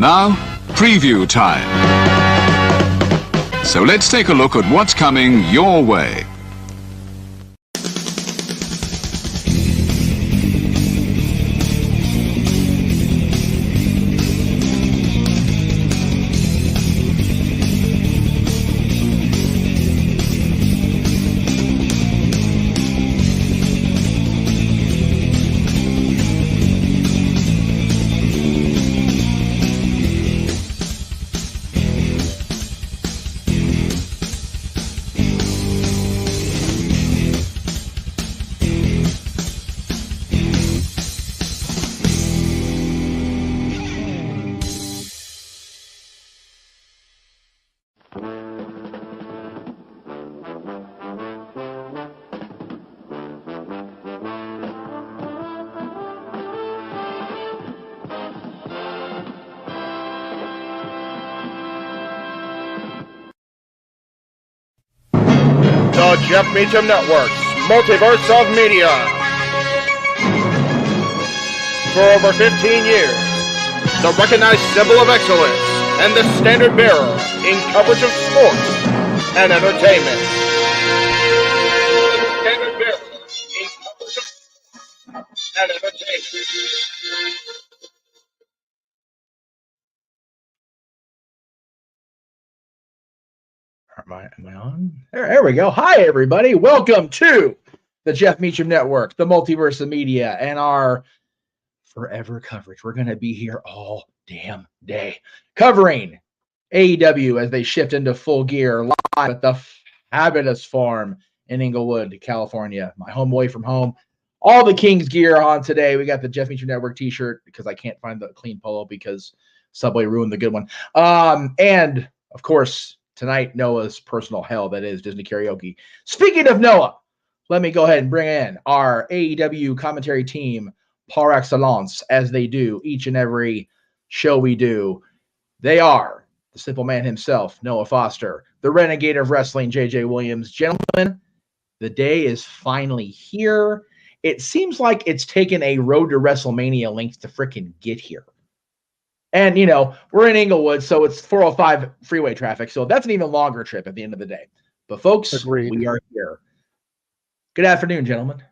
now, preview time. So let's take a look at what's coming your way. The Jeff Meacham Network's Multiverse of Media. For over 15 years, the recognized symbol of excellence and the standard bearer in coverage of sports and entertainment. Standard bearer in coverage of sports and entertainment. Am I on? There we go. Hi, everybody. Welcome to the Jeff Meacham Network, the Multiverse of Media, and our forever coverage. We're going to be here all damn day covering AEW as they shift into full gear live at the fabulous farm in Inglewood, California. My home away from home. All the King's gear on today. We got the Jeff Meacham Network t-shirt because I can't find the clean polo because Subway ruined the good one. And, of course, tonight, Noah's personal hell, that is Disney karaoke. Speaking of Noah, let me go ahead and bring in our AEW commentary team par excellence, as they do each and every show we do. They are the simple man himself, Noah Foster, the renegade of wrestling, JJ Williams. Gentlemen, the day is finally here. It seems like it's taken a road to WrestleMania length to freaking get here. And, you know, we're in Inglewood, so it's 405 freeway traffic. So that's an even longer trip at the end of the day. But, folks, Agreed. We are here. Good afternoon, gentlemen.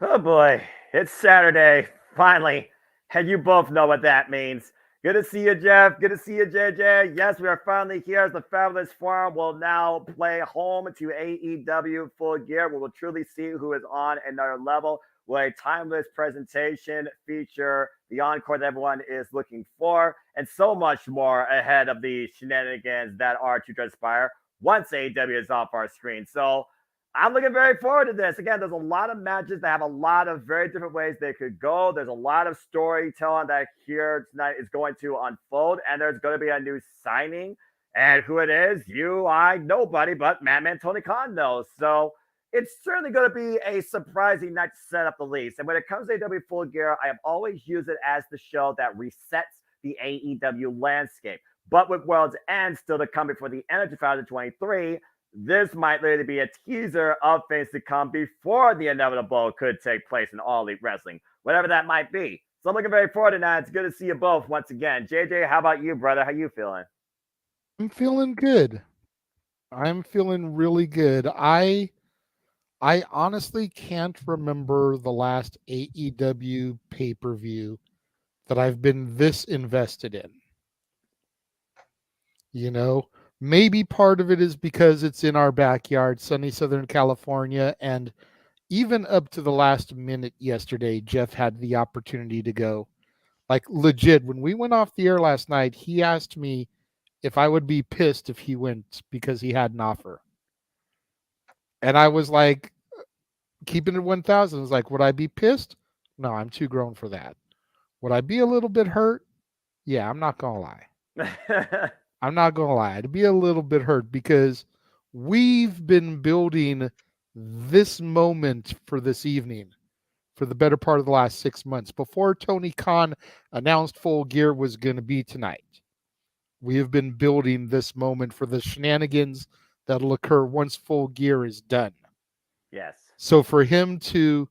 Oh, boy. It's Saturday, finally. And you both know what that means. Good to see you, Jeff. Good to see you, JJ. Yes, we are finally here as the Fabulous Farm will now play home to AEW Full Gear. We will truly see who is on another level. Will a timeless presentation feature the encore that everyone is looking for, and so much more ahead of the shenanigans that are to transpire once AEW is off our screen. So I'm looking very forward to this. Again, there's a lot of matches that have a lot of very different ways they could go. There's a lot of storytelling that here tonight is going to unfold, and there's going to be a new signing. And who it is, nobody, but Madman Tony Khan knows. So it's certainly going to be a surprising night to set up the least. And when it comes to AEW Full Gear, I have always used it as the show that resets the AEW landscape. But with World's End still to come before the end of 2023, this might literally be a teaser of things to come before the inevitable could take place in All Elite Wrestling, whatever that might be. So I'm looking very forward to that. It's good to see you both once again. JJ, how about you, brother? How you feeling? I'm feeling good. I'm feeling really good. I honestly can't remember the last AEW pay-per-view that I've been this invested in. You know, maybe part of it is because it's in our backyard, sunny Southern California, and even up to the last minute yesterday, Jeff had the opportunity to go. Like, legit, when we went off the air last night, he asked me if I would be pissed if he went because he had an offer. And I was like, keeping it 1,000, was like, would I be pissed? No, I'm too grown for that. Would I be a little bit hurt? Yeah, I'm not going to lie. I'm not going to lie. I'd be a little bit hurt because we've been building this moment for this evening for the better part of the last 6 months. Before Tony Khan announced Full Gear was going to be tonight, we have been building this moment for the shenanigans that'll occur once Full Gear is done. Yes. So for him to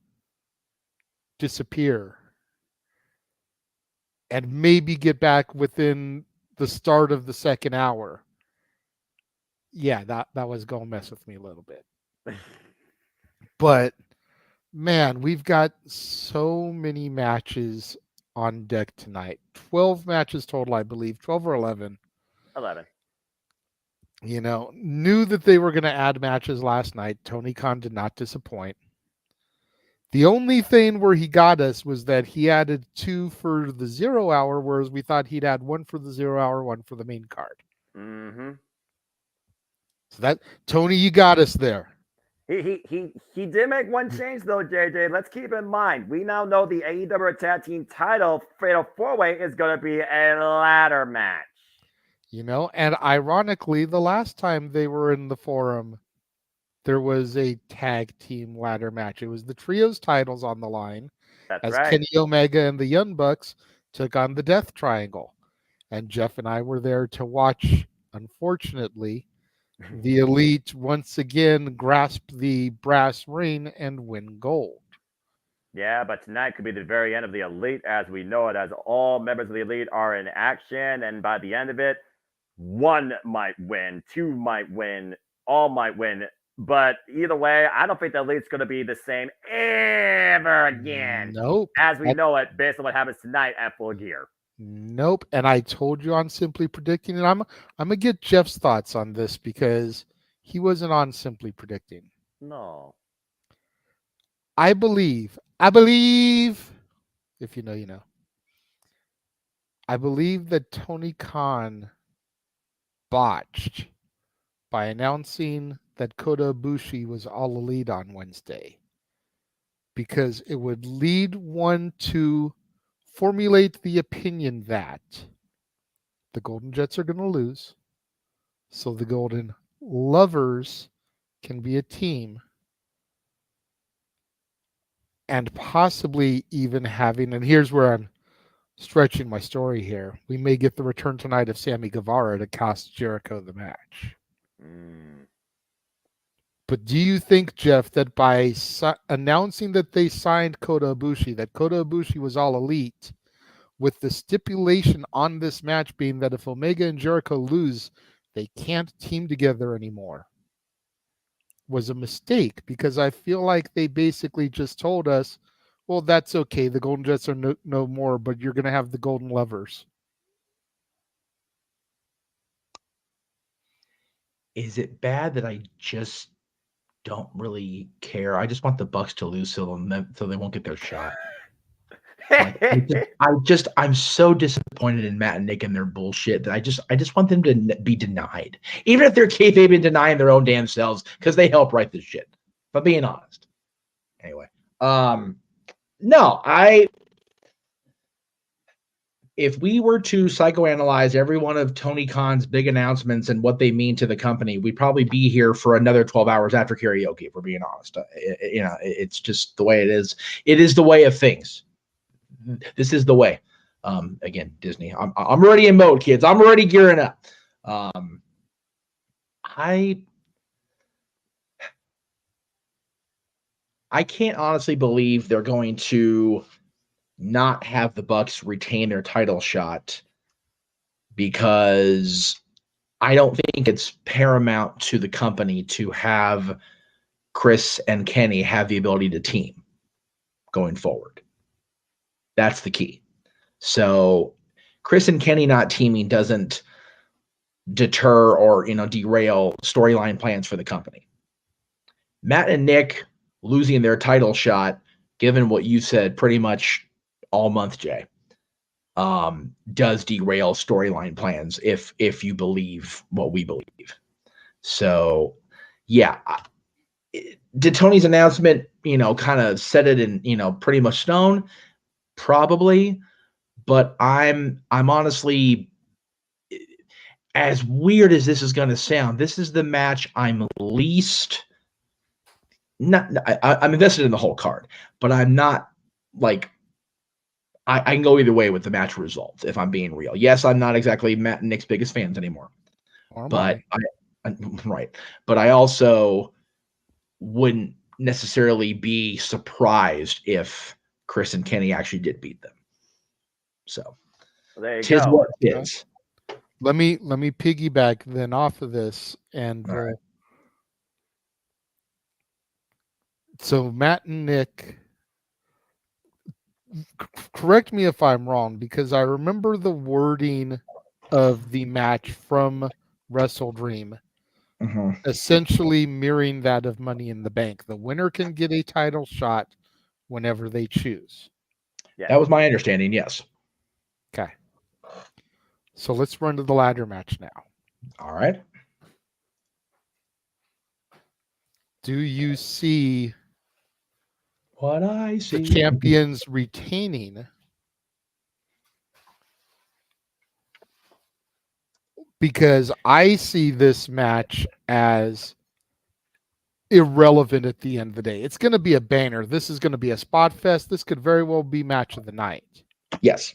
disappear and maybe get back within the start of the second hour. Yeah, that was going to mess with me a little bit. But man, we've got so many matches on deck tonight. 12 matches total, I believe. 12 or 11. 11. Knew that they were going to add matches last night. Tony Khan did not disappoint. The only thing where he got us was that he added 2 for the 0 hour, whereas we thought he'd add 1 for the 0 hour, 1 for the main card. Mm-hmm. So Tony, you got us there. He did make one change though, JJ. Let's keep in mind, we now know the AEW Tag Team title Fatal 4-Way is going to be a ladder match. And ironically, the last time they were in the forum, there was a tag team ladder match. It was the trios titles on the line. That's as right. Kenny Omega and the Young Bucks took on the Death Triangle. And Jeff and I were there to watch, unfortunately, the Elite once again grasp the brass ring and win gold. Yeah, but tonight could be the very end of the Elite as we know it, as all members of the Elite are in action. And by the end of it, 1 might win, 2 might win, all might win. But either way, I don't think the Elite's going to be the same ever again. Nope. As we know it, based on what happens tonight at Full Gear. Nope. And I told you on Simply Predicting, and I'm going to get Jeff's thoughts on this because he wasn't on Simply Predicting. No. I believe, if you know, you know. I believe that Tony Khan botched by announcing that Kota Ibushi was All Elite on Wednesday, because it would lead one to formulate the opinion that the Golden Jets are going to lose, so the Golden Lovers can be a team, and possibly even having, and here's where I'm stretching my story here, we may get the return tonight of Sammy Guevara to cost Jericho the match. But do you think, Jeff, that by announcing that they signed Kota Ibushi, that Kota Ibushi was All Elite, with the stipulation on this match being that if Omega and Jericho lose, they can't team together anymore, was a mistake? Because I feel like they basically just told us, well, that's okay. The Golden Jets are no more, but you're going to have the Golden Lovers. Is it bad that I just don't really care? I just want the Bucks to lose so they won't get their shot. Like, I'm so disappointed in Matt and Nick and their bullshit that I just want them to be denied, even if they're kayfabe and denying their own damn selves, because they help write this shit. But being honest, anyway, no, if we were to psychoanalyze every one of Tony Khan's big announcements and what they mean to the company, we'd probably be here for another 12 hours after karaoke, if we're being honest. It's just the way it is. It is the way of things. This is the way. Again, Disney. I'm already in mode, kids. I'm already gearing up. I can't honestly believe they're going to not have the Bucks retain their title shot, because I don't think it's paramount to the company to have Chris and Kenny have the ability to team going forward. That's the key. So Chris and Kenny not teaming doesn't deter or derail storyline plans for the company. Matt and Nick losing their title shot, given what you said pretty much all month, Jay, does derail storyline plans if you believe what we believe. So, yeah, did Tony's announcement, kind of set it in, pretty much stone? Probably, but I'm honestly, as weird as this is going to sound, this is the match I'm least. I'm invested in the whole card, but I'm not like. I can go either way with the match results if I'm being real. Yes, I'm not exactly Matt and Nick's biggest fans anymore, but right. But I also wouldn't necessarily be surprised if Chris and Kenny actually did beat them. So There you Tis go. what tis. Let me piggyback then off of this, and All right. So Matt and Nick, correct me if I'm wrong, because I remember the wording of the match from Wrestle Dream essentially mirroring that of Money in the Bank. The winner can get a title shot whenever they choose. Yeah. That was my understanding, yes. Okay. So let's run to the ladder match now. All right. Do you see What I see. the champions retaining? Because I see this match as irrelevant at the end of the day. It's going to be a banner. This is going to be a spot fest. This could very well be match of the night. Yes.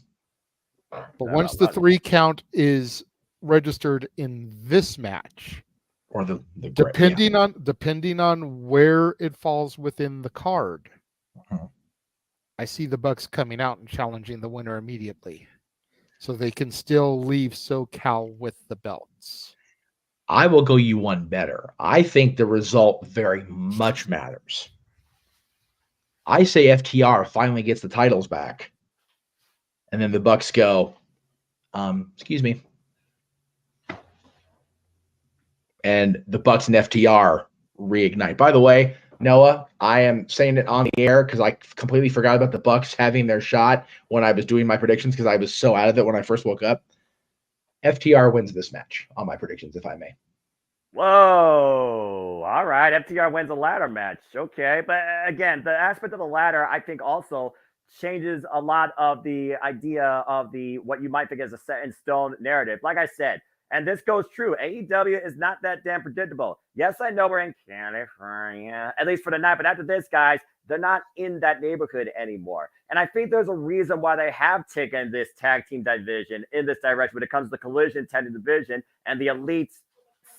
But once the 3 count is registered in this match, Or the depending on where it falls within the card, I see the Bucks coming out and challenging the winner immediately, so they can still leave SoCal with the belts. I will go you one better. I think the result very much matters. I say FTR finally gets the titles back, and then the Bucks go, excuse me. And the Bucks and FTR reignite. By the way, Noah, I am saying it on the air because I completely forgot about the Bucks having their shot when I was doing my predictions because I was so out of it when I first woke up. FTR wins this match on my predictions, if I may. Whoa. All right. FTR wins a ladder match. Okay. But again, the aspect of the ladder, I think also changes a lot of the idea of what you might think is a set in stone narrative. Like I said, and this goes true, AEW is not that damn predictable. Yes, I know we're in California, at least for the night, but after this, guys, they're not in that neighborhood anymore. And I think there's a reason why they have taken this tag team division in this direction when it comes to the collision tag division and the elite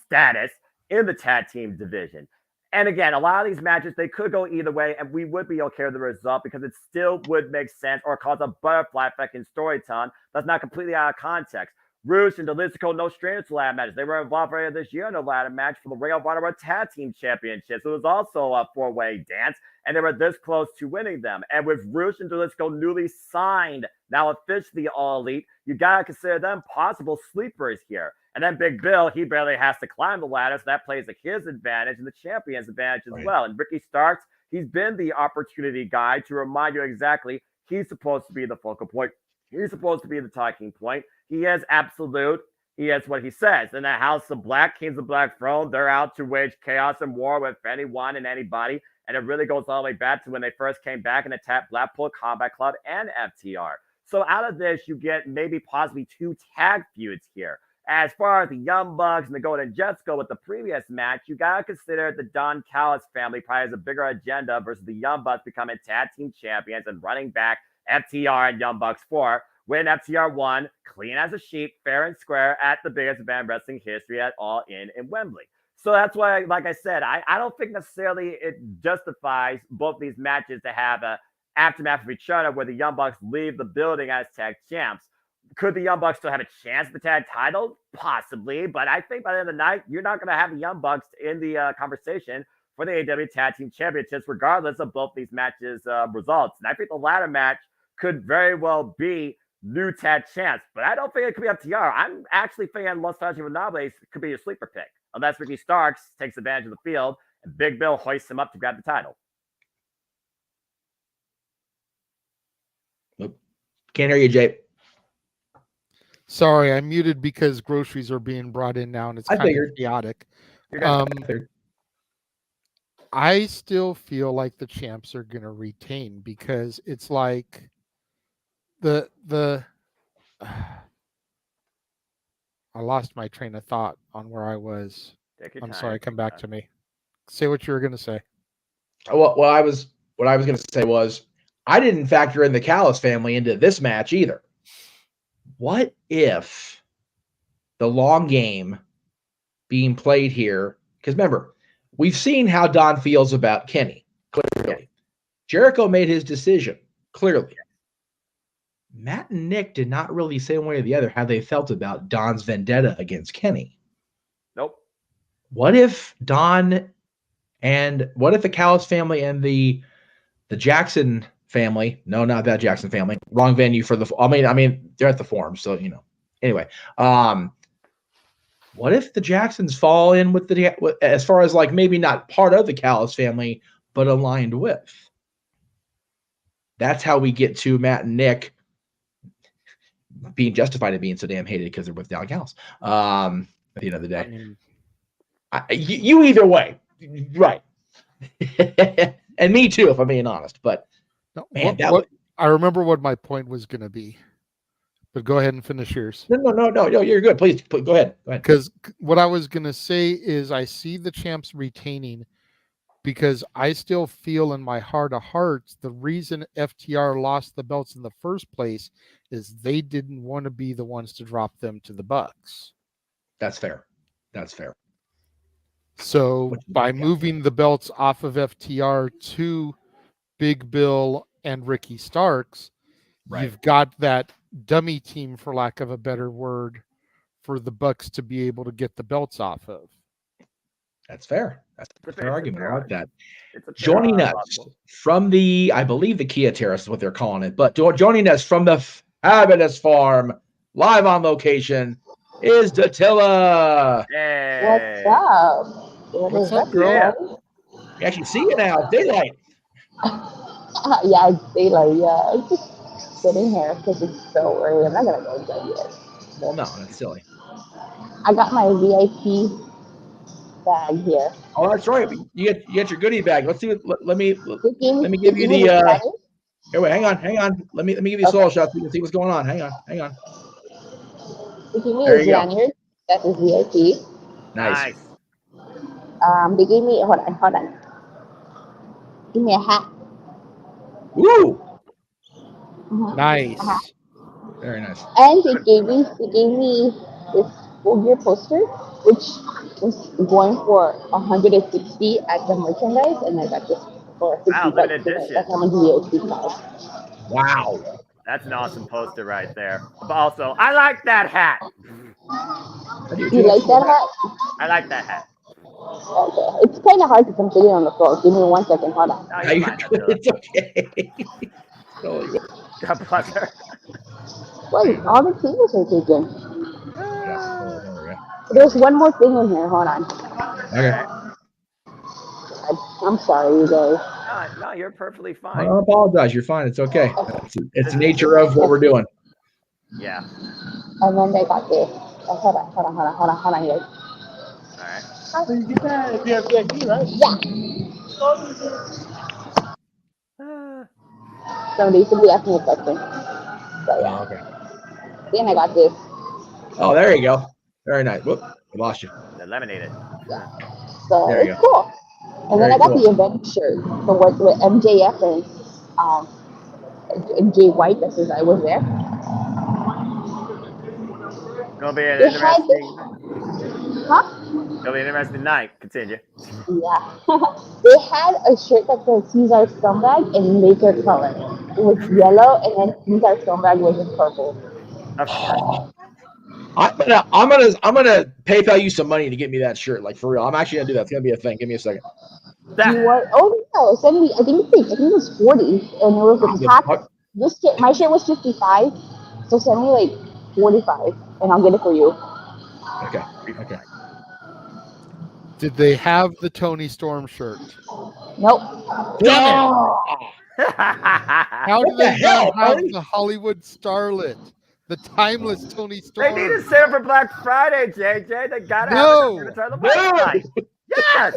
status in the tag team division. And again, a lot of these matches, they could go either way, and we would be okay with the result because it still would make sense or cause a butterfly effect in storytelling that's not completely out of context. Roosh and Delistico, no strangers to ladder matches. They were involved earlier this year in a ladder match for the Ring of Honor Tag Team Championships. It was also a 4-way dance, and they were this close to winning them. And with Roosh and Delistico newly signed, now officially All Elite, you got to consider them possible sleepers here. And then Big Bill, he barely has to climb the ladder, so that plays to his advantage and the champion's advantage as well. And Ricky Starks, he's been the opportunity guy to remind you exactly he's supposed to be the focal point. He's supposed to be the talking point. He is absolute. He is what he says. In the House of Black, Kings of Black Throne, they're out to wage chaos and war with anyone and anybody. And it really goes all the way back to when they first came back and attacked Blackpool Combat Club and FTR. So out of this, you get maybe possibly 2 tag feuds here. As far as the Young Bucks and the Golden Jets go with the previous match, you got to consider the Don Callis family probably has a bigger agenda versus the Young Bucks becoming tag team champions and running back FTR and Young Bucks 4. When FTR won, clean as a sheet, fair and square at the biggest event in wrestling history at All In Wembley. So that's why, like I said, I don't think necessarily it justifies both these matches to have a aftermath of each other where the Young Bucks leave the building as tag champs. Could the Young Bucks still have a chance at the tag title? Possibly, but I think by the end of the night, you're not going to have the Young Bucks in the conversation for the AEW Tag Team Championships, regardless of both these matches' results. And I think the latter match could very well be new tag champs, but I don't think it could be FTR. I'm actually thinking Los Angeles could be a sleeper pick, unless Ricky Starks takes advantage of the field and Big Bill hoists him up to grab the title. Nope. Can't hear you, Jay. Sorry, I muted because groceries are being brought in now, and it's kind of chaotic. I still feel like the champs are going to retain because it's like I lost my train of thought on where I was. I'm sorry, come back to me. Say what you were going to say. Well, what I was going to say was I didn't factor in the Callis family into this match either. What if the long game being played here? Because remember, we've seen how Don feels about Kenny. Clearly, Jericho made his decision. Clearly, Matt and Nick did not really say one way or the other how they felt about Don's vendetta against Kenny. Nope. What if what if the Callis family and the Jackson family? No, not that Jackson family. Wrong venue for the. I mean, they're at the Forum, so Anyway, what if the Jacksons fall in with as far as like maybe not part of the Callis family, but aligned with? That's how we get to Matt and Nick being justified in being so damn hated because they're with Don Callis. At the end of the day, you either way, right? And me too, if I'm being honest. But man, I remember what my point was going to be. But go ahead and finish yours. No, you're good. Please go ahead. Because what I was going to say is I see the champs retaining because I still feel in my heart of hearts the reason FTR lost the belts in the first place is they didn't want to be the ones to drop them to the Bucks. That's fair. So by moving the belts off of FTR to Big Bill and Ricky Starks, you've got that dummy team, for lack of a better word, for the Bucks to be able to get the belts off of. That's fair. That's a fair argument. I like that. Joining us from I believe the Kia Terrace is what they're calling it, but joining us from the Fabulous Farm, live on location, is Datilla. Hey. What's up? What's up, girl? You actually see it now. It's daylight. Yeah, it's daylight. Yeah, it's just sitting here because it's so early. I'm not gonna go inside yet. Well, no, that's silly. I got my VIP bag here. Oh, that's right. You get your goodie bag. Let's see. Let me give you the. Here, wait, hang on. Let me give you the solo shot so you can see what's going on. Hang on. They gave me a lanyard. That is VIP. Nice. They gave me hold on. Give me a hat. Woo! Nice. Very nice. And they gave me this full gear poster, which was going for 160 at the merchandise, and I got this for 50 bucks. That's how much VIP cost. Wow. That's an awesome poster right there. But also, I like that hat. You like that hat? I like that hat. Okay. It's kind of hard because I'm sitting on the floor. Give me 1 second. Hold on. No, you're fine, it's okay. God bless her. Wait, all the tables are taken. Yeah. There's one more thing in here. Hold on. Okay. I'm sorry, you guys. No, you're perfectly fine. I don't apologize. You're fine. It's okay. It's the nature of what we're doing. Yeah. And then they got this. Hold on, guys. All right. How do you get that? If you have VIP, right? Yeah. Somebody asked me a question. So, yeah. Oh, okay. Then I got this. Oh, there you go. Very nice. Whoop, I lost you. The lemonade. Yeah. So there you it's cool. And then I got the event shirt to work with MJF and Jay White. That says I was there. Gonna be an interesting. Huh? It'll be an interesting night. Continue. Yeah. They had a shirt that said Caesar Scumbag in Laker color. It was yellow, and then Caesar Scumbag was in purple. I'm gonna PayPal you some money to get me that shirt, like for real. I'm actually gonna do that. It's gonna be a thing. Give me a second. Send me. I think it was 40, and it was the top. My shirt was 55, so send me like 45, and I'll get it for you. Okay. Did they have the Tony Storm shirt? Nope. No. How do they not have the Hollywood starlet? The timeless Tony Storm. They need to save it for Black Friday, JJ. They gotta No. have it for the website. Yes.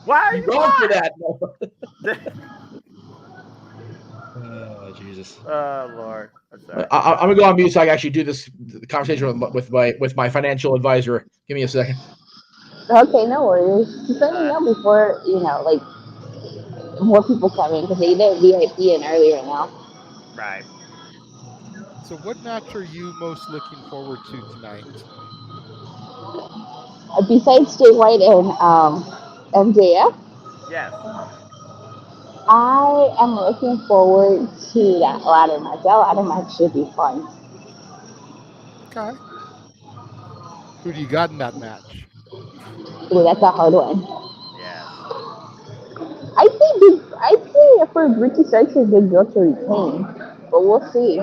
Why are you going for that? Oh, Jesus. Oh, Lord. I'm gonna go on mute so I can actually do this conversation with my financial advisor. Give me a second. Okay, no worries. Just let me know before like more people come in because they did VIP in earlier now. Right. So what match are you most looking forward to tonight? Besides Jay White and MJF? Yes. I am looking forward to that ladder match. That ladder match should be fun. Okay. Who do you got in that match? Ooh, that's a hard one. Yes. I think for Ricky Starks is good girl to retain, but we'll see.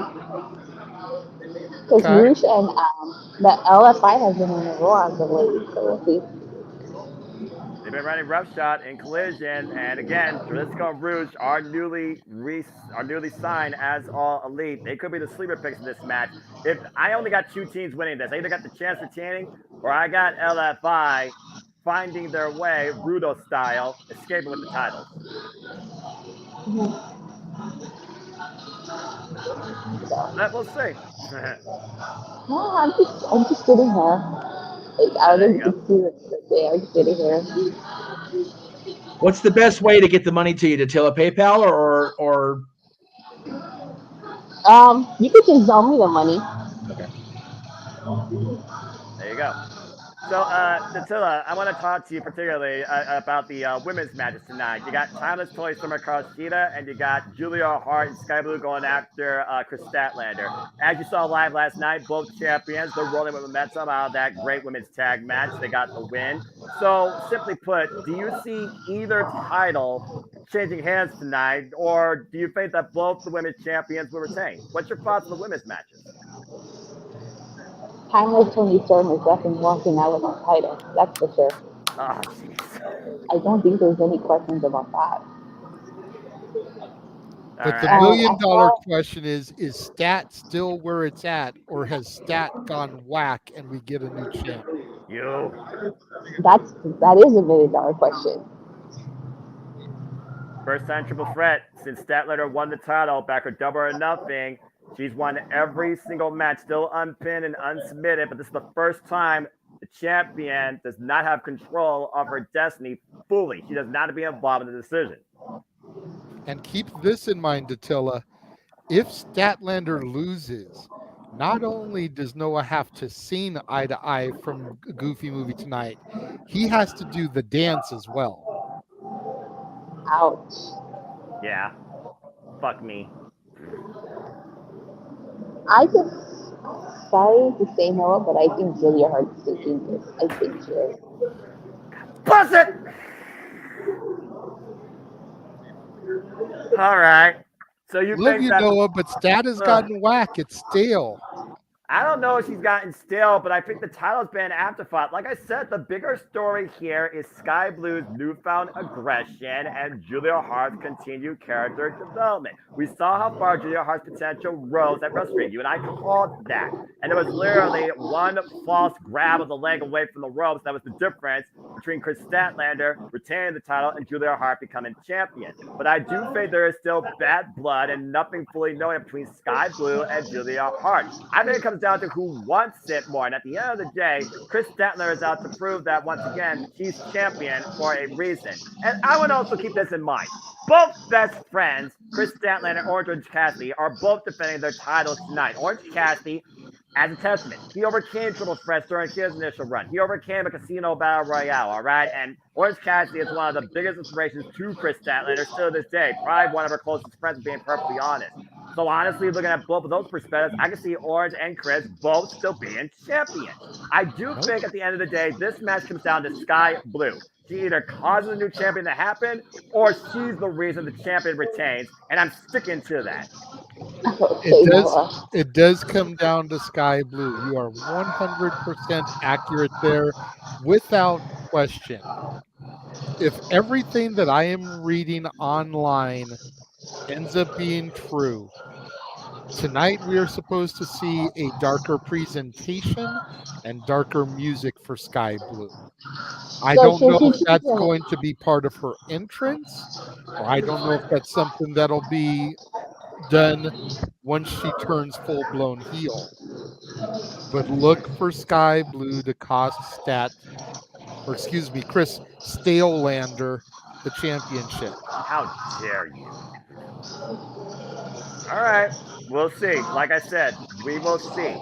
Because Okay. Roosh and the LFI has been in a row as of late, so we'll see. They've been running roughshod and collision, and again, Jalisco and Rouge are newly signed as all elite. They could be the sleeper picks in this match. If I only got two teams winning this, I either got the Chance retaining or I got LFI finding their way, Rudo style, escaping with the titles. But we'll see. No, I'm just sitting here. Like, I There don't you even go. see it. I'm just sitting here. What's the best way to get the money to you? To tell a PayPal or You could just sell me the money. okay. There you go. So, Tatilla, I want to talk to you particularly about the women's matches tonight. You got Timeless Toy Summer Karshida, and you got Julia Hart and Sky Blue going after Chris Statlander. As you saw live last night, both champions, they're rolling with momentum out of that great women's tag match. They got the win. So, simply put, do you see either title changing hands tonight, or do you think that both the women's champions will retain? What's your thoughts on the women's matches? Timeless Tony Storm is definitely walking out with the title. That's for sure. Oh, jeez. I don't think there's any questions about that. All But the right. And million as dollar far question is Stat still where it's at, or has Stat gone whack and we get a new champ? You. that is a $1 million question. First time triple threat since Statlander won the title back her Double or Nothing. She's won every single match, still unpinned and unsubmitted, but this is the first time the champion does not have control of her destiny fully. She does not be involved in the decision. And keep this in mind, Attila. If Statlander loses, not only does Noah have to sing Eye to Eye from Goofy Movie tonight, he has to do the dance as well. Ouch. Yeah. Fuck me. I just sorry to say no, but I think Julia Hart's taking this. I think she is. Bust it! All right. So you Love think you, that Noah, but Stat has gotten whack. It's stale. I don't know if she's gotten stale, but I think the title's been an afterthought. Like I said, the bigger story here is Sky Blue's newfound aggression and Julia Hart's continued character development. We saw how far Julia Hart's potential rose at WrestleMania. You and I called that. And it was literally one false grab of the leg away from the ropes. That was the difference between Chris Statlander retaining the title and Julia Hart becoming champion. But I do think there is still bad blood and nothing fully known between Sky Blue and Julia Hart. I think it comes down to who wants it more. And at the end of the day, Chris Statlander is out to prove that once again, she's champion for a reason. And I would also keep this in mind. Both best friends, Chris Statlander and Orange Cassidy, are both defending their titles tonight. Orange Cassidy, as a testament, he overcame triple threats during his initial run. He overcame a casino battle royale, all right? And Orange Cassidy is one of the biggest inspirations to Chris Statlander still to this day. Probably one of her closest friends, being perfectly honest. So honestly, looking at both of those perspectives, I can see Orange and Chris both still being champions. I do think at the end of the day, this match comes down to Sky Blue. She either causes a new champion to happen, or she's the reason the champion retains, and I'm sticking to that. Okay, It does come down to Sky Blue. You are 100% accurate there, without question. If everything that I am reading online ends up being true, tonight we are supposed to see a darker presentation and darker music for Sky Blue. I don't know if that's going to be part of her entrance, or I don't know if that's something that'll be done once she turns full-blown heel. But look for Sky Blue to cost Chris Stalelander the championship. How dare you? All right, we'll see. Like I said, we will see.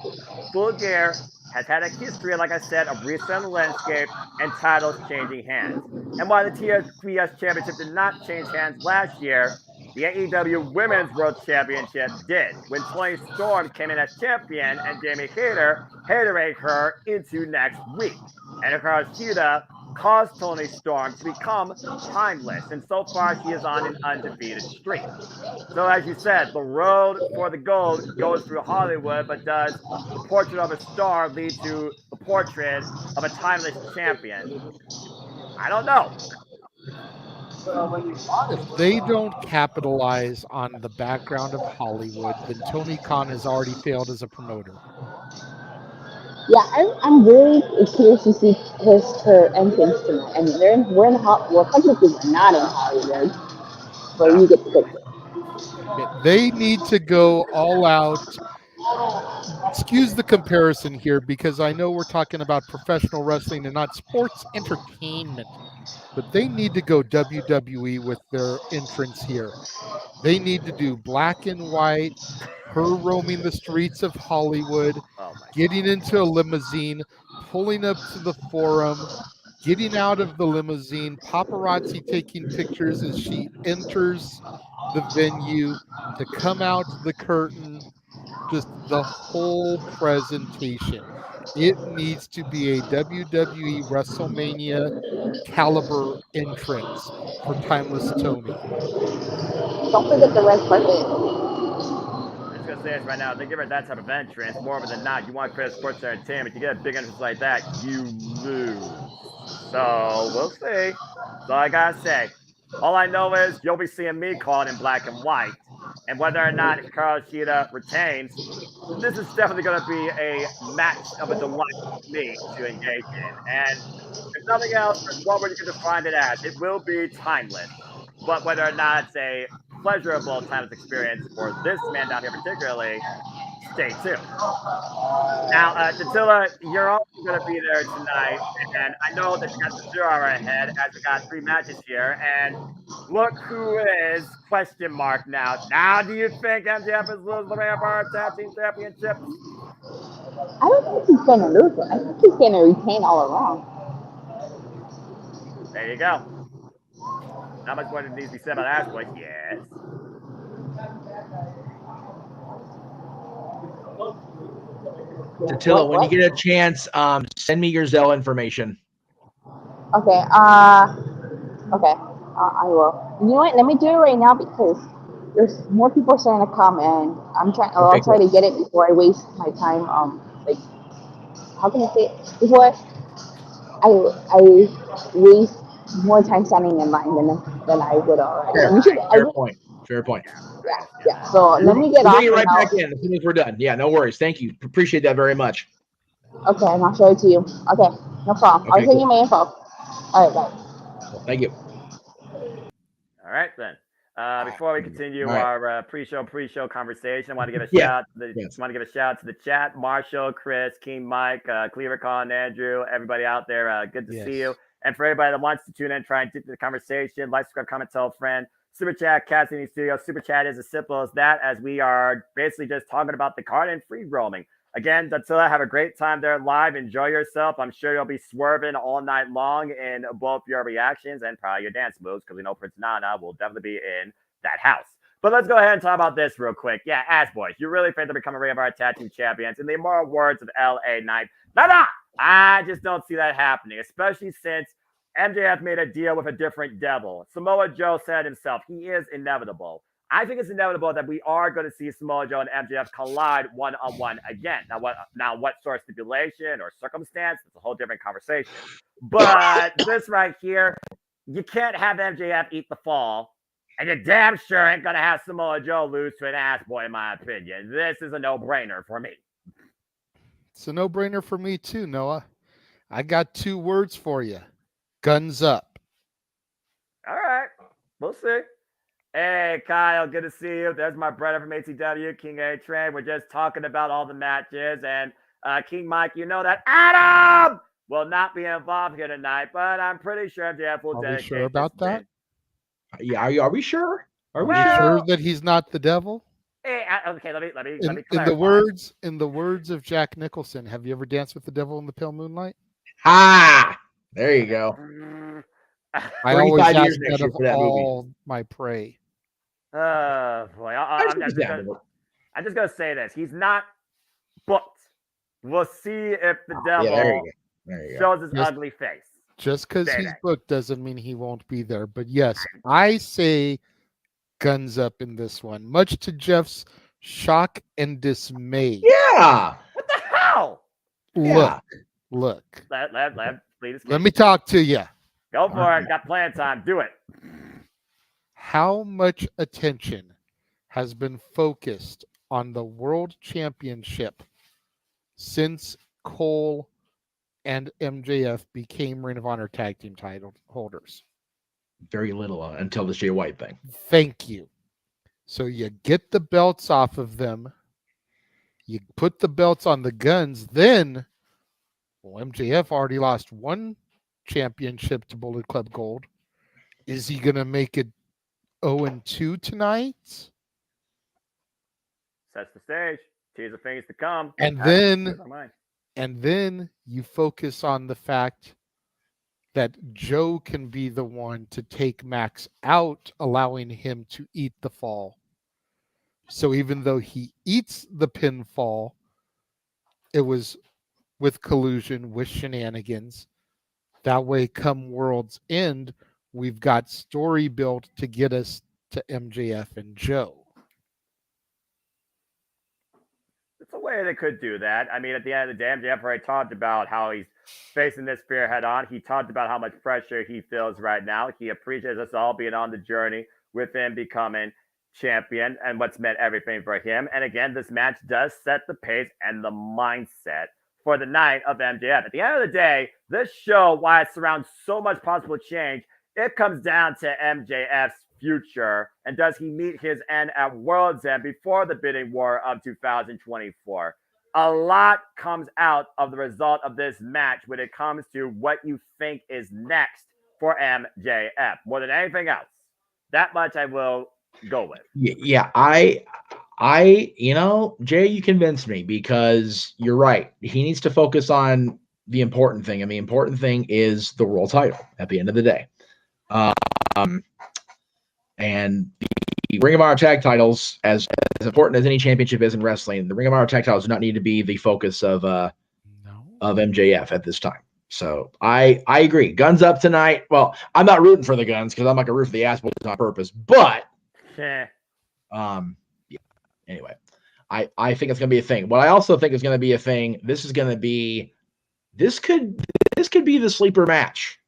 Full Gear has had a history, like I said, of resetting the landscape and titles changing hands. And while the TBS Championship did not change hands last year, the AEW Women's World Championship did, when Toni Storm came in as champion and Jamie Hayter hatered her into next week. And Hikaru Shida caused Toni Storm to become timeless, and so far she is on an undefeated streak. So as you said, the road for the gold goes through Hollywood, but does the portrait of a star lead to the portrait of a timeless champion? I don't know. If they don't capitalize on the background of Hollywood, then Tony Khan has already failed as a promoter. Yeah, I'm really curious to see her entrance tonight. I mean, we're in technically we're not in Hollywood, but you get the picture. They need to go all out. Excuse the comparison here, because I know we're talking about professional wrestling and not sports entertainment, but they need to go WWE with their entrance here. They need to do black and white, her roaming the streets of Hollywood, getting into a limousine, pulling up to the Forum, getting out of the limousine, paparazzi taking pictures as she enters the venue, to come out the curtain, just the whole presentation. It needs to be a WWE WrestleMania caliber entrance for Timeless Tony. Don't forget the red carpet. I'm just gonna say this right now. They give her that type of entrance, more often than not, you want to create sports entertainment. You get a big entrance like that, you lose. So we'll see. So I gotta say, all I know is you'll be seeing me calling in black and white, and whether or not Hikaru Shida retains, this is definitely going to be a match of a delight for me to engage in. And if nothing else, there's one word you can define it as. It will be timeless. But whether or not it's a pleasurable timeless experience for this man down here particularly, stay tuned. Now, Dattila, you're also going to be there tonight, and I know that you got the 0 hour ahead as we got 3 matches here, and look who is question mark now. Now, do you think MJF is losing the Rampart Tag Team Championships? I don't think he's going to lose it. I think he's going to retain all along. There you go. Not much more needs to be said about Ash Boys. Yes. Dattila, when you get a chance, send me your Zelle information. Okay. Okay. I will. You know what? Let me do it right now because there's more people starting to come, and I'm trying. I'll try to get it before I waste my time. Like, how can I say it? Before I waste more time standing in line than I would already. Fair point. Yeah. So let me get off. We'll get you right back in as soon as we're done. Yeah, no worries. Thank you. Appreciate that very much. Okay, and I'll show it to you. Okay, no problem. I'll send you my info. All right, bye. Well, thank you. All right, then. Before we continue our pre-show conversation, I want to give a shout out to the chat. Marshall, Chris, King Mike, Cleaver Con, Andrew, everybody out there. Good to see you. And for everybody that wants to tune in, try and dip into the conversation, like, subscribe, comment, tell a friend. Super Chat, Cassidy Studio. Super Chat is as simple as that, as we are basically just talking about the card and free roaming. Again, Dattila, have a great time there live. Enjoy yourself. I'm sure you'll be swerving all night long in both your reactions and probably your dance moves, because we know Prince Nana will definitely be in that house. But let's go ahead and talk about this real quick. Yeah, Ash Boys, you really think they'll become a Ring of Honor Tag Team Champions? In the immortal words of L.A. Knight, nah, I just don't see that happening, especially since MJF made a deal with a different devil. Samoa Joe said himself, he is inevitable. I think it's inevitable that we are going to see Samoa Joe and MJF collide one-on-one again. Now, what sort of stipulation or circumstance? It's a whole different conversation. But this right here, you can't have MJF eat the fall, and you damn sure ain't going to have Samoa Joe lose to an ass boy, in my opinion. This is a no-brainer for me. It's a no-brainer for me too, Noah. I got 2 words for you. Guns up. All right. We'll see. Hey, Kyle, good to see you. There's my brother from ATW, King A-Train. We're just talking about all the matches. And King Mike, you know that Adam will not be involved here tonight, but I'm pretty sure MJF will dedicate. Are we sure about that? Yeah, are we sure? Are we sure that he's not the devil? Hey, okay, let me clarify. In the words of Jack Nicholson, have you ever danced with the devil in the pale moonlight? Ah, there you go. I always 35 years ask next that year of for that movie. all my prey. Boy, I'm just gonna say this. He's not booked. We'll see if the devil There you go. shows his Yes. ugly face. Just because he's Baby. booked doesn't mean he won't be there. But yes, I say guns up in this one, much to Jeff's shock and dismay. Yeah. What the hell? Yeah. Look. Let me talk to you. Go for it. Got playing time. Do it. How much attention has been focused on the World Championship since Cole and MJF became Ring of Honor Tag Team title holders? Very little until the Jay White thing. Thank you. So you get the belts off of them. You put the belts on the Guns. Then, MJF already lost one championship to Bullet Club Gold. Is he going to make it 0-2 tonight? Sets the stage. Tease of things to come. And then you focus on the fact that Joe can be the one to take Max out, allowing him to eat the fall. So even though he eats the pinfall, it was with collusion, with shenanigans. That way, come World's End, we've got story built to get us to MJF and Joe. It's a way they could do that. I mean, at the end of the day, MJF already talked about how he's facing this fear head on. He talked about how much pressure he feels right now. He appreciates us all being on the journey with him becoming champion and what's meant everything for him. And again, this match does set the pace and the mindset for the night of MJF. At the end of the day, this show, why it surrounds so much possible change, it comes down to MJF's future, and does he meet his end at World's End before the bidding war of 2024? A lot comes out of the result of this match when it comes to what you think is next for MJF. More than anything else, that much I will go with. Yeah, Jay, you convinced me, because you're right. He needs to focus on the important thing, and the important thing is the world title at the end of the day. And the Ring of Honor tag titles, as important as any championship is in wrestling, the Ring of Honor tag titles do not need to be the focus of MJF at this time. So I agree. Guns up tonight. Well, I'm not rooting for the Guns because I'm not gonna root for the ass on purpose. But Anyway, I think it's gonna be a thing. What I also think is gonna be a thing. This could be the sleeper match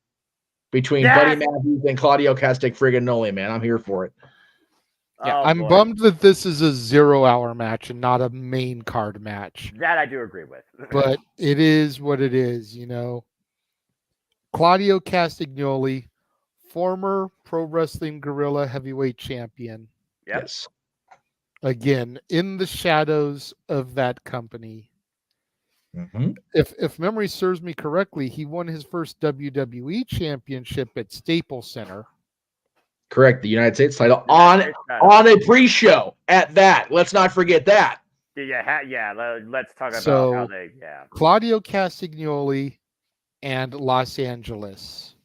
between Buddy Matthews and Claudio Castagnoli, man. I'm here for it. Yeah, I'm bummed that this is a 0-hour match and not a main card match. That I do agree with. But it is what it is, Claudio Castagnoli, former Pro Wrestling Guerrilla heavyweight champion. Yes. Again, in the shadows of that company. Mm-hmm. If memory serves me correctly, he won his first WWE championship at Staples Center. Correct, the United States title on a pre-show at that. Let's not forget that. Let's talk about how they. Claudio Castagnoli and Los Angeles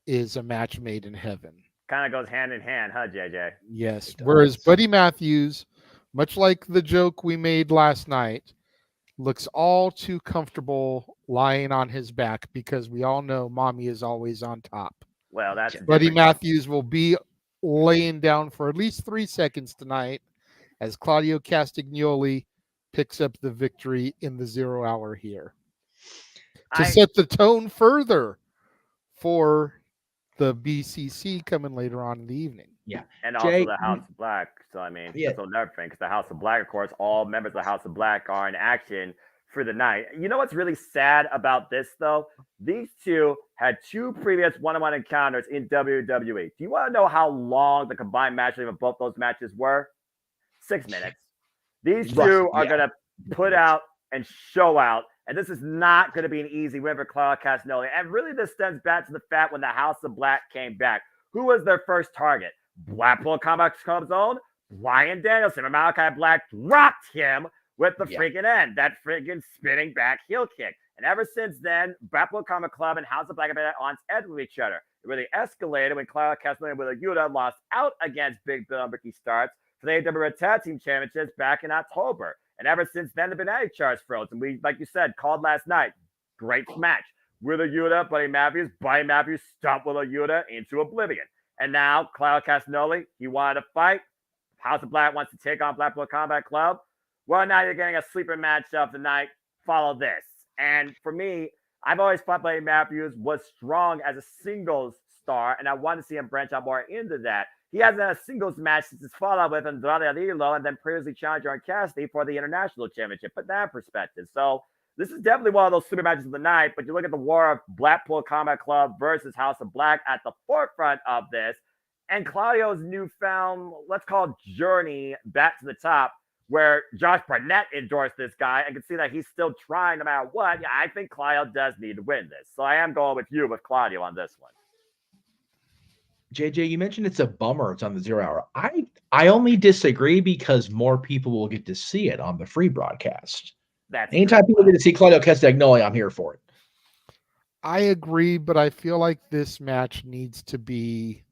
is a match made in heaven. Kind of goes hand in hand, huh, JJ? Yes. Whereas Buddy Matthews, much like the joke we made last night, looks all too comfortable lying on his back because we all know mommy is always on top. Well, that's Buddy Matthews will be laying down for at least 3 seconds tonight as Claudio Castagnoli picks up the victory in the 0 hour here. To set the tone further for the BCC coming later on in the evening. Yeah. And also the House of Black. So, I mean, that's another thing, because the House of Black, of course, all members of the House of Black are in action for the night. You know what's really sad about this, though? These two had 2 previous one-on-one encounters in WWE. Do you want to know how long the combined match of both those matches were? 6 minutes. These two are going to put out and show out, and this is not going to be an easy win for Claudio Castagnoli. And really, this stems back to the fact when the House of Black came back. Who was their first target? Blackpool Combat Club's own Bryan Danielson. Malachi Black dropped him with the freaking end, that freaking spinning back heel kick. And ever since then, Blackpool Combat Club and House of Black have been on edge with each other. It really escalated when Claudio Castagnoli and Wheeler Yuta lost out against Big Bill and Ricky Starks for the AEW Tag Team Championships back in October. And ever since then, they've been at each other's throats. And we, like you said, called last night. Great match. Wheeler Yuta, Buddy Matthews stomped Wheeler Yuta into oblivion. And now, Claudio Castagnoli, he wanted to fight. House of Black wants to take on Blackpool Combat Club. Well, now you're getting a sleeper match of the night. Follow this. And for me, I've always thought Buddy Matthews was strong as a singles star, and I want to see him branch out more into that. He hasn't had a singles match since his fallout with Andrade Alilo and then previously challenged Orange Cassidy for the International Championship. Put that in perspective. So this is definitely one of those super matches of the night, but you look at the war of Blackpool Combat Club versus House of Black at the forefront of this, and Claudio's newfound, let's call it journey back to the top, where Josh Barnett endorsed this guy and can see that he's still trying no matter what. Yeah, I think Claudio does need to win this. So I am going with you with Claudio on this one. JJ, you mentioned it's a bummer it's on the 0 hour. I only disagree because more people will get to see it on the free broadcast. Anytime people get to see Claudio Castagnoli, I'm here for it. I agree, but I feel like this match needs to be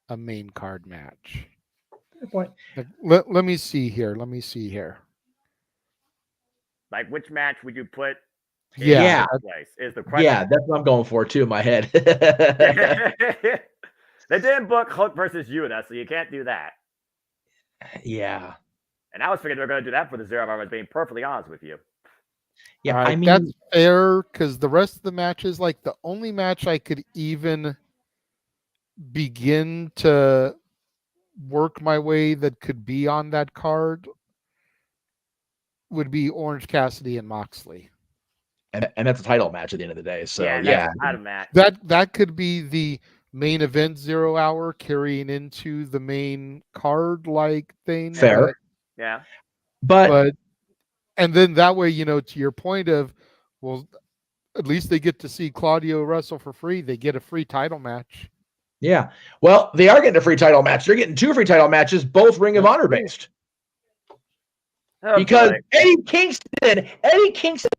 a main card match. Good point. Let me see here. Like, which match would you put? Yeah, place is the question. Yeah, that's what I'm going for too in my head. They didn't book Hook versus Yuta, so you can't do that. Yeah. And I was thinking they were going to do that for the 0 hour, I was being perfectly honest with you. Yeah, I mean, that's fair because the rest of the matches, like the only match I could even begin to work my way that could be on that card would be Orange Cassidy and Moxley. And that's a title match at the end of the day. So yeah. That's a match. That could be the main event 0 hour carrying into the main card like thing. Fair. Yeah. But and then that way, to your point of, well, at least they get to see Claudio wrestle for free. They get a free title match. Yeah. Well, they are getting a free title match. They're getting 2 free title matches, both Ring of Honor based. Oh, because boy. Eddie Kingston,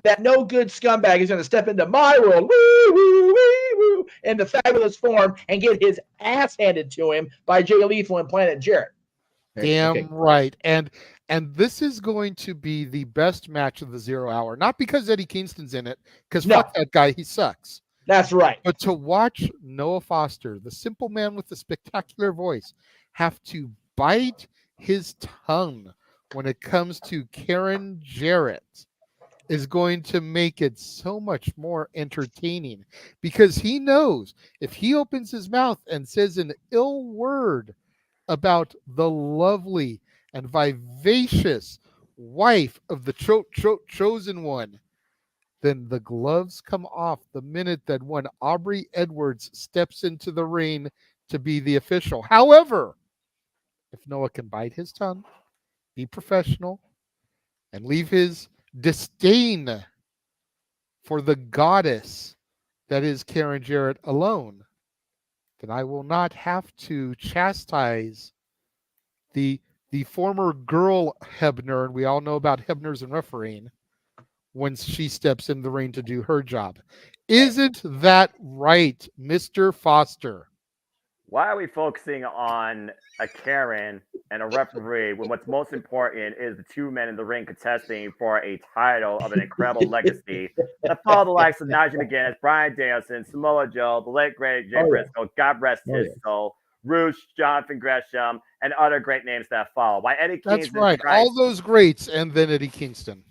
that no good scumbag, is going to step into my world, woo, woo, woo, woo, in the fabulous form and get his ass handed to him by Jay Lethal and Planet Jarrett. Damn right. And this is going to be the best match of the 0 hour. Not because Eddie Kingston's in it, because fuck that guy, he sucks. That's right. But to watch Noah Foster, the simple man with the spectacular voice, have to bite his tongue when it comes to Karen Jarrett is going to make it so much more entertaining, because he knows if he opens his mouth and says an ill word about the lovely and vivacious wife of the chosen one, then the gloves come off the minute that one Aubrey Edwards steps into the ring to be the official. However, if Noah can bite his tongue, be professional, and leave his disdain for the goddess that is Karen Jarrett alone, then I will not have to chastise the former girl Hebner, and we all know about Hebners and refereeing, when she steps in the ring to do her job. Isn't that right, Mr. Foster? Why are we focusing on a Karen and a referee when what's most important is the 2 men in the ring contesting for a title of an incredible legacy that follow the likes of Nigel McGuinness, Brian Danielson, Samoa Joe, the late great Jay Briscoe, God rest his soul, Roosh, Jonathan Gresham, and other great names that follow. Why Eddie Kingston? That's right. All those greats, and then Eddie Kingston.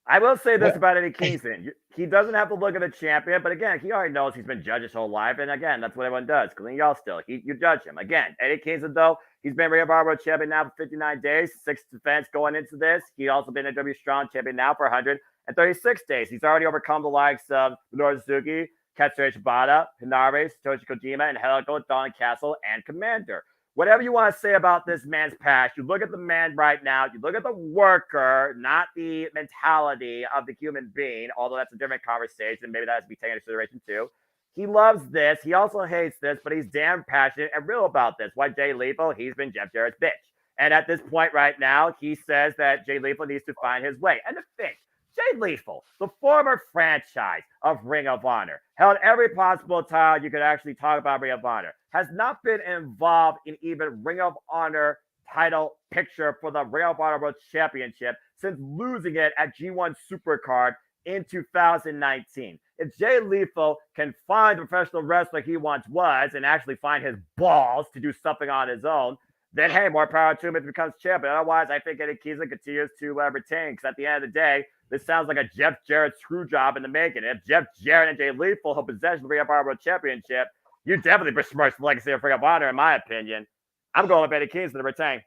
I will say this about Eddie Kingston. He doesn't have to look at a champion, but again, he already knows he's been judged his whole life. And again, that's what everyone does. Including y'all still. You judge him. Again, Eddie Kingston, though, he's been Ring of Honor champion now for 59 days, 6 defense going into this. He's also been a W Strong champion now for 136 days. He's already overcome the likes of Minoru Suzuki, Katsuyori Shibata, Hinare, Satoshi Kojima, and Helgo, Don Castle, and Commander. Whatever you want to say about this man's past, you look at the man right now, you look at the worker, not the mentality of the human being, although that's a different conversation. Maybe that has to be taken into consideration too. He loves this. He also hates this, but he's damn passionate and real about this. Why Jay Lethal? He's been Jeff Jarrett's bitch. And at this point right now, he says that Jay Lethal needs to find his way. And the thing, Jay Lethal, the former franchise of Ring of Honor, held every possible title you could actually talk about Ring of Honor, has not been involved in even Ring of Honor title picture for the Ring of Honor World Championship since losing it at G1 Supercard in 2019. If Jay Lethal can find the professional wrestler he once was and actually find his balls to do something on his own, then hey, more power to him if he becomes champion. Otherwise, I think Eddie Kingston continues to retain, because at the end of the day, this sounds like a Jeff Jarrett screw job in the making. If Jeff Jarrett and Jay Lethal hold possession of the Ring of Honor World Championship, you definitely besmirch the legacy of Ring of Honor, in my opinion. I'm going with Eddie Kingston to retain.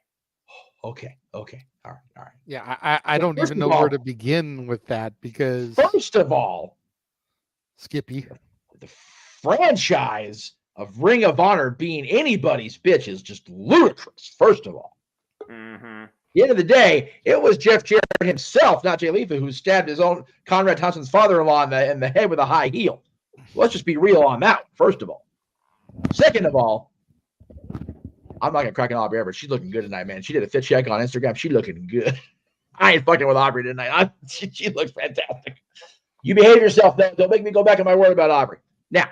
Okay. All right. Yeah, I don't even know where to begin with that, because first of all, Skippy, the franchise of Ring of Honor being anybody's bitch is just ludicrous. First of all, At the end of the day, it was Jeff Jarrett himself, not Jay Lethal, who stabbed his own Conrad Thompson's father-in-law in the head with a high heel. Let's just be real on that. First of all, second of all, I'm not gonna crack an Aubrey Everett. She's looking good tonight, man. She did a fit check on Instagram. She's looking good. I ain't fucking with Aubrey tonight. She looks fantastic. You behave yourself, though. Don't make me go back on my word about Aubrey. Now,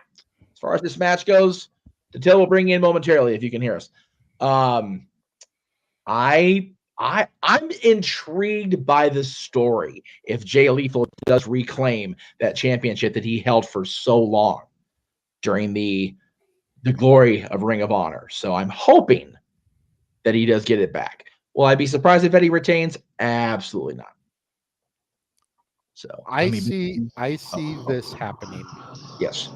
as far as this match goes, Detail will bring you in momentarily if you can hear us. I'm intrigued by the story if Jay Lethal does reclaim that championship that he held for so long during the glory of Ring of Honor. So I'm hoping that he does get it back. Will I be surprised if Eddie retains? Absolutely not. So I see this happening. Yes.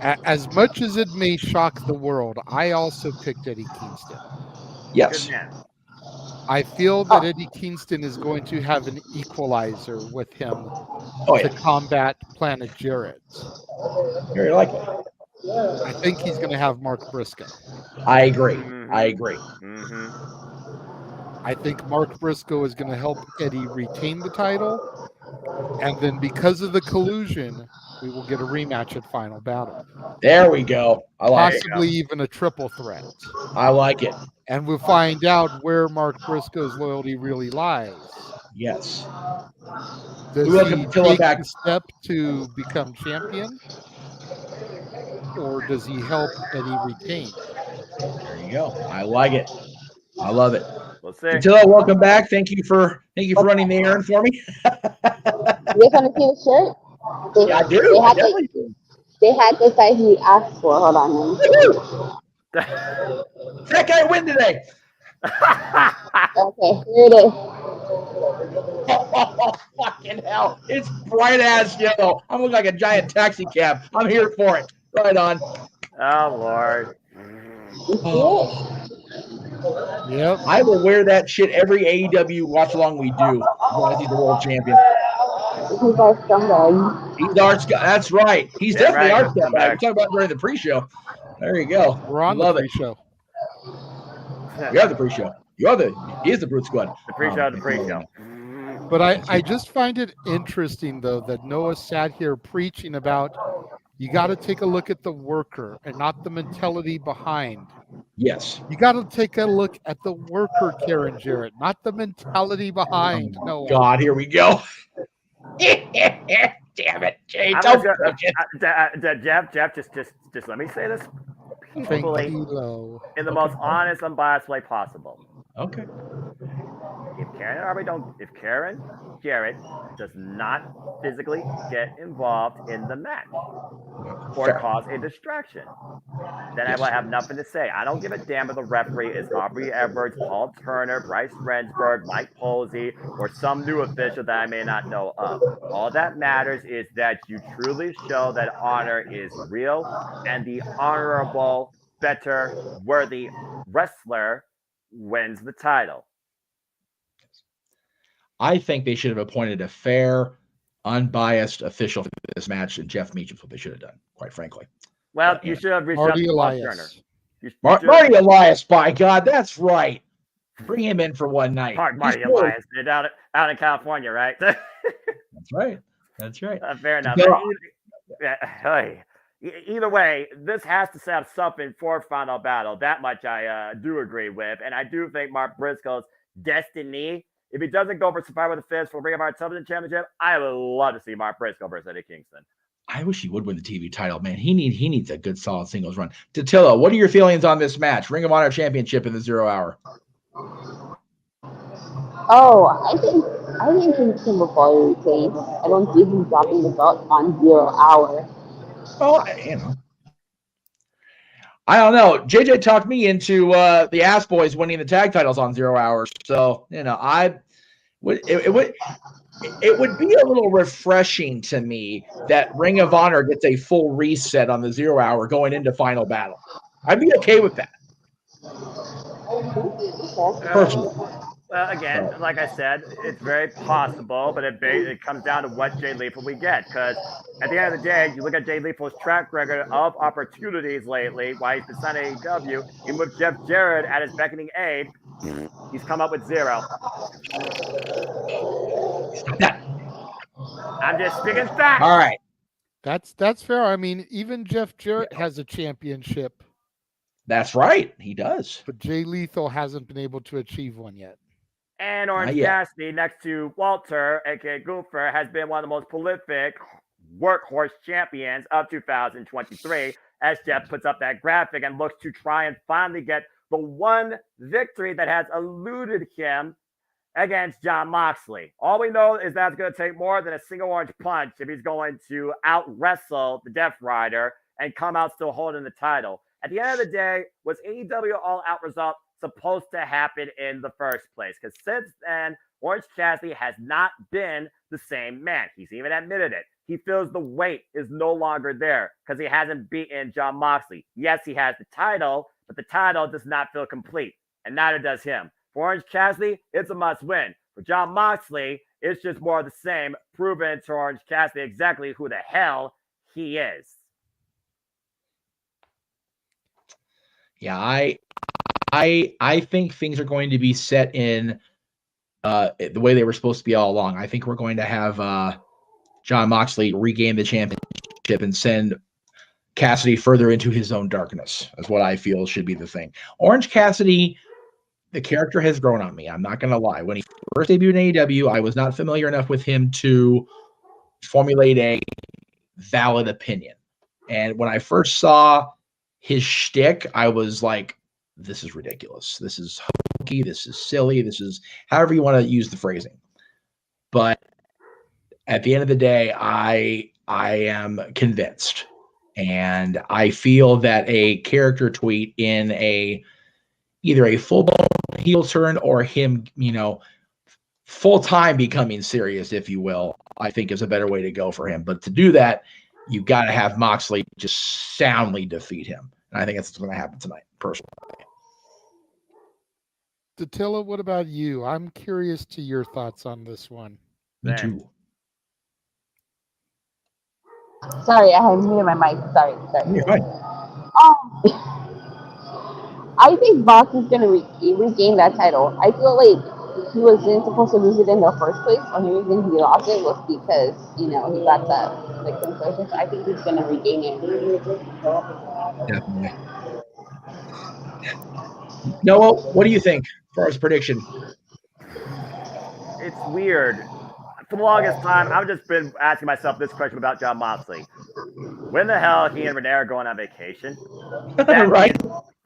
As much as it may shock the world, I also picked Eddie Kingston. Yes. I feel that Eddie Kingston is going to have an equalizer with him to combat Planet Jarrett. Very likely. I think he's going to have Mark Briscoe. I agree. I think Mark Briscoe is going to help Eddie retain the title. And then because of the collusion, we will get a rematch at Final Battle. There we go. Possibly even a triple threat. I like it. And we'll find out where Mark Briscoe's loyalty really lies. Yes. Does he take the step to become champion? Or does he help Eddie retain? There you go. I like it. I love it. We'll see. Attila, welcome back. Thank you for running the errand for me. You want to see the shirt? Yeah, I do. They had the size we asked for. Hold on. That guy win today. Okay, here it is. Oh, fucking hell. It's bright ass yellow. I'm looking like a giant taxi cab. I'm here for it. Right on. Oh, Lord. Oh. Yep. I will wear that shit every AEW watch along we do when he's the world champion. He's our scumbag. He's our scumbag. That's right. He's definitely our scumbag. We're talking about during the pre-show. There you go. We're on the pre-show. We are the pre-show. He is the Brute Squad. The pre-show. But I just find it interesting, though, that Noah sat here preaching about you got to take a look at the worker and not the mentality behind. Yes. You got to take a look at the worker, Karen Jarrett, not the mentality behind. Oh, God, here we go. Damn it, Jay. Jeff, just let me say this peacefully in the most honest, unbiased way possible. Okay. If Karen Jarrett does not physically get involved in the match or cause a distraction, then I will have nothing to say. I don't give a damn if the referee is Aubrey Edwards, Paul Turner, Bryce Rensburg, Mike Posey, or some new official that I may not know of. All that matters is that you truly show that honor is real and the honorable, better, worthy wrestler wins the title. I think they should have appointed a fair, unbiased official for this match, and Jeff Meacham is what they should have done, quite frankly. Well, you should have reached out to Paul Turner. Marty Elias, by God, that's right. Bring him in for one night. Marty Elias, out in California, right? That's right. Fair enough. Either way, this has to set up something for Final Battle. That much I do agree with. And I do think Mark Briscoe's destiny If he doesn't go for Survivor the Fist for Ring of Honor Television Championship, I would love to see Mark Briscoe versus Eddie Kingston. I wish he would win the TV title, man. He needs a good, solid singles run. Dattilo, what are your feelings on this match? Ring of Honor Championship in the 0 hour. Oh, I think Kingston will probably retain. I don't see him dropping the belt on 0 hour. Well, I don't know. JJ talked me into the Ass Boys winning the tag titles on 0 hours. So, it would be a little refreshing to me that Ring of Honor gets a full reset on the 0 hour going into Final Battle. I'd be okay with that. Personally. Again, like I said, it's very possible, but it comes down to what Jay Lethal we get. Because at the end of the day, you look at Jay Lethal's track record of opportunities lately, why he's been signed to AEW, and with Jeff Jarrett at his beckoning aid, he's come up with 0. I'm just speaking facts. All right. That's fair. I mean, even Jeff Jarrett has a championship. That's right. He does. But Jay Lethal hasn't been able to achieve one yet. And Orange Cassidy, next to Walter, a.k.a. Goofer, has been one of the most prolific workhorse champions of 2023, as Jeff puts up that graphic and looks to try and finally get the one victory that has eluded him against Jon Moxley. All we know is that's going to take more than a single orange punch if he's going to out-wrestle the Death Rider and come out still holding the title. At the end of the day, was AEW all-out result supposed to happen in the first place? Because since then, Orange Cassidy has not been the same man. He's even admitted it. He feels the weight is no longer there because he hasn't beaten Jon Moxley. Yes, he has the title, but the title does not feel complete, and neither does him. For Orange Cassidy, it's a must-win. For Jon Moxley, it's just more of the same, proving to Orange Cassidy exactly who the hell he is. Yeah, I think things are going to be set in the way they were supposed to be all along. I think we're going to have Jon Moxley regain the championship and send Cassidy further into his own darkness, is what I feel should be the thing. Orange Cassidy, the character has grown on me. I'm not going to lie. When he first debuted in AEW, I was not familiar enough with him to formulate a valid opinion. And when I first saw his shtick, I was like, this is ridiculous. This is hokey. This is silly. This is however you want to use the phrasing. But at the end of the day, I am convinced. And I feel that a character tweet in either a full-blown heel turn or him, full-time becoming serious, if you will, I think is a better way to go for him. But to do that, you've got to have Moxley just soundly defeat him. And I think that's what's going to happen tonight, personally. Dattilo, what about you? I'm curious to your thoughts on this one. Me too. Sorry, I had muted my mic. Sorry. You're fine. I think Box is going to regain that title. I feel like he wasn't supposed to lose it in the first place. Only reason he lost it was because, he got the concussion. So I think he's going to regain it. Definitely. Noah, what do you think as far as prediction? It's weird. For the longest time, I've just been asking myself this question about Jon Moxley. When the hell he and Renee are going on vacation? Right.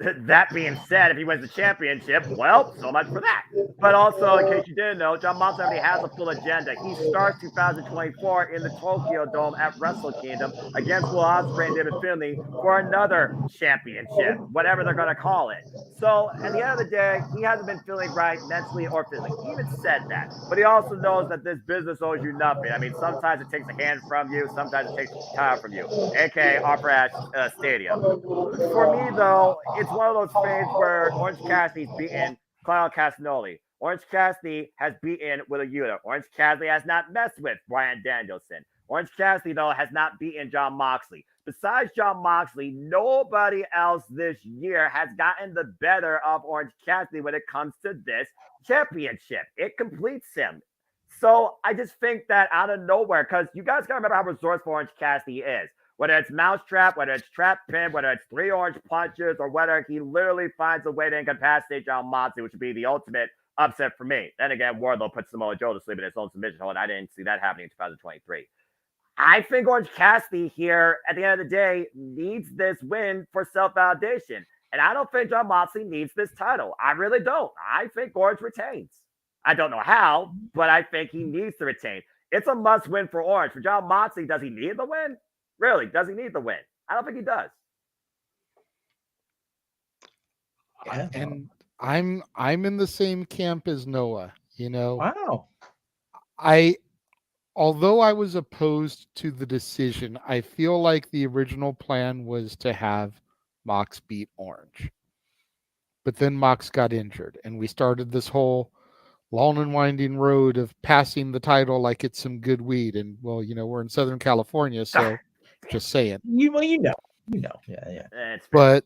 That being said, if he wins the championship, well, so much for that. But also, in case you didn't know, Jon Moxley already has a full agenda. He starts 2024 in the Tokyo Dome at Wrestle Kingdom against Will Ospreay and David Finlay for another championship, whatever they're going to call it. So, at the end of the day, he hasn't been feeling right mentally or physically. He even said that. But he also knows that this business owes you nothing. I mean, sometimes it takes a hand from you, sometimes it takes a time from you, aka Opera Stadium. For me, though, it's one of those things where Orange Cassidy's beaten Claudio Castagnoli. Orange Cassidy has beaten Wheeler Yuta. Orange Cassidy has not messed with Bryan Danielson. Orange Cassidy, though, has not beaten Jon Moxley. Besides Jon Moxley, nobody else this year has gotten the better of Orange Cassidy when it comes to this championship. It completes him. So I just think that out of nowhere, because you guys got to remember how resourceful Orange Cassidy is. Whether it's mousetrap, whether it's trap pin, whether it's 3 orange punches, or whether he literally finds a way to incapacitate Jon Moxley, which would be the ultimate upset for me. Then again, Wardlow put Samoa Joe to sleep in his own submission hold. I didn't see that happening in 2023. I think Orange Cassidy here, at the end of the day, needs this win for self-validation. And I don't think Jon Moxley needs this title. I really don't. I think Orange retains. I don't know how, but I think he needs to retain. It's a must win for Orange. For Jon Moxley, does he need the win? Really? Does he need the win? I don't think he does. And I'm in the same camp as Noah. Wow. Although I was opposed to the decision, I feel like the original plan was to have Mox beat Orange. But then Mox got injured, and we started this whole long and winding road of passing the title like it's some good weed. And, well, we're in Southern California, so just saying. You know. Yeah. But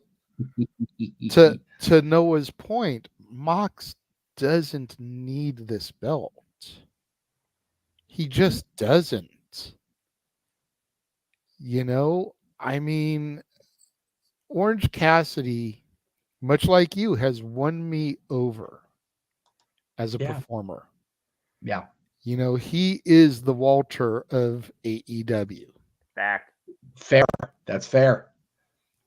to Noah's point, Mox doesn't need this belt. He just doesn't. I mean, Orange Cassidy, much like you, has won me over as a performer. Yeah. He is the Walter of AEW. Fact. Fair. That's fair.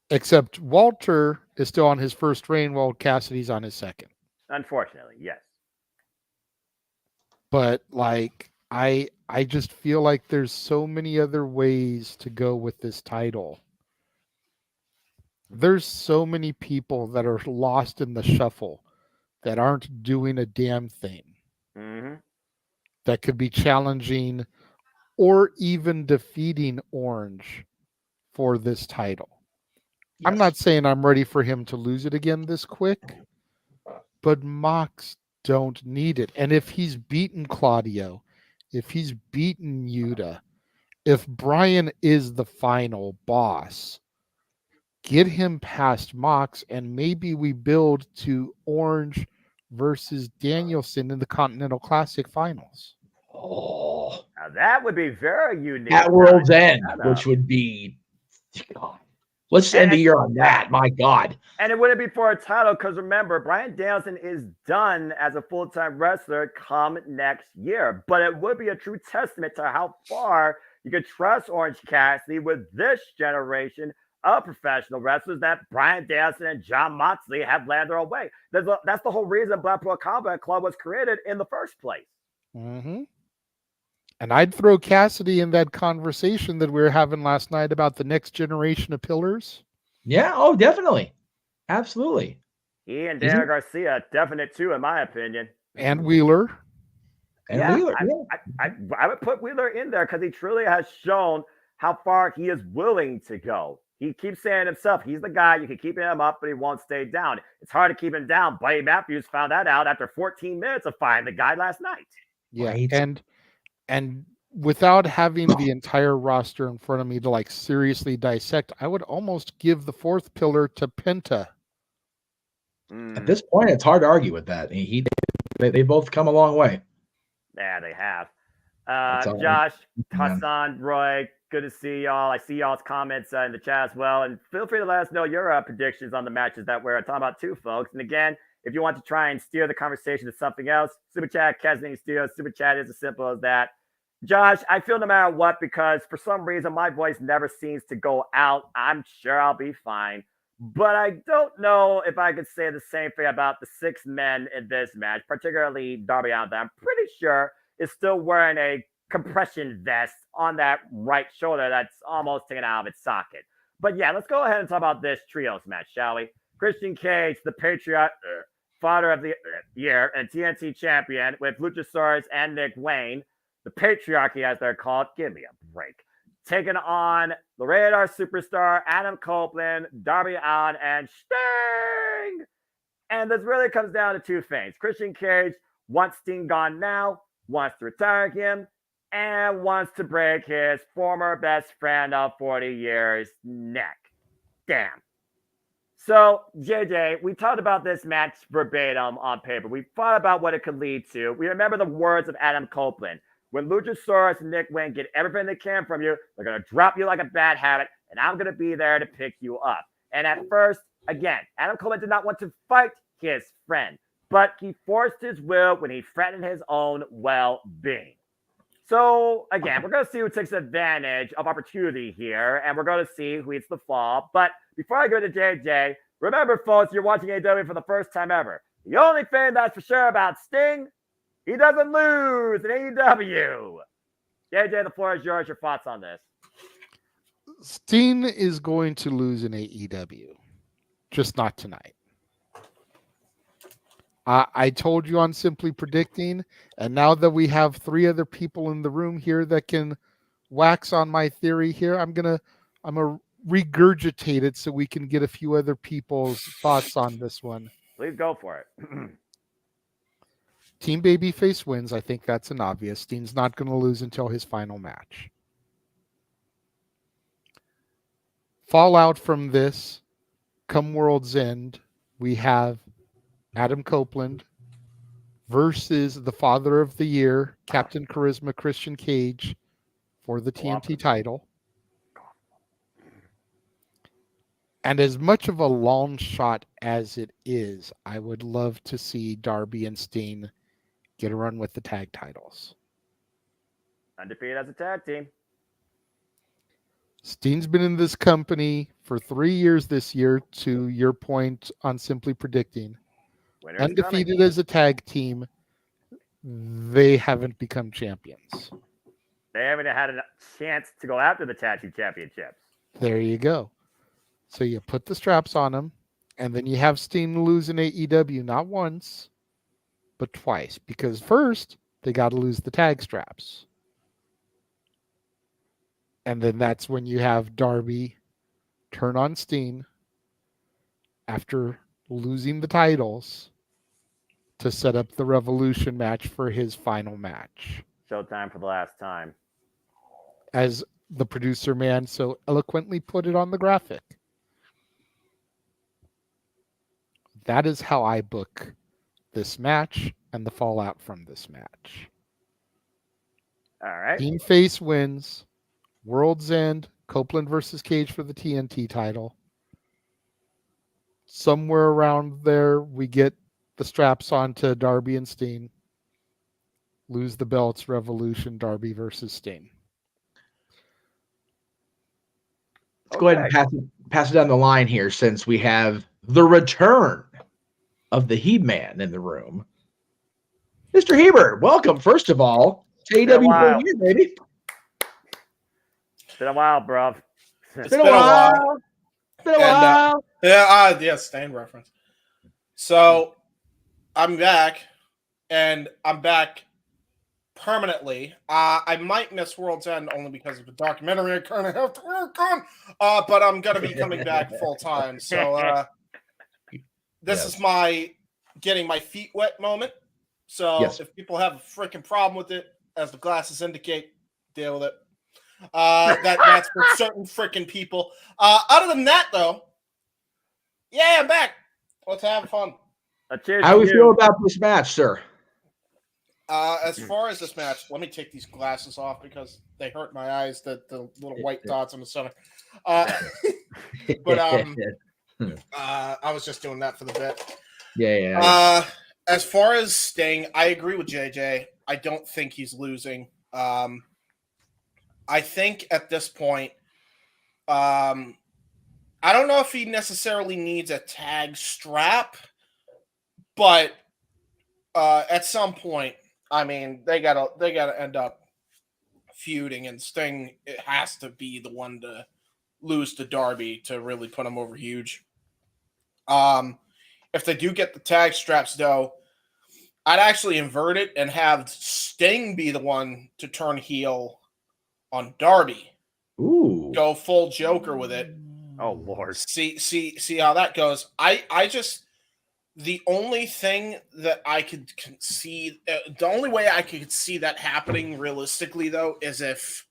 Except Walter is still on his first reign while Cassidy's on his second. Unfortunately, yes. But I just feel like there's so many other ways to go with this title. There's so many people that are lost in the shuffle that aren't doing a damn thing. Mm-hmm. That could be challenging or even defeating Orange for this title. Yes. I'm not saying I'm ready for him to lose it again this quick, but Mox don't need it. And if he's beaten Claudio, if he's beaten Yuta, if Brian is the final boss, get him past Mox, and maybe we build to Orange versus Danielson in the Continental Classic finals. Oh, now that would be very unique. At World's End, which would be, God. Let's end the year on that. My God. And it wouldn't be for a title because remember, Bryan Danielson is done as a full-time wrestler come next year. But it would be a true testament to how far you could trust Orange Cassidy with this generation of professional wrestlers that Bryan Danielson and Jon Moxley have led their own way. That's the whole reason Blackpool Combat Club was created in the first place. Mm-hmm. And I'd throw Cassidy in that conversation that we were having last night about the next generation of pillars. Yeah. Oh, definitely. Absolutely. He and Daniel Garcia, definite too, in my opinion. And Wheeler. Wheeler. I would put Wheeler in there because he truly has shown how far he is willing to go. He keeps saying himself, he's the guy, you can keep him up, but he won't stay down. It's hard to keep him down. Buddy Matthews found that out after 14 minutes of fighting the guy last night. Yeah, right. And without having the entire roster in front of me to seriously dissect, I would almost give the fourth pillar to Penta. At this point, it's hard to argue with that. They both come a long way. Yeah, they have. Josh, Hassan, Roy, good to see y'all. I see y'all's comments in the chat as well. And feel free to let us know your predictions on the matches that we're talking about too, folks. And again, if you want to try and steer the conversation to something else, Super Chat, Kesney Studios, Super Chat is as simple as that. Josh, I feel no matter what, because for some reason my voice never seems to go out. I'm sure I'll be fine. But I don't know if I could say the same thing about the 6 men in this match, particularly Darby Allin, that I'm pretty sure is still wearing a compression vest on that right shoulder that's almost taken out of its socket. But yeah, let's go ahead and talk about this trios match, shall we? Christian Cage, the Patriot, Father of the Year, and TNT champion with Luchasaurus and Nick Wayne, the Patriarchy as they're called. Give me a break. Taking on the Radar Superstar, Adam Copeland, Darby Allin, and Sting. And this really comes down to 2 things. Christian Cage wants Sting gone now, wants to retire him, and wants to break his former best friend of 40 years' neck. Damn. So, JJ, we talked about this match verbatim on paper. We thought about what it could lead to. We remember the words of Adam Copeland. When Luchasaurus and Nick Wayne get everything they can from you, they're going to drop you like a bad habit, and I'm going to be there to pick you up. And at first, again, Adam Copeland did not want to fight his friend. but he forced his will when he threatened his own well-being. So, again, we're going to see who takes advantage of opportunity here, and we're going to see who eats the fall. But before I go to JJ, remember, folks, you're watching AEW for the first time ever. The only thing that's for sure about Sting, he doesn't lose in AEW. JJ, the floor is yours. Your thoughts on this? Steen is going to lose in AEW, just not tonight. I told you on Simply Predicting, and now that we have 3 other people in the room here that can wax on my theory here, I'm gonna regurgitate it so we can get a few other people's thoughts on this one. Please go for it. Team Babyface wins. I think that's an obvious. Steen's not going to lose until his final match. Fallout from this, come World's End, we have Adam Copeland versus the Father of the Year, Captain Charisma Christian Cage, for the TNT title. And as much of a long shot as it is, I would love to see Darby and Steen get a run with the tag titles. Undefeated as a tag team. Steen's been in this company for 3 years this year, to your point on Simply Predicting. Winner's Undefeated coming. as a tag team, they haven't become champions. They haven't had a chance to go after the tag team championships. There you go. So you put the straps on them, and then you have Steen lose in AEW not once, but twice. Because first, they got to lose the tag straps. And then that's when you have Darby turn on Steen after losing the titles to set up the Revolution match for his final match. Showtime for the last time. As the producer man so eloquently put it on the graphic. That is how I book this match and the fallout from this match. All right. Team Face wins. World's End, Copeland versus Cage for the TNT title. Somewhere around there, we get the straps onto Darby and Steen. Lose the belts, Revolution, Darby versus Steen. Let's go ahead and pass it down the line here, since we have the return of the He-Man in the room. Mr. Hebert, welcome, first of all, to AEW for a year, baby. It's been a while, bro. It's been a while. It's been a while. Yeah, Stain reference. So I'm back, and I'm back permanently. I might miss World's End only because of the documentary I currently have to work on, but I'm going to be coming back full time. So this is my getting my feet wet moment. So if people have a freaking problem with it, as the glasses indicate, deal with it. That's for certain freaking people. Other than that, though, yeah, I'm back. Let's have fun. How do you feel about this match, sir? As far as this match, let me take these glasses off because they hurt my eyes, the little white dots on the center. But I was just doing that for the bit. Yeah. As far as Sting, I agree with JJ. I don't think he's losing. I think at this point, I don't know if he necessarily needs a tag strap, but at some point, I mean, they gotta end up feuding, and Sting, it has to be the one to lose to Darby to really put him over huge. If they do get the tag straps, though, I'd actually invert it and have Sting be the one to turn heel on Darby. Ooh. Go full Joker with it. Oh Lord. See how that goes. I just, the only thing that I could see, the only way I could see that happening realistically, though, is if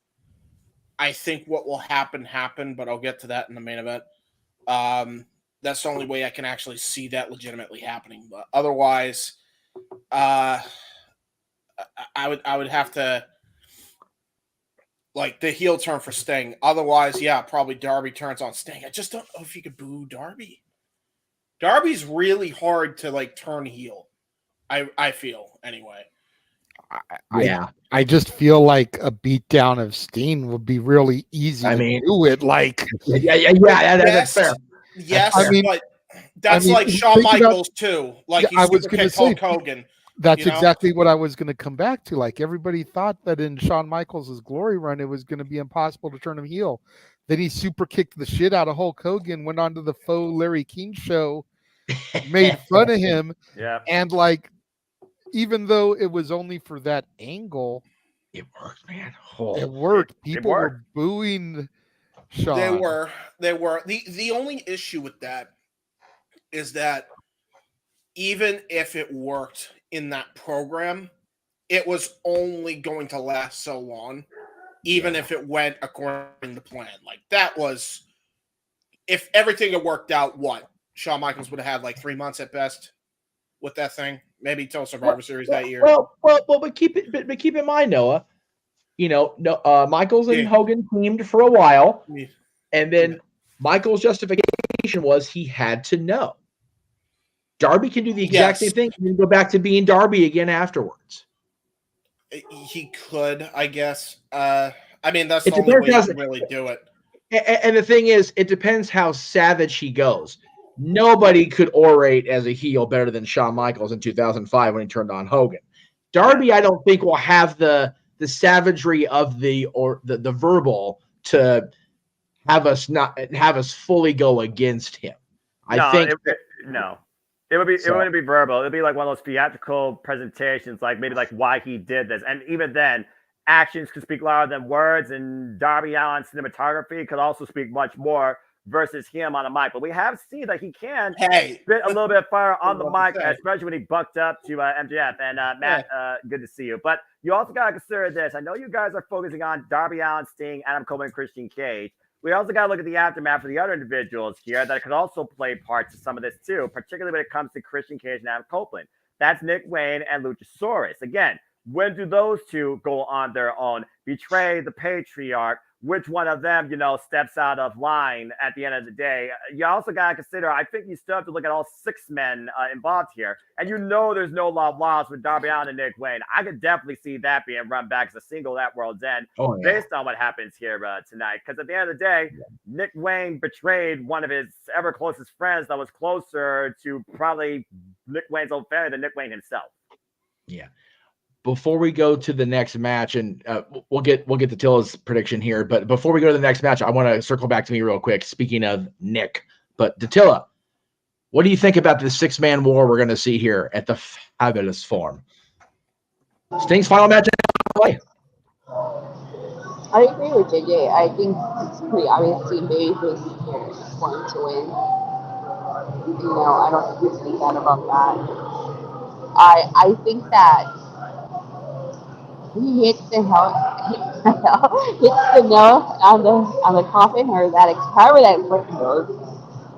I think what will happen, but I'll get to that in the main event. That's the only way I can actually see that legitimately happening. But otherwise, I would have to, like, the heel turn for Sting. Otherwise, yeah, probably Darby turns on Sting. I just don't know if you could boo Darby. Darby's really hard to, like, turn heel. I feel anyway. I just feel like a beatdown of Steen would be really easy to do it. Like, that's fair. Yes, I mean, but that's like Shawn Michaels too. Like he super kicked Hulk Hogan. That's exactly what I was going to come back to. Like everybody thought that in Shawn Michaels' glory run, it was going to be impossible to turn him heel. Then he super kicked the shit out of Hulk Hogan, went on to the faux Larry King show, made fun of him. Yeah. And like, even though it was only for that angle, it worked, man. It worked. People were booing Shawn. They were. The only issue with that is that even if it worked in that program, it was only going to last so long, even if it went according to plan. Like that was, if everything had worked out, Shawn Michaels would have had like 3 months at best with that thing, maybe till Survivor Series that year. But keep in mind, Noah. Michaels and Hogan teamed for a while, and then Michaels' justification was he had to know. Darby can do the exact same thing and then go back to being Darby again afterwards. He could, I guess. I mean, that's the only way you can really do it. And the thing is, it depends how savage he goes. Nobody could orate as a heel better than Shawn Michaels in 2005 when he turned on Hogan. Darby, I don't think will have the savagery of the verbal to have us fully go against him. It wouldn't be verbal. It'd be like one of those theatrical presentations, like maybe like why he did this. And even then, actions could speak louder than words, and Darby Allin's cinematography could also speak much more versus him on the mic. But we have seen that he can spit a little bit of fire on the mic, especially when he bucked up to MJF. And Matt, good to see you. But you also got to consider this. I know you guys are focusing on Darby Allin, Sting, Adam Cole, and Christian Cage. We also got to look at the aftermath for the other individuals here that could also play parts of some of this too, particularly when it comes to Christian Cage and Adam Copeland. That's Nick Wayne and Luchasaurus. Again, when do those two go on their own, betray the patriarch? Which one of them, steps out of line at the end of the day? You also got to consider, I think you still have to look at all 6 men involved here. And there's no love lost with Darby Allin and Nick Wayne. I could definitely see that being run back as a single at World's End based on what happens here tonight. Because at the end of the day, Nick Wayne betrayed one of his ever closest friends that was closer to probably Nick Wayne's own family than Nick Wayne himself. Yeah. Before we go to the next match, and we'll get to Tilla's prediction here, but before we go to the next match, I want to circle back to me real quick. Speaking of Nick, but Tilla, what do you think about the 6-man war we're going to see here at the Fabulous Forum? Sting's final match in LA. I agree with JJ. I think it's pretty obvious Team Babyface is going to win. I don't think there's any doubt about that. I think that he hits the nail on the coffin, or that however that fucking goes.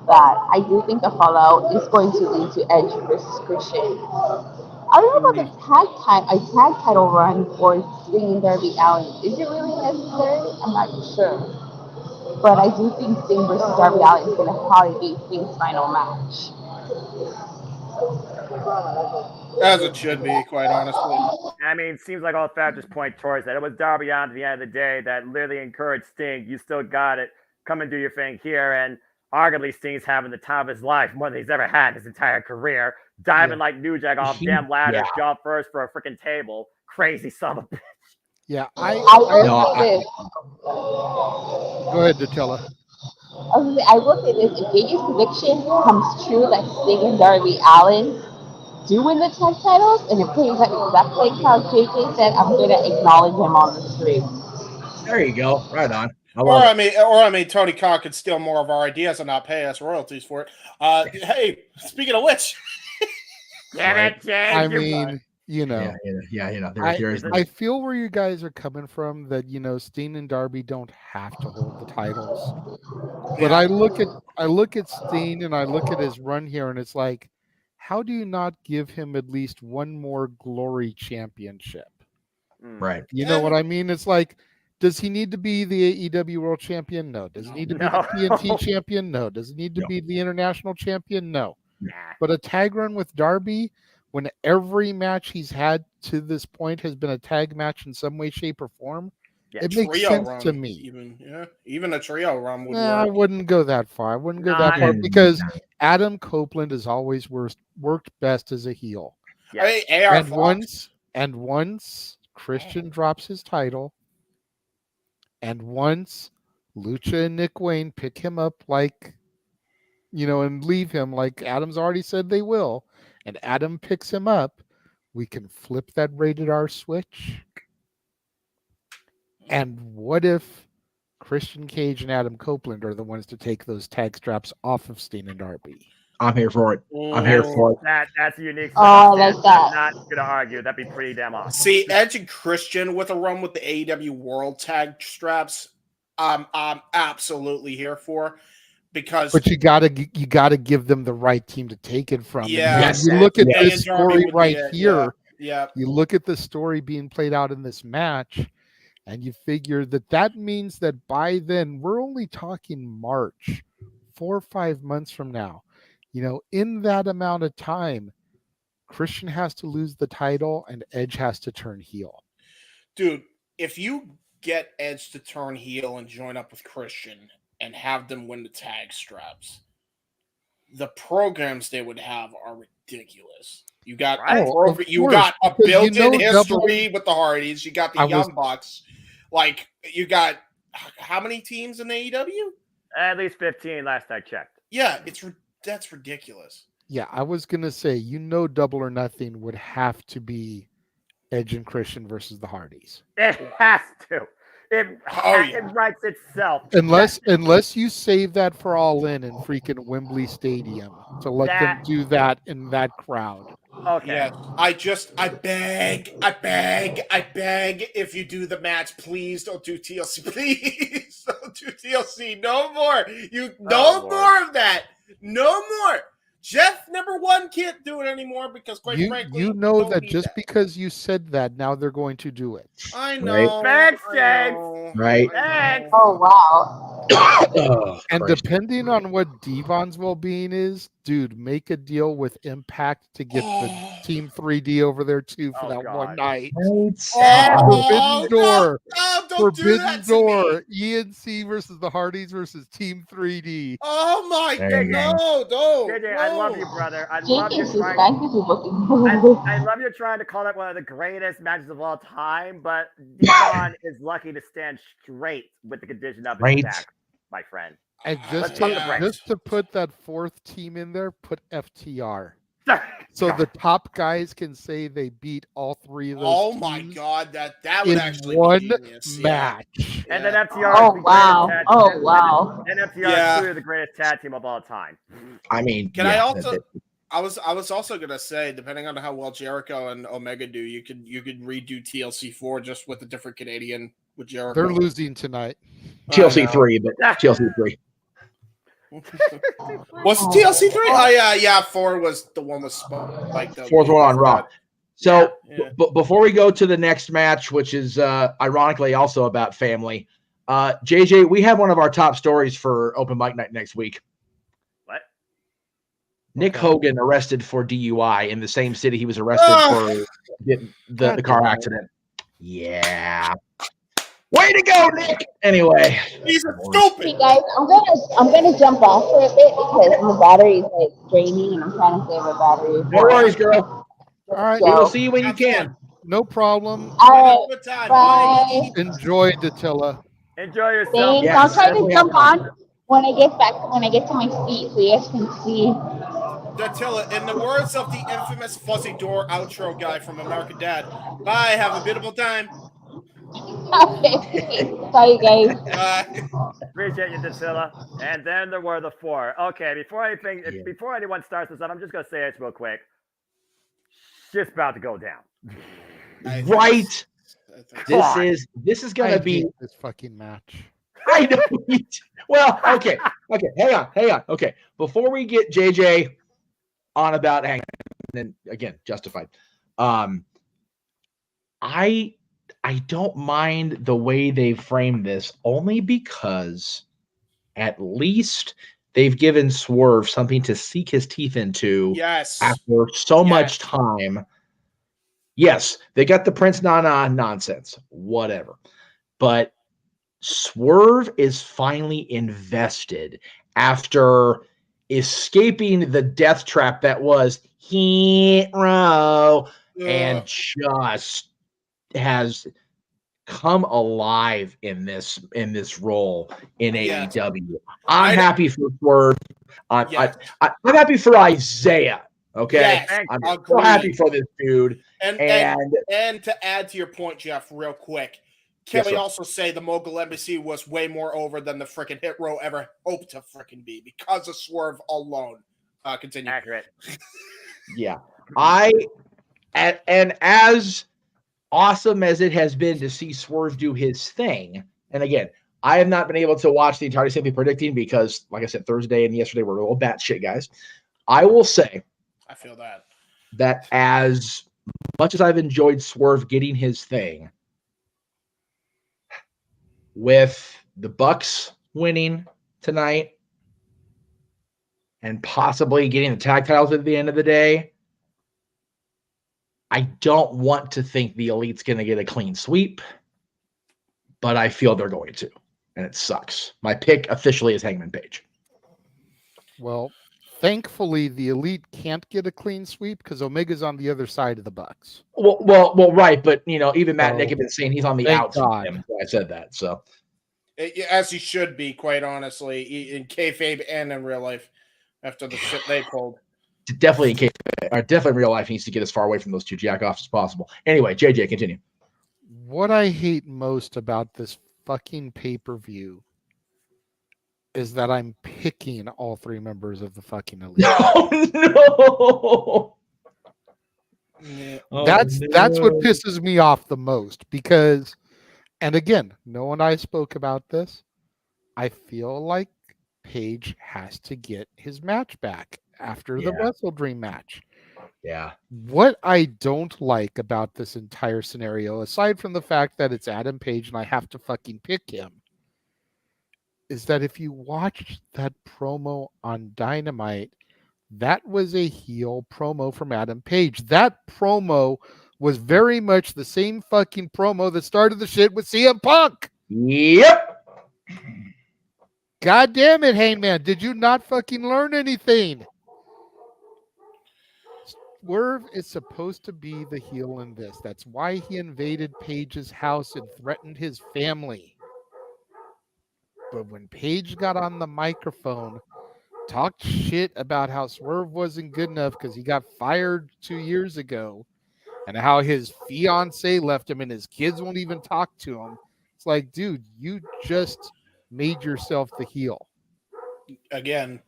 That I do think the fallout is going to lead to Edge versus Christian. I don't know about the tag title run for Sting and Darby Allin. Is it really necessary? I'm not sure. But I do think Sting versus Darby Allin is going to probably be Sting's final match. As it should be, quite honestly. I mean, it seems like all factors point towards that. It was Darby Allin at the end of the day that literally encouraged Sting. You still got it. Come and do your thing here. And arguably, Sting's having the time of his life, more than he's ever had in his entire career. Diving like New Jack off damn ladders, job first for a freaking table. Crazy son of a bitch. Yeah, Go ahead, Nutella. I will say this: if JJ's prediction comes true, that Sting and Darby Allin do win the tag titles, and it plays out exactly how JJ said, I'm going to acknowledge him on the stream. There you go. Right on. I mean, Tony Khan could steal more of our ideas and not pay us royalties for it. Hey, speaking of which, I mean, I feel where you guys are coming from. That Sting and Darby don't have to hold the titles, but I look at Sting and I look at his run here, and it's like, how do you not give him at least one more glory championship? Right. You know what I mean? It's like, does he need to be the AEW World Champion? No. Does he need to be the TNT Champion? No. Does he need to be the International Champion? No. But a tag run with Darby, when every match he's had to this point has been a tag match in some way, shape, or form. Yeah, it makes sense to me. Even a trio run would work. I wouldn't go that far. I wouldn't go that far because Adam Copeland has always worked best as a heel. Yeah. Hey, AR Fox. once Christian drops his title, and once Lucha and Nick Wayne pick him up and leave him like Adam's already said they will, and Adam picks him up, we can flip that rated R switch. And what if Christian Cage and Adam Copeland are the ones to take those tag straps off of Steen and Darby? I'm here for it. I'm here for it. That's a unique. I like that. I'm not going to argue. That'd be pretty damn awesome. See, Edge and Christian with a run with the AEW World Tag straps, I'm absolutely here for, because. But you gotta give them the right team to take it from. Yeah, you look at this story right here. Yeah. You look at the story being played out in this match, and you figure that means that by then we're only talking March, 4 or 5 months from now. In that amount of time, Christian has to lose the title and Edge has to turn heel. Dude, if you get Edge to turn heel and join up with Christian and have them win the tag straps, the programs they would have are ridiculous. You got got a built-in history with the Hardys. You got the Young Bucks. Like, you got how many teams in AEW? At least 15 last I checked. Yeah, that's ridiculous. Yeah, I was going to say, Double or Nothing would have to be Edge and Christian versus the Hardys. It has to. It writes itself. Unless you save that for All In freaking Wembley Stadium to let them do that in that crowd. Okay. Yeah, I beg, if you do the match, please don't do TLC. Please don't do TLC. No more. More of that. No more. Jeff, number one, can't do it anymore because, quite frankly, that just because you said that, now they're going to do it. I know. Thanks, James. Right. Thanks. Oh, wow. And depending on what Devon's well-being is, dude, make a deal with Impact to get the Team 3D over there too for one night. Forbidden Door. Forbidden Door. ENC versus the Hardys versus Team 3D. Oh my God! No. JJ, I love you, brother. I love you trying to call that one of the greatest matches of all time, but Devon is lucky to stand straight with the condition of his back, my friend. And just to put that fourth team in there, put FTR. So the top guys can say they beat all three of those teams. My God, that would actually one be genius. match. Yeah. And then FTR. Oh wow! And FTR is the greatest tag team of all time. I mean, I also? I was also gonna say, depending on how well Jericho and Omega do, you could redo TLC 4 just with a different Canadian with Jericho. They're losing tonight. TLC 3, but TLC 3. Was it TLC 3? Oh yeah. 4 was the one with like the fourth one on Raw. So before we go to the next match, which is ironically also about family, JJ, we have one of our top stories for Open Mic Night next week. What? Nick Hogan arrested for DUI in the same city he was arrested for the car accident. Yeah. Way to go, Nick! Anyway, he's stupid. Hey guys, I'm gonna jump off for a bit because my battery is like draining, and I'm trying to save my battery. No worries, girl. All right, we'll see you when you can. No problem. All right, bye. Enjoy, Datilla. Enjoy yourself. Thanks. Yes, I'll try to jump on when I get to my feet, so you guys can see. Datilla, in the words of the infamous Fuzzy Door outro guy from American Dad, bye. Have a beautiful time. Okay. Bye, guys. Appreciate you, Datilla. And then there were the 4. Okay, before anyone starts this up, I'm just gonna say this real quick. Shit's about to go down. Right. This is gonna be this fucking match. I know. Well, okay. Hang on. Okay, before we get JJ on about and then again justified. I don't mind the way they framed this only because at least they've given Swerve something to seek his teeth into Yes. after so much time. Yes, they got the Prince Nana nonsense, whatever. But Swerve is finally invested after escaping the death trap that was Hero and just has come alive in this role in AEW. I'm happy for Swerve. I'm happy for Isaiah. Okay, Yes, I'm so happy for this dude. And to add to your point, Jeff, real quick, can we also say the Mogul Embassy was way more over than the freaking Hit Row ever hoped to freaking be because of Swerve alone? Continue. Accurate. Yeah, and as awesome as it has been to see Swerve do his thing, and again, I have not been able to watch the entirety simply predicting because, like I said, Thursday and yesterday were a little batshit guys. I will say, I feel that as much as I've enjoyed Swerve getting his thing, with the Bucks winning tonight and possibly getting the tag titles at the end of the day, I don't want to think the Elite's going to get a clean sweep, but I feel they're going to, and it sucks. My pick officially is Hangman Page. Well, thankfully, the Elite can't get a clean sweep because Omega's on the other side of the Bucks. Well, right, but even Matt and Nick have been saying he's on the outs of him. So I said that. So, as he should be, quite honestly, in kayfabe and in real life, after the shit they pulled. Definitely in definitely in real life, he needs to get as far away from those two jack-offs as possible. Anyway, JJ, continue. What I hate most about this fucking pay-per-view is that I'm picking all three members of the fucking Elite. Oh, no. That's what pisses me off the most because, and again, no one I spoke about this. I feel like Page has to get his match back after the Wrestle Dream match. Yeah. What I don't like about this entire scenario, aside from the fact that it's Adam Page and I have to fucking pick him, is that if you watch that promo on Dynamite, that was a heel promo from Adam Page. That promo was very much the same fucking promo that started the shit with CM Punk. Yep. God damn it, Hangman. Did you not fucking learn anything? Swerve is supposed to be the heel in this. That's why he invaded Page's house and threatened his family. But when Page got on the microphone, talked shit about how Swerve wasn't good enough because he got fired 2 years ago and how his fiance left him and his kids won't even talk to him. It's like, dude, you just made yourself the heel. Again.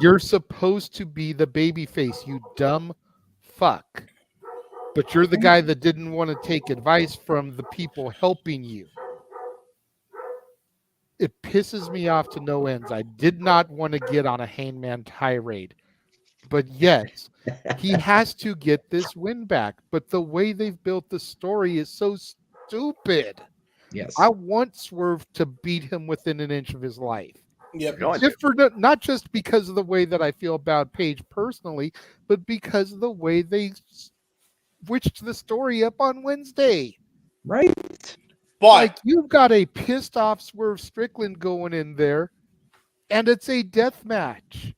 You're supposed to be the baby face, you dumb fuck. But you're the guy that didn't want to take advice from the people helping you. It pisses me off to no ends. I did not want to get on a Hangman tirade. But yes, he has to get this win back. But the way they've built the story is so stupid. Yes. I want Swerve to beat him within an inch of his life. Yep. Not just because of the way that I feel about Page personally, but because of the way they switched the story up on Wednesday. Right. But like you've got a pissed off Swerve Strickland going in there, and it's a death match.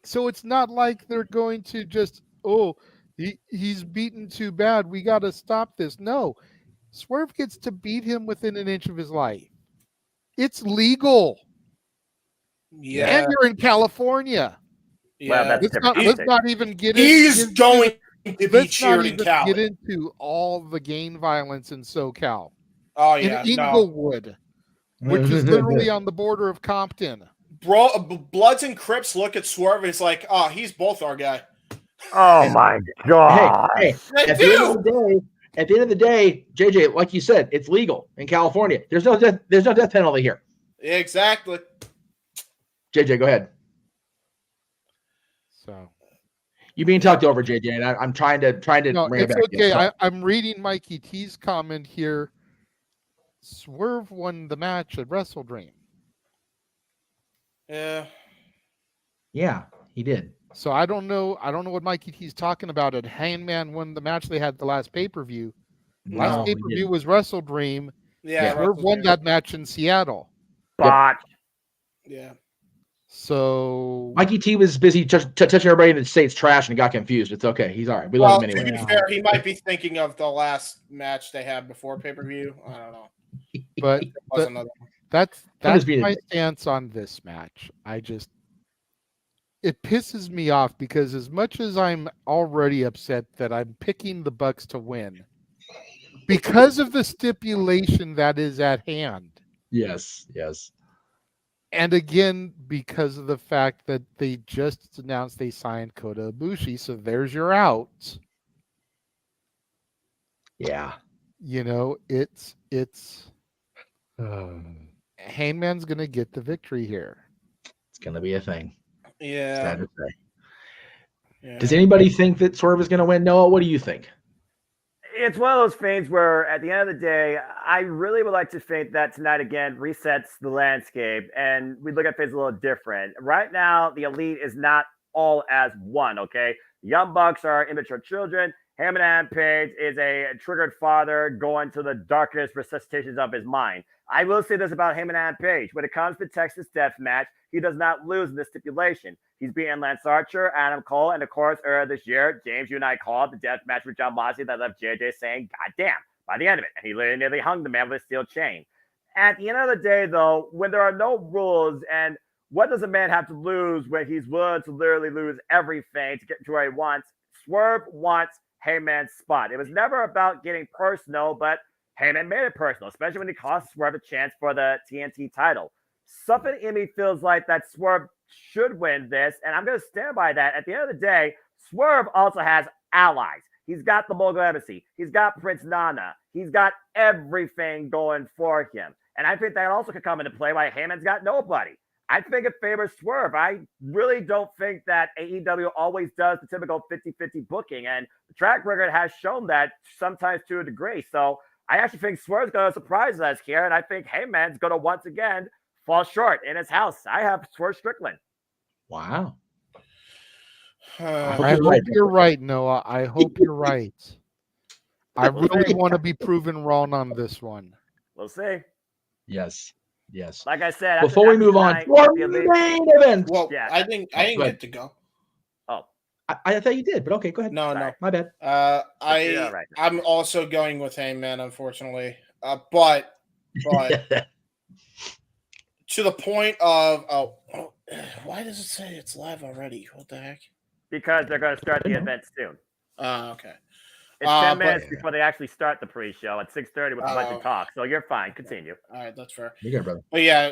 So it's not like they're going to just, he's beaten too bad, we got to stop this. No, Swerve gets to beat him within an inch of his life. It's legal. Yeah. And you're in California. Yeah. Well, let's not even get into to be cheered in Cali. Get into all the gang violence in SoCal. Oh yeah, in Inglewood, which is literally on the border of Compton. Bro, Bloods and Crips look at Swerve and it's like, oh, he's both our guy. Oh my god! Hey, at the end of the day, JJ, like you said, it's legal in California. There's no death penalty here. Exactly. JJ, go ahead. So you're being talked over, JJ, and I'm trying to no, bring it's it back. Okay. I'm reading Mikey T's comment here. Swerve won the match at Wrestle Dream. Yeah, he did. So I don't know what Mikey T's talking about. At Hangman won the match they had the last pay-per-view. Last No, he pay-per-view didn't. was Wrestle Dream. Yeah, Swerve Wrestle won Dream. that match in Seattle. Botch. Yeah. So Mikey T was busy touching everybody to say it's trash and got confused. It's okay. He's all right. We love him To anyway. be fair, he might be thinking of the last match they had before pay-per-view. I don't know. But Was another one. that's being my a dick. stance on this match. It pisses me off because as much as I'm already upset that I'm picking the Bucks to win, because of the stipulation that is at hand. Yes. And again, because of the fact that they just announced they signed Kota Ibushi, so there's your out. Yeah. You know, it's Hangman's gonna get the victory here. It's gonna be a thing. Yeah. Sad to say. Yeah. Does anybody think that Swerve is gonna win? Noah, what do you think? It's one of those things where at the end of the day, I really would like to think that tonight again resets the landscape and we look at things a little different. Right now, the elite is not all as one, okay? Young Bucks are immature children. Hangman Page is a triggered father going to the darkest resuscitations of his mind. I will say this about Hangman Page. When it comes to Texas Death Match, he does not lose in this stipulation. He's beaten Lance Archer, Adam Cole, and of course, earlier this year, James, you and I called the death match with John Moxley that left JJ saying, God damn, by the end of it. And he literally nearly hung the man with a steel chain. At the end of the day, though, when there are no rules, and what does a man have to lose when he's willing to literally lose everything to get to where he wants? Swerve wants Heyman's spot. It was never about getting personal, but Heyman made it personal, especially when he cost Swerve a chance for the TNT title. Something in me feels like that Swerve should win this, and I'm going to stand by that. At the end of the day, Swerve also has allies. He's got the Mogul Embassy. He's got Prince Nana. He's got everything going for him. And I think that also could come into play why Heyman's got nobody. I think it favors Swerve. I really don't think that AEW always does the typical 50-50 booking, and the track record has shown that sometimes to a degree. So I actually think Swerve's going to surprise us here, and I think Heyman's going to once again fall short in his house. I have Swerve Strickland. Wow. I hope you're right, Noah. I hope you're right. I really want to be proven wrong on this one. We'll see. Yes. Like I said, before we move on, main event. Well, yeah. I didn't get to go. Oh, I thought you did, but okay, go ahead. No, my bad. I'm also going with Hangman, unfortunately. But to the point of why does it say it's live already? What the heck? Because they're going to start the event soon. Okay. It's 10 minutes before they actually start the pre-show at 6:30 with a bunch of talk. So you're fine. Continue. All right, that's fair. You good, brother. But yeah,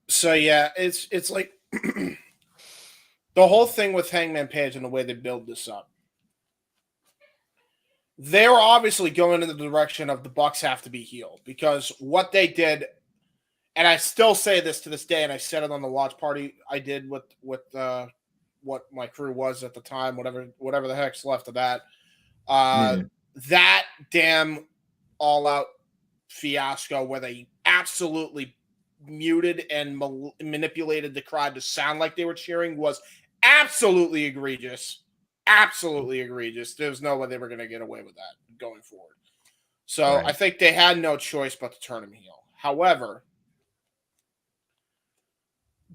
so yeah, it's like the whole thing with Hangman Page and the way they build this up. They were obviously going in the direction of the Bucks have to be healed because what they did, and I still say this to this day, and I said it on the watch party I did with what my crew was at the time, whatever the heck's left of that. That damn all-out fiasco where they absolutely muted and manipulated the crowd to sound like they were cheering was absolutely egregious. Absolutely egregious. There's no way they were going to get away with that going forward. So I think they had no choice but to turn him heel. However,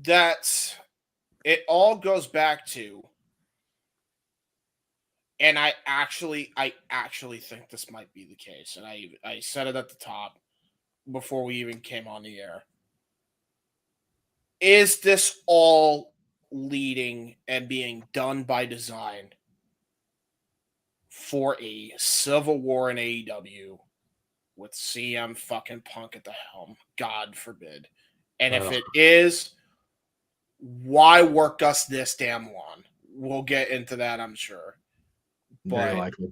it all goes back to, and I actually think this might be the case, and I said it at the top before we even came on the air. Is this all leading and being done by design for a civil war in AEW with CM fucking Punk at the helm? God forbid. And if it is, why work us this damn long? We'll get into that, I'm sure. Very likely.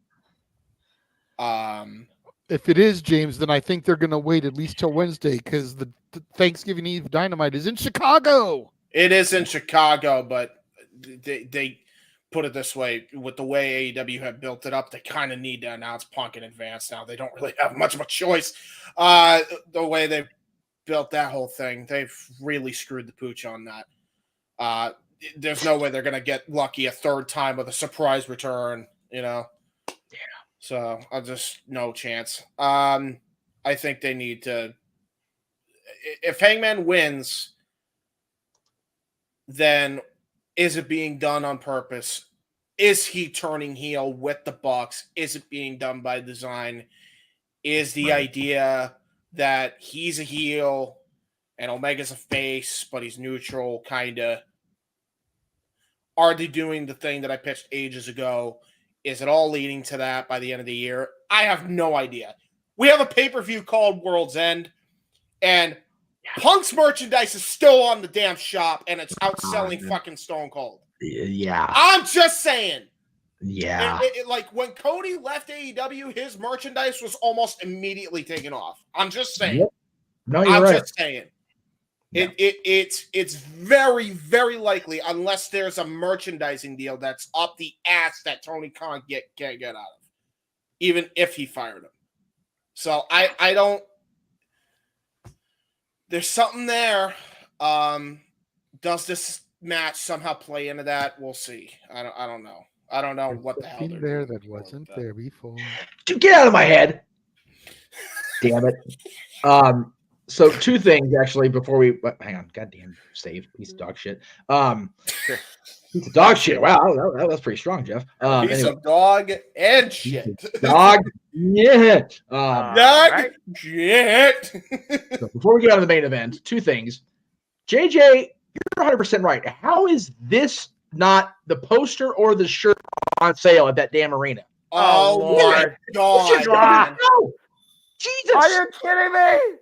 If it is, James, then I think they're going to wait at least till Wednesday because the Thanksgiving Eve Dynamite is in Chicago. It is in Chicago, but they put it this way: with the way AEW have built it up, they kind of need to announce Punk in advance now. They don't really have much of a choice. The way they've built that whole thing. They've really screwed the pooch on that. There's no way they're going to get lucky a third time with a surprise return, Yeah. So no chance. I think they need to. If Hangman wins, then is it being done on purpose? Is he turning heel with the Bucks? Is it being done by design? Is the idea that he's a heel and Omega's a face, but he's neutral, kind of? Are they doing the thing that I pitched ages ago? Is it all leading to that by the end of the year? I have no idea. We have a pay-per-view called World's End, and Punk's merchandise is still on the damn shop, and it's outselling fucking Stone Cold. Yeah. I'm just saying. Yeah. Like, when Cody left AEW, his merchandise was almost immediately taken off. I'm just saying. Yep. No, you're right. Just saying. Yeah. It's very, very likely, unless there's a merchandising deal that's up the ass that Tony Khan can't get out of, even if he fired him. So I don't. There's something there. Does this match somehow play into that? We'll see. I don't know. I don't know what the hell there that wasn't there before. Dude, get out of my head! Damn it. So two things actually before we hang on. Goddamn save piece of dog shit. Piece of dog shit. Wow, that's pretty strong, Jeff. Piece of dog and shit. Dog. Yeah. Dog shit. So before we get on to the main event, two things. JJ, you're 100% right. How is this not the poster or the shirt on sale at that damn arena? Oh my God. No. Jesus. Are you kidding me?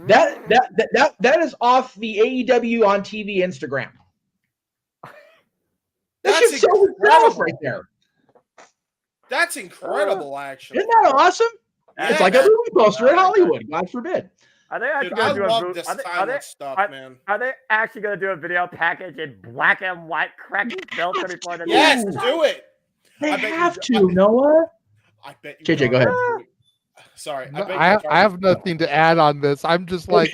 That is off the AEW on TV Instagram. That's incredible right there. That's incredible, actually. Isn't that awesome? Yeah. It's like a movie poster in Hollywood. God forbid. Are they actually going to do love this timeless stuff, man. Are they actually going to do a video package in black and white cracky filter before the Yes, do it. They have to, Noah. I bet you. JJ, go ahead. Sorry, I have nothing to add on this. I'm just like,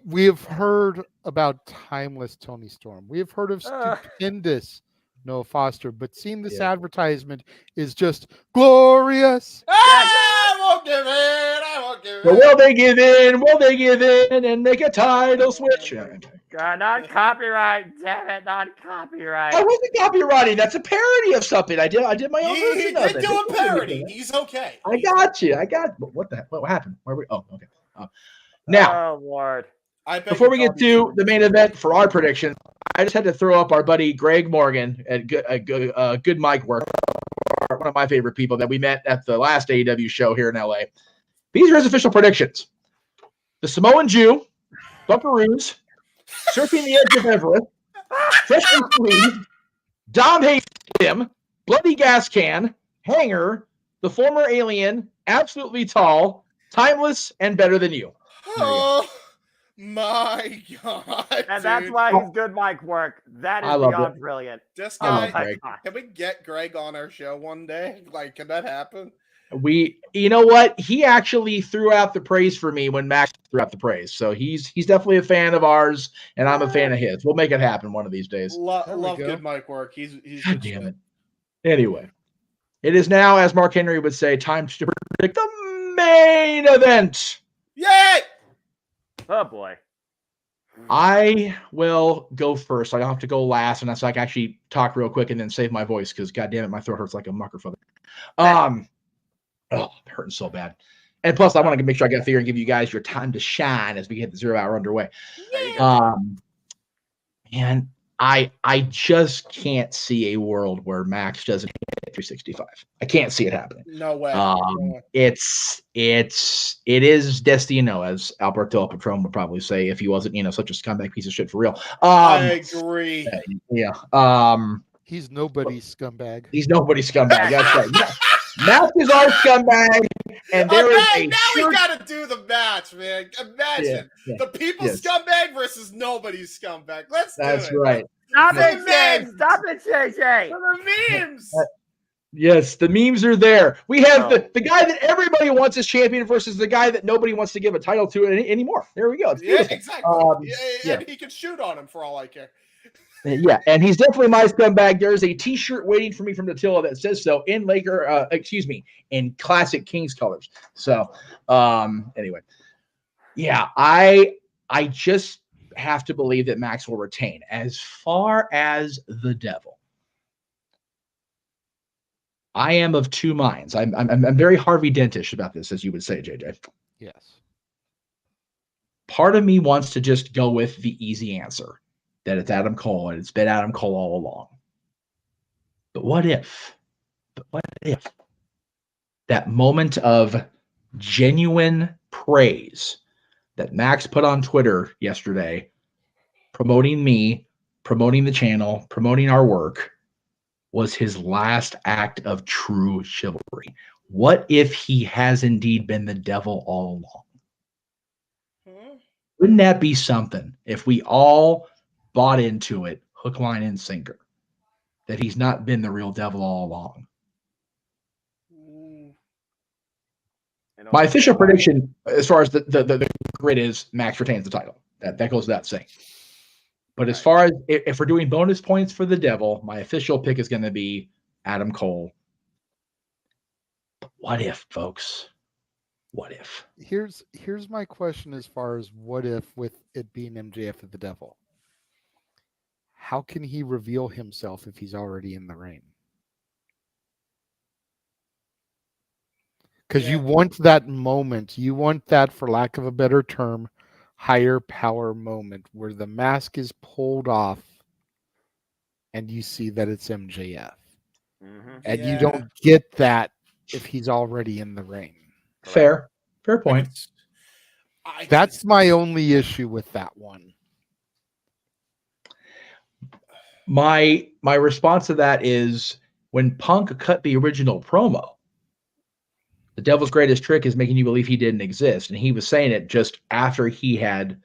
we have heard about timeless Tony Storm. We have heard of stupendous Noah Foster, but seeing this advertisement is just glorious. I won't give in. But will they give in? Will they give in and make a title switch? God, not copyright. Damn it, not copyright. I wasn't copywriting. That's a parody of something. I did my own version of it. He did do a parody. He's okay. I got you. What the heck? What happened? Where we? Oh, okay. Now, oh Lord. Before we get to the main event for our predictions, I just had to throw up our buddy Greg Morgan at Good Mic Work, one of my favorite people that we met at the last AEW show here in LA. These are his official predictions. The Samoan Jew, Buckaroos, Surfing the Edge of Everest, Freshly Squeezed, Dom Hates Him, Bloody Gas Can, Hanger, The Former Alien, Absolutely Tall, Timeless, and Better Than You. Oh my God. And that's why he's Good Mic Work. That is beyond brilliant. This guy, can we get Greg on our show one day? Like, can that happen? You know what? He actually threw out the praise for me when Max threw out the praise. So he's definitely a fan of ours, and I'm a fan of his. We'll make it happen one of these days. Love Good Mic Work. He's God damn it. Anyway, it is now, as Mark Henry would say, time to predict the main event. Yay! Oh boy. I will go first. I don't have to go last, and that's so I can actually talk real quick and then save my voice because, God damn it, my throat hurts like a mucker for Oh, it's hurting so bad. And plus, I want to make sure I get there and give you guys your time to shine as we get the 0 hour underway. And I just can't see a world where Max doesn't hit 365. I can't see it happening. No way. It is Destino, as Alberto Patron would probably say if he wasn't, such a scumbag piece of shit for real. I agree. Yeah. He's nobody's scumbag. He's nobody's scumbag. That's right. Yeah. Max is our scumbag, and there is a now we got to do the match, man. Imagine the people's scumbag versus nobody's scumbag. Let's do it. That's right. Stop it, JJ. For the memes. Yes, the memes are there. We have the guy that everybody wants as champion versus the guy that nobody wants to give a title to anymore. There we go. It's beautiful. Yeah, exactly. And he can shoot on him for all I care. Yeah, and he's definitely my scumbag. There's a T-shirt waiting for me from Attila that says so in in classic Kings colors. So, anyway, yeah, I just have to believe that Max will retain. As far as the Devil, I am of two minds. I'm very Harvey Dentish about this, as you would say, JJ. Yes. Part of me wants to just go with the easy answer, that it's Adam Cole, and it's been Adam Cole all along. But what if that moment of genuine praise that Max put on Twitter yesterday, promoting me, promoting the channel, promoting our work, was his last act of true chivalry? What if he has indeed been the devil all along? Wouldn't that be something if we all bought into it, hook, line, and sinker, that he's not been the real devil all along? My official prediction, as far as the grid, is Max retains the title. That goes without saying. But as far as if we're doing bonus points for the devil, my official pick is going to be Adam Cole. But what if, folks? What if? Here's my question as far as what if with it being MJF at the devil. How can he reveal himself if he's already in the ring? Because you want that moment. You want that, for lack of a better term, higher power moment where the mask is pulled off and you see that it's MJF. And you don't get that if he's already in the ring. Fair point. That's my only issue with that one. My response to that is, when Punk cut the original promo, the devil's greatest trick is making you believe he didn't exist. And he was saying it just after he had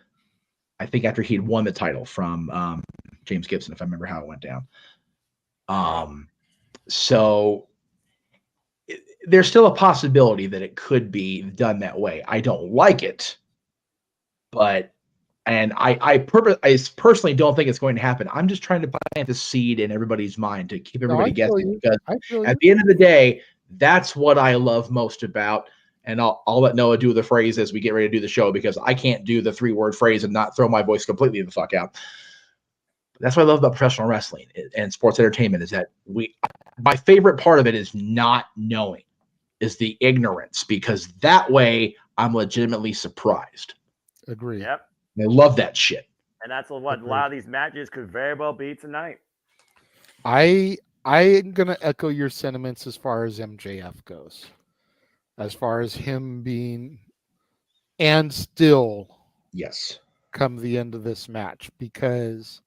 won the title from James Gibson, if I remember how it went down. So there's still a possibility that it could be done that way. I don't like it, but I personally don't think it's going to happen. I'm just trying to plant the seed in everybody's mind to keep everybody guessing, because at the end of the day, that's what I love most about. And I'll let Noah do the phrase as we get ready to do the show, because I can't do the 3-word phrase and not throw my voice completely the fuck out. That's what I love about professional wrestling and sports entertainment, is that my favorite part of it is not knowing, is the ignorance, because that way I'm legitimately surprised. Agree. Yep. I love that shit. And that's what a lot of these matches could very well be tonight. I am going to echo your sentiments as far as MJF goes. As far as him being, and still, yes, come the end of this match, because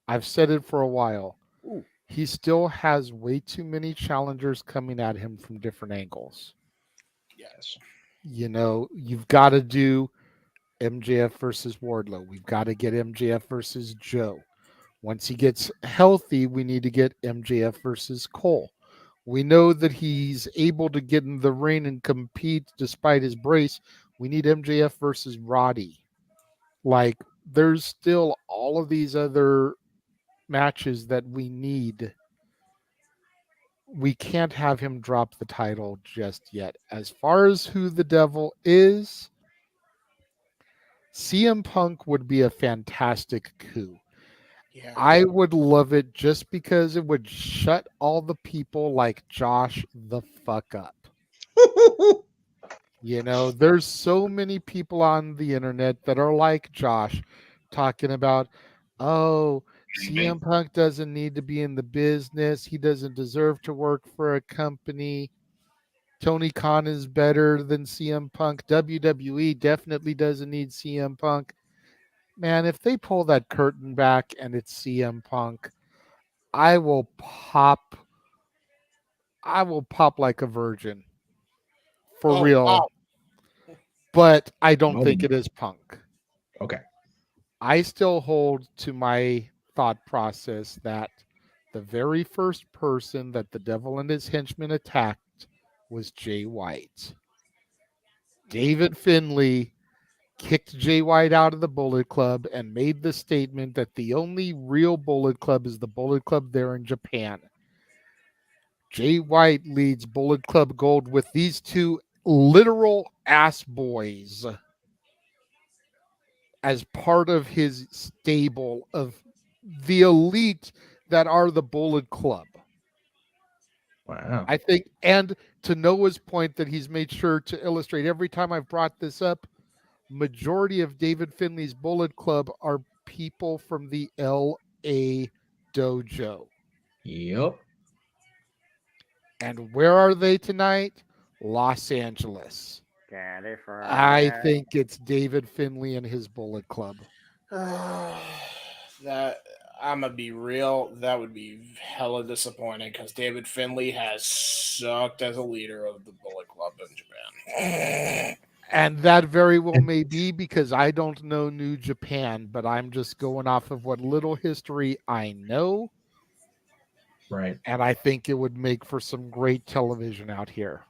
I've said it for a while. Ooh. He still has way too many challengers coming at him from different angles. Yes. You know, you've got to do MJF versus Wardlow. We've got to get MJF versus Joe. Once he gets healthy, we need to get MJF versus Cole. We know that he's able to get in the ring and compete despite his brace. We need MJF versus Roddy. Like, there's still all of these other matches that we need. We can't have him drop the title just yet. As far as who the devil is, CM Punk would be a fantastic coup. Yeah. I would love it just because it would shut all the people like Josh the fuck up. You know, there's so many people on the internet that are like Josh, talking about, oh, CM Punk doesn't need to be in the business. He doesn't deserve to work for a company. Tony Khan is better than CM Punk. WWE definitely doesn't need CM Punk. Man, if they pull that curtain back and it's CM Punk, I will pop like a virgin. For real. Wow. But I don't think it is Punk. Okay. I still hold to my thought process that the very first person that the Devil and his henchmen attacked was Jay White. David Finlay kicked Jay White out of the Bullet Club and made the statement that the only real Bullet Club is the Bullet Club there in Japan. Jay White leads Bullet Club Gold with these two literal ass boys as part of his stable of the elite that are the Bullet Club. Wow. I think, and to Noah's point that he's made sure to illustrate every time I've brought this up, majority of David Finlay's Bullet Club are people from the LA dojo. Yep. And where are they tonight? Los Angeles. I think it's David Finlay and his Bullet Club. That I'm gonna be real. That would be hella disappointing because David Finlay has sucked as a leader of the Bullet Club in Japan. And that very well may be because I don't know New Japan, but I'm just going off of what little history I know. Right. And I think it would make for some great television out here.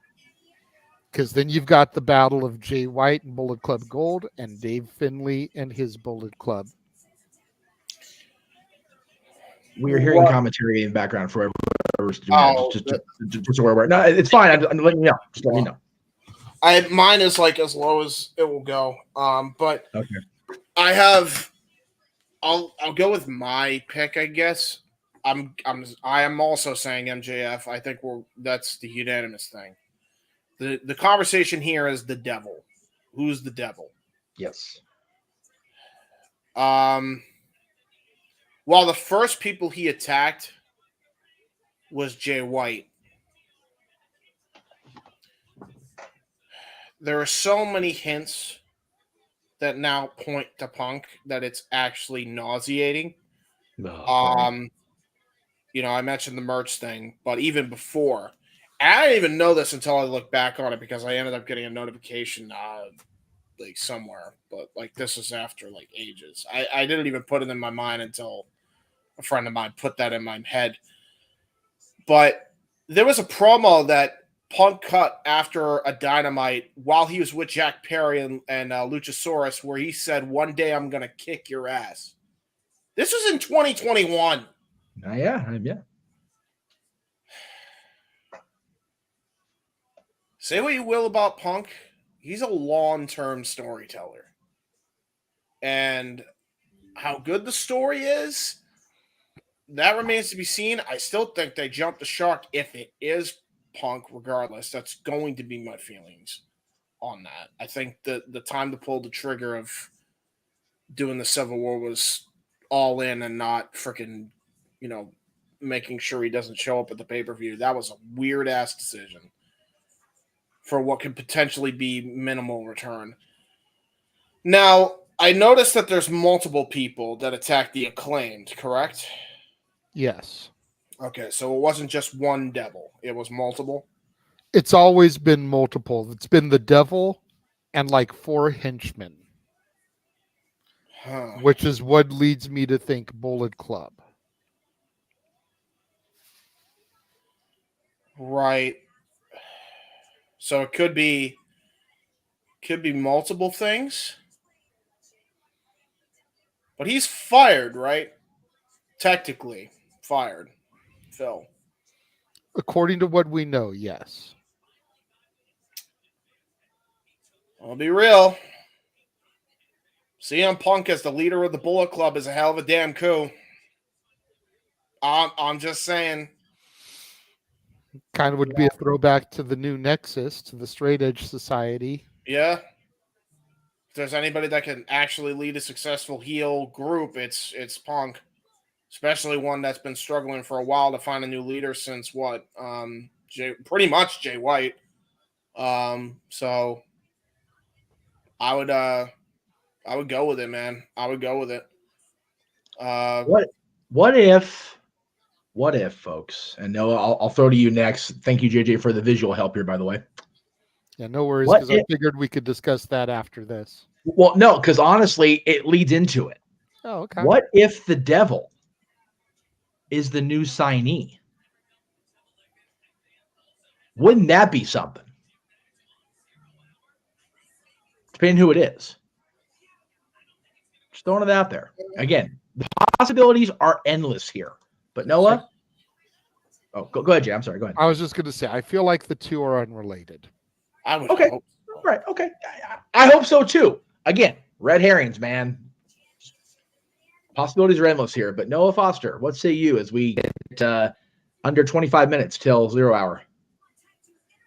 Because then you've got the battle of Jay White and Bullet Club Gold and Dave Finlay and his Bullet Club. We are hearing commentary in the background for just where we're. No, it's fine. I'm letting you know. Just let me know. Mine is like as low as it will go. But okay. I'll go with my pick, I guess. I am also saying MJF. I think that's the unanimous thing. The conversation here is the devil. Who's the devil? Yes. While the first people he attacked was Jay White, there are so many hints that now point to Punk that it's actually nauseating. I mentioned the merch thing, but even before, I didn't even know this until I looked back on it because I ended up getting a notification like somewhere, but like this is after like ages. I didn't even put it in my mind until a friend of mine put that in my head. But there was a promo that Punk cut after a Dynamite while he was with Jack Perry and Luchasaurus, where he said, "One day I'm going to kick your ass." This was in 2021. Yeah. Say what you will about Punk, he's a long-term storyteller. And how good the story is, that remains to be seen. I still think they jumped the shark if it is Punk, regardless. That's going to be my feelings on that. I think the time to pull the trigger of doing the Civil War was all in and not freaking, making sure he doesn't show up at the pay-per-view. That was a weird-ass decision for what could potentially be minimal return. Now, I noticed that there's multiple people that attacked the Acclaimed, correct? Yes. Okay, so it wasn't just one devil. It was multiple? It's always been multiple. It's been the devil and like 4 henchmen. Which is what leads me to think Bullet Club. Right. So it could be multiple things. But he's fired, right? Technically fired, Phil. According to what we know, yes. I'll be real. CM Punk as the leader of the Bullet Club is a hell of a damn coup. I'm just saying. Kind of would be a throwback to the new Nexus, to the Straight Edge Society. Yeah. If there's anybody that can actually lead a successful heel group, it's Punk. Especially one that's been struggling for a while to find a new leader since what? Pretty much Jay White. So I would go with it, man. I would go with it. What if, folks? And Noah, I'll throw to you next. Thank you, JJ, for the visual help here, by the way. Yeah, no worries, because I figured we could discuss that after this. Well, no, because honestly, it leads into it. Oh, okay. What if the devil is the new signee. Wouldn't that be something? Depending who it is. Just throwing it out there. Again, the possibilities are endless here. But Noah? Oh, go ahead, Jay. I'm sorry. Go ahead. I was just going to say, I feel like the two are unrelated. I would Okay. hope. Right. Okay. I hope so too. Again, red herrings, man. Possibilities are endless here. But Noah Foster, what say you as we get under 25 minutes till 0 hour?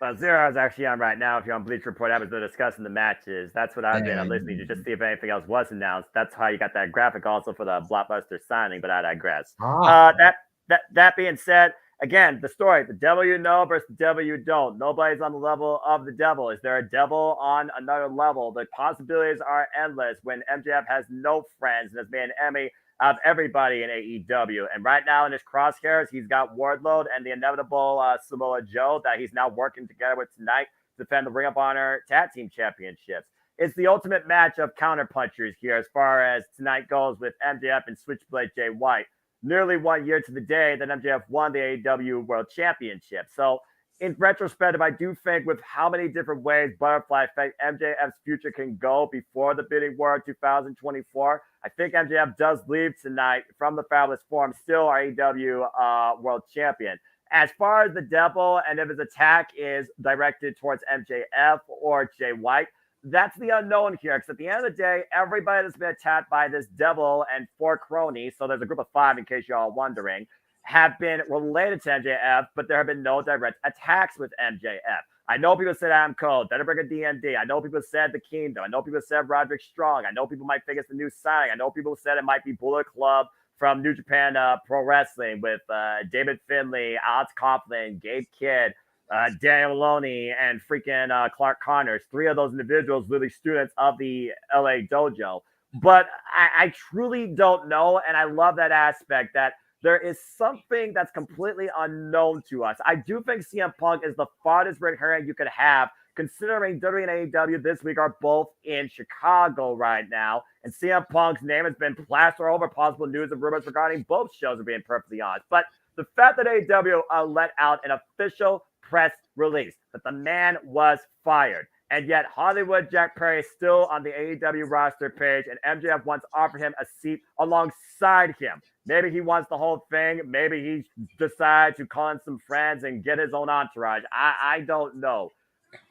Well, 0 hour is actually on right now. If you're on Bleach Report, I was discussing the matches. That's what I've been listening to, just see if anything else was announced. That's how you got that graphic also for the Blockbuster signing, but I digress. That being said, again, the story, the devil you know versus the devil you don't. Nobody's on the level of the devil. Is there a devil on another level? The possibilities are endless when MJF has no friends and has made an enemy of everybody in AEW. And right now in his crosshairs, he's got Wardlow and the inevitable Samoa Joe that he's now working together with tonight to defend the Ring of Honor Tag Team Championships. It's the ultimate match of counterpunchers here as far as tonight goes with MJF and Switchblade Jay White. Nearly 1 year to the day that MJF won the AEW World Championship. So in retrospect, I do think with how many different ways Butterfly Effect MJF's future can go before the bidding war 2024, I think MJF does leave tonight from the Fabulous Forum, still our AEW World Champion. As far as the devil and if his attack is directed towards MJF or Jay White, that's the unknown here. Because at the end of the day, everybody that's been attacked by this devil and 4 cronies, so there's a group of 5 in case you're all wondering, have been related to MJF, but there have been no direct attacks with MJF. I know people said Adam Cole, Denneberger DND. I know people said The Kingdom. I know people said Roderick Strong. I know people might think it's the new signing. I know people said it might be Bullet Club from New Japan Pro Wrestling with David Finlay, Alex Coughlin, Gabe Kidd, Daniel Maloney, and freaking Clark Connors. 3 of those individuals really students of the LA dojo. But I truly don't know, and I love that aspect that there is something that's completely unknown to us. I do think CM Punk is the farthest red herring you could have, considering WWE and AEW this week are both in Chicago right now, and CM Punk's name has been plastered all over possible news and rumors regarding both shows, are being perfectly honest. But the fact that AEW let out an official press release that the man was fired, and yet Hollywood Jack Perry is still on the AEW roster page, and MJF once offered him a seat alongside him. Maybe he wants the whole thing. Maybe he decides to call in some friends and get his own entourage. I don't know.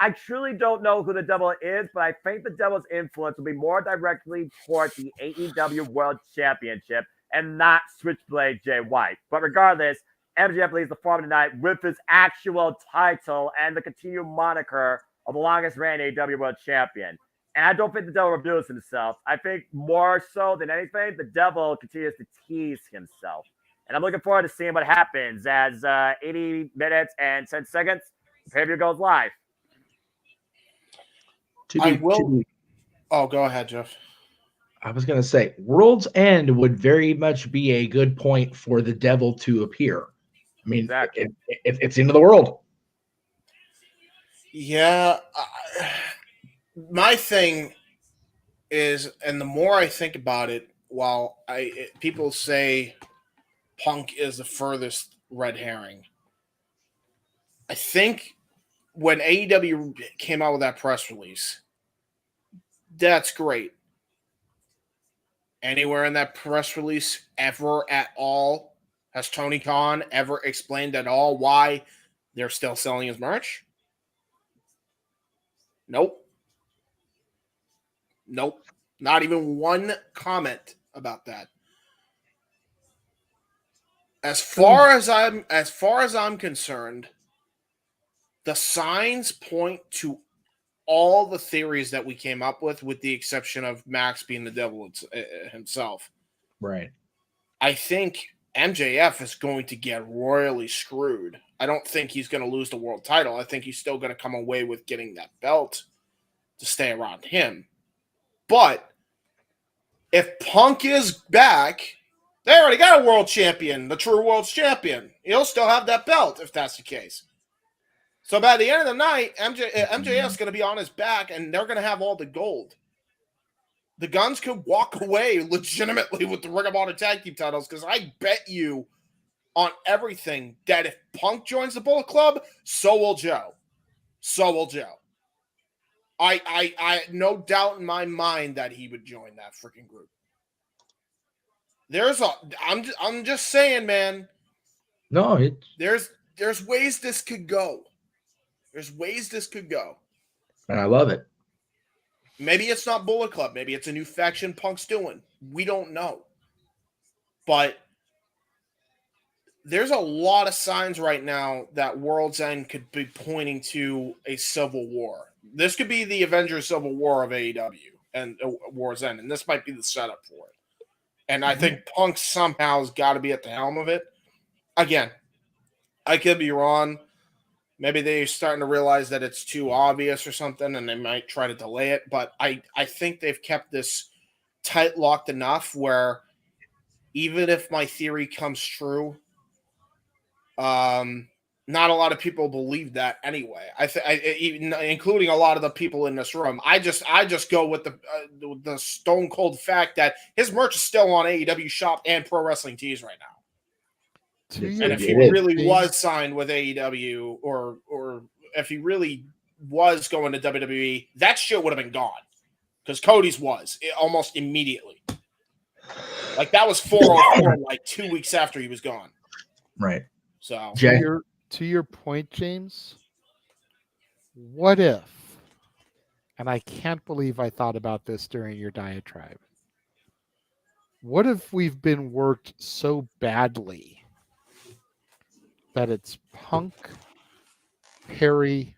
I truly don't know who the devil is, but I think the devil's influence will be more directly towards the AEW World Championship and not Switchblade Jay White. But regardless, MJF leaves the forum tonight with his actual title and the continued moniker of the longest reigning AEW World Champion. And I don't think the devil reveals himself. I think more so than anything, the devil continues to tease himself. And I'm looking forward to seeing what happens as 80 minutes and 10 seconds, the pay-per-view goes live. Oh, go ahead, Jeff. I was going to say, World's End would very much be a good point for the devil to appear. I mean, exactly. It's into the world. Yeah. My thing is, and the more I think about it, while people say Punk is the furthest red herring, I think when AEW came out with that press release, that's great. Anywhere in that press release ever at all has Tony Khan ever explained at all why they're still selling his merch? Nope. Not even one comment about that. As far as I'm concerned, the signs point to all the theories that we came up with the exception of Max being the devil himself. Right. I think MJF is going to get royally screwed. I don't think he's going to lose the world title. I think he's still going to come away with getting that belt to stay around him. But if Punk is back, they already got a world champion, the true world champion. He'll still have that belt if that's the case. So by the end of the night, MJF's going to be on his back, and they're going to have all the gold. The Guns could walk away legitimately with the Ring of Honor Tag Team titles, because I bet you on everything that if Punk joins the Bullet Club, so will Joe. So will Joe. I no doubt in my mind that he would join that freaking group. I'm just saying, man. No, there's ways this could go. There's ways this could go. And I love it. Maybe it's not Bullet Club. Maybe it's a new faction Punk's doing. We don't know. But there's a lot of signs right now that World's End could be pointing to a civil war. This could be the Avengers Civil War of AEW and War's End, and this might be the setup for it. And I think Punk somehow has got to be at the helm of it. Again, I could be wrong. Maybe they're starting to realize that it's too obvious or something, and they might try to delay it. But I think they've kept this tight-locked enough where even if my theory comes true, not a lot of people believe that anyway. Even including a lot of the people in this room. I just go with the stone cold fact that his merch is still on AEW Shop and Pro Wrestling Tees right now. And if he really was signed with AEW, or if he really was going to WWE, that shit would have been gone because Cody's was almost immediately. Like that was 404, like 2 weeks after he was gone. Right. So to your point, James, what if, and I can't believe I thought about this during your diatribe, what if we've been worked so badly that it's Punk, Perry,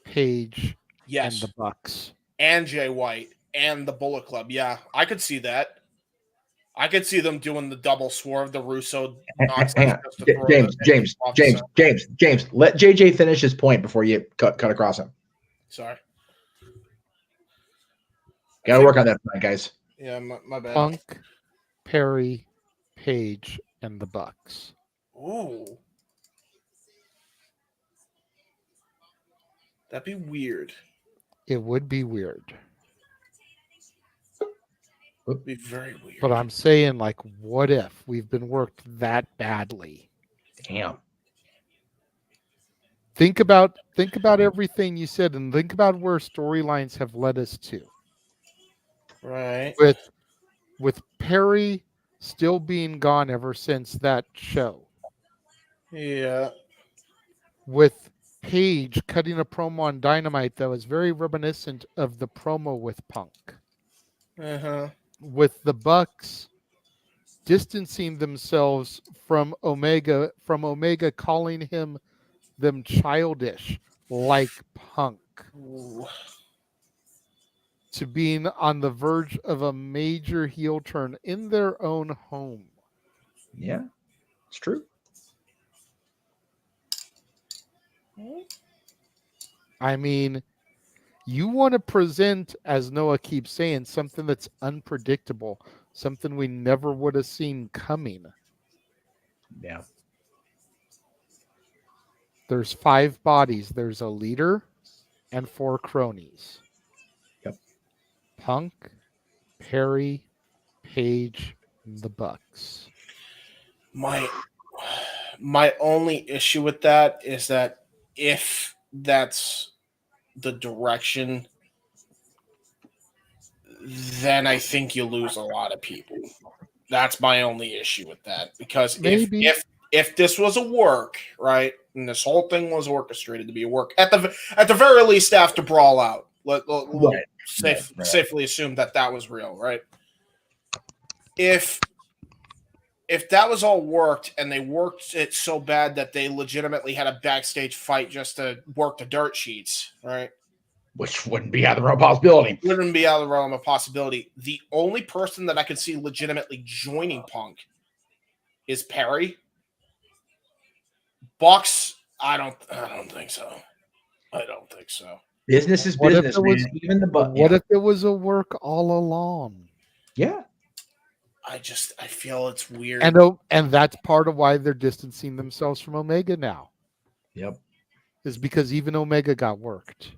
Page, and the Bucks? And Jay White and the Bullet Club. Yeah, I could see that. I could see them doing the double swerve, the Russo nonsense. James, let JJ finish his point before you cut across him. Sorry. Got to work on that, guys. Yeah, my bad. Punk, Perry, Page, and the Bucks. Ooh. That'd be weird. It would be weird. It'd be very weird. But I'm saying, like, what if we've been worked that badly? Damn. Think about everything you said, and think about where storylines have led us to. Right. With Perry still being gone ever since that show. Yeah. With Page cutting a promo on Dynamite that was very reminiscent of the promo with Punk. Uh-huh. With the Bucks distancing themselves from Omega calling them childish like Punk. Ooh. To being on the verge of a major heel turn in their own home. Yeah, it's true. I mean, you want to present, as Noah keeps saying, something that's unpredictable, something we never would have seen coming. Yeah. There's 5 bodies. There's a leader and 4 cronies. Yep. Punk, Perry, Page, and the Bucks. My only issue with that is that if that's the direction, then I think you lose a lot of people. That's my only issue with that. Because if this was a work, right, and this whole thing was orchestrated to be a work, at the very least after Brawl Out, we'll safely assume that was real, right? If that was all worked and they worked it so bad that they legitimately had a backstage fight just to work the dirt sheets, right? Which wouldn't be out of the realm of possibility. Wouldn't be out of the realm of possibility. The only person that I could see legitimately joining Punk is Perry. Bucks, I don't think so. I don't think so. Business is business, man. Even the what if it was a work all along? Yeah. I feel it's weird. And that's part of why they're distancing themselves from Omega now. Yep. Is because even Omega got worked.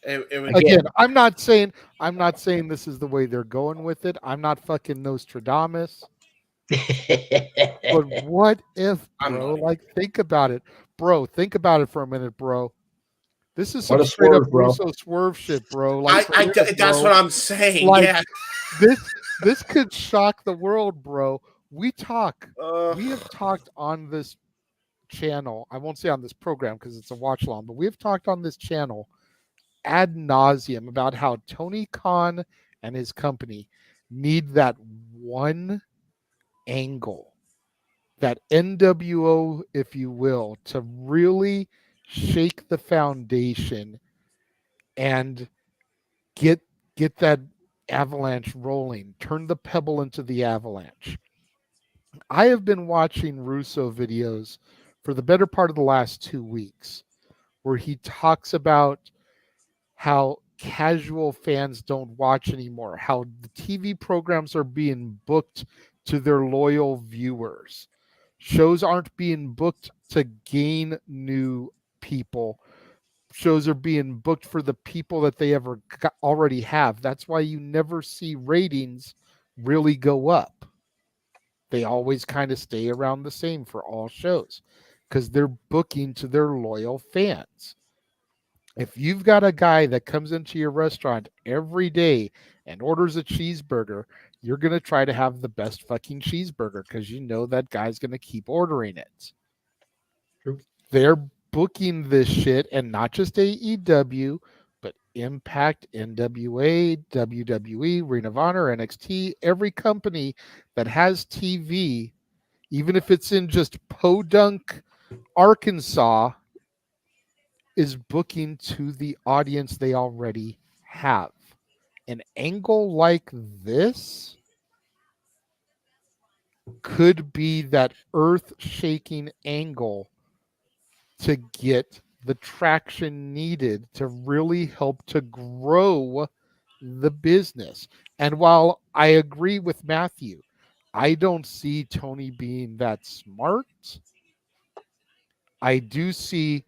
Again, I'm not saying this is the way they're going with it. I'm not fucking Nostradamus. But what if, bro? Like, think about it, bro. Think about it for a minute, bro. This is some straight up Russo swerve shit, bro. Like, that's what I'm saying. Like, yeah, this could shock the world, bro. We have talked on this channel. I won't say on this program because it's a watch long, but we have talked on this channel ad nauseum about how Tony Khan and his company need that one angle, that NWO, if you will, to really shake the foundation and get that avalanche rolling, turn the pebble into the avalanche. I have been watching Russo videos for the better part of the last 2 weeks where he talks about how casual fans don't watch anymore, how the TV programs are being booked to their loyal viewers. Shows aren't being booked to gain new people. Shows are being booked for the people that they already have. That's why you never see ratings really go up. They always kind of stay around the same for all shows because they're booking to their loyal fans. If you've got a guy that comes into your restaurant every day and orders a cheeseburger, you're going to try to have the best fucking cheeseburger because you know that guy's going to keep ordering it. True. They're booking this shit, and not just AEW, but Impact, NWA, WWE, Ring of Honor, NXT, every company that has TV, even if it's in just Podunk, Arkansas, is booking to the audience they already have. An angle like this could be that earth-shaking angle to get the traction needed to really help to grow the business. And while I agree with Matthew, I don't see Tony being that smart. I do see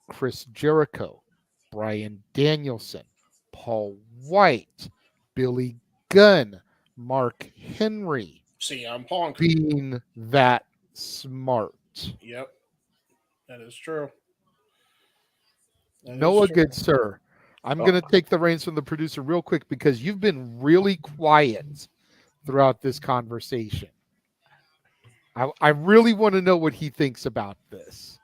Chris Jericho, Bryan Danielson, Paul White, Billy Gunn, Mark Henry CM Punk being that smart. Yep, that is true. Noah, good sir, I'm going to take the reins from the producer real quick because you've been really quiet throughout this conversation. I really want to know what he thinks about this.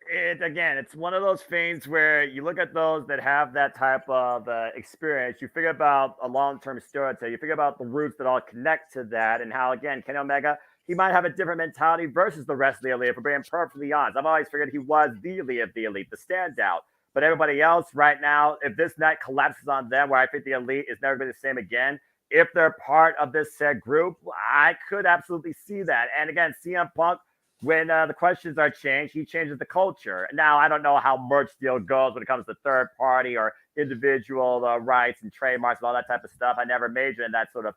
It's one of those things where you look at those that have that type of experience. You figure about a long-term storytelling. You figure about the roots that all connect to that, and how, again, Kenny Omega, he might have a different mentality versus the rest of the elite. For being perfectly honest, I've always figured he was the elite of the elite, the standout. But everybody else right now, if this night collapses on them, where I think the elite is never going to be the same again, if they're part of this said group, I could absolutely see that. And again, CM Punk, when the questions are changed, he changes the culture. Now, I don't know how merch deal goes when it comes to third party or individual rights and trademarks and all that type of stuff. I never majored in that sort of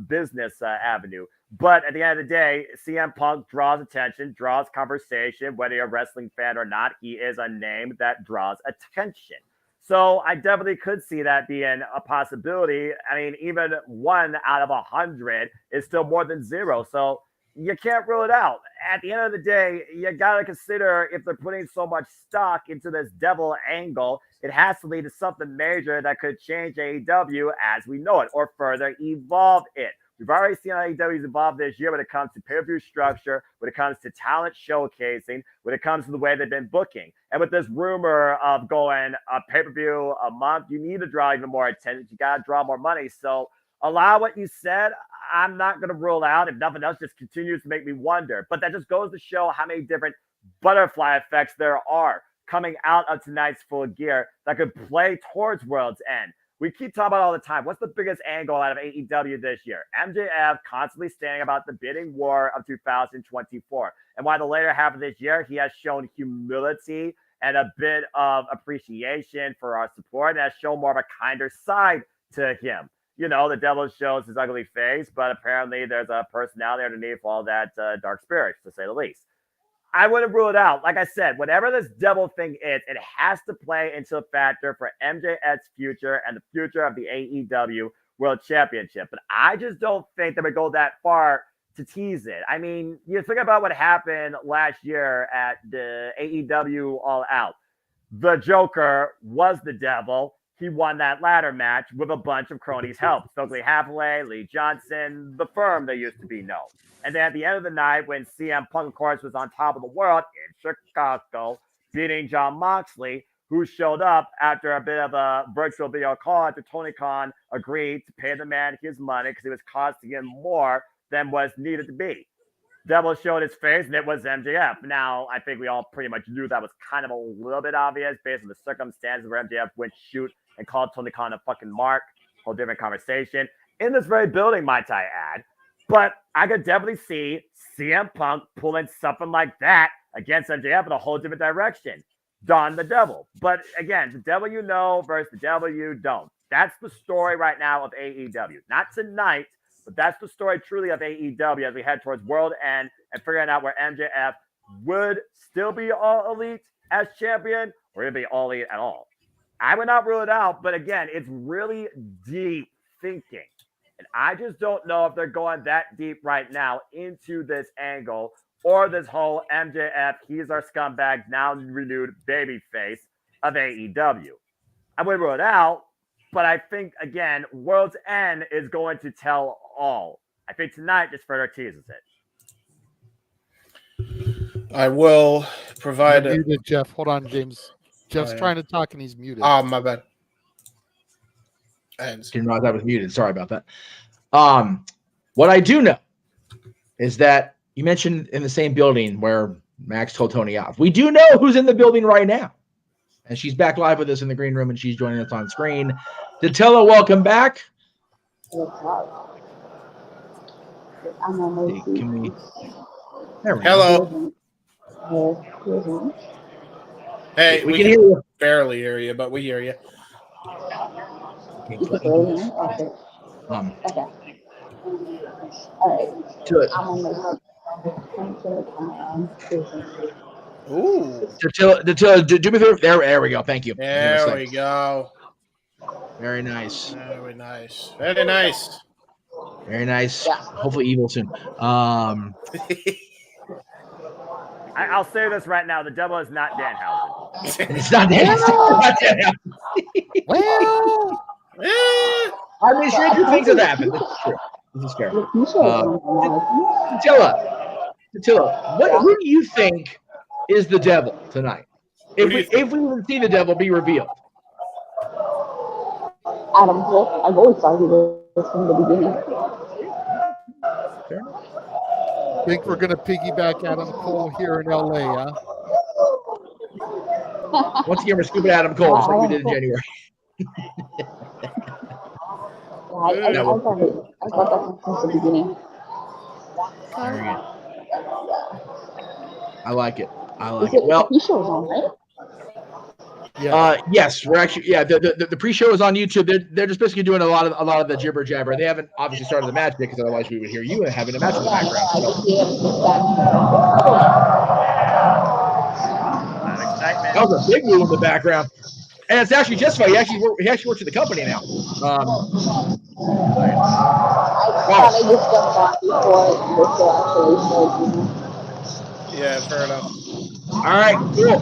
business avenue. But at the end of the day, CM Punk draws attention, draws conversation, whether you're a wrestling fan or not. He is a name that draws attention. So I definitely could see that being a possibility. I mean, even 1 out of 100 is still more than 0. So you can't rule it out. At the end of the day, you got to consider, if they're putting so much stock into this devil angle, it has to lead to something major that could change AEW as we know it, or further evolve it. We've already seen how AEW's evolved this year when it comes to pay-per-view structure, when it comes to talent showcasing, when it comes to the way they've been booking. And with this rumor of going a pay-per-view a month, you need to draw even more attention. You got to draw more money. So allow what you said. I'm not going to rule out. If nothing else, just continues to make me wonder. But that just goes to show how many different butterfly effects there are coming out of tonight's Full Gear that could play towards World's End. We keep talking about all the time, what's the biggest angle out of AEW this year? MJF constantly standing about the bidding war of 2024. And while the later half of this year, he has shown humility and a bit of appreciation for our support, and has shown more of a kinder side to him. You know, the devil shows his ugly face, but apparently there's a personality underneath all that dark spirit, to say the least. I wouldn't rule it out. Like I said, whatever this devil thing is, it has to play into a factor for MJF's future and the future of the AEW World Championship. But I just don't think they would go that far to tease it. I mean, you think about what happened last year at the AEW All Out. The Joker was the devil. He won that ladder match with a bunch of cronies' help. Stokely Hathaway, Lee Johnson, the Firm they used to be known. And then at the end of the night, when CM Punk, of course, was on top of the world in Chicago, beating Jon Moxley, who showed up after a bit of a virtual video call after Tony Khan agreed to pay the man his money because it was costing him more than was needed to be. Devil showed his face, and it was MJF. Now, I think we all pretty much knew that was kind of a little bit obvious based on the circumstances where MJF went shoot and called Tony Khan a fucking mark. Whole different conversation. In this very building, might I add. But I could definitely see CM Punk pulling something like that against MJF in a whole different direction. Don the Devil. But again, the devil you know versus the devil you don't. That's the story right now of AEW. Not tonight, but that's the story truly of AEW as we head towards World End and figuring out where MJF would still be all elite as champion or it'd be all elite at all. I would not rule it out, but again, it's really deep thinking. And I just don't know if they're going that deep right now into this angle or this whole MJF, he's our scumbag, now renewed babyface of AEW. I wouldn't rule it out, but I think, again, World's End is going to tell all. I think tonight just further teases it. I will provide You're muted, Jeff. Hold on, James. Jeff's trying to talk and he's muted. Oh, my bad. Didn't realize I was muted. Sorry about that. What I do know is that you mentioned in the same building where Max told Tony off. We do know who's in the building right now. And she's back live with us in the green room, and she's joining us on screen. Datilla, welcome back. Hello. Hey, we can hear you. Barely hear you, but we hear you. Okay. All right. Ooh. Datilla, do me a favor. There we go. Thank you. There we go. Very nice. Very nice. Very nice. Very nice. Yeah. Hopefully evil soon. I'll say this right now. The devil is not Danhausen. It's not Danhausen. Well, I mean, stranger things have happened. This is fair. Datilla, who do you think is the devil tonight? If we would see the devil be revealed. Adam Cole. I've always argued this from the beginning. I think we're going to piggyback Adam Cole here in LA, huh? Once again, we're scooping Adam Cole, just like we did in January. I thought that since the beginning. Very good. I like it. Well, the show's on, right? Yeah. Yes, we're actually. Yeah, the pre-show is on YouTube. They're just basically doing a lot of the jibber jabber. They haven't obviously started the match because otherwise we would hear you having a match in the background. That was a big move in the background, and it's actually just fine. He actually works at the company now. Yeah, fair enough. All right, cool.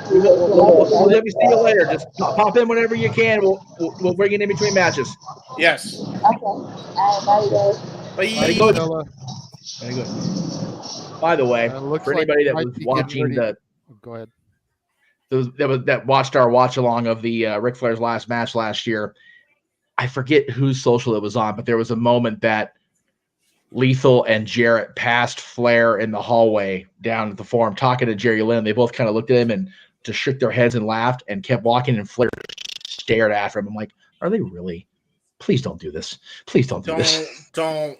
We'll let me see you later. Just pop in whenever you can. We'll bring it in between matches. Yes. Okay. Bye, guys. Very good. Very good. By the way, for anybody that was watching go ahead. That watched our watch along of the Ric Flair's last match last year, I forget whose social it was on, but there was a moment that Lethal and Jarrett passed Flair in the hallway down at the Forum talking to Jerry Lynn. They both kind of looked at him and just shook their heads and laughed and kept walking, and Flair stared after him. I'm like, are they really? Please don't do this. Please don't do this. No.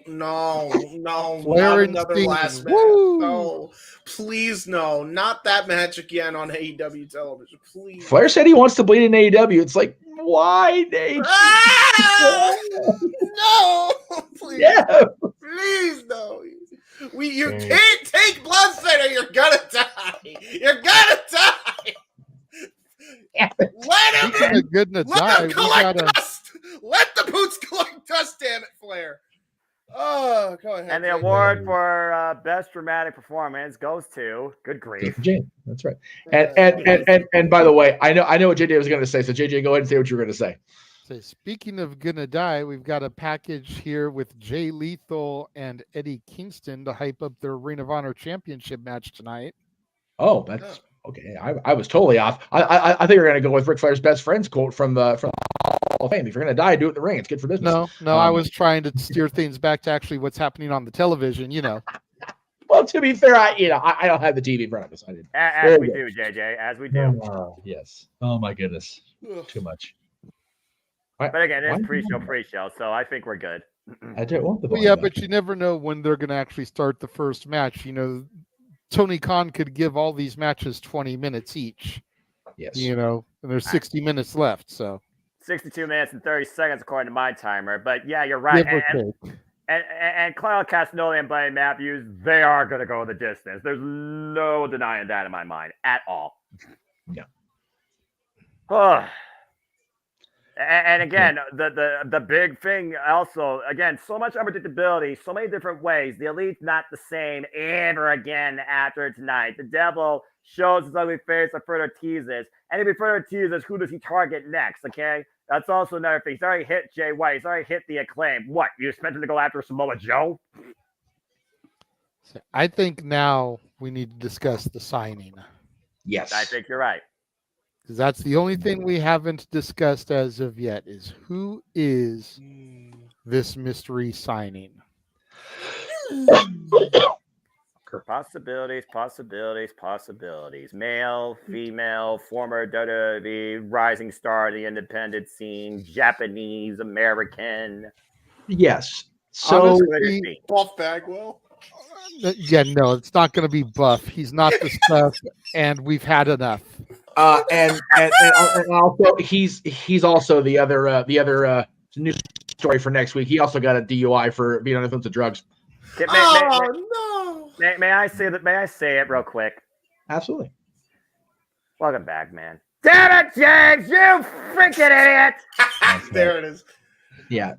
Flair and another Sting. last match. Woo! No. Please, no. Not that match again on AEW television. Please. Flair said he wants to bleed in AEW. It's like, why, Nate? No. Please. Yeah. Please, no. You can't take blood center. You're gonna die. You're gonna die. Let him. gonna Let die, them we collect gotta. dust. Let the boots collect dust. Damn it, Flair. Oh, go ahead. And the Jake. award for best dramatic performance goes to good grief. Jane. That's right. And by the way, I know what JJ was going to say. So JJ, go ahead and say what you were going to say. So speaking of gonna die, we've got a package here with Jay Lethal and Eddie Kingston to hype up their Ring of Honor Championship match tonight. Oh, that's okay. I was totally off. I think you're going to go with Ric Flair's best friends quote from the Hall of Fame. If you're going to die, do it in the ring. It's good for business. No, I was trying to steer things back to actually what's happening on the television. Well, to be fair, I don't have the TV in front of us. I didn't. As we do, JJ, as we do. Yes. Oh my goodness. Too much. But again, it's pre-show, so I think we're good. I don't want the Well, yeah, but you never know when they're going to actually start the first match. Tony Khan could give all these matches 20 minutes each. Yes. And there's 60 minutes left, so 62 minutes and 30 seconds according to my timer. But yeah, you're right. And Kyle Castagnoli and Buddy Matthews, they are going to go the distance. There's no denying that in my mind at all. Yeah. Oh. And again, the big thing also, again, so much unpredictability, so many different ways. The Elite's not the same ever again after tonight. The Devil shows his ugly face or further teases. And if he further teases, who does he target next, okay? That's also another thing. He's already hit Jay White. He's already hit the Acclaim. What, you expect him to go after Samoa Joe? I think now we need to discuss the signing. Yes. I think you're right. Because that's the only thing we haven't discussed as of yet is who is this mystery signing? Possibilities. Male, female, former WWE, rising star of the independent scene, Japanese, American. Yes. So Buff Bagwell. Yeah, no, it's not going to be Buff. He's not the stuff, and we've had enough. And also he's also the other news story for next week. He also got a DUI for being on influence of drugs. May I say that? May I say it real quick? Absolutely. Welcome back, man. Damn it, James! You freaking idiot! There it is. Yeah.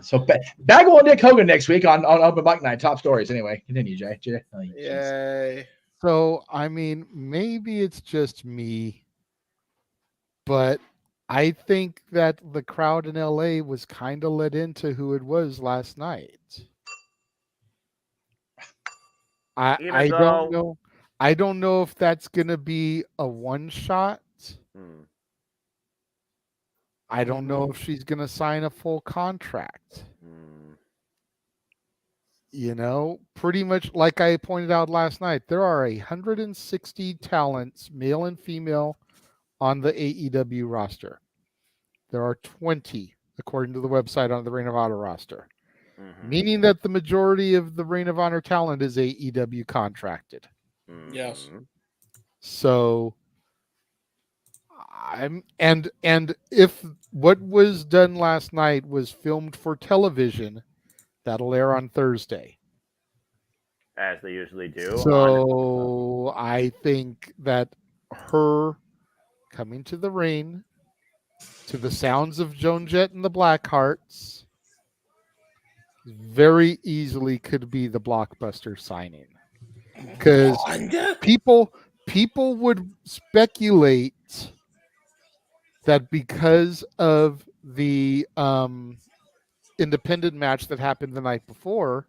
So Bagwell and Nick Hogan next week on Open Mic Night. Top stories. Anyway, continue, Jay. Oh, yay. So, I mean, maybe it's just me, but I think that the crowd in LA was kind of let into who it was last night. I don't know. I don't know if that's going to be a one shot. I don't know if she's going to sign a full contract. Pretty much like I pointed out last night, there are 160 talents, male and female, on the AEW roster. There are 20, according to the website, on the Ring of Honor roster, meaning that the majority of the Ring of Honor talent is AEW contracted. Yes. So and if what was done last night was filmed for television, that'll air on Thursday. As they usually do. So I think that her coming to the ring to the sounds of Joan Jett and the Blackhearts very easily could be the blockbuster signing. Because people would speculate that because of the independent match that happened the night before,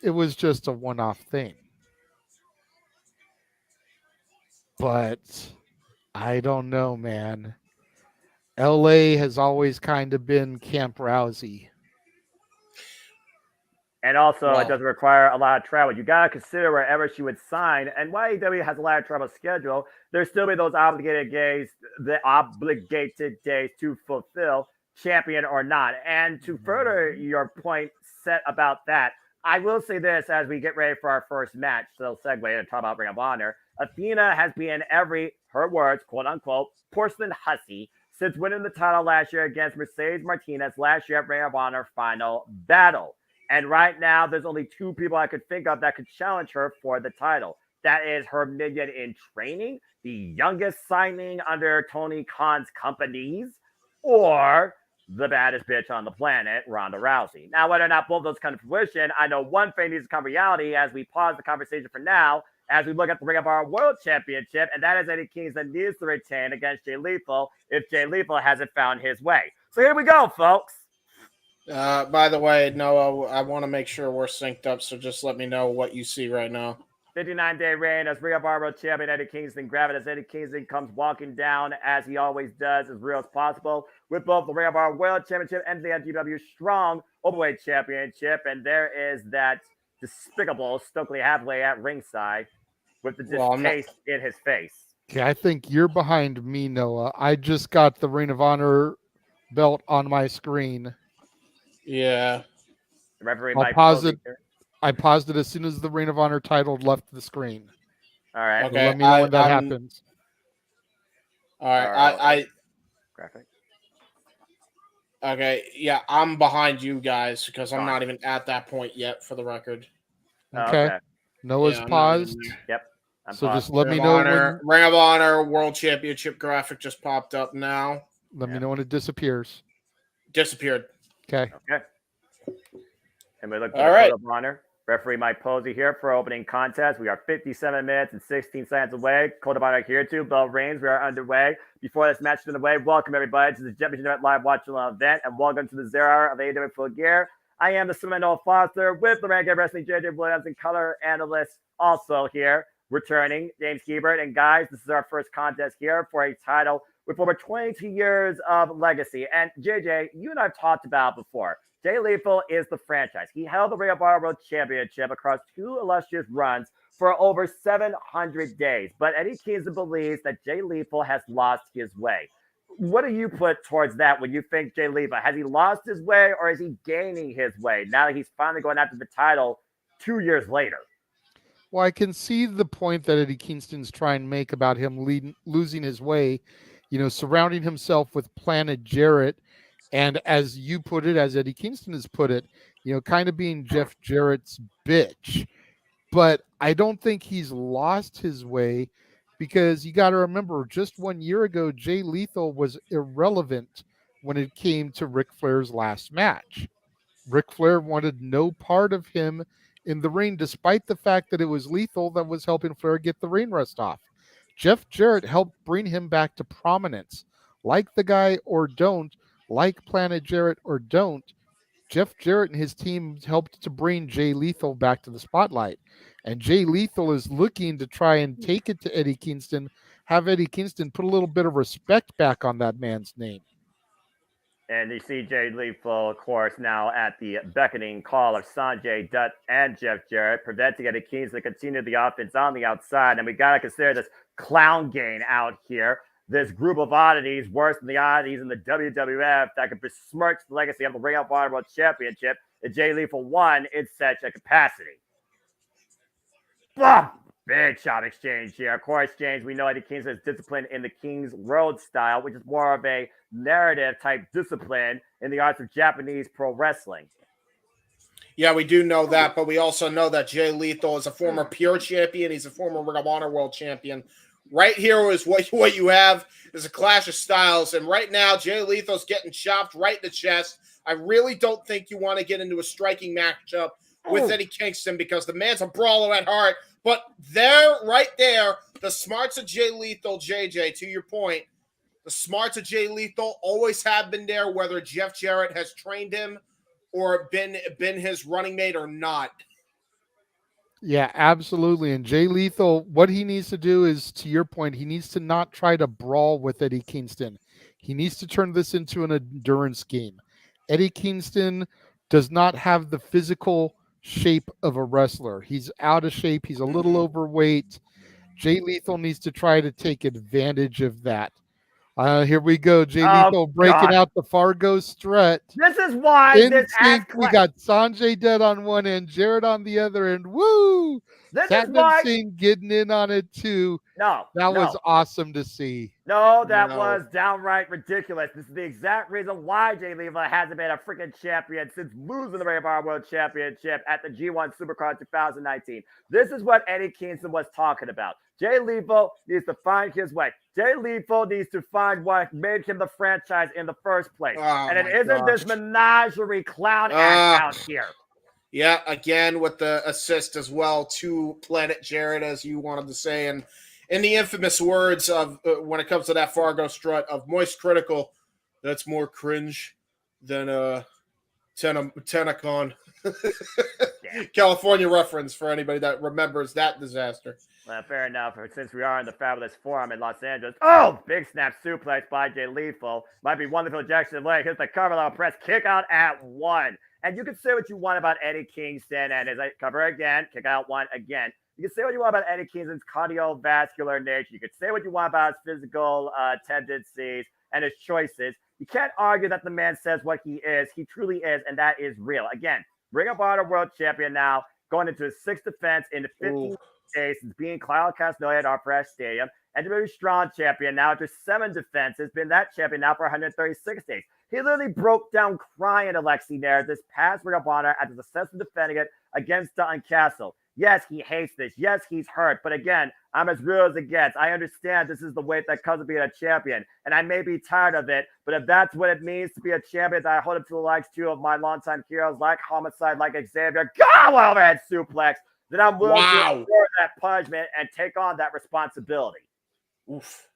it was just a one-off thing. But I don't know, man. LA has always kind of been Camp Rousey. And also, it doesn't require a lot of travel. You got to consider wherever she would sign. And while AEW has a lot of travel schedule, there's still be those obligated days to fulfill, champion or not. And to further your point set about that, I will say this as we get ready for our first match. So segue and talk about Ring of Honor. Athena has been her words, quote unquote, porcelain hussy since winning the title last year against Mercedes Martinez last year at Ring of Honor Final Battle. And right now, there's only two people I could think of that could challenge her for the title. that is her minion in training, the youngest signing under Tony Khan's companies, or the baddest bitch on the planet, Ronda Rousey. Now, whether or not both of those come to fruition, I know one thing needs to become reality as we pause the conversation for now, as we look at the Ring of Honor World Championship, and that is Eddie Kingston needs to retain against Jay Lethal if Jay Lethal hasn't found his way. So here we go, folks. By the way, Noah, I want to make sure we're synced up, so just let me know what you see right now. 59-day reign as Ring of Honor World Champion Eddie Kingston. Grab it as Eddie Kingston comes walking down, as he always does, as real as possible, with both the Ring of Honor World Championship and the AEW Strong Openweight Championship. And there is that despicable Stokely Hathaway at ringside with the distaste in his face. Okay, I think you're behind me, Noah. I just got the Ring of Honor belt on my screen. Yeah. The referee I'll pause it. I paused it as soon as the Ring of Honor title left the screen. All right. Okay. Let me know when that happens. All right. Graphic. Okay. Yeah, I'm behind you guys because I'm not even at that point yet, for the record. Okay. Noah's paused. Yep. So just let me know when Ring of Honor World Championship graphic just popped up now. Let me know when it disappears. Disappeared. Okay. And we look for the Code of Honor. Referee Mike Posey here for opening contest. We are 57 minutes and 16 seconds away. Code of Honor here too. Bell rings. We are underway. Before this match is underway, welcome everybody to the Jeff Meacham Live Watch Along event, and welcome to the 0 hour of AEW Full Gear. I am the Seminole Foster with the Rank Wrestling JJ Williams and color analyst also here, returning James Hebert. And guys, this is our first contest here for a title with over 22 years of legacy. And JJ, you and I have talked about before. Jay Lethal is the franchise. He held the Ring of Honor World Championship across 2 illustrious runs for over 700 days. But Eddie Kingston believes that Jay Lethal has lost his way. What do you put towards that when you think Jay Lethal? Has he lost his way, or is he gaining his way now that he's finally going after the title 2 years later? Well, I can see the point that Eddie Kingston's trying to make about him losing his way, surrounding himself with Planet Jarrett. And as you put it, as Eddie Kingston has put it, kind of being Jeff Jarrett's bitch. But I don't think he's lost his way, because you got to remember, just 1 year ago, Jay Lethal was irrelevant when it came to Ric Flair's last match. Ric Flair wanted no part of him in the ring, despite the fact that it was Lethal that was helping Flair get the ring rust off. Jeff Jarrett helped bring him back to prominence. Like the guy or don't, like Planet Jarrett or don't, Jeff Jarrett and his team helped to bring Jay Lethal back to the spotlight. And Jay Lethal is looking to try and take it to Eddie Kingston, have Eddie Kingston put a little bit of respect back on that man's name. And you see Jay Lethal, of course, now at the beckoning call of Sanjay Dutt and Jeff Jarrett, preventing Eddie Kingston to continue the offense on the outside. And we got to consider this clown gang out here. This group of oddities, worse than the oddities in the WWF, that could besmirch the legacy of the Ring of Honor World Championship that Jay Lethal won in such a capacity. Blah! Big shot exchange here. Of course, James, we know Eddie Kingston is disciplined in the King's Road style, which is more of a narrative type discipline in the arts of Japanese pro wrestling. Yeah, we do know that, but we also know that Jay Lethal is a former Pure champion. He's a former Ring of Honor World champion. Right here is what you have is a clash of styles. And right now, Jay Lethal's getting chopped right in the chest. I really don't think you want to get into a striking matchup with Eddie Kingston, because the man's a brawler at heart. But right there, the smarts of Jay Lethal, JJ, to your point, the smarts of Jay Lethal always have been there, whether Jeff Jarrett has trained him or been his running mate or not. Yeah, absolutely. And Jay Lethal, what he needs to do is, to your point, he needs to not try to brawl with Eddie Kingston. He needs to turn this into an endurance game. Eddie Kingston does not have the physical shape of a wrestler. He's out of shape. He's a little overweight. Jay Lethal needs to try to take advantage of that. Here we go. Jay Oh, Lethal breaking God. out the Fargo strut. This is why In this sync, we got Sanjay Dutt on one end, Jarrett on the other end. Woo! This is Satnam why. Singh getting in on it too. No, That was awesome to see. No, that was downright ridiculous. This is the exact reason why Jay Lethal hasn't been a freaking champion since losing the Ring of Honor World Championship at the G1 Supercard 2019. This is what Eddie Kingston was talking about. Jay Lethal needs to find his way. Jay Lethal needs to find what made him the franchise in the first place. And it isn't this menagerie clown act out here. Yeah, again with the assist as well to Planet Jarrett, as you wanted to say. And in the infamous words of when it comes to that Fargo strut of Moist Critical, that's more cringe than Tenacon. California reference for anybody that remembers that disaster. Well, fair enough. Since we are in the Fabulous Forum in Los Angeles. Oh, big snap suplex by Jay Lethal. Might be wonderful ejection leg. Hits the cover level press. Kick out at 1. And you can say what you want about Eddie Kingston and his cover again. Kick out 1 again. You can say what you want about Eddie Kingston's cardiovascular nature. You can say what you want about his physical tendencies and his choices. You can't argue that the man says what he is. He truly is, and that is real. Again, Ring of Honor World Champion now, going into his 6th defense in the 15th days since being Kyle Casnoya at Arpanet Stadium. NWA Strong Champion now after 7 defenses, been that champion now for 136 days. He literally broke down crying to Lexi Nair this past Ring of Honor after the success of defending it against Dalton Castle. Yes, he hates this. Yes, he's hurt. But again, I'm as real as it gets. I understand this is the weight that comes with being a champion. And I may be tired of it. But if that's what it means to be a champion, that I hold up to the likes too of my longtime heroes like Homicide, like Xavier, God, overhead suplex, then I'm willing to endure that punishment and take on that responsibility. Oof.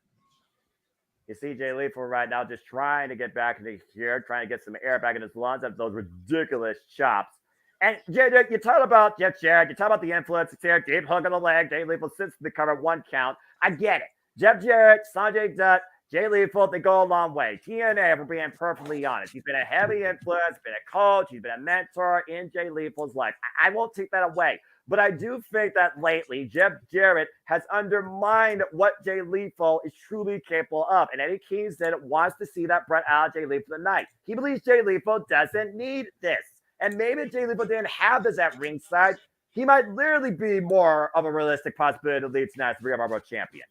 You see Jay Lethal right now just trying to get back into here, trying to get some air back in his lungs after those ridiculous chops. And you talk about Jeff Jarrett, you talk about the influence here, deep hook on the leg, Jay Lethal sits to cover 1 count. I get it. Jeff Jarrett, Sanjay Dutt, Jay Lethal, they go a long way. TNA, if we're being perfectly honest, he's been a heavy influence, been a coach, he's been a mentor in Jay Lethal's life. I won't take that away. But I do think that lately, Jeff Jarrett has undermined what Jay Lethal is truly capable of. And Eddie Kingston wants to see that Bret out of Jay Lethal tonight. He believes Jay Lethal doesn't need this. And maybe if Jay Lethal didn't have this at ringside, he might literally be more of a realistic possibility to lead tonight's Ring of Honor World Champion.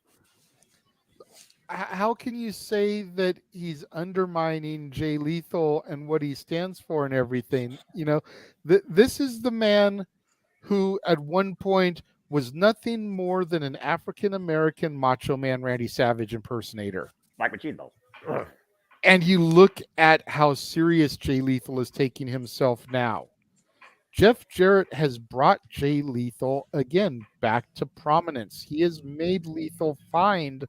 How can you say that he's undermining Jay Lethal and what he stands for and everything? You know, this is the man who at one point was nothing more than an African-American Macho Man Randy Savage impersonator. Like Machismo. And you look at how serious Jay Lethal is taking himself now. Jeff Jarrett has brought Jay Lethal, again, back to prominence. He has made Lethal find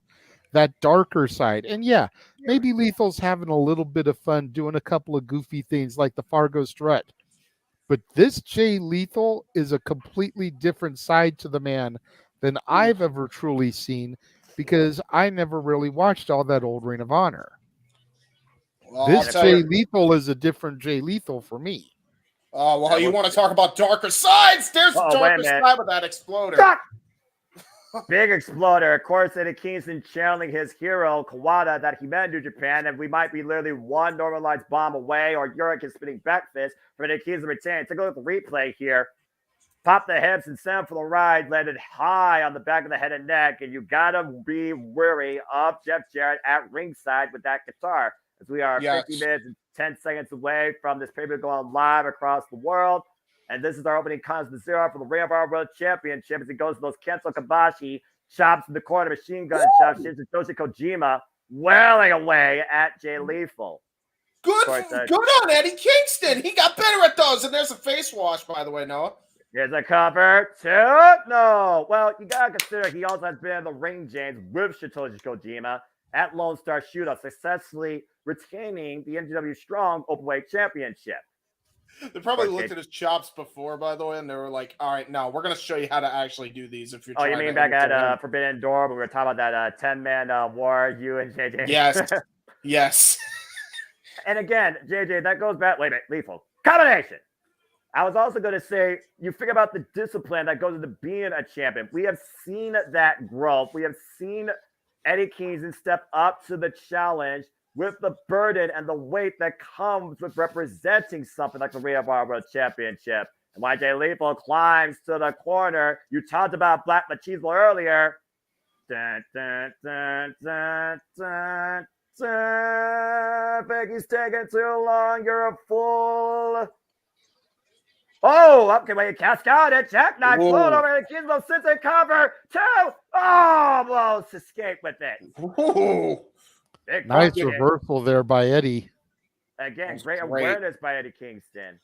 that darker side. And yeah, maybe Lethal's having a little bit of fun doing a couple of goofy things like the Fargo strut. But this Jay Lethal is a completely different side to the man than I've ever truly seen, because I never really watched all that old Ring of Honor. Well, this Jay Lethal is a different Jay Lethal for me. Oh, well, you want to talk about darker sides? There's a darker side with that exploder. Stop! Big exploder. Of course, Eddie Kingston channeling his hero, Kawada, that he met in New Japan, and we might be literally one normalized bomb away, or Uric spinning back fist for Eddie Kingston to retain. Take a look at the replay here. Pop the hips and send for the ride, landed high on the back of the head and neck, and you gotta be wary of Jeff Jarrett at ringside with that guitar, as we are 50 minutes and 10 seconds away from this pay-per-view going live across the world. And this is our opening contest to 0 for the Ring of Honor World Championship as it goes to those Kento Kobashi chops in the corner, machine gun chops, Shinsuke Kojima wailing away at Jay Lethal. Good on Eddie Kingston. He got better at those. And there's a face wash, by the way, Noah. Here's a cover. No. Well, you got to consider he also has been in the ring, James, with Satoshi Kojima at Lone Star Shootout, successfully retaining the NWA Strong Openweight Championship. They probably looked at his chops before, by the way, and they were like, all right, no, we're going to show you how to actually do these if you're trying to. Oh, you mean back at Forbidden Door when we were talking about that 10-man war, you and JJ? Yes. Yes. And again, JJ, that goes back. Wait a minute, Lethal. Combination. I was also going to say, you figure about the discipline that goes into being a champion. We have seen that growth. We have seen Eddie Kingston stepped up to the challenge with the burden and the weight that comes with representing something like the Ring of Honor World Championship. And while Jay Lethal climbs to the corner, you talked about Black Machismo earlier. Dun, dun, dun, dun, dun, dun. Becky's taking too long. You're a fool. Oh, okay, wait, cascade, jackknife, float over the Kingston, sits in cover, 2, almost escape with it. Ooh. Nice reversal there by Eddie. Again, great awareness by Eddie Kingston.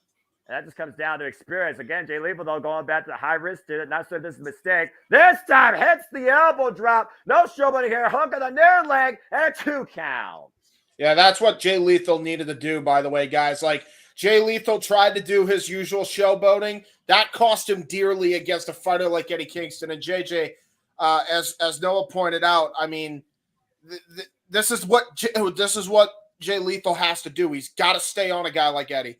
And that just comes down to experience. Again, Jay Lethal, though, going back to the high risk, did it. Not sure this is a mistake. This time hits the elbow drop. No showboating here. Hunk of the near leg and a 2 count. Yeah, that's what Jay Lethal needed to do, by the way, guys. Like, Jay Lethal tried to do his usual showboating. That cost him dearly against a fighter like Eddie Kingston. And JJ, as Noah pointed out, I mean, this is what Jay Lethal has to do. He's got to stay on a guy like Eddie.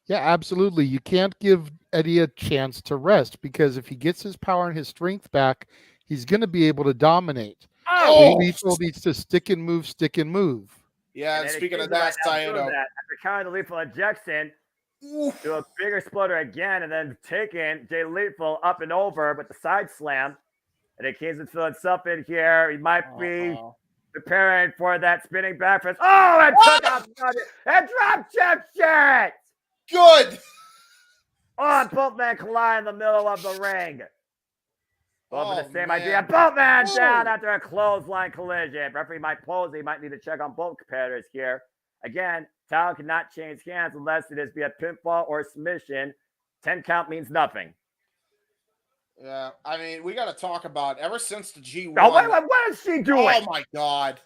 Yeah, absolutely. You can't give Eddie a chance to rest, because if he gets his power and his strength back, he's going to be able to dominate. Jay Lethal needs to stick and move. Yeah, and speaking of that, Saito. After counting the lethal injection, do a bigger exploder again, and then taking Jay Lethal up and over with the side slam. And then Kingston's feeling something here. He might be preparing for that spinning back fist. Oh, and took out and dropped Jeff Jarrett. Good. Oh, both men collide in the middle of the ring. Both with the same idea. Both men down after a clothesline collision. Referee might pose. He might need to check on both competitors here. Again, title cannot change hands unless it is via pinfall or submission. 10 count means nothing. Yeah, I mean, we got to talk about ever since the G1. Oh, wait, what is she doing? Oh, my God.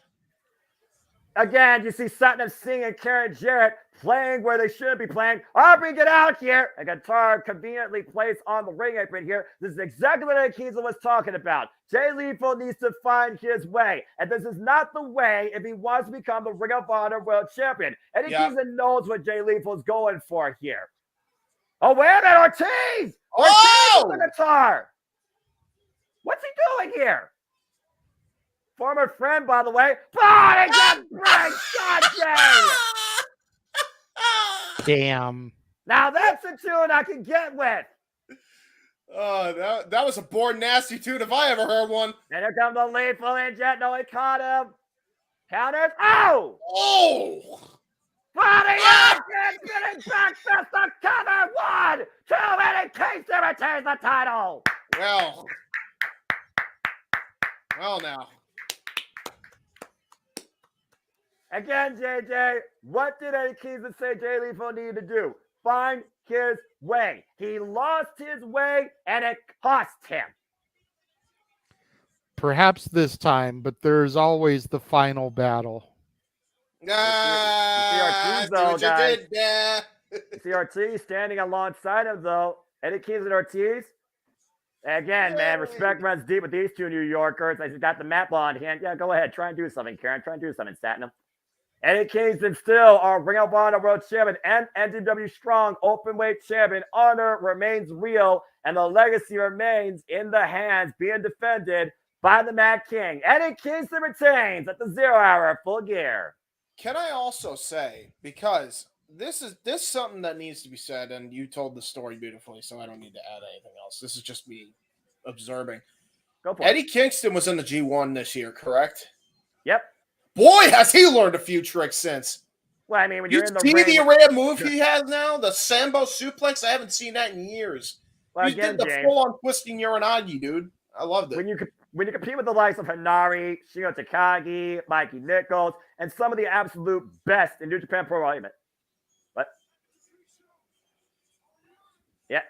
Again, you see Satnam Singh and Karen Jarrett playing where they should be playing. Aubrey, get out here. A guitar conveniently placed on the ring apron here. This is exactly what Eddie Kingston was talking about. Jay Lethal needs to find his way. And this is not the way if he wants to become the Ring of Honor World Champion. Eddie Kingston knows what Jay Lethal is going for here. Oh, wait a minute, Ortiz! Ortiz with the guitar! What's he doing here? Former friend, by the way. But he got Brad Sunday! Damn. Now that's a tune I can get with. Oh, that was a born nasty tune if I ever heard one. And here comes the lethal inject. No, he caught him. Counters. Oh! Oh! Body up! Getting back fist to cover. 1, 2, and in case he retains the title. Well now. Again, JJ, what did Eddie Kingston say Jay Lethal needed to do? Find his way. He lost his way, and it cost him. Perhaps this time, but there's always the final battle. You see Ortiz, though, guys. You see Ortiz standing alongside him, though. Eddie Kingston and Ortiz. Again, man, respect runs deep with these two New Yorkers. I just got the map on hand. Yeah, go ahead. Try and do something, Karen. Try and do something, Satnam. Eddie Kingston still our Ring of Honor World Champion and NWW Strong Openweight Champion. Honor remains real, and the legacy remains in the hands being defended by the Mad King. Eddie Kingston retains at the 0 hour, Full Gear. Can I also say, because this is something that needs to be said, and you told the story beautifully, so I don't need to add anything else. This is just me observing. Go for Eddie it. Kingston was in the G1 this year, correct? Yep. Boy, has he learned a few tricks since. Well, I mean, when You you're in the see ring, the array of move he has now? The Sambo suplex? I haven't seen that in years. Well, He again, did the James, full-on twisting Uranagi, dude. I loved it. when you compete with the likes of Hanari, Shingo Takagi, Mikey Nichols, and some of the absolute best in New Japan Pro Wrestling. What? Yeah.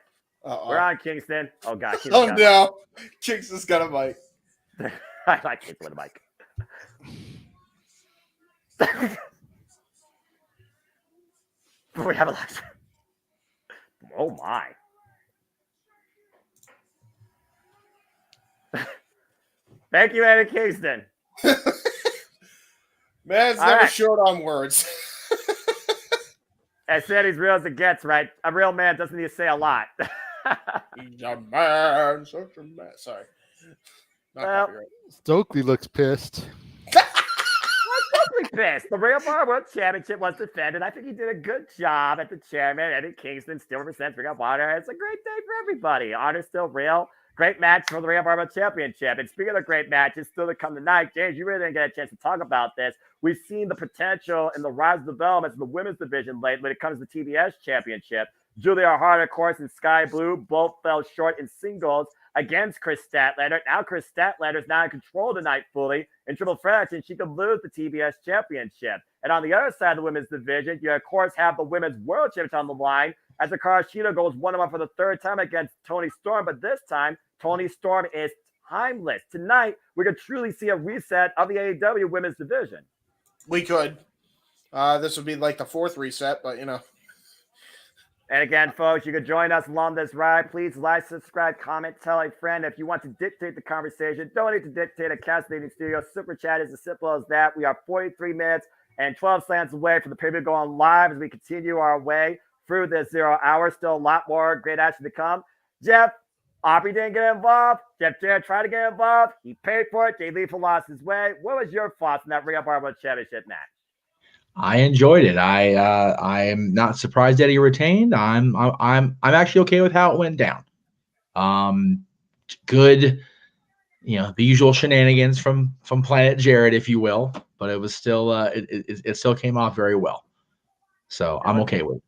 Uh-oh. We're on Kingston. Oh, God. Kingston Oh, no. Kingston's got a mic. I like Kingston with a mic. We have a lot. Oh, my. Thank you, Eddie Kingston. Man's All never right. short on words. I said he's real as it gets, right? A real man doesn't need to say a lot. He's a man, such a man. Sorry. Stokely looks pissed. Stokely pissed. The Ring of Honor World Championship was defended. I think he did a good job at the chairman. Eddie Kingston still represents Ring of Honor. It's a great day for everybody. Honor's still real. Great match for the Ring of Honor World Championship. And speaking of great matches, still to come tonight, James, you really didn't get a chance to talk about this. We've seen the potential in the rise of developments in the women's division late when it comes to the TBS Championship. Julia Hart, of course, and Sky Blue both fell short in singles against Chris Statlander. Now Chris Statlander is now in control tonight fully in triple threats, and she could lose the TBS Championship. And on the other side of the women's division, you, of course, have the Women's World Championship on the line as Hikaru Shida goes 1-1 for the third time against Toni Storm. But this time, Toni Storm is timeless. Tonight, we could truly see a reset of the AEW women's division. We could. This would be like the fourth reset, but, you know. And again, folks, you can join us along this ride. Please like, subscribe, comment, tell a friend. If you want to dictate the conversation, don't need to dictate a Cascading Studio. Super Chat is as simple as that. We are 43 minutes and 12 seconds away from the pay-per-view going live as we continue our way through this 0 hour. Still a lot more great action to come. Jeff, Aubrey didn't get involved. Jeff Jarrett tried to get involved. He paid for it. Jay Lethal lost his way. What was your thoughts on that Ring of Honor World Championship match? I enjoyed it. I am not surprised that he retained. I'm actually okay with how it went down. Good, the usual shenanigans from Planet Jarrett, if you will, but it was still it still came off very well. So I'm okay with it.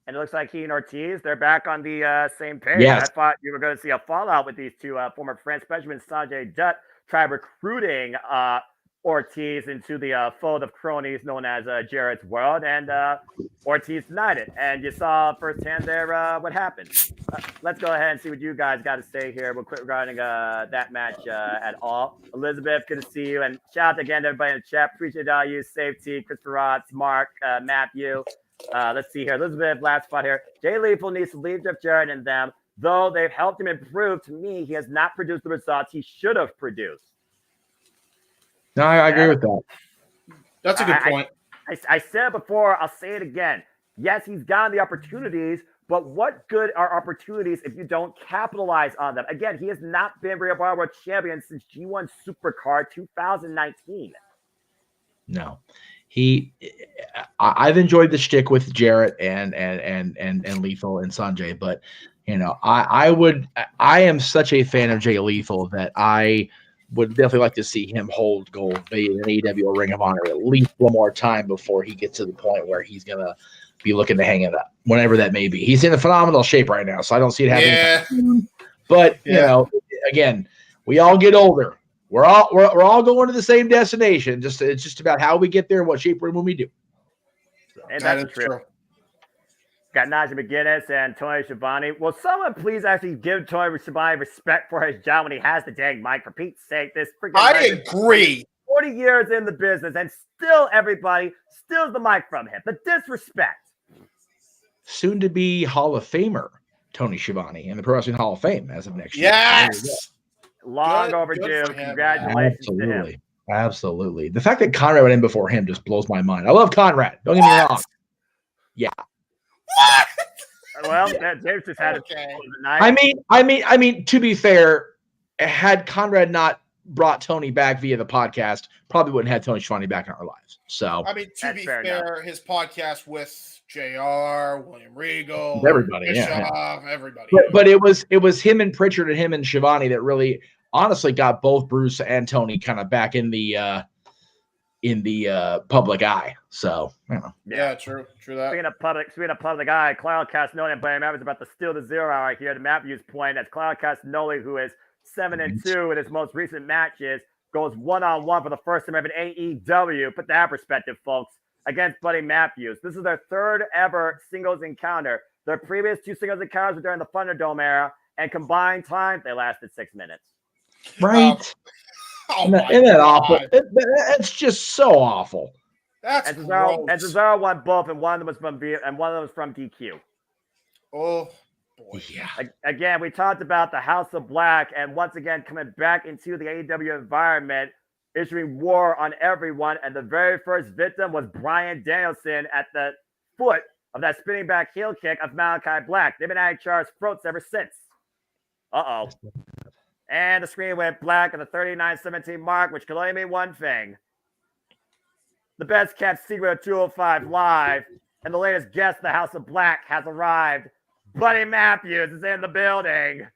And it looks like he and Ortiz, they're back on the same page. Yes. I thought you were going to see a fallout with these two former friends, especially when Sanjay Dutt tried recruiting Ortiz into the fold of cronies known as Jarrett's World, and Ortiz denied it. And you saw firsthand there what happened. Let's go ahead and see what you guys got to say here real quick regarding that match at all. Elizabeth, good to see you. And shout out again to everybody in the chat. Appreciate all you, Safety, Christopher Rotz, Mark, Matthew. Let's see here. Elizabeth, last spot here. Jay Lethal needs to leave Jeff Jarrett and them. Though they've helped him improve, to me, he has not produced the results he should have produced. No, I agree with that. That's a good point. I said it before, I'll say it again. Yes, he's gotten the opportunities, but what good are opportunities if you don't capitalize on them? Again, he has not been Ring of Honor World Champion since G1 Supercard 2019. No. I've enjoyed the shtick with Jarrett and Lethal and Sanjay, but I am such a fan of Jay Lethal that I would definitely like to see him hold gold, maybe an AEW or Ring of Honor at least one more time before he gets to the point where he's gonna be looking to hang it up, whenever that may be. He's in a phenomenal shape right now, so I don't see it happening. Yeah. But again, we all get older. We're all going to the same destination. It's just about how we get there and what shape we're in when we do. And that's true. Got Najee McGinnis and Tony Schiavone. Will someone please actually give Tony Schiavone respect for his job when he has the dang mic? For Pete's sake, this freaking I agree. 40 years in the business, and still everybody steals the mic from him. The disrespect. Soon to be Hall of Famer Tony Schiavone in the Pro Wrestling Hall of Fame as of next year. Yes. Long overdue. Congratulations to him. Absolutely. The fact that Conrad went in before him just blows my mind. I love Conrad. Don't get me wrong. Yeah. Well, James just had it. I mean, to be fair, had Conrad not brought Tony back via the podcast, probably wouldn't have Tony Schiavone back in our lives. So, I mean, to be fair, his podcast with JR, William Regal, everybody, Bishop, everybody. But it was him and Pritchard and him and Schiavone that really, honestly, got both Bruce and Tony kind of back in the public eye. So, yeah, true that. Speaking of public eye, Cloud Castagnoli and Brian Matthews about to steal the 0 hour here to Matthews' point, as Cloud Castagnoli, who is 7-2 in his most recent matches, goes 1-on-1 for the first time ever in AEW. Put that in perspective, folks, against Buddy Matthews. This is their third ever singles encounter. Their previous 2 singles encounters were during the Thunderdome era, and combined time, they lasted 6 minutes. Right. Isn't that awful? It's just so awful. That's gross. And Cesaro won both, and one of them was from DQ. Oh boy. Yeah. Again, we talked about the House of Black, and once again coming back into the AEW environment, issuing war on everyone. And the very first victim was Bryan Danielson at the foot of that spinning back heel kick of Malachi Black. They've been at each other's throats ever since. Uh-oh. And the screen went black at the 39:17 mark, which can only mean one thing. The best kept secret of 205 Live, and the latest guest in the House of Black has arrived. Buddy Matthews is in the building.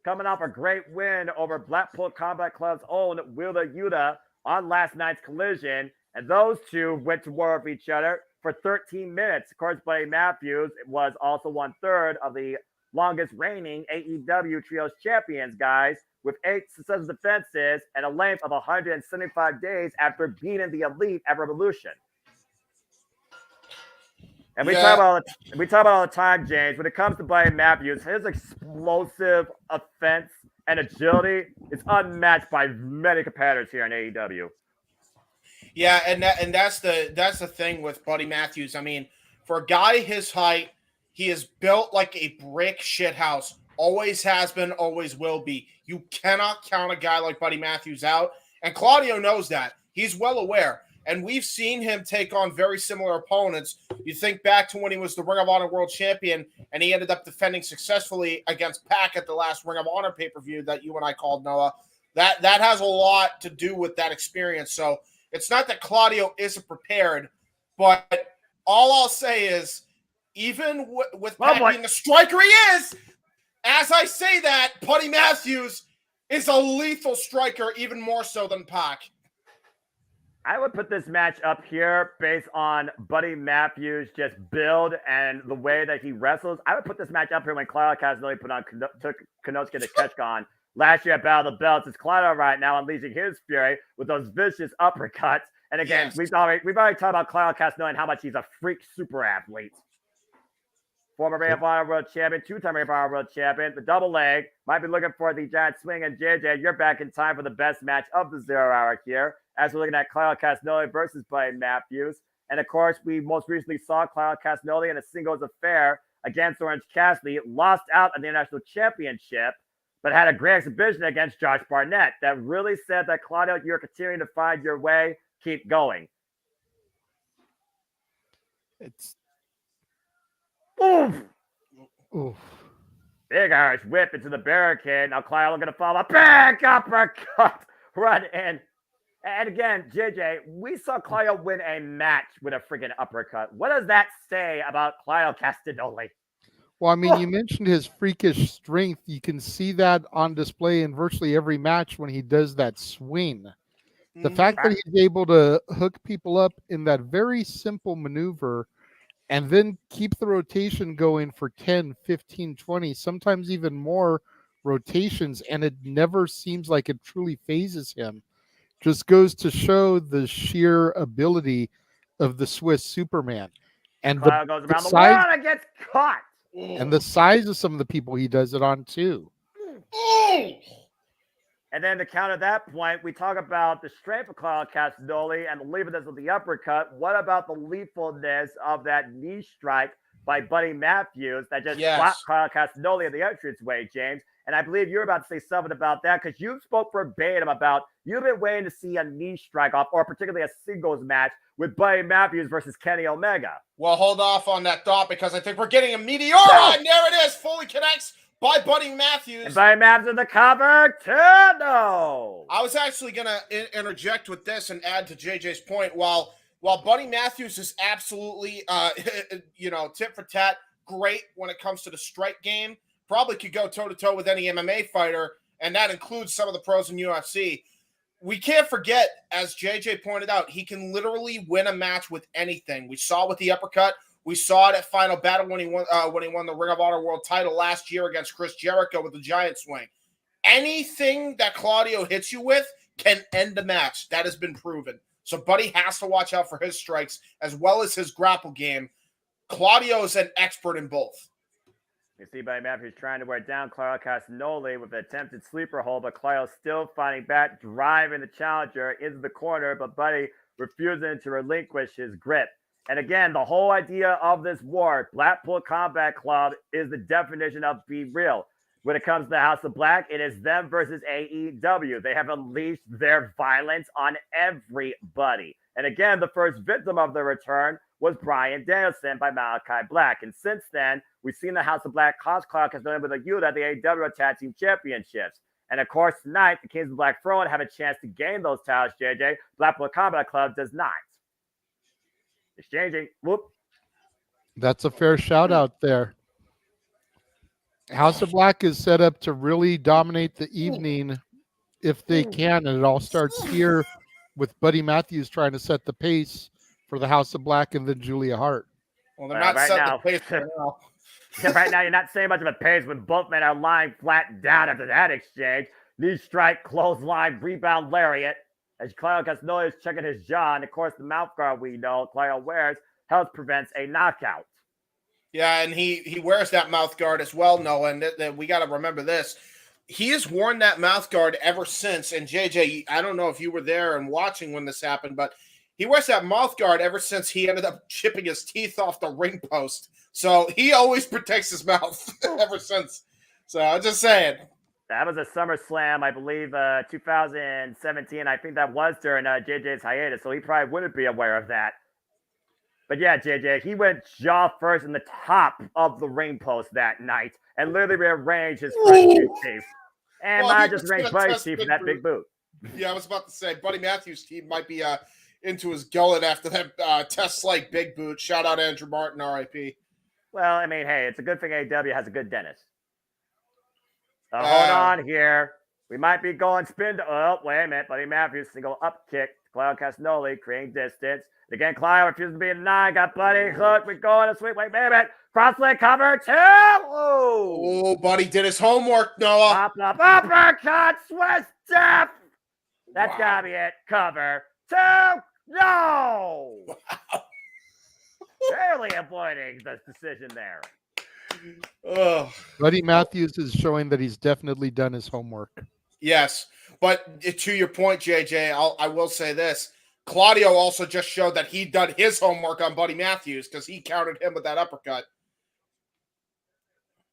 Coming off a great win over Blackpool Combat Club's own Wheeler Yuta on last night's Collision, and those two went to war with each other for 13 minutes. Of course, Buddy Matthews was also 1/3 of the longest reigning AEW Trios champions, guys, with 8 successive defenses and a length of 175 days after beating the Elite at Revolution. And we talk about all the time, James, when it comes to Buddy Matthews, his explosive offense and agility is unmatched by many competitors here in AEW. Yeah, and that's the thing with Buddy Matthews. I mean, for a guy his height, he is built like a brick shithouse. Always has been, always will be. You cannot count a guy like Buddy Matthews out. And Claudio knows that. He's well aware. And we've seen him take on very similar opponents. You think back to when he was the Ring of Honor World Champion, and he ended up defending successfully against Pac at the last Ring of Honor pay-per-view that you and I called, Noah. That has a lot to do with that experience. So it's not that Claudio isn't prepared, but all I'll say is, even with Pac being the striker he is, as I say that, Buddy Matthews is a lethal striker, even more so than Pac. I would put this match up here based on Buddy Matthews' just build and the way that he wrestles. I would put this match up here when Claudio Castagnoli took Konosuke to Ketchkon last year at Battle of the Belts. It's Claudio right now unleashing his fury with those vicious uppercuts. And again, we've already talked about Claudio Castagnoli and how much he's a freak super athlete. Former Ring of Honor World Champion, 2-time Ring of Honor World Champion, the double leg, might be looking for the giant swing. And JJ, you're back in time for the best match of the 0 hour here, as we're looking at Claudio Castagnoli versus Buddy Matthews. And of course, we most recently saw Claudio Castagnoli in a singles affair against Orange Cassidy, lost out on the International Championship, but had a great exhibition against Josh Barnett that really said that, Claudio, you're continuing to find your way. Keep going. It's Oof. Big Irish whip into the barricade. Now Claudio looking to follow a big uppercut run in. And again, JJ, we saw Claudio win a match with a freaking uppercut. What does that say about Claudio Castagnoli? Well, I mean, you mentioned his freakish strength. You can see that on display in virtually every match when he does that swing. The fact that he's able to hook people up in that very simple maneuver and then keep the rotation going for 10, 15, 20, sometimes even more rotations, and it never seems like it truly phases him, just goes to show the sheer ability of the Swiss Superman. And Claudio goes around the world and gets caught. And the size of some of the people he does it on, too. And then to counter that point, we talk about the strength of Claudio Castagnoli and the lethalness of the uppercut. What about the lethalness of that knee strike by Buddy Matthews that just slapped Claudio Castagnoli in the entranceway, James? And I believe you're about to say something about that because you spoke verbatim about you've been waiting to see a knee strike off, or particularly a singles match with Buddy Matthews versus Kenny Omega. Well, hold off on that thought because I think we're getting a Meteora, and there it is, fully connects by Buddy Matthews. And Buddy Matthews in the cover, no. I was actually going to interject with this and add to JJ's point. While Buddy Matthews is absolutely, tit for tat, great when it comes to the strike game, probably could go toe-to-toe with any MMA fighter, and that includes some of the pros in UFC. We can't forget, as JJ pointed out, he can literally win a match with anything. We saw with the uppercut. We saw it at Final Battle when he won the Ring of Honor World title last year against Chris Jericho with the giant swing. Anything that Claudio hits you with can end the match. That has been proven. So Buddy has to watch out for his strikes as well as his grapple game. Claudio is an expert in both. You see Buddy Matthews trying to wear down Claudio Castagnoli with an attempted sleeper hold, but Claudio still fighting back, driving the challenger into the corner, but Buddy refusing to relinquish his grip. And again, the whole idea of this war, Blackpool Combat Club, is the definition of be real. When it comes to the House of Black, it is them versus AEW. They have unleashed their violence on everybody. And again, the first victim of the return was Bryan Danielson by Malachi Black. And since then, we've seen the House of Black cause Clark has been able to use at the AEW Tag Team Championships. And of course, tonight, the Kings of Black Throne have a chance to gain those titles, JJ. Blackpool Combat Club does not. Exchanging. Whoop. That's a fair shout out there. House of Black is set up to really dominate the evening if they can, and it all starts here with Buddy Matthews trying to set the pace for the House of Black and then Julia Hart. Well, they're not setting the pace right now. Yeah, right now, you're not saying much of a pace when both men are lying flat down after that exchange. Knee strike, clothesline, rebound, lariat. As Claudio Castagnoli is checking his jaw, and of course, the mouth guard we know Claudio wears helps prevent a knockout. Yeah, and he wears that mouth guard as well, Noah, and we got to remember this. He has worn that mouth guard ever since, and JJ, I don't know if you were there and watching when this happened, but he wears that mouth guard ever since he ended up chipping his teeth off the ring post. So he always protects his mouth ever since. So I'm just saying. That was a SummerSlam, I believe, 2017. I think that was during JJ's hiatus, so he probably wouldn't be aware of that. But yeah, JJ, he went jaw first in the top of the ring post that night and literally rearranged his front teeth. And I just arranged Buddy's teeth for that big boot. Yeah, I was about to say, Buddy Matthews' teeth might be into his gullet after that test like big boot. Shout out Andrew Martin, RIP. Well, I mean, hey, it's a good thing AEW has a good dentist. Hold on here. We might be going spin to, oh, wait a minute. Buddy Matthews, single up kick. Claudio Castagnoli creating distance. Again, Claudio refuses to be a 9. Got Buddy hooked. We're going to sweep. Wait a minute. Cross leg cover 2. Oh, Buddy did his homework, Noah. Up, uppercut, Swiss death. That's got to be it. Cover 2. No. Wow. Barely avoiding the decision there. Oh. Buddy Matthews is showing that he's definitely done his homework. Yes, but to your point, JJ, I will say this. Claudio also just showed that he'd done his homework on Buddy Matthews because he countered him with that uppercut.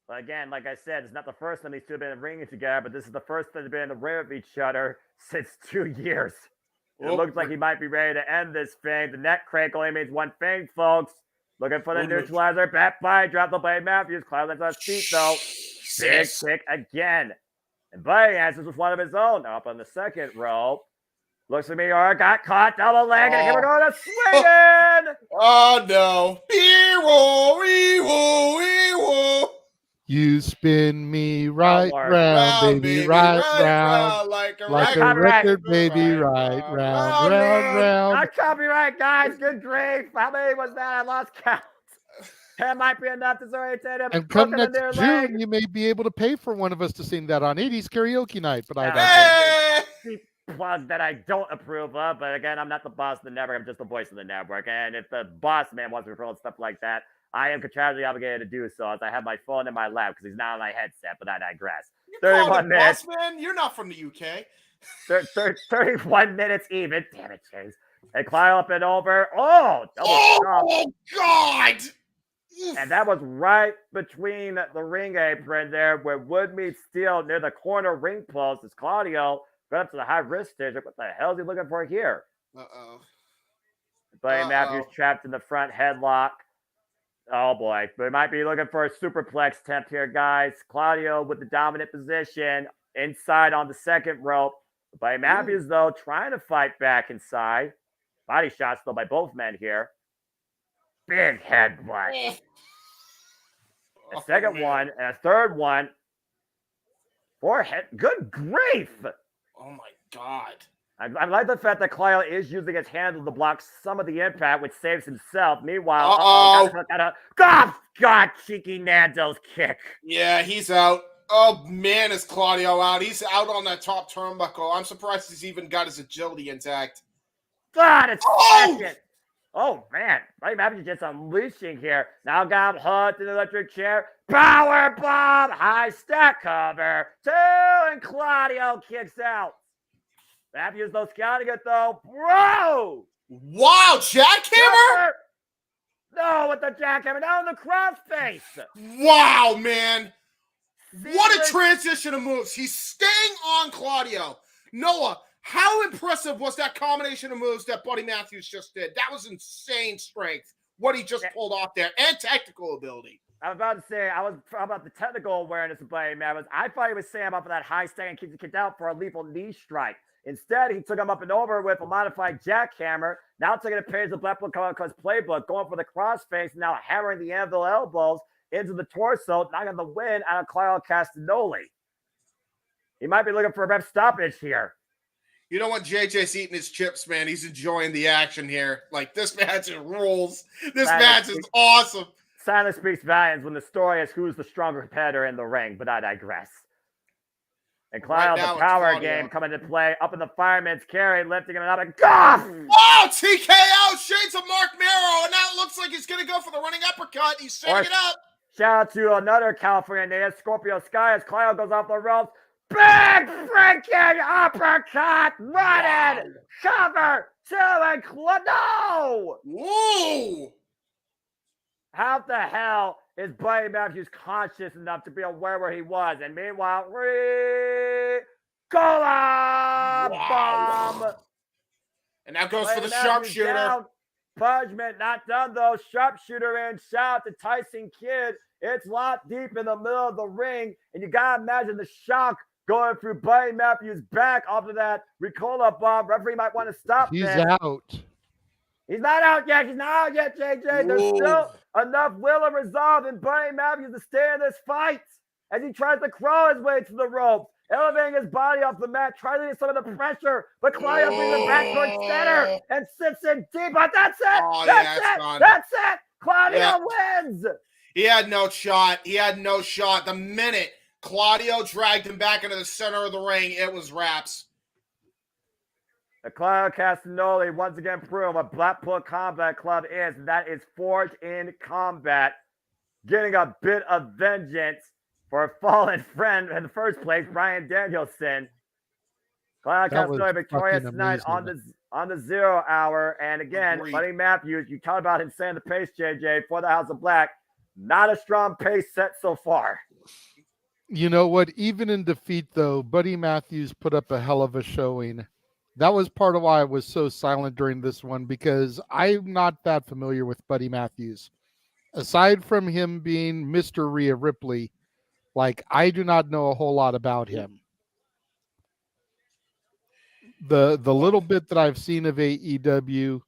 But again, like I said, it's not the first time these two have been ringing together, but this is the first time they've been in the ring with each other since 2 years. It looks like he might be ready to end this thing. The neck crank only means one thing, folks. Looking for the neutralizer. Back by. Drop the Buddy Matthews. Claudio's on his feet, though. Big kick again. And Buddy answers with one of his own. Up on the second rope. Looks at me. Or got caught. Double leg. And here we're going to swing. Oh, no. Wee-woo. You spin me right round, baby, right round. Like a record, baby, right round. Not copyright, guys. Good grief. How many was that? I lost count. That might be enough to orientate him. And come next June, you may be able to pay for one of us to sing that on 80s karaoke night. But I don't plug that I don't approve of. But again, I'm not the boss of the network. I'm just the voice of the network. And if the boss man wants to control stuff like that, I am contractually obligated to do so, as I have my phone in my lap because he's not on my headset, but I digress. 31 minutes. Boss, man? You're not from the UK. 31 minutes even. Damn it, Chase. And Claudio up and over. Oh, God. And that was right between the ring apron there where wood meets steel near the corner ring post as Claudio got up to the high wrist stage. What the hell is he looking for here? Buddy Matthews trapped in the front headlock. Oh, boy. We might be looking for a superplex attempt here, guys. Claudio with the dominant position inside on the second rope. Buddy Matthews, though, trying to fight back inside. Body shots, though, by both men here. Big headbutt. A second one and a third one. Forehead. Good grief. Oh, my God. I like the fact that Claudio is using his handle to block some of the impact, which saves himself. Meanwhile, God, cheeky Nando's kick. Yeah, he's out. Oh, man, is Claudio out. He's out on that top turnbuckle. I'm surprised he's even got his agility intact. God, it's second. Oh, man. Buddy Matthews just unleashing here. Now got him hooked in the electric chair. Power bomb. High stack cover. 2, and Claudio kicks out. Matthews, though, scouting it, though. Bro! Wow, jackhammer? No, with the jackhammer. Now in the crossface. Wow, man. What a transition of moves. He's staying on Claudio. Noah, how impressive was that combination of moves that Buddy Matthews just did? That was insane strength. what he just pulled off there, and technical ability. I was about to say, about the technical awareness of Buddy Matthews. I thought he was saying about that high stang and keeps it kicked out for a lethal knee strike. Instead, he took him up and over with a modified jackhammer. Now taking a page of Blackpool Comic's playbook, going for the crossface, now hammering the anvil elbows into the torso, knocking the wind out of Claudio Castagnoli. He might be looking for a ref stoppage here. You know what? JJ's eating his chips, man. He's enjoying the action here. Like, this match rules. This match is awesome. Silence speaks volumes when the story is who's the stronger competitor in the ring, but I digress. And Claudio, the power game coming into play. Up in the fireman's carry, lifting him up and golf! Oh, TKO! Shades of Mark Mero, and now it looks like he's going to go for the running uppercut. He's setting it up. Shout out to another California native, Scorpio Sky, as Claudio goes off the ropes. Big freaking uppercut! Running! Cover! Two and no! Whoa! How the hell is Buddy Matthews conscious enough to be aware where he was? And meanwhile, bomb! And now goes for the sharpshooter. Pudgment not done though. Sharpshooter in. Shout out to Tyson Kidd. It's locked deep in the middle of the ring. And you got to imagine the shock going through Buddy Matthews' back after that Ricola bomb. Referee might want to stop He's this. out. He's not out yet. He's not out yet, JJ. There's still enough will and resolve in Buddy Matthews to stay in this fight as he tries to crawl his way to the rope, elevating his body off the mat, trying to get some of the pressure, but Claudio brings it back towards center and sits in deep. But that's it. That's it. Claudio wins. He had no shot. The minute Claudio dragged him back into the center of the ring, it was wraps. The Claudio Castagnoli once again proved what Blackpool Combat Club is, and that is forged in combat, getting a bit of vengeance for a fallen friend in the first place, Bryan Danielson. Claudio Castagnoli victorious tonight on the 0 hour, and again, Buddy Matthews, you talked about him setting the pace, JJ, for the House of Black. Not a strong pace set so far. You know what? Even in defeat, though, Buddy Matthews put up a hell of a showing. That was part of why I was so silent during this one, because I'm not that familiar with Buddy Matthews. Aside from him being Mr. Rhea Ripley, like, I do not know a whole lot about him. The little bit that I've seen of AEW,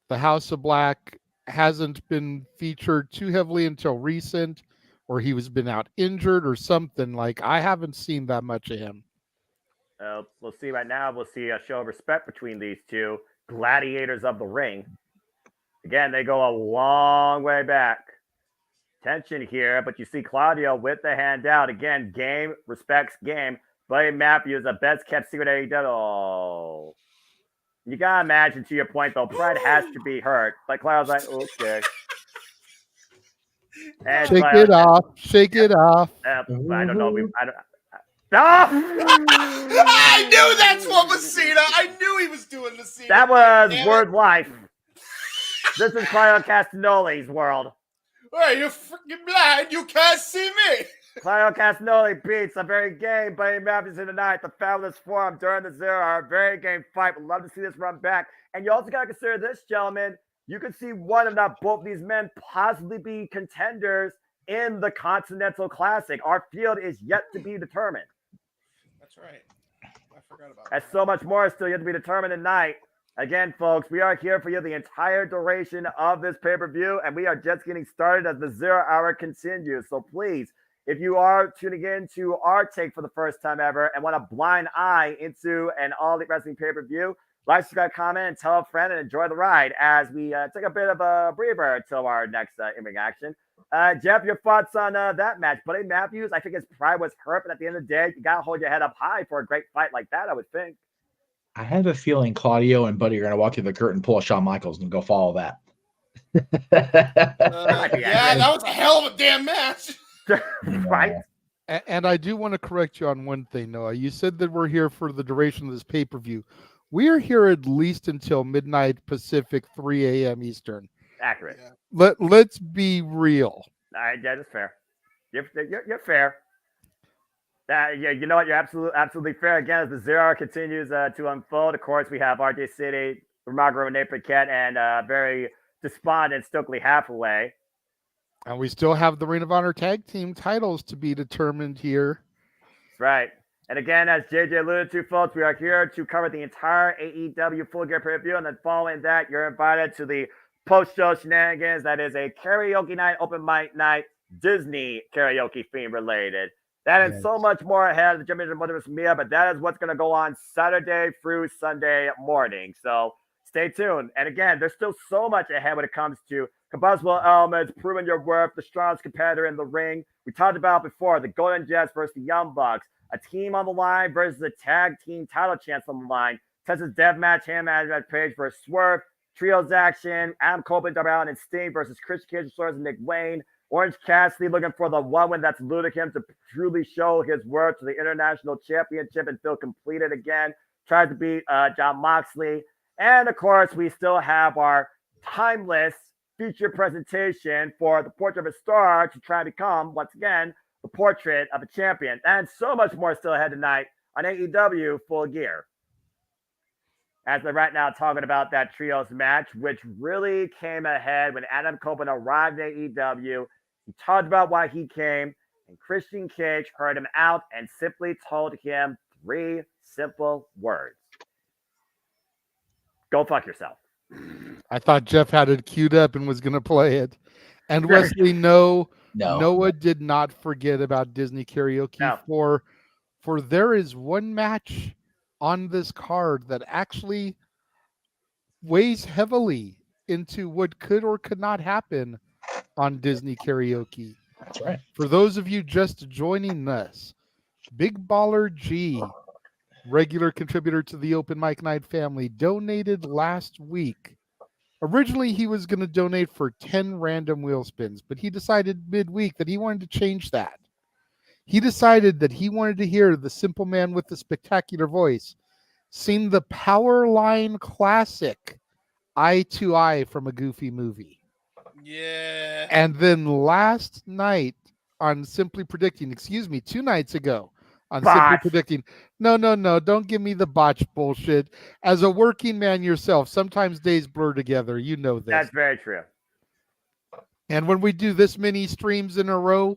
the House of Black hasn't been featured too heavily until recent, or he was been out injured or something. Like, I haven't seen that much of him. We'll see right now. We'll see a show of respect between these two gladiators of the ring. Again, they go a long way back. Tension here, but you see Claudio with the hand out. Again, game respects game. Buddy Matthews, the best kept secret AEW. Oh. You got to imagine, to your point, though, pride has to be hurt. But Claudio's like, okay. And Shake it off. Shake it off. I don't know. I knew that's what Messina. I knew he was doing Messina. That was word life. This is Claudio Castagnoli's world. Hey, you're freaking blind. You can't see me. Claudio Castagnoli beats a very game Buddy Matthews in the night. The Fabulous Forum during the 0 hour. Very game fight. Would love to see this run back. And you also got to consider this, gentlemen. You can see one, if not both, of these men possibly be contenders in the Continental Classic. Our field is yet to be determined. That's right. I forgot about that. That's so much more still yet to be determined tonight. Again, folks, we are here for you the entire duration of this pay-per-view, and we are just getting started as the 0 hour continues. So please, if you are tuning in to our take for the first time ever and want a blind eye into an All Elite Wrestling pay-per-view, like, subscribe, comment, and tell a friend, and enjoy the ride as we take a bit of a breather until our next in-ring action. Jeff, your thoughts on that match? Buddy Matthews, I think his pride was hurt, but at the end of the day, you got to hold your head up high for a great fight like that, I would think. I have a feeling Claudio and Buddy are going to walk through the curtain, pull a Shawn Michaels, and go follow that. Yeah, that was a hell of a damn match. Right? And I do want to correct you on one thing, Noah. You said that we're here for the duration of this pay-per-view. We are here at least until midnight Pacific, 3 a.m. Eastern. Accurate. Let's be real. That is fair. You're fair. You know what? You're absolutely fair. Again, as the 0 hour continues to unfold, of course, we have RJ City, Remarkable Renee Paquette, and very Despondent Stokely Hathaway. And we still have the Ring of Honor tag team titles to be determined here. That's right. And again, as JJ alluded to, folks, we are here to cover the entire AEW Full Gear pay-per-view. And then following that, you're invited to the post-show shenanigans. That is a karaoke night, open mic night, Disney karaoke theme related. That and so much more ahead of the Championship Multiverse of Media, but that is what's going to go on Saturday through Sunday morning. So stay tuned. And again, there's still so much ahead when it comes to combustible elements, proving your worth, the strongest competitor in the ring. We talked about before the Golden Jets versus the Young Bucks, a team on the line versus a tag team title chance on the line. Texas Deathmatch, hand management page versus Swerve, Trios action, Adam Copeland, Darby Allin, and Sting versus Chris Cage, and Nick Wayne. Orange Cassidy looking for the one win that's eluded him to truly show his worth to the International Championship and feel completed again. Tries to beat Jon Moxley. And of course, we still have our timeless feature presentation for the Portrait of a Star to try to become, once again, the portrait of a champion. And so much more still ahead tonight on AEW Full Gear. As we're right now talking about that trios match, which really came ahead when Adam Copeland arrived at AEW. He talked about why he came, and Christian Cage heard him out and simply told him 3 simple words. Go fuck yourself. I thought Jeff had it queued up and was going to play it. And Wesley, no, Noah did not forget about Disney karaoke. No. For there is one match on this card that actually weighs heavily into what could or could not happen on Disney karaoke. That's right. For those of you just joining us, Big Baller G, regular contributor to the Open Mic Night family, donated last week. Originally, he was going to donate for 10 random wheel spins, but he decided midweek that he wanted to change that. He decided that he wanted to hear the simple man with the spectacular voice sing the Powerline classic Eye to Eye from a Goofy movie. Yeah. And then last night on Simply Predicting, 2 nights ago on Simply Predicting, no, don't give me the botch bullshit. As a working man yourself, sometimes days blur together. You know this. That's very true. And when we do this many streams in a row,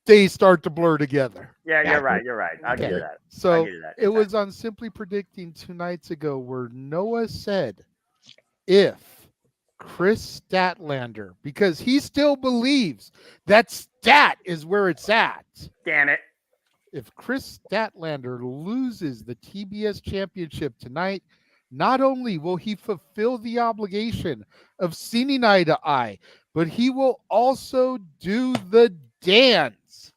days start to blur together. Yeah, you're right. I'll give you that. So it was on Simply Predicting 2 nights ago where Noah said, if Chris Statlander, because he still believes that stat is where it's at. Damn it. If Chris Statlander loses the TBS championship tonight, not only will he fulfill the obligation of singing Eye to Eye, but he will also do the dance.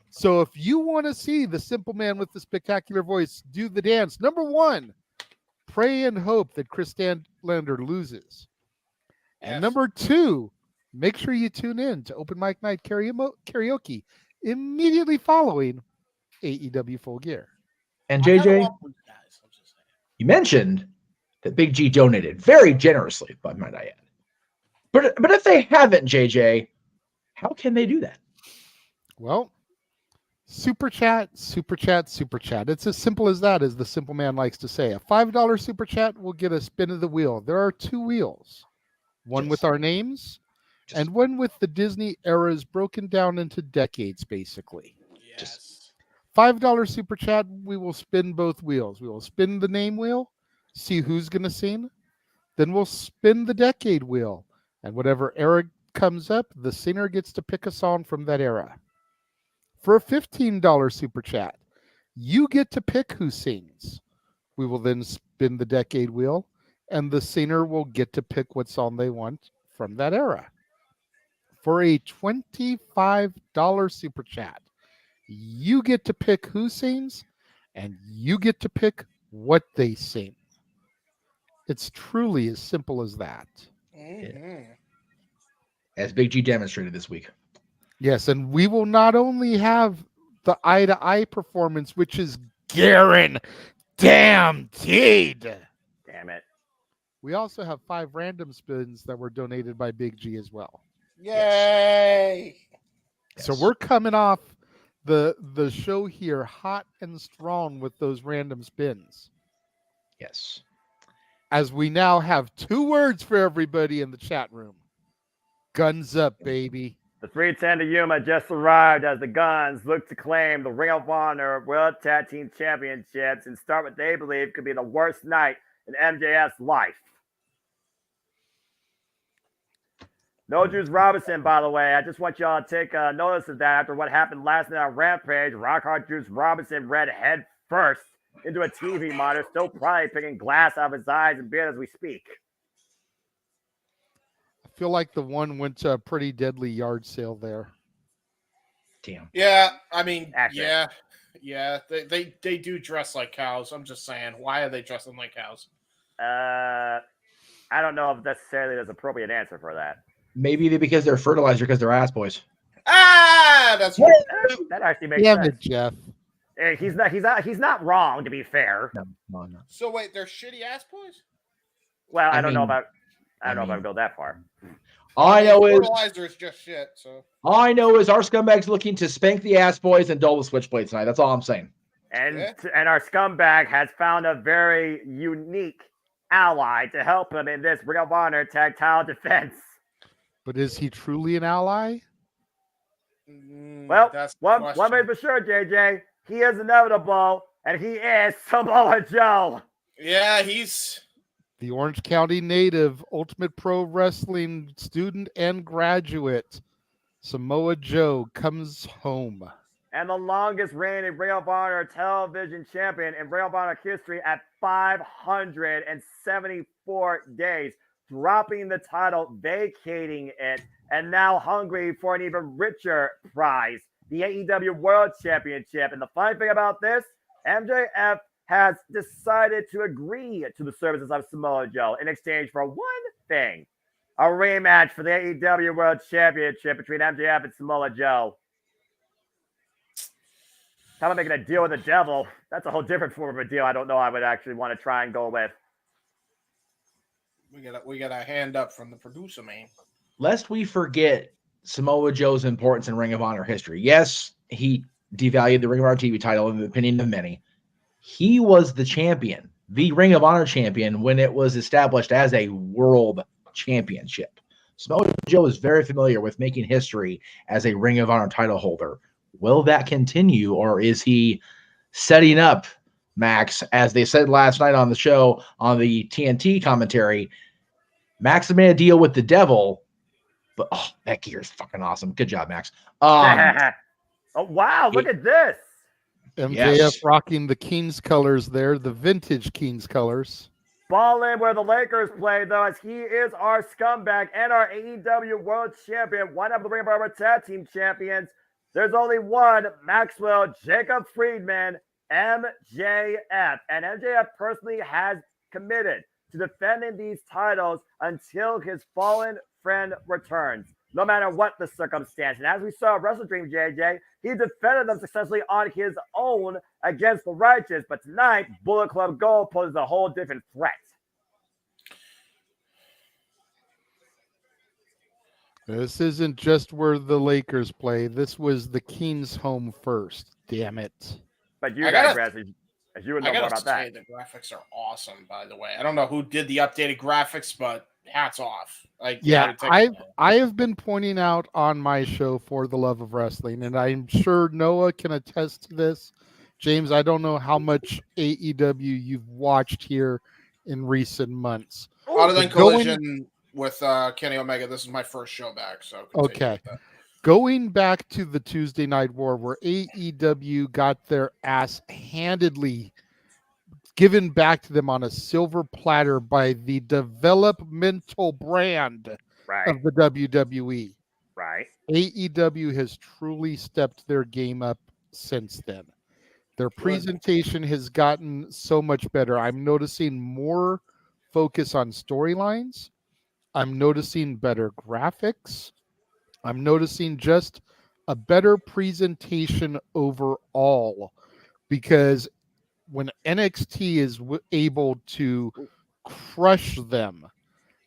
So if you want to see the simple man with the spectacular voice do the dance, number 1, pray and hope that Chris Statlander loses. And number 2, make sure you tune in to Open Mic Night Karaoke immediately following AEW Full Gear. And JJ, you mentioned that Big G donated very generously, but might I add. But if they haven't, JJ, how can they do that? Well, super chat. It's as simple as that, as the simple man likes to say. A $5 super chat will get a spin of the wheel. There are 2 wheels, one with our names and one with the Disney eras broken down into decades, basically. Yes. $5 super chat, we will spin both wheels. We will spin the name wheel, see who's going to sing. Then we'll spin the decade wheel. And whatever era comes up, the singer gets to pick a song from that era. For a $15 super chat, you get to pick who sings. We will then spin the decade wheel, and the singer will get to pick what song they want from that era. For a $25 super chat, you get to pick who sings, and you get to pick what they sing. It's truly as simple as that. Mm-hmm. As Big G demonstrated this week. Yes, and we will not only have the eye-to-eye performance, which is guaranteed. Damn it. We also have 5 random spins that were donated by Big G as well. Yay! So we're coming off the show here hot and strong with those random spins. Yes. as we now have 2 words for everybody in the chat room. Guns up, baby. The 310 to Yuma just arrived as the Guns look to claim the Ring of Honor World Tag Team Championships and start what they believe could be the worst night in MJF's life. No Juice Robinson, by the way. I just want y'all to take notice of that after what happened last night on Rampage. Rockhard Juice Robinson read head first into a TV monitor, still probably picking glass out of his eyes and beard as we speak. I feel like the one went to a pretty deadly yard sale there. Damn. Yeah, I mean, Accurate. yeah. They do dress like cows. I'm just saying, why are they dressing like cows? I don't know if necessarily there's an appropriate answer for that. Maybe because they're fertilizer because they're ass boys. Ah, that's That actually makes Damn sense. it, Jeff. He's not wrong, to be fair. No. So wait, they're shitty ass boys? Well, I I don't know mean- about. I don't know if I go that far. All I know is fertilizer is just shit. So all I know is our scumbags looking to spank the ass boys and dull the switchblade tonight. That's all I'm saying. And Yeah. and our scumbag has found a very unique ally to help him in this Ring of Honor tag title defense. But is he truly an ally? Well, that's the one question. thing for sure, JJ, he is inevitable, and he is Samoa Joe. Yeah, he's The Orange County native, Ultimate Pro Wrestling student and graduate, Samoa Joe comes home. And the longest reigning Ring of Honor television champion in Ring of Honor history at 574 days, dropping the title, vacating it, and now hungry for an even richer prize, the AEW World Championship. And the funny thing about this, MJF has decided to agree to the services of Samoa Joe in exchange for one thing, a rematch for the AEW World Championship between MJF and Samoa Joe. How about making a deal with the devil? That's a whole different form of a deal I don't know I would actually want to try and go with. we got a hand up from the producer, man. Lest we forget Samoa Joe's importance in Ring of Honor history. Yes, he devalued the Ring of Honor TV title in the opinion of many. He was the champion, the Ring of Honor champion, when it was established as a world championship. Samoa Joe is very familiar with making history as a Ring of Honor title holder. Will that continue, or is he setting up, Max, as they said last night on the show, on the TNT commentary, Max made a deal with the devil, but that gear is fucking awesome. Good job, Max. Oh, wow, look at this. MJF Yes. rocking the Kings colors there, the vintage Kings colors. Ball in where the Lakers play, though, as he is our scumbag and our AEW World Champion, one of the Ring of Honor Tag Team Champions. There's only one, Maxwell Jacob Friedman, MJF. And MJF personally has committed to defending these titles until his fallen friend returns, no matter what the circumstance. And as we saw at Wrestle Dream, JJ, he defended them successfully on his own against the Righteous. But tonight, Bullet Club Gold poses a whole different threat. This isn't just where the Lakers play. This was the Kings' home first. Damn it. But you I guys, gotta- as you would I know more gotta about that. say, the graphics are awesome. By the way, I don't know who did the updated graphics, but hats off. Like, Yeah, gotta take- I have been pointing out on my show For the Love of Wrestling, and I'm sure Noah can attest to this. James, I don't know how much AEW you've watched here in recent months. Other than Going- Collision with Kenny Omega, this is my first show back. So continue Okay. with that. Going back to the Tuesday Night War, where AEW got their ass handedly given back to them on a silver platter by the developmental brand Right, of the WWE. right. AEW has truly stepped their game up since then. Their presentation has gotten so much better. I'm noticing more focus on storylines. I'm noticing better graphics. I'm noticing just a better presentation overall, because when NXT is able to crush them,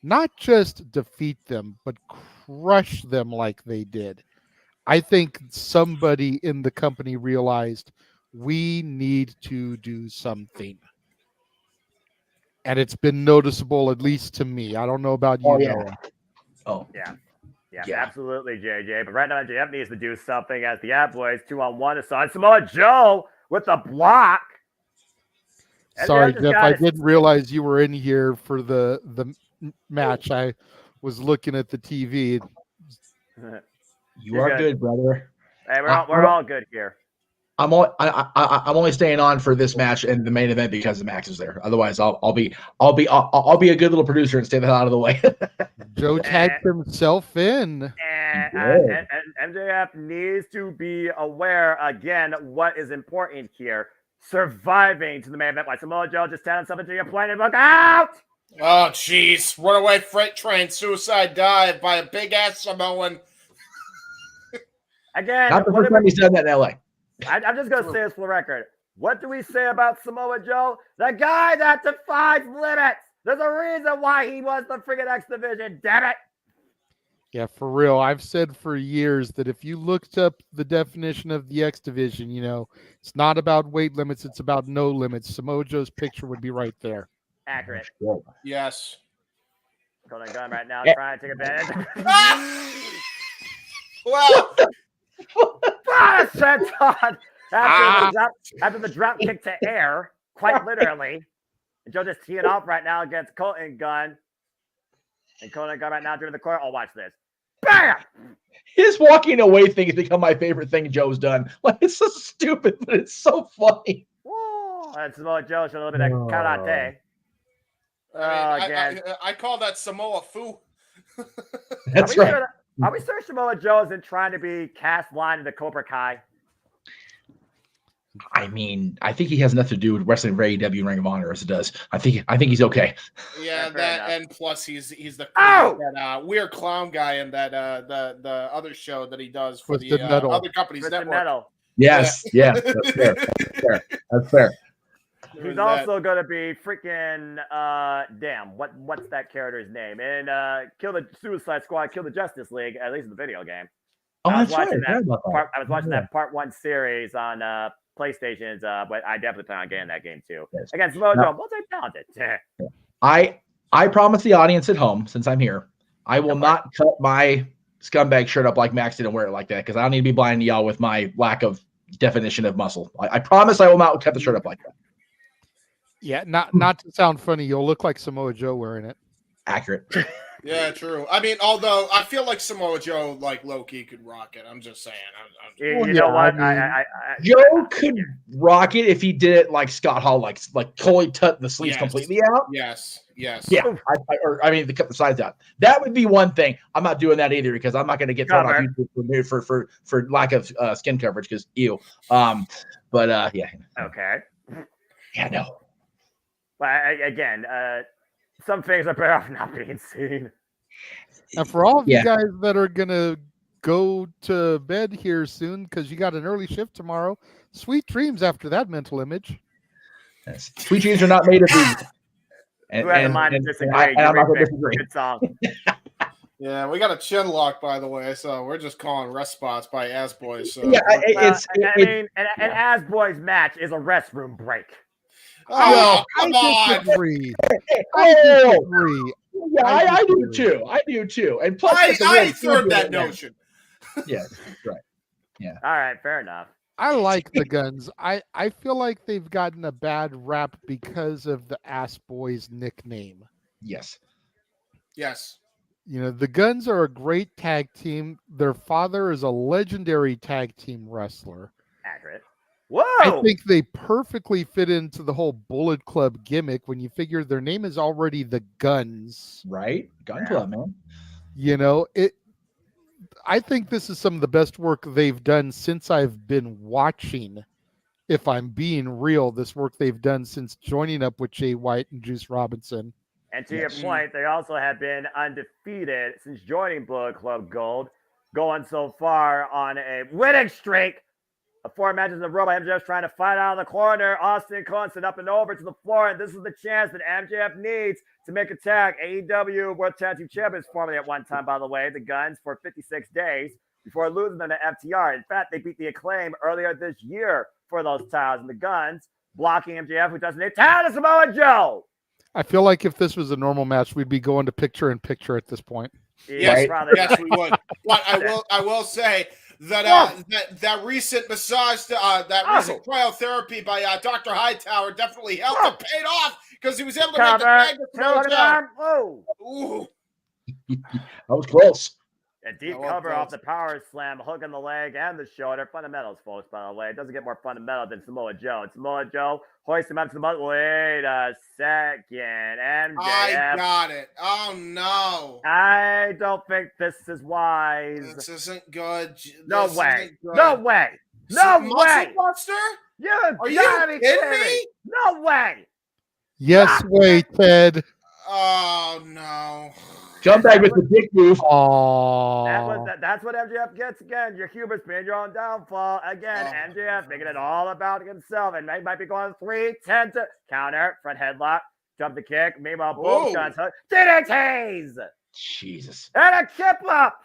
not just defeat them, but crush them like they did, I think somebody in the company realized we need to do something. And it's been noticeable, at least to me. I don't know about you, Noah. Oh, yeah, absolutely, JJ. But right now, MJF needs to do something as the Ad Boys 2-on-1 aside. Samoa Joe with the block. Sorry, Jeff. I didn't realize you were in here for the match. I was looking at the TV. You are good, brother. Hey, we're all good here. I'm only staying on for this match and the main event because the Max is there. Otherwise, I'll be a good little producer and stay the hell out of the way. Joe tagged himself in. And MJF needs to be aware again what is important here. Surviving to the main event. Like Samoa Joe just telling something to your plane and look out. Oh, jeez. Runaway freight train suicide dive by a big ass Samoan. Again, not the first time he's done that in LA. I'm just going to say this for the record. What do we say about Samoa Joe? The guy that defies limits. There's a reason why he was the friggin' X Division. Damn it. Yeah, for real. I've said for years that if you looked up the definition of the X Division, it's not about weight limits. It's about no limits. Samoa Joe's picture would be right there. Accurate. Yes. Going gun right now, trying to take advantage. Well. After the drop kick to air, quite literally. And Joe just teeing off right now against Colton Gunn. And Colton Gunn right now during the corner. Oh, watch this. Bam! His walking away thing has become my favorite thing Joe's done. Like, it's so stupid, but it's so funny. Whoa. And Samoa Joe showed a little bit of karate. I call that Samoa Fu. That's right. Are we sure Samoa Joe isn't trying to be cast line into Cobra Kai? I mean, I think he has nothing to do with wrestling for AEW and Ring of Honor as it does. I think he's okay. Yeah, that and plus he's the that, weird clown guy in that the other show that he does for the other company's network. Metal. Yes, yeah, that's fair. That's fair. He's also gonna be freaking damn. What's that character's name? And Kill the Suicide Squad, Kill the Justice League, at least in the video game. Oh, I was that's watching right. I was watching that part 1 series on PlayStation's, but I definitely plan on getting that game too. Yes. Again, Samoa Joe, multi-talented. I promise the audience at home, since I'm here, I will not cut my scumbag shirt up like Max did and wear it like that because I don't need to be blind to y'all with my lack of definition of muscle. I promise I will not cut the shirt up like that. Yeah, not to sound funny, you'll look like Samoa Joe wearing it. Accurate. Yeah, true. I mean, although I feel like Samoa Joe, like low-key, could rock it. I'm just saying. You know what? Joe could rock it if he did it like Scott Hall, like totally tuck the sleeves completely out. Yes. Yeah. I mean, to cut the sides out. That would be one thing. I'm not doing that either because I'm not going to get thrown off YouTube for lack of skin coverage because ew. But yeah. Okay. Yeah, no. But again, some things are better off not being seen. And for all of you guys that are going to go to bed here soon because you got an early shift tomorrow, sweet dreams after that mental image. Yes. Sweet dreams are not made of these. Who has a mind to disagree? Good song. Yeah, we got a chin lock, by the way, so we're just calling rest spots by Ass Boys. So. Yeah, an Ass Boys match is a restroom break. Oh, come on! I disagree. Yeah, I do too. I do too. And plus, I third that notion. Yeah, right. Yeah. All right, fair enough. I like the Guns. I feel like they've gotten a bad rap because of the Ass Boys nickname. Yes. The Guns are a great tag team. Their father is a legendary tag team wrestler. Accurate. Whoa! I think they perfectly fit into the whole Bullet Club gimmick when you figure their name is already the Guns. Right? Gun Club, man. I think this is some of the best work they've done since I've been watching. If I'm being real, this work they've done since joining up with Jay White and Juice Robinson. And to your point, they also have been undefeated since joining Bullet Club Gold, going so far on a winning streak. 4 matches in a row by MJF trying to fight out of the corner. Austin Constant up and over to the floor, and this is the chance that MJF needs to make a tag. AEW World Tag Team Champions, formerly at one time, by the way, the Guns, for 56 days before losing them to FTR. In fact, they beat the Acclaim earlier this year for those titles, and the Guns blocking MJF, who doesn't need to Samoa Joe. I feel like if this was a normal match, we'd be going to picture in picture at this point. Yes, Right? yes, we would. But I will say that that recent massage, recent cryotherapy by Dr. Hightower definitely helped him paid off because he was able to make the tag with Samoa Joe. Whoa! Ooh, That was close. A deep cover off the power slam, hook in the leg and the shoulder. Fundamentals, folks, by the way. It doesn't get more fundamental than Samoa Joe. And Samoa Joe hoists him up to the butt. Wait a second. MJF. I got it. Oh, no. I don't think this is wise. This isn't good. No way. No way. No way. Buster? Are you kidding me? No way. Yes, way, Ted. Oh, no. Jump back with the dick move. That's what MJF gets again. Your hubris being your own downfall. Again, MJF making it all about himself. And they might be going 3-10 to counter, front headlock, jump the kick. Meanwhile, boom, guns hook. DDTs! Jesus. And a kip up.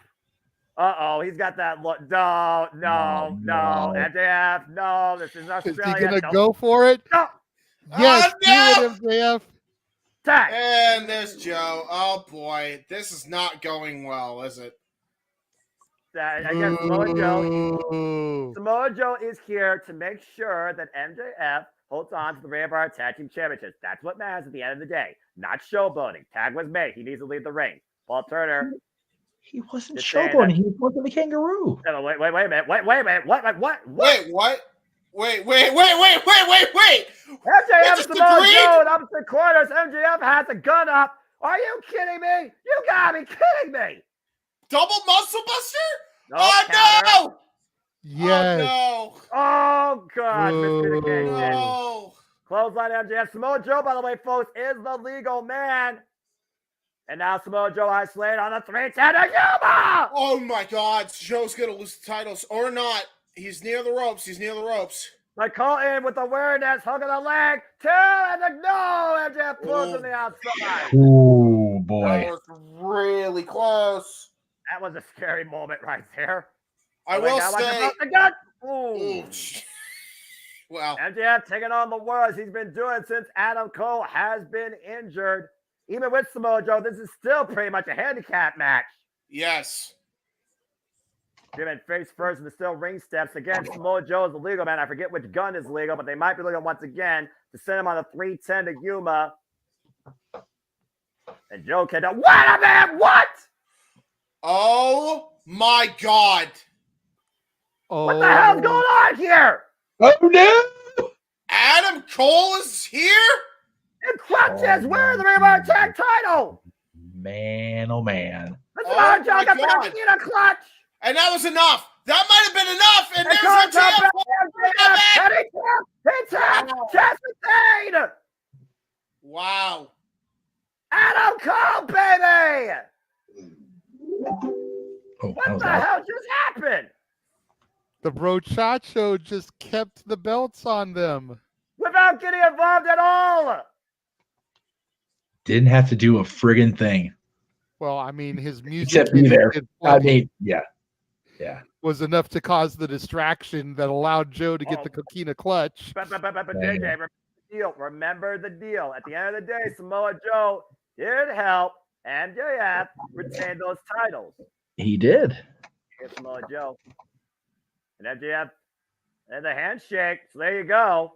Uh-oh, he's got that look. No. MJF, no. This is Australia. Is he going to go for it? No. Yes, do it, MJF. Tag. And there's Joe. Oh boy, this is not going well, is it? I guess Samoa Joe is here to make sure that MJF holds on to the Ring of Honor Tag Team Championships. That's what matters at the end of the day, not showboating. Tag was made. He needs to leave the ring. Paul Turner. He wasn't showboating. He was working the kangaroo. Wait a minute. Wait a minute. What? Wait, what? Wait. MJF is Samoa Joe in opposite corners. MJF has a gun up. Are you kidding me? You gotta be kidding me. Double muscle buster? No. Yes. Oh, no. Oh, God. Miscommunication. No. Clothesline MJF. Samoa Joe, by the way, folks, is the legal man. And now Samoa Joe isolated on the 310 to Yuma. Oh, my God. Joe's going to lose the titles or not. He's near the ropes. But Colton with awareness, hook of the leg, no, MJF pulls from the outside. Oh, boy. That was really close. That was a scary moment right there. I will say. Ooh. Well, MJF taking on the world as he's been doing since Adam Cole has been injured. Even with Samoa Joe, this is still pretty much a handicap match. yes. Given face first and the still ring steps. Again, Samoa Joe is the legal man. I forget which gun is legal, but they might be looking once again to send him on a 310 to Yuma. And Joe can wait a minute, what? Oh my God. What the hell's going on here? Oh, no. Adam Cole is here? And clutches, where the Ring of Honor Tag title? Man, oh, man. Samoa Joe got back in a clutch. And that was enough. That might have been enough. And there's a Wow. Adam Cole, baby. What the hell just happened? The Brochacho just kept the belts on them. Without getting involved at all. Didn't have to do a friggin' thing. Well, I mean, his music. Except be there. I mean, yeah. Was enough to cause the distraction that allowed Joe to get the Coquina clutch. But JJ, remember the deal. At the end of the day, Samoa Joe did help MJF retain those titles. He did. Here's Samoa Joe. And MJF and the handshake. So there you go.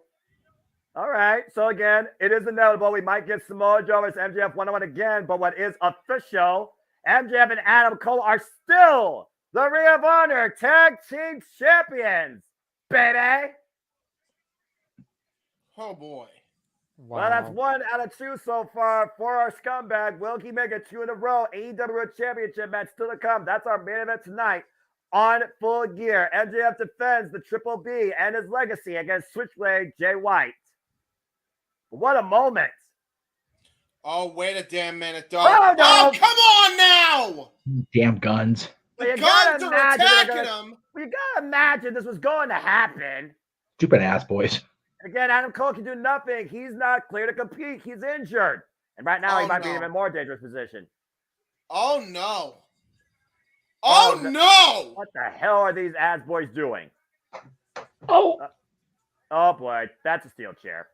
All right. So again, it is inevitable. We might get Samoa Joe versus MJF 1-on-1 again. But what is official, MJF and Adam Cole are still the Ring of Honor Tag Team Champions, baby. Oh, boy. Wow. Well, that's 1 out of 2 so far for our scumbag. Will he make it 2 in a row? AEW World Championship match still to come. That's our main event tonight on Full Gear. MJF defends the Triple B and his legacy against Switchblade Jay White. What a moment. Oh, wait a damn minute, dog. Oh, no. Oh, come on now. Damn guns. Well, The guns are attacking him. Well, you gotta imagine this was going to happen. Stupid ass boys. Again, Adam Cole can do nothing. He's not clear to compete. He's injured. And right now, he might be in an even more dangerous position. Oh, no. Oh, no. What the hell are these ass boys doing? Oh. Oh, boy. That's a steel chair.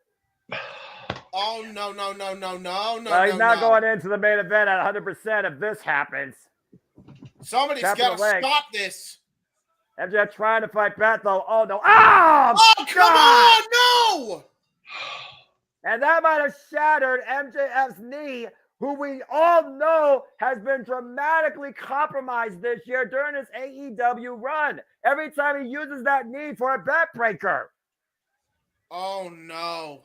Oh, no. Well, he's not going into the main event at 100% if this happens. Somebody's got to stop this. MJF trying to fight back, though. Oh, no. Oh, come on, no! And that might have shattered MJF's knee, who we all know has been dramatically compromised this year during his AEW run. Every time he uses that knee for a backbreaker. Oh, no.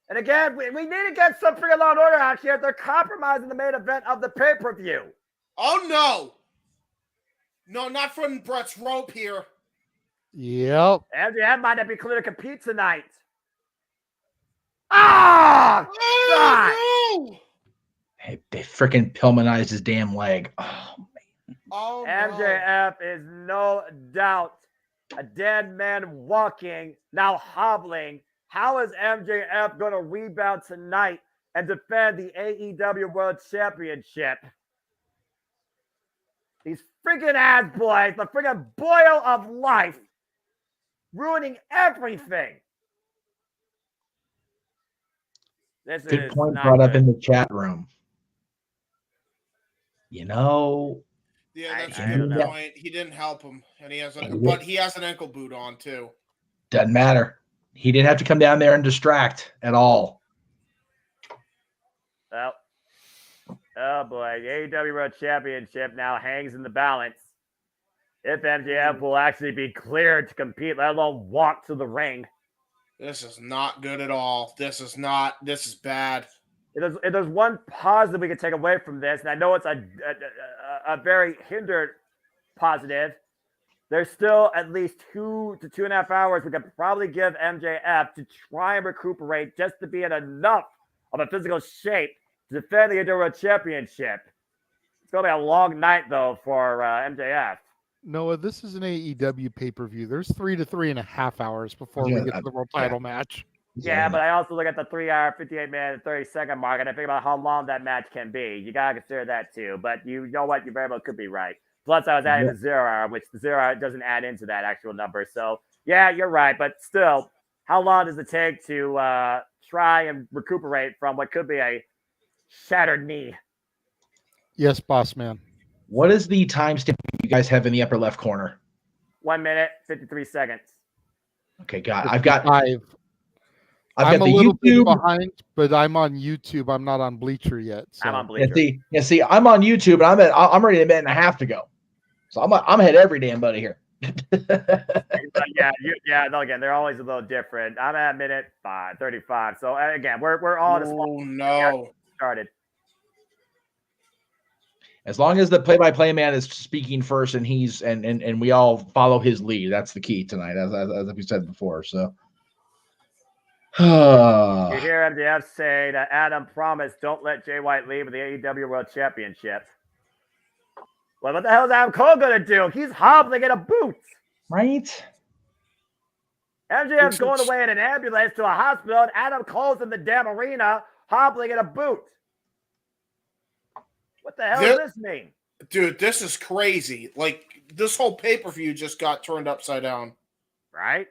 And again, we need to get some freaking Law and Order out here. They're compromising the main event of the pay-per-view. Oh, no. No, not from Brett's rope here. Yep. MJF might not be clear to compete tonight. Ah! Oh, no! Hey, they freaking Pillmanized his damn leg. Oh, man. Oh, MJF is no doubt a dead man walking, now hobbling. How is MJF going to rebound tonight and defend the AEW World Championship? These freaking ass boys, the freaking boil of life, ruining everything. This Good is point not brought up good. in the chat room. You know. Yeah, that's I a don't good know. point. He didn't help him, and he has an ankle boot on too. Doesn't matter. He didn't have to come down there and distract at all. Well, oh boy, the AEW World Championship now hangs in the balance. If MJF will actually be cleared to compete, let alone walk to the ring. This is not good at all. This is bad. If there's one positive we can take away from this, and I know it's a very hindered positive, there's still at least 2 to 2.5 hours we could probably give MJF to try and recuperate just to be in enough of a physical shape to defend the AEW World Championship. It's going to be a long night, though, for MJF. Noah, this is an AEW pay-per-view. There's 3 to 3.5 hours before we get to the world title match. Yeah, but I also look at the 3-hour, 58-minute, 30-second mark, and I think about how long that match can be. You got to consider that, too. But you know what? You very well could be right. Plus, I was adding the 0 hour, which the 0 hour doesn't add into that actual number. So, yeah, you're right. But still, how long does it take to try and recuperate from what could be a shattered knee? Yes, boss man. What is the timestamp you guys have in the upper left corner? 1 minute, 53 seconds. Okay, I've got 5. I'm a little bit behind, but I'm on YouTube. I'm not on Bleacher yet. So. I'm on Bleacher. See, I'm on YouTube, and I'm ready a minute and a half to go. So I'm ahead every damn buddy here. No, again, they're always a little different. I'm at minute 35. So again, we're all started. As long as the play-by-play man is speaking first, and he's and we all follow his lead, that's the key tonight, as we said before. So. You hear MJF say that Adam promised don't let Jay White leave with the AEW World Championship. Well, what the hell is Adam Cole going to do? He's hobbling in a boot. Right? MJF's going away in an ambulance to a hospital, and Adam Cole's in the damn arena hobbling in a boot. What the hell does this mean? Dude, this is crazy. Like, this whole pay-per-view just got turned upside down. Right?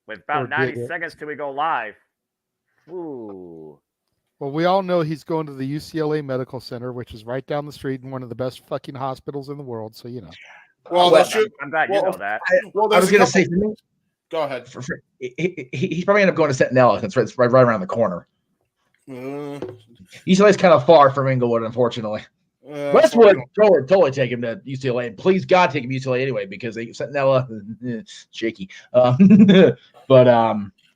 With about 90 seconds till we go live. Ooh. Well, we all know he's going to the UCLA Medical Center, which is right down the street in one of the best fucking hospitals in the world. So, you know. Well, I'm glad you know that. I was going to say, go ahead. He's probably end up going to Centinela. It's right around the corner. UCLA is kind of far from Inglewood, unfortunately. Westwood, totally take him to UCLA. And please, God, take him to UCLA anyway, because Centinela, shaky.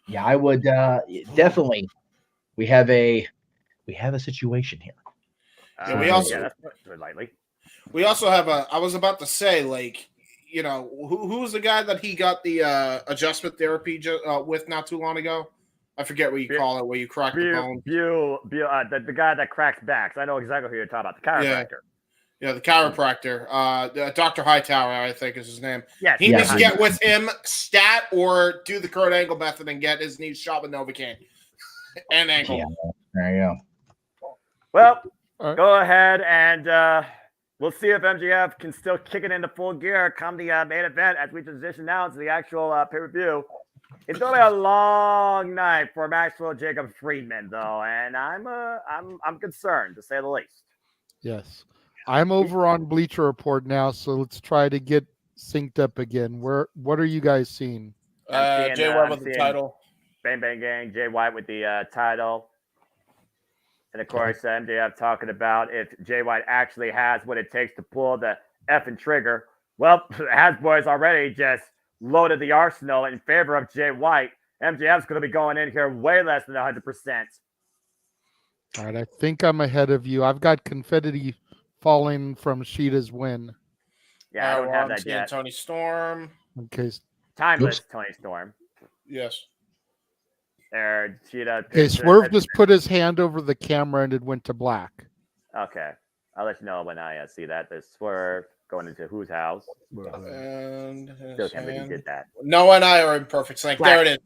Yeah, I would definitely. We have a situation here. We also have I was about to say, like, you know, who was the guy that he got the adjustment therapy with not too long ago? I forget what you call it, where you crack the bone. The guy that cracks backs. I know exactly who you're talking about. The chiropractor. Yeah, the chiropractor. Dr. Hightower, I think is his name. Yes. He needs to get with him, stat, or do the Kurt Angle method and get his knees shot with Novocaine. And ankle. Yeah, there you go. Well, go ahead and we'll see if MJF can still kick it into full gear come the main event as we transition now into the actual pay-per-view. It's gonna be a long night for Maxwell Jacob Friedman, though, and I'm concerned to say the least. Yes, I'm over on Bleacher Report now, so let's try to get synced up again. What are you guys seeing? Jay White with the title. Bang Bang Gang, Jay White with the title. And of course, MJF talking about if Jay White actually has what it takes to pull the effing trigger. Well, Hasbro's already just loaded the arsenal in favor of Jay White. MJF's going to be going in here way less than 100%. All right, I think I'm ahead of you. I've got confetti falling from Sheeta's win. Yeah, I don't have that yet. Tony Storm. Okay. Timeless Tony Storm. Yes. There, Sheeta. Okay, Swerve just put his hand over the camera and it went to black. Okay. I'll let you know when I see that. There's Swerve going into whose house? And Still can't believe he did that. Noah and I are in perfect sync. There it is.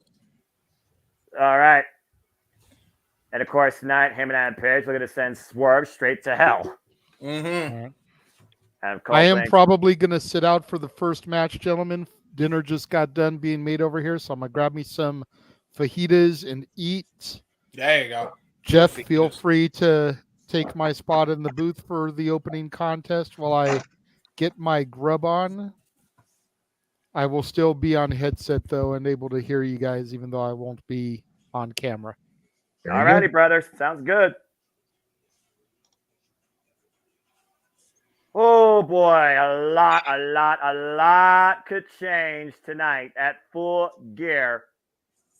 All right. And of course, tonight, him and Adam Page looking to send Swerve straight to hell. Mm-hmm. I am probably going to sit out for the first match, gentlemen. Dinner just got done being made over here, so I'm going to grab me some fajitas and eat. There you go. Jeff, feel free to take my spot in the booth for the opening contest while I get my grub on. I will still be on headset, though, and able to hear you guys, even though I won't be on camera. All righty, brothers. Sounds good. Oh, boy. A lot could change tonight at Full Gear.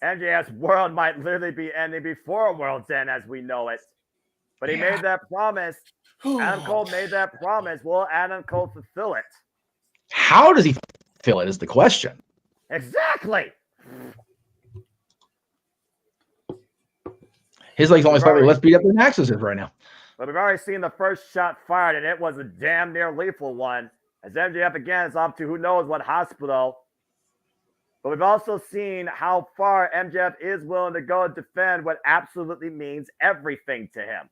MJF's world might literally be ending before World's End as we know it. But he made that promise. Adam Cole made that promise. Will Adam Cole fulfill it? How does he fulfill it is the question. Exactly. His leg's only slightly less beat up than Max's is right now. But we've already seen the first shot fired, and it was a damn near lethal one. As MJF again is off to who knows what hospital. But we've also seen how far MJF is willing to go and defend what absolutely means everything to him.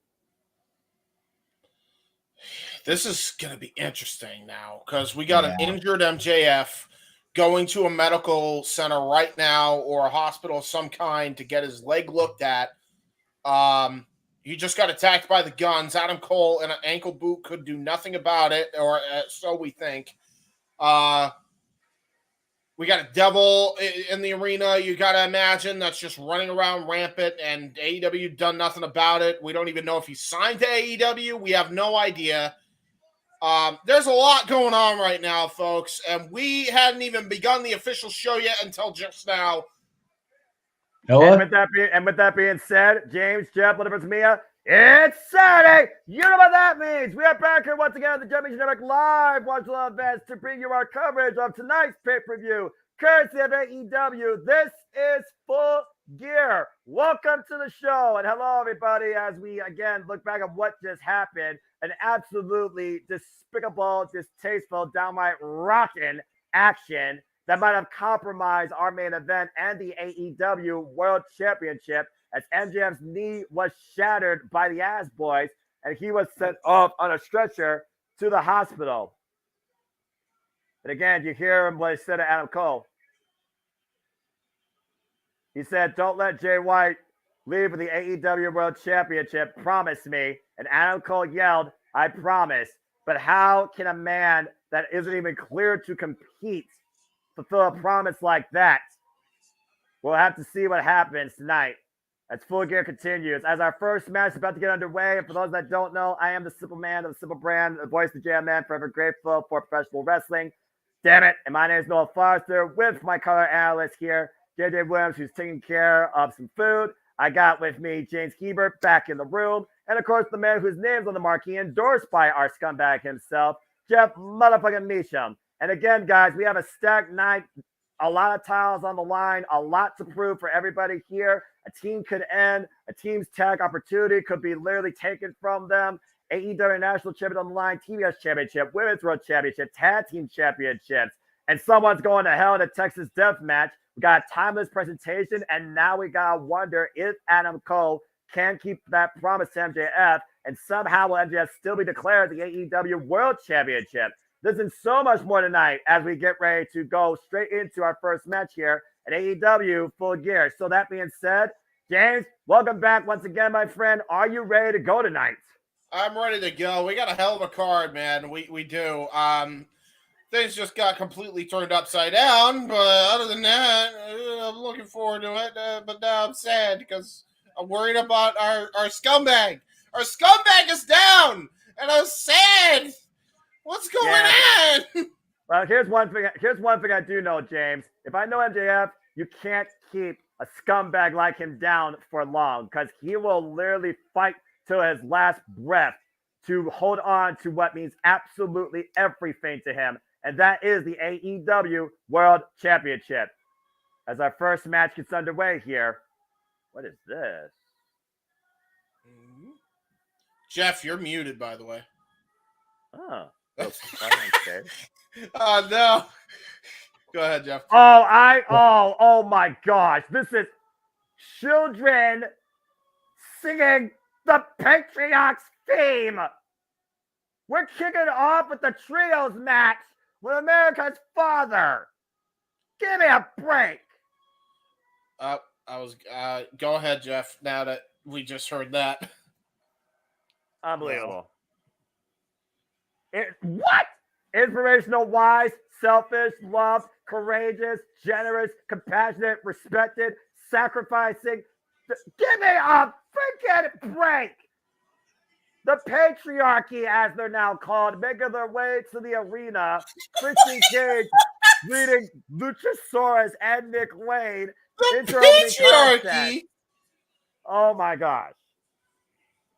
This is going to be interesting now because we got an injured MJF going to a medical center right now or a hospital of some kind to get his leg looked at. He just got attacked by the Guns. Adam Cole in an ankle boot could do nothing about it, or so we think. We got a devil in the arena. You got to imagine that's just running around rampant, and AEW done nothing about it. We don't even know if he's signed to AEW. We have no idea. There's a lot going on right now, folks, and we hadn't even begun the official show yet until just now. And with that being said, James, Jeff, Multiverse of Media, it's Saturday. You know what that means. We are back here once again at the Jeff Meacham Network live watch live events to bring you our coverage of tonight's pay-per-view, courtesy of AEW. This is Full Gear. Welcome to the show, and hello, everybody, as we, again, look back at what just happened. An absolutely despicable, distasteful, downright rockin' action that might have compromised our main event and the AEW World Championship, as MJF's knee was shattered by the Ass Boys, and he was sent off on a stretcher to the hospital. And again, you hear him what he said to Adam Cole. He said, "Don't let Jay White leave with the AEW World Championship. Promise me." And Adam Cole yelled, "I promise." But how can a man that isn't even cleared to compete fulfill a promise like that? We'll have to see what happens tonight as Full Gear continues. As our first match is about to get underway, and for those that don't know, I am the simple man of the simple brand, the voice of the Jam Man, forever grateful for professional wrestling. Damn it. And my name is Noah Foster with my color analyst here, JJ Williams, who's taking care of some food. I got with me James Hebert back in the room. And of course, the man whose name's on the marquee, endorsed by our scumbag himself, Jeff motherfucking Meacham. And again, guys, we have a stacked night, a lot of titles on the line, a lot to prove for everybody here. A team could end, a team's tag opportunity could be literally taken from them. AEW National Championship on the line, TBS Championship, Women's World Championship, Tag Team Championships, and someone's going to hell in a Texas Death Match. We got a timeless presentation, and now we got to wonder if Adam Cole can keep that promise to MJF, and somehow will MJF still be declared the AEW World Championship. There's been so much more tonight as we get ready to go straight into our first match here. at AEW Full Gear. So that being said, James, welcome back once again, my friend. Are you ready to go tonight? I'm ready to go. We got a hell of a card, man. We do. Things just got completely turned upside down, but other than that, I'm looking forward to it. But now I'm sad because I'm worried about our scumbag. Our scumbag is down, and I'm sad. What's going on? Well, here's one thing I do know, James. If I know MJF, you can't keep a scumbag like him down for long because he will literally fight till his last breath to hold on to what means absolutely everything to him, and that is the AEW World Championship. As our first match gets underway here, what is this? Jeff, you're muted, by the way. Oh. No. Go ahead, Jeff. Oh my gosh. This is children singing the Patriarch's theme. We're kicking off with the trios match with America's father. Give me a break. Go ahead, Jeff, now that we just heard that. Unbelievable. What? Inspirational, wise, selfish, loved, courageous, generous, compassionate, respected, sacrificing. Give me a freaking break. The patriarchy, as they're now called, making their way to the arena. Christian Cage leading Luchasaurus and Nick Wayne. The patriarchy? Oh my gosh.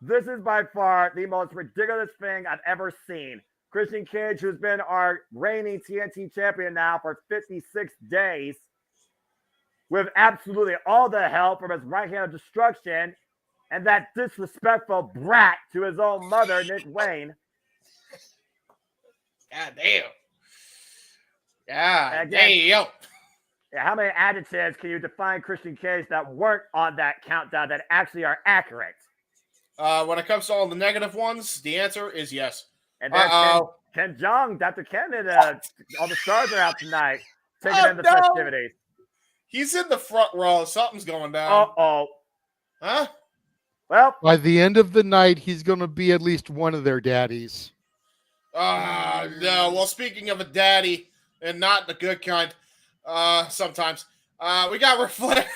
This is by far the most ridiculous thing I've ever seen. Christian Cage, who's been our reigning TNT champion now for 56 days, with absolutely all the help from his right hand of destruction, and that disrespectful brat to his own mother, Nick Wayne. God damn. God damn. Yeah, how many adjectives can you define Christian Cage that weren't on that countdown that actually are accurate? When it comes to all the negative ones, the answer is yes. And there's Ken Jeong, Dr. Ken, and all the stars are out tonight, taking in the festivities. He's in the front row. Something's going down. Uh-oh. Huh? Well, by the end of the night, he's going to be at least one of their daddies. No. Well, speaking of a daddy, and not the good kind, sometimes, we got Reflect.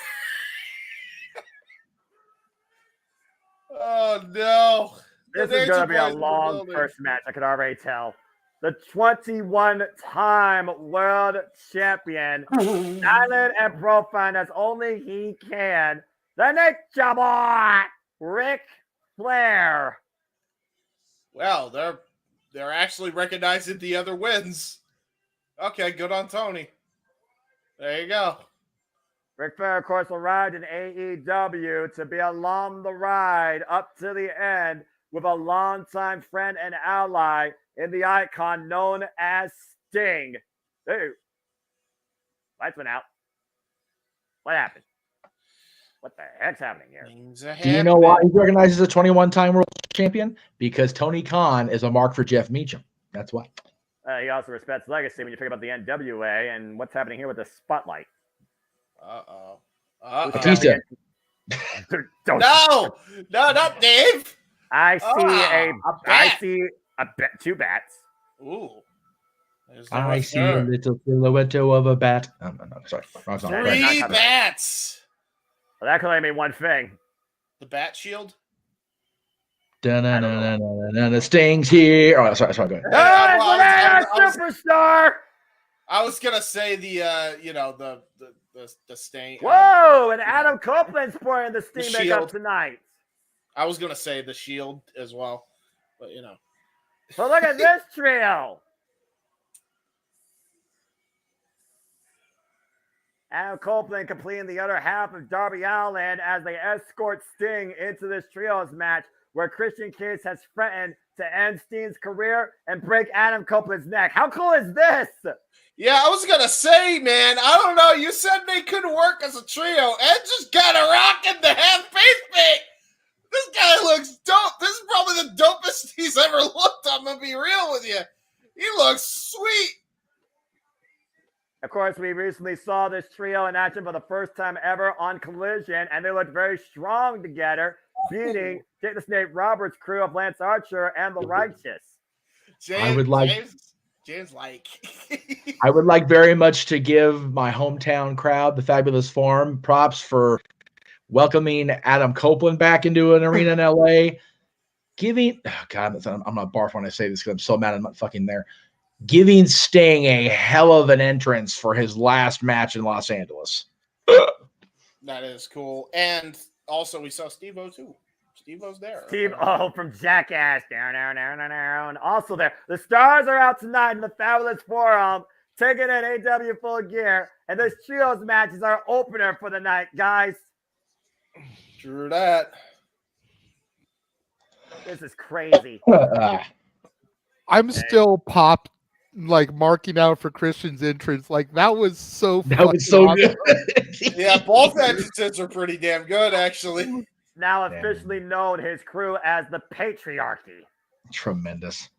Oh, no. This is going to be a long first match, I could already tell. The 21-time world champion, silent and profound as only he can, the Nature Boy, Ric Flair. Well, they're actually recognizing the other wins. Okay, good on Tony. There you go. Ric Flair, of course, will ride in AEW to be along the ride up to the end with a longtime friend and ally in the icon known as Sting. Hey, lights went out. What happened? What the heck's happening here? Do you know why he recognizes a 21-time world champion? Because Tony Khan is a mark for Jeff Meacham. That's why. He also respects legacy when you think about the NWA and what's happening here with the spotlight. Batista. No, not Dave. I see two bats. Ooh. I see a little silhouette of a bat. No, sorry. Wrong song. Three bats. Well, that could only mean one thing. The bat shield? The Sting's here. Oh, sorry, go ahead. Superstar. I was gonna say the Sting. Whoa, and Adam Copeland's pouring the Sting makeup tonight. I was gonna say the Shield as well, but So look at this trio. Adam Copeland completing the other half of Darby Allin as they escort Sting into this trios match where Christian Cage has threatened to end Sting's career and break Adam Copeland's neck. How cool is this? Yeah, I was going to say, man, I don't know. You said they couldn't work as a trio. Ed just got a rock in the half-face paint. This guy looks dope. This is probably the dopest he's ever looked. I'm going to be real with you. He looks sweet. Of course, we recently saw this trio in action for the first time ever on Collision, and they looked very strong together, beating Jake the Snake Roberts' crew of Lance Archer and the Righteous. James, I would like very much to give my hometown crowd, the Fabulous Forum, props for welcoming Adam Copeland back into an arena in LA. I'm not barf when I say this because I'm so mad I'm not fucking there. Giving Sting a hell of an entrance for his last match in Los Angeles. That is cool. And also we saw Steve-O too. Steve-O's there. Steve-O from Jackass. Down. Also there. The stars are out tonight in the Fabulous Forum, taking in AEW Full Gear. And this trios match is our opener for the night, guys. True that. This is crazy. I'm still popped, like marking out for Christian's entrance. Like that was so awesome. Good. Yeah, both entrances are pretty damn good, actually. Now officially known his crew as the Patriarchy. Tremendous.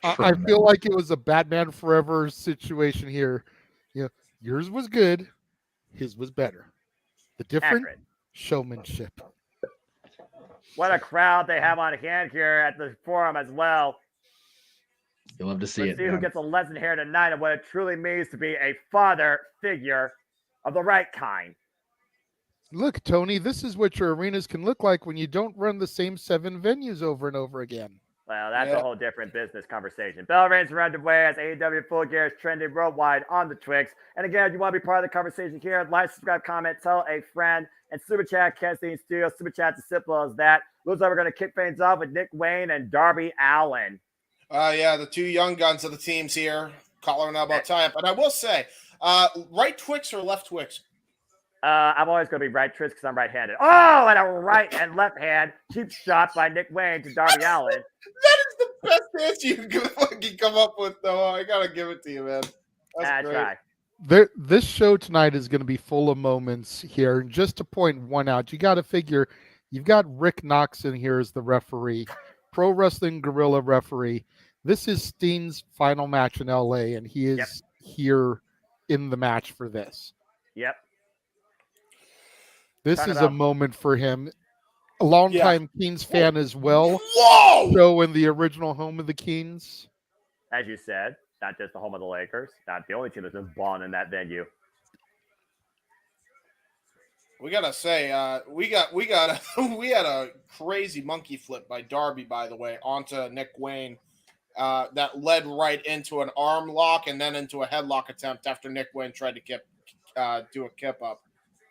I feel like it was a Batman Forever situation here. Yours was good, his was better. The different showmanship. What a crowd they have on hand here at the forum as well. You'll love to see Let's see who gets a lesson here tonight of what it truly means to be a father figure of the right kind. Look, Tony, this is what your arenas can look like when you don't run the same 7 venues over and over again. Well, that's a whole different business conversation. Bell rings are underway as AEW Full Gear is trending worldwide on the Twix. And again, if you want to be part of the conversation here, like, subscribe, comment, tell a friend, and Super Chat Ken Steen Studio. Super Chat's as simple as that. Looks like we're going to kick things off with Nick Wayne and Darby Allin. Yeah, the two young guns of the teams here, calling out about tie-up. And I will say, right Twix or left Twix? I'm always going to be right Twix because I'm right-handed. Oh, and a right and left hand cheap shot by Nick Wayne to Darby Allin. That is the best answer you can fucking come up with, though. I got to give it to you, man. That's great. Right. This show tonight is going to be full of moments here. And just to point one out, you got to figure you've got Rick Knox in here as the referee, Pro Wrestling Guerrilla referee. This is Steen's final match in LA, and he is here in the match for this. Yep. This is a moment for him. A longtime Keens fan as well. Whoa! So in the original home of the Keens. As you said, not just the home of the Lakers, not the only team that's been balling in that venue. We gotta say, we had a crazy monkey flip by Darby, by the way, onto Nick Wayne. That led right into an arm lock and then into a headlock attempt after Nick Wayne tried to do a kip up.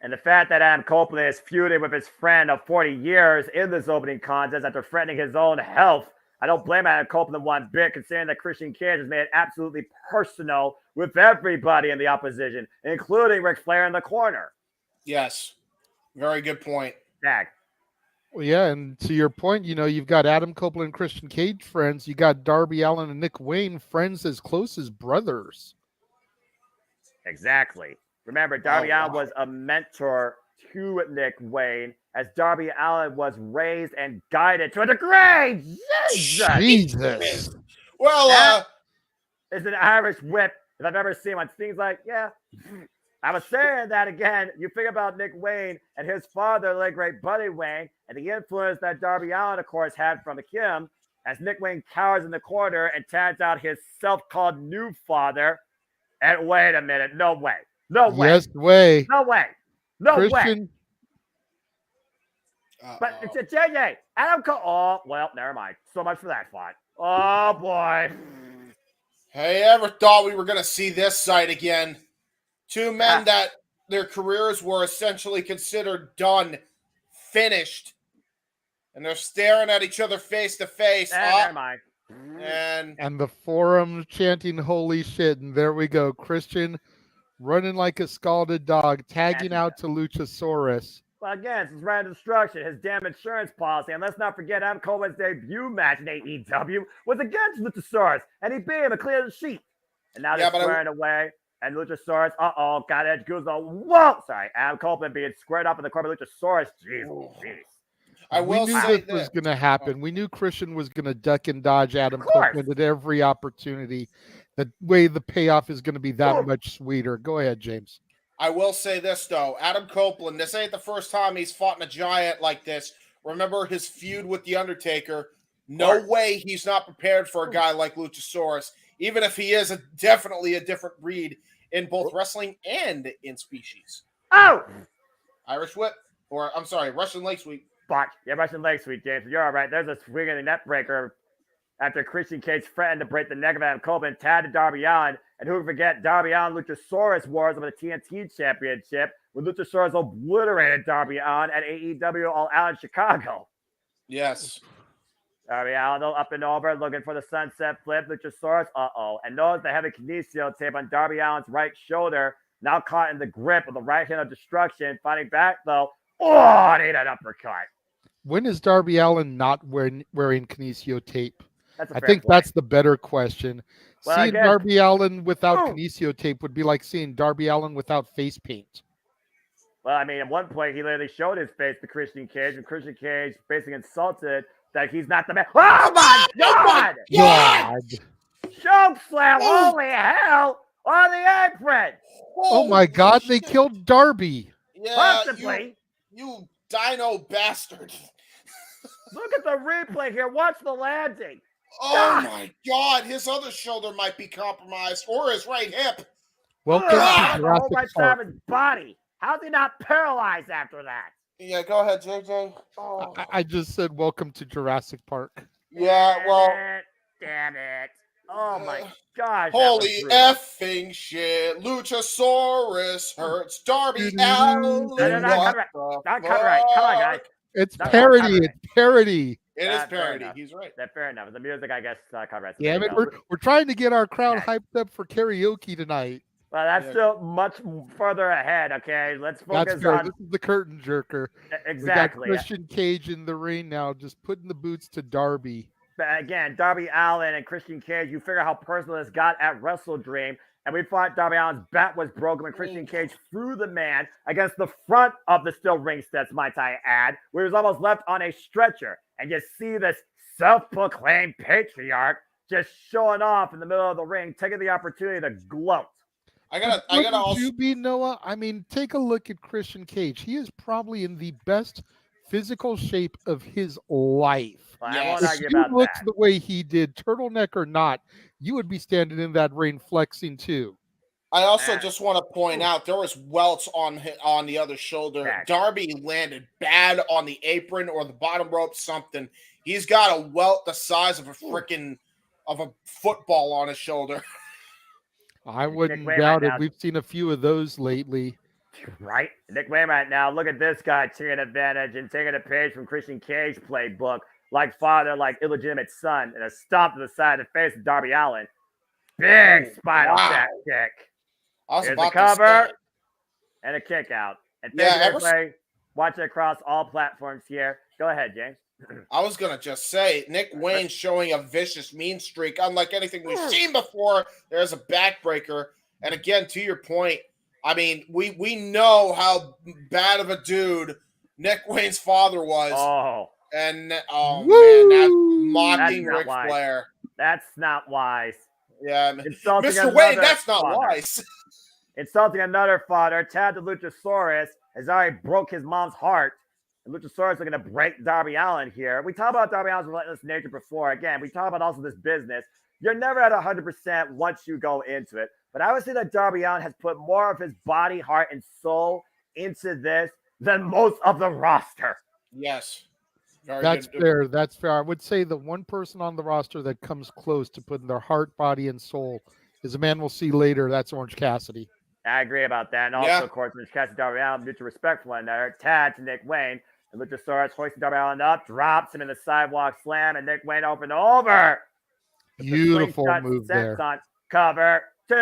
And the fact that Adam Copeland is feuding with his friend of 40 years in this opening contest after threatening his own health, I don't blame Adam Copeland one bit, considering that Christian Cage has made it absolutely personal with everybody in the opposition, including Ric Flair in the corner. Yes, very good point. Dag. Well, yeah, and to your point, you've got Adam Copeland and Christian Cage friends. You got Darby Allin and Nick Wayne friends as close as brothers. Exactly. Remember, Darby Allin was a mentor to Nick Wayne, as Darby Allin was raised and guided to a degree. Jesus. Well, that is an Irish whip if I've ever seen one. Things like, yeah. I was saying that again. You think about Nick Wayne and his father, the late great Buddy Wayne, and the influence that Darby Allin, of course, had from him, as Nick Wayne cowers in the corner and tags out his self-called new father. And wait a minute, no way. No way. Yes, way. No way. No Christian. Way. But it's a JJ. Adam Cole. Oh, well, never mind. So much for that fight. Oh, boy. Hey, ever thought we were going to see this sight again? Two men that their careers were essentially considered done, finished, and they're staring at each other face to face. Never mind. And the forum chanting holy shit, and there we go. Christian running like a scalded dog, tagging out to Luchasaurus. Well, again, it's random destruction, his damn insurance policy. And let's not forget Adam Coleman's debut match in AEW was against Luchasaurus, and he beat him and cleared the sheet. And now they're squaring away, and Luchasaurus, got Edge Guzzo. Whoa! Sorry, Adam Coleman being squared up in the corner with Luchasaurus. Jeez. We knew this was going to happen. We knew Christian was going to duck and dodge Adam Copeland at every opportunity. That way the payoff is going to be that much sweeter. Go ahead, James. I will say this, though. Adam Copeland, this ain't the first time he's fought in a giant like this. Remember his feud with The Undertaker. No way he's not prepared for a guy like Luchasaurus, even if he is definitely a different breed in both wrestling and in species. Oh! Irish whip, or I'm sorry, Russian leg sweep. Fuck. Yeah, Russian leg sweep, James. You're all right. There's a swinging net breaker after Christian Cage threatened to break the neck of Adam Copeland, tagged to Darby Allin. And who can forget Darby Allin Luchasaurus wars over the TNT Championship when Luchasaurus obliterated Darby Allin at AEW All Out in Chicago. Yes. Darby Allin up and over, looking for the sunset flip. Luchasaurus, and knows the heavy kinesio tape on Darby Allin's right shoulder, now caught in the grip of the right hand of destruction. Fighting back, though. Oh, need an uppercut. When is Darby Allin not wearing kinesio tape? I think that's the better question. Well, seeing Darby Allin without kinesio tape would be like seeing Darby Allin without face paint. Well, I mean, at one point, he literally showed his face to Christian Cage, and Christian Cage basically insulted that he's not the man. Oh, my God! Choke slam! Holy hell! On the apron! Oh, my God, they killed Darby. Yeah, possibly. You dino bastard. Look at the replay here. Watch the landing. Oh, my God. His other shoulder might be compromised, or his right hip. Welcome to the whole Jurassic right side of Park. his body. How's he not paralyzed after that? Yeah, go ahead, JJ. Oh. I just said welcome to Jurassic Park. Yeah, well. Damn it. Oh, my gosh. Holy effing shit. Luchasaurus hurts Darby Allin. Not cut right. Come on, guys. It's parody. It's parody. It is parody. He's right. That's fair enough. The music, I guess, cut right. Damn it. We're trying to get our crowd hyped up for karaoke tonight. Well, that's still much further ahead, okay? Let's focus on... This is the curtain jerker. Exactly. We got Christian Cage in the ring now, just putting the boots to Darby. But again, Darby Allin and Christian Cage, you figure how personal this got at Wrestle Dream. And we thought Darby Allin's bat was broken when Christian Cage threw the man against the front of the steel ring steps, might I add, where he was almost left on a stretcher. And you see this self-proclaimed patriarch just showing off in the middle of the ring, taking the opportunity to gloat. I gotta also... you be, Noah? I mean, take a look at Christian Cage. He is probably in the best physical shape of his life. Well, I won't if argue you about looked that. the way he did, turtleneck or not, you would be standing in that ring flexing too. I also just want to point out there was welts on the other shoulder. Darby landed bad on the apron or the bottom rope, something. He's got a welt the size of a freaking football on his shoulder. I wouldn't doubt it. We've seen a few of those lately. Right? Nick Wainwright now. Look at this guy taking advantage and taking a page from Christian Cage playbook. Like father, like illegitimate son, and a stomp to the side of the face of Darby Allin. Big spinal tap kick. Here's a cover and a kick out. And watch it across all platforms here. Go ahead, James. I was going to just say, Nick Wayne showing a vicious mean streak, unlike anything we've seen before. There's a backbreaker. And again, to your point, I mean, we know how bad of a dude Nick Wayne's father was. Oh. And, man, that's mocking Ric Flair. That's not wise. Yeah, Mr. Wayne, that's not wise. Insulting another father, tagged to Luchasaurus, has already broke his mom's heart. And Luchasaurus are going to break Darby Allin here. We talked about Darby Allin's relentless nature before. Again, we talk about also this business. You're never at 100% once you go into it. But I would say that Darby Allin has put more of his body, heart, and soul into this than most of the roster. Yes. That's fair. That's fair. I would say the one person on the roster that comes close to putting their heart, body, and soul is a man we'll see later. That's Orange Cassidy. I agree about that. And also, of course, Orange Cassidy, Darby Allin, mutual respect for one another. Tag to Nick Wayne. And Luchasaurus hoisting Darby Allin up, drops him in the sidewalk slam, and Nick Wayne over. Beautiful move there. On cover 2,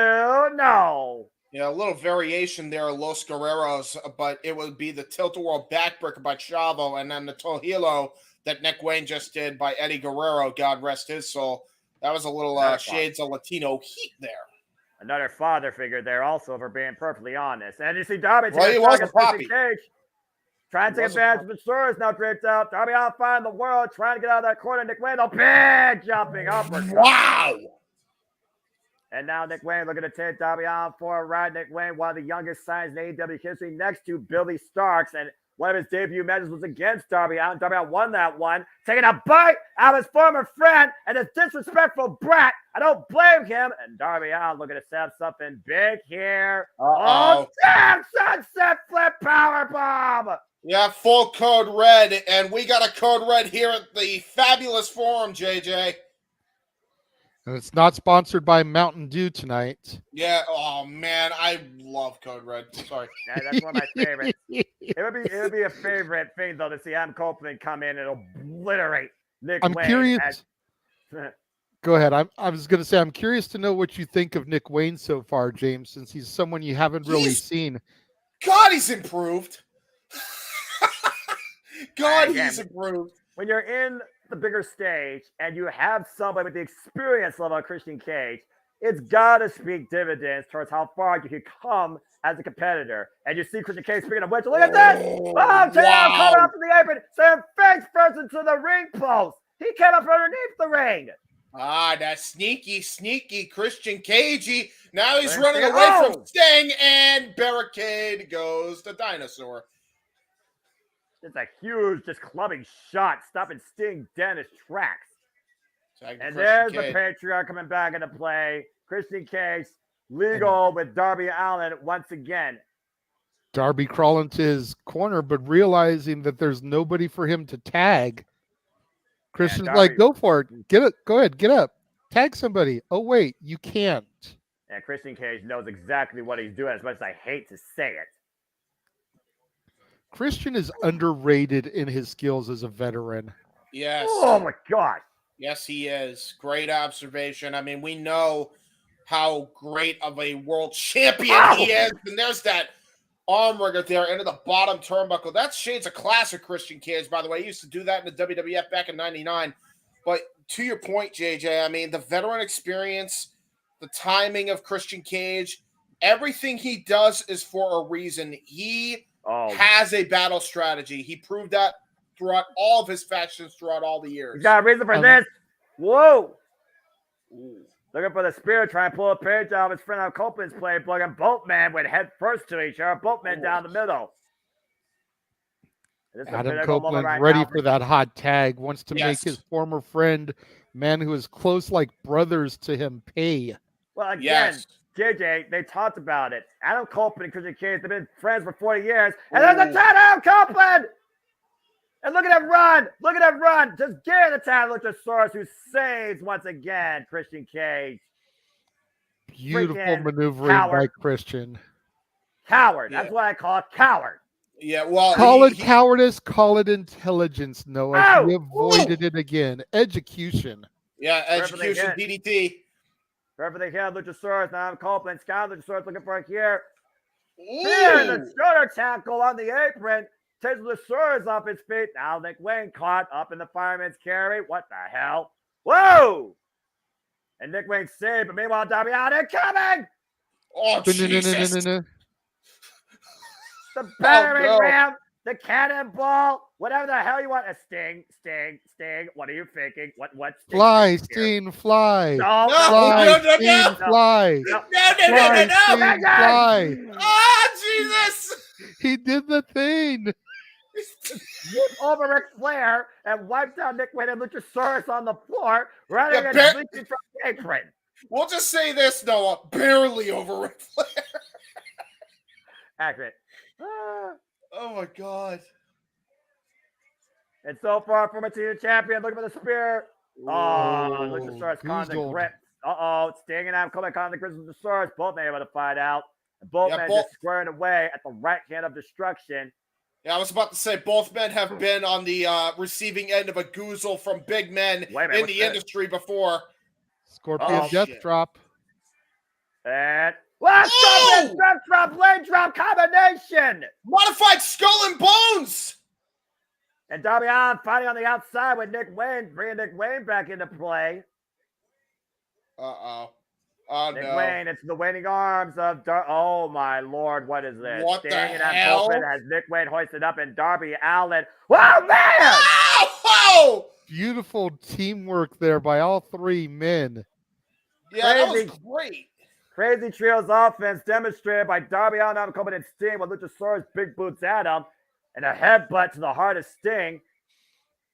no. Yeah, a little variation there, Los Guerreros, but it would be the tilt-a-whirl backbreaker by Chavo, and then the Tohilo that Nick Wayne just did by Eddie Guerrero, God rest his soul. That was a little shades of Latino heat there. Another father figure there also, for being perfectly honest. And you see Darby he was a poppy. Cage, trying to take advantage of the Luchasaurus now draped out. Darby out find the world, trying to get out of that corner. Nick Wayne, big jumping uppercut. Wow! And now Nick Wayne looking to take Darby Allin for a ride. Nick Wayne, one of the youngest signs in AEW history, next to Billy Starks. And one of his debut matches was against Darby Allin. Darby Allin won that one, taking a bite out of his former friend and a disrespectful brat. I don't blame him. And Darby Allin looking to set up something big here. Oh, damn! Sunset flip powerbomb. Yeah, full code red, and we got a code red here at the Fabulous Forum, JJ. And it's not sponsored by Mountain Dew tonight. Yeah, oh man, I love Code Red. Sorry. Yeah, that's one of my favorites. It would be a favorite thing though to see Adam Copeland come in and obliterate Nick Wayne. I'm curious. Go ahead. I was going to say I'm curious to know what you think of Nick Wayne so far, James, since he's someone you haven't really seen. God, he's improved. God, he's improved. When you're in the bigger stage and you have somebody with the experience level of Christian Cage, it's got to speak dividends towards how far you can come as a competitor. And you see Christian Cage speaking of which, look at this! Oh, coming up to the apron, saying face first into the ring post. He came up from underneath the ring. Ah, that sneaky Christian Cagey. Now he's running away from Sting, and barricade goes the dinosaur. It's a huge, just clubbing shot, stopping Sting dead in his tracks. And there's the Patriarch coming back into play. Christian Cage, legal with Darby Allin once again. Darby crawling to his corner, but realizing that there's nobody for him to tag. Christian's like, go for it. Get it. Go ahead. Get up. Tag somebody. Oh, wait, you can't. And Christian Cage knows exactly what he's doing, as much as I hate to say it. Christian is underrated in his skills as a veteran. Yes. Oh, my God. Yes, he is. Great observation. I mean, we know how great of a world champion he is. And there's that arm rigger there into the bottom turnbuckle. That's shades of classic Christian Cage, by the way. He used to do that in the WWF back in 99. But to your point, JJ, I mean, the veteran experience, the timing of Christian Cage, everything he does is for a reason. He has a battle strategy. He proved that throughout all of his factions throughout all the years. He's got a reason for this. Whoa. Looking for the spear, trying to pull a page out of his friend out Copeland's playbook, and both men went head first to each other. Both men down the middle. Adam Copeland ready for that hot tag, wants to make his former friend, man who is close like brothers to him, pay. Well, again, JJ, they talked about it. Adam Copeland and Christian Cage, they've been friends for 40 years. And there's a tag, Adam Copeland! And look at him run! Look at him run! Just get the tag, Luchasaurus, who saves once again Christian Cage. Beautiful maneuvering by Christian. Coward. That's what I call it. Coward. Yeah, well, call it cowardice, call it intelligence, Noah. He avoided it again. Execution. Yeah, execution, DDT. Wherever they hit Luchasaurus, now I'm Copeland. Sky Luchasaurus looking for it here. Here, the shoulder tackle on the apron. Takes Luchasaurus off his feet. Now Nick Wayne caught up in the fireman's carry. What the hell? Whoa! And Nick Wayne saved, but meanwhile, Darby Allin coming! Oh, Jesus. The battering ram, the cannonball, whatever the hell you want. A sting. What are you thinking? What sting? Fly, Sting, fly. No, fly, Sting, fly. No. Fly. Oh, Jesus. He did the thing. Over Ric Flair and wiped out Nick Wayne and Luchasaurus on the floor, rather than leaping from the apron. We'll just say this, Noah, barely over Ric Flair. Accurate. Oh my God. And so far from a team champion, looking for the spear. Luchasaurus caught the grip. Sting and Adam Copeland caught the grip of Luchasaurus. Both men able to find out. And both men just squaring away at the right hand of destruction. Yeah, I was about to say both men have been on the receiving end of a goozle from big men in the industry before. Scorpion death drop. And Scorpion death drop, blade drop combination. Modified skull and bones. And Darby Allin fighting on the outside with Nick Wayne, bringing Nick Wayne back into play. Oh, Nick Wayne, it's the waiting arms of oh my Lord, what is this? What the hell? Has Nick Wayne hoisted up and Darby Allin. Wow, man! Whoa! Beautiful teamwork there by all three men. Yeah, that was great. Crazy Trios offense demonstrated by Darby Allin, Adam Cole, and Sting with Luchasaurus big boots at him and a headbutt to the heart of Sting.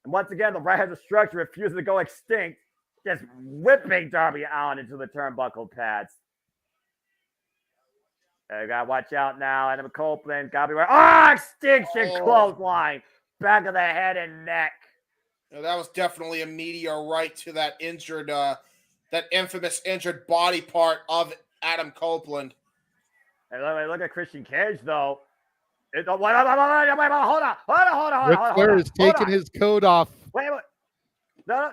And once again, the right hand destruction refuses to go extinct, just whipping Darby Allin into the turnbuckle pads. You gotta watch out now. Adam Copeland gotta be right. Extinction clothesline. Back of the head and neck. Yeah, that was definitely a meteor right to that injured, that infamous injured body part of Adam Copeland. Hey, look at Christian Cage though. Hold on. Ric Flair is taking his coat off. Wait. No.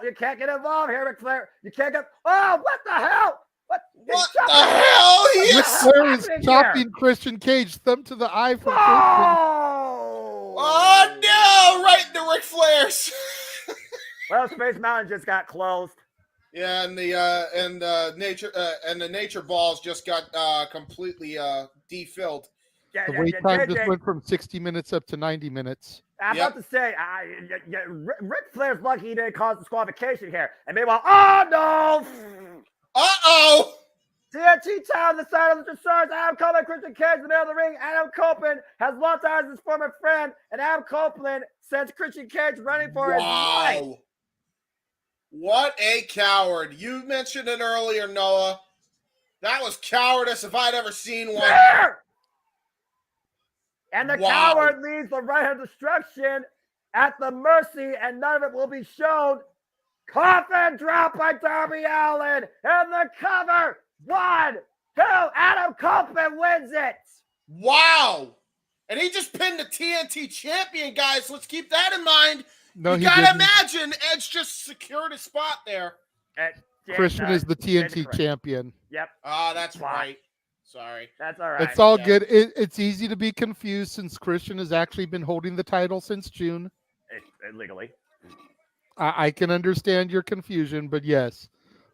You can't get involved here, Ric Flair. You can't get. Oh, what the hell? What the hell? Ric Flair is chopping Christian Cage, thumb to the eye for Christian. Oh no! Right into Ric Flair's. Well, Space Mountain just got closed. Yeah, and the nature balls just got completely defilled. The wait time just went from 60 minutes up to 90 minutes. I'm about to say, Ric Flair's lucky he didn't cause disqualification here. And meanwhile, oh no! Uh-oh! TNT time the side of the Luchasaurus. Adam Copeland, Christian Cage in the middle of the ring. Adam Copeland has lost eyes his former friend, and Adam Copeland sends Christian Cage running for his life. What a coward. You mentioned it earlier, Noah. That was cowardice if I'd ever seen one. And the coward leaves the right hand destruction at the mercy, and none of it will be shown. Coffin drop by Darby Allin, and the cover. 1, 2, Adam Copeland wins it. Wow. And he just pinned the TNT champion, guys. Let's keep that in mind. No, you gotta imagine Edge just secured a spot there. Christian is the TNT champion. Yep. That's right. Sorry. That's all right. It's all good. It's easy to be confused since Christian has actually been holding the title since June. Legally. I can understand your confusion, but yes,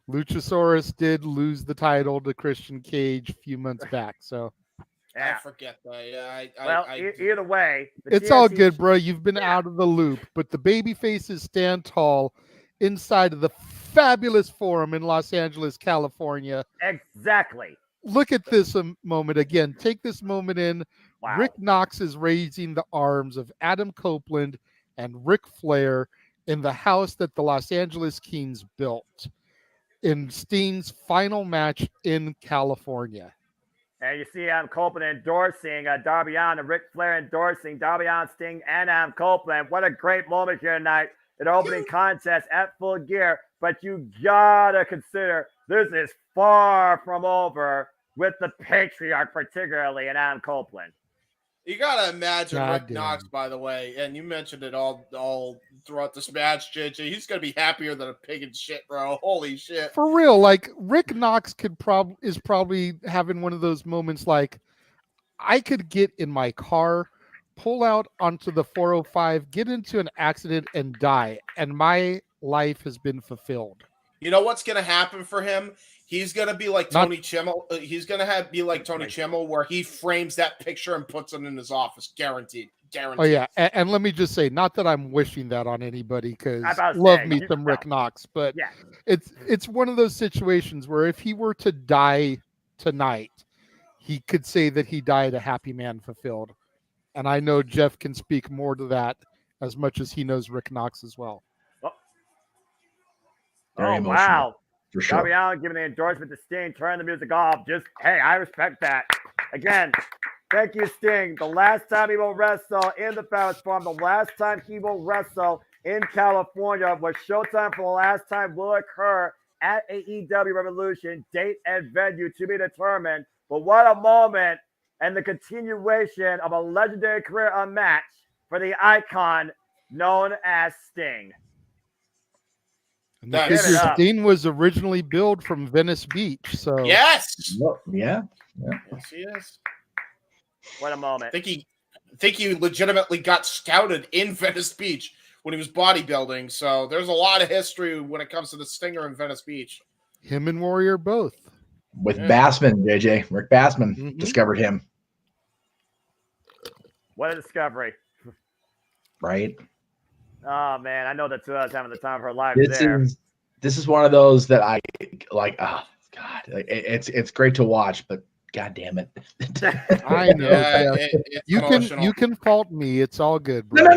Luchasaurus did lose the title to Christian Cage a few months back. So yeah. I forget that. Either way, it's all good, bro. You've been out of the loop, but the baby faces stand tall inside of the fabulous forum in Los Angeles, California. Exactly. Look at this moment again. Take this moment in. Wow. Rick Knox is raising the arms of Adam Copeland and Ric Flair in the house that the Los Angeles Kings built in Sting's final match in California. And you see Adam Copeland endorsing Darby Allin and Ric Flair endorsing Darby Allin, Sting, and Adam Copeland. What a great moment here tonight. An opening contest at Full Gear. But you gotta consider this is far from over with the patriarch, particularly in Adam Copeland. You gotta imagine Rick Knox, by the way, and you mentioned it all throughout this match, JJ. He's gonna be happier than a pig in shit, bro. Holy shit. For real, like Rick Knox is probably having one of those moments like, I could get in my car, pull out onto the 405, get into an accident and die, and my life has been fulfilled. You know what's gonna happen for him? He's gonna be like Tony Chimmel. He's gonna be like Tony Chimmel, where he frames that picture and puts it in his office. Guaranteed. Oh yeah, and let me just say, not that I'm wishing that on anybody, because love me some Rick Knox, but yeah. It's one of those situations where if he were to die tonight, he could say that he died a happy man fulfilled. And I know Jeff can speak more to that as much as he knows Rick Knox as well. Oh, wow. For sure. Darby Allin giving the endorsement to Sting, turn the music off. Hey, I respect that. Again, thank you, Sting. The last time he will wrestle in the Fabulous Forum, the last time he will wrestle in California, was Showtime for the last time will occur at AEW Revolution. Date and venue to be determined. But what a moment and the continuation of a legendary career unmatched for the icon known as Sting. And because Sting was originally billed from Venice Beach, so yes, yes, he is. What a moment! I think he legitimately got scouted in Venice Beach when he was bodybuilding. So there's a lot of history when it comes to the Stinger in Venice Beach. Him and Warrior both. With Bassman, JJ Rick Bassman discovered him. What a discovery! Right. Oh man, I know the two of us having the time of our lives This is one of those that oh God, it's great to watch, but God damn it. I know. Yeah, Jeff. it's you emotional. can fault me. It's all good, bro. No.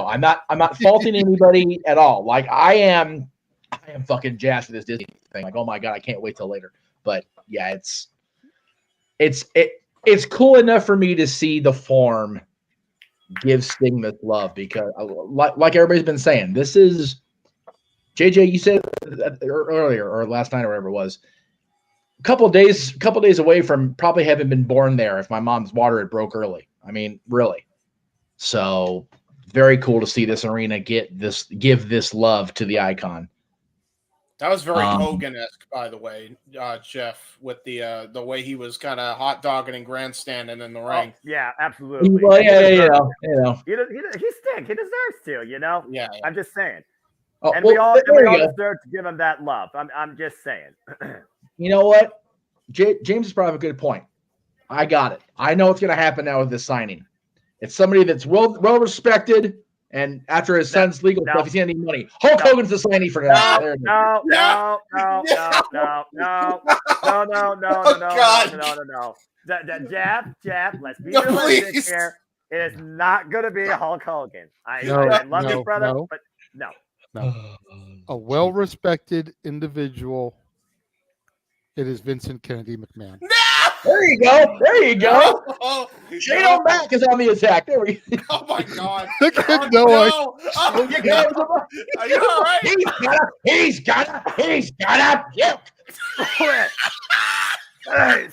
I'm not faulting anybody at all. Like I am fucking jazzed for this Disney thing. Like, oh my God, I can't wait till later. But yeah, it's cool enough for me to see the form give Sting this love because like everybody's been saying, this is JJ, you said earlier or last night or whatever it was, a couple days away from probably having been born there if my mom's water had broke early. I mean, really. So very cool to see this arena give this love to the icon. That was very Hogan-esque, by the way, Jeff, with the way he was kind of hot dogging and grandstanding in the ring. Yeah, absolutely. Well, yeah, He stink. He deserves to, Yeah. I'm just saying. Oh, and well, we all deserve to give him that love. I'm just saying. You know what? James is probably a good point. I got it. I know what's going to happen now with this signing. It's somebody that's well respected, and after his son's legal stuff, he's going to need money. Hulk Hogan's the signee for that. No. Jeff, let's be realistic here. It is not going to be Hulk Hogan. I love you, brother, but no. A well-respected individual. It is Vincent Kennedy McMahon. No! There you go. No! Shane O'Mac is on the attack. There we go. Oh my God! No! Are you all right? He's got a puke. Hey,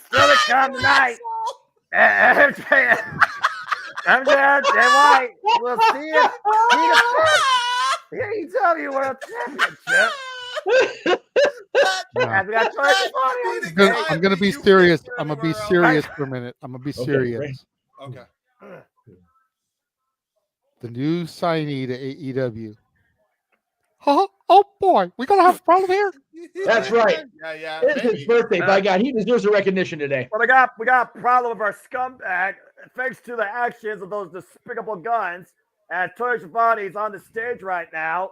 still to come tonight. MJ White. We'll see you. AEW World Championship. I'm gonna be serious. I'm gonna be serious for a minute. I'm gonna be serious. Okay. The new signee to AEW. Oh boy, we gonna have a problem here. That's right. Yeah. It's his birthday. By God, he deserves a recognition today. Well, we got a problem with our scumbag thanks to the actions of those despicable guns. And Tony Schiavone's on the stage right now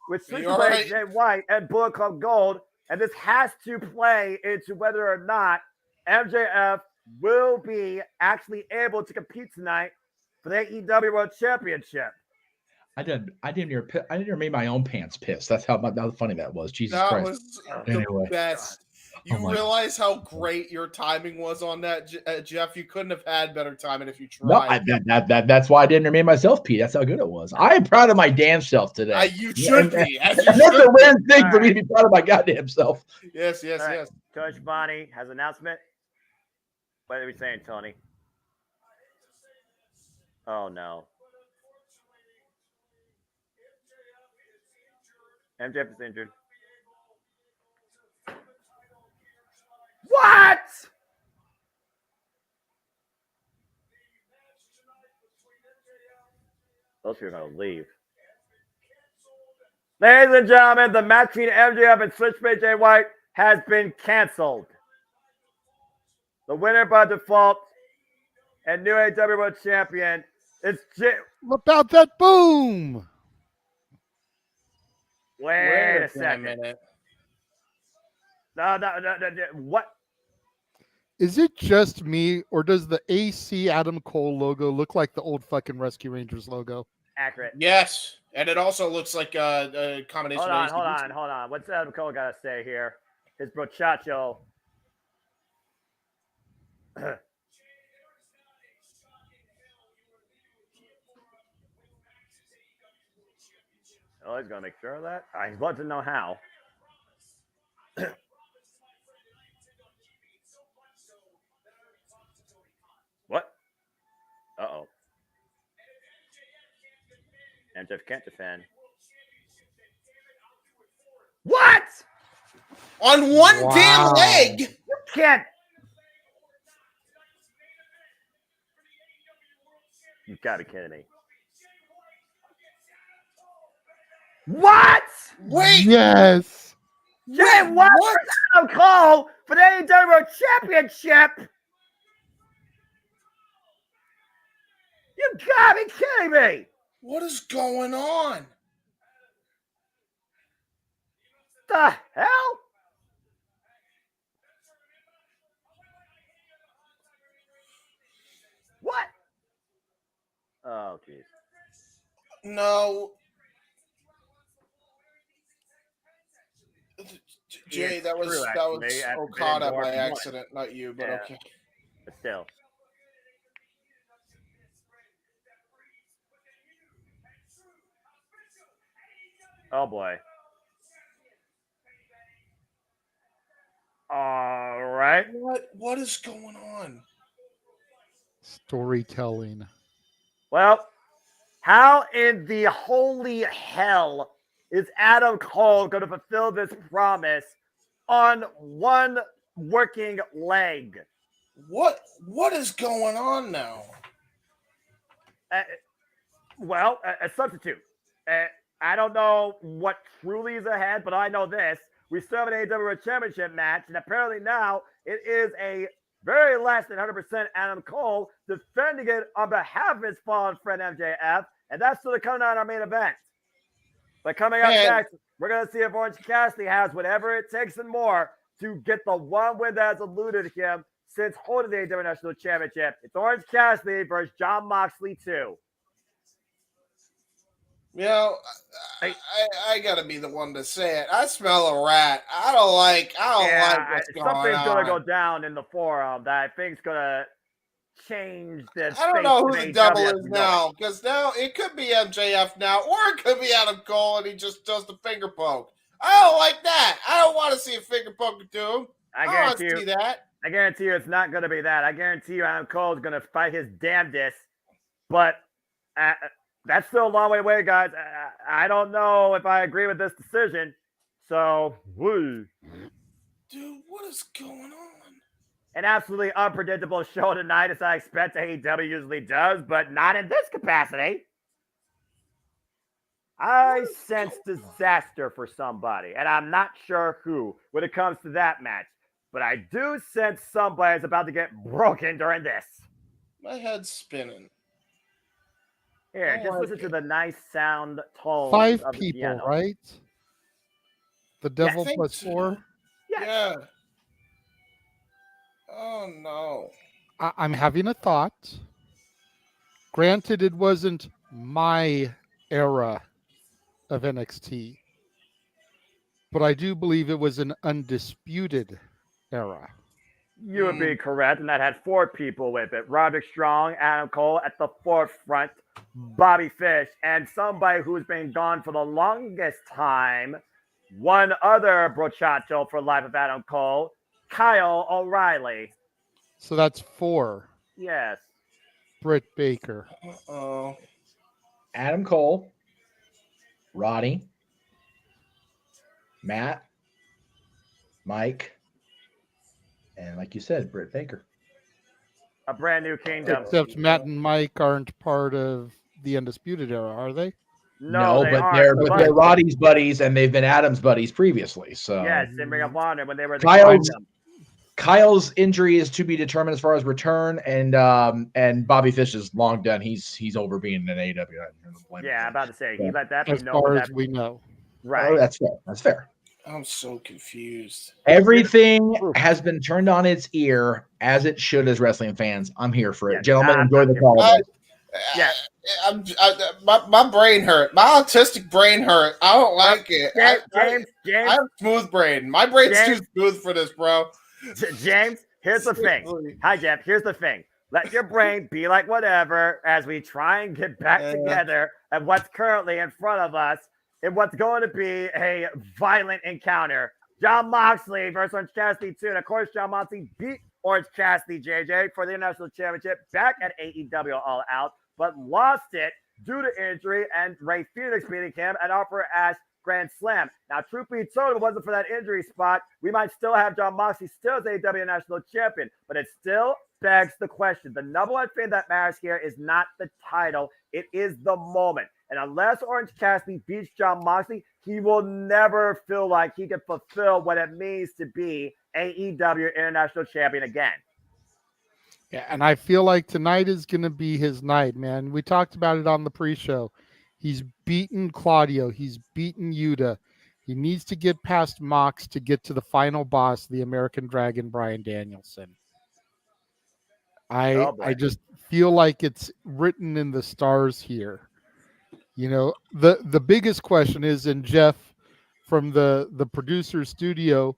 with Jay White and Bullet Club Gold. And this has to play into whether or not MJF will be actually able to compete tonight for the AEW World Championship. I didn't hear made my own pants piss. That's how funny that was. Jesus that Christ. Was the best. You realize how great your timing was on that, Jeff? You couldn't have had better timing if you tried. No, that's why I didn't remain myself, Pete. That's how good it was. I am proud of my damn self today. You should be. That's a rare thing for me to be proud of my goddamn self. Yes. Coach Bonnie has an announcement. What are we saying, Tony? Oh, no. MJF is injured. What? Those people are going to leave. Ladies and gentlemen, the match between MJF and Switchblade Jay White has been canceled. The winner by default and new AEW World Champion is What about that boom? Wait a second. No. What? Is it just me, or does the AC Adam Cole logo look like the old fucking Rescue Rangers logo? Accurate. Yes, and it also looks like a combination. Hold on. What's Adam Cole got to say here? His brochacho. Oh, he's gonna make sure of that. He's wants to know how. What? Uh-oh. MJF can't defend. What? On one damn leg? You can't. You gotta be kidding me. What? Wait. Yes. Jay White Adam Cole for the AEW World Championship. You gotta be kidding me. What is going on? the hell? What? Oh, jeez. No. Jay, that was Okada by accident, not you, but okay. But still. Oh boy. All right. What is going on? Storytelling. Well, how in the holy hell is Adam Cole going to fulfill this promise on one working leg? What is going on now? A substitute. I don't know what truly is ahead, but I know this. We still have an AEW Championship match, and apparently now it is a very less than 100% Adam Cole defending it on behalf of his fallen friend MJF, and that's still coming on our main event. But coming up next, we're going to see if Orange Cassidy has whatever it takes and more to get the one win that has eluded him since holding the AEW National Championship. It's Orange Cassidy versus Jon Moxley 2. You know, I gotta be the one to say it. I smell a rat. I don't like what's going on. Something's gonna go down in the forum that I think's gonna change this. I don't know who the devil is now, because now it could be MJF now, or it could be Adam Cole and he just does the finger poke. I don't like that. I don't want to see a finger poke to him. I don't want to see that. I guarantee you it's not going to be that. I guarantee you Adam Cole is going to fight his damnedest, but that's still a long way away, guys. I don't know if I agree with this decision. So, woo. Dude, what is going on? An absolutely unpredictable show tonight, as I expect AEW usually does, but not in this capacity. I sense disaster for somebody, and I'm not sure who when it comes to that match. But I do sense somebody's about to get broken during this. My head's spinning. Here, just listen to the nice sound tone. 5 people, right? The devil plus 4? Yeah. Oh, no. I'm having a thought. Granted, it wasn't my era of NXT, but I do believe it was an undisputed era. You would be correct, and that had 4 people with it. Roderick Strong, Adam Cole at the forefront, Bobby Fish, and somebody who's been gone for the longest time, one other brochacho for life of Adam Cole, Kyle O'Reilly. So that's 4. Yes. Britt Baker. Uh-oh. Adam Cole, Roddy, Matt, Mike, and like you said, Britt Baker. A brand new kingdom. Except Matt and Mike aren't part of the Undisputed Era, are they? No, they're Roddy's buddies, and they've been Adam's buddies previously. So yes, in Ring of Honor when they were Kyle's injury is to be determined as far as return, and Bobby Fish is long done. He's over being an AEW. Yeah, I'm about to say he let that as far as we know. Right. Oh, that's fair. That's fair. I'm so confused. Everything has been turned on its ear, as it should as wrestling fans. I'm here for it. Gentlemen, enjoy the call. My brain hurt. My autistic brain hurt. I don't like it. James, I have smooth brain. My brain's too smooth for this, bro. James, here's the thing. Hi, Jeff. Here's the thing. Let your brain be like whatever as we try and get back together at what's currently in front of us in what's going to be a violent encounter. Jon Moxley versus Orange Cassidy 2. And of course, Jon Moxley beat Orange Cassidy, JJ, for the International Championship back at AEW All Out, but lost it due to injury and Ray Phoenix beating him at Upper Ash Grand Slam. Now, truth be told, if it wasn't for that injury spot, we might still have Jon Moxley still as AEW National Champion, but it still begs the question. The number one thing that matters here is not the title. It is the moment. And unless Orange Cassidy beats Jon Moxley, he will never feel like he can fulfill what it means to be AEW International Champion again. Yeah, and I feel like tonight is going to be his night, man. We talked about it on the pre-show. He's beaten Claudio. He's beaten Yuta. He needs to get past Mox to get to the final boss, the American Dragon, Bryan Danielson. I just feel like it's written in the stars here. You know, the biggest question is, and Jeff from the producer studio,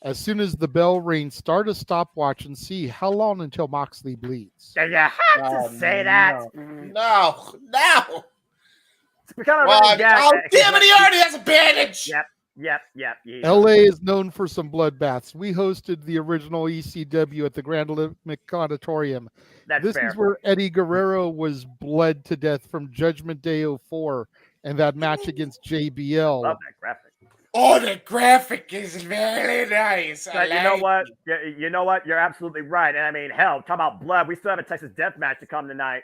as soon as the bell rings, start a stopwatch and see how long until Moxley bleeds. Yeah, you have to say that. No. It's become a damn it, he already has a bandage. Yep. LA is known for some bloodbaths. We hosted the original ECW at the Grand Olympic Auditorium. This is where Eddie Guerrero was bled to death from Judgment Day 04 and that match against JBL. Love that graphic. Oh, the graphic is very nice. You know what? You know what? You're absolutely right. And I mean, hell, talk about blood. We still have a Texas death match to come tonight.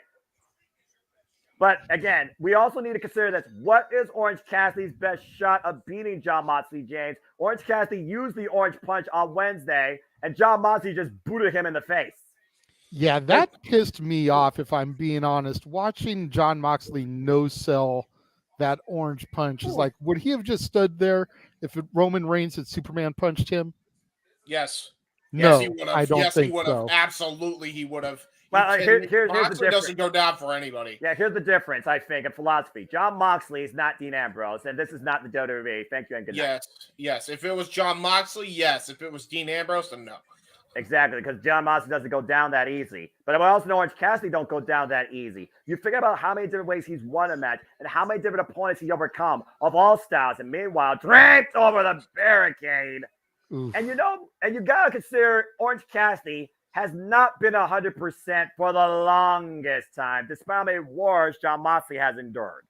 But again, we also need to consider this. What is Orange Cassidy's best shot of beating Jon Moxley, James? Orange Cassidy used the Orange Punch on Wednesday, and Jon Moxley just booted him in the face. Yeah, that pissed me off, if I'm being honest. Watching Jon Moxley no-sell that Orange Punch is like, would he have just stood there if Roman Reigns had Superman punched him? Yes. No, yes, he would have. I don't yes, think he would have. so. Absolutely, he would have. Well, here's the difference. Doesn't go down for anybody. Yeah, here's the difference, I think, in philosophy. Jon Moxley is not Dean Ambrose, and this is not the WWE. Thank you and good night. Yes. If it was Jon Moxley, yes. If it was Dean Ambrose, then no. Exactly, because Jon Moxley doesn't go down that easy. But I also know Orange Cassidy don't go down that easy. You figure about how many different ways he's won a match and how many different opponents he's overcome of all styles, and meanwhile draped over the barricade. Oof. And you gotta consider Orange Cassidy has not been 100% for the longest time, despite how many wars Jon Moxley has endured.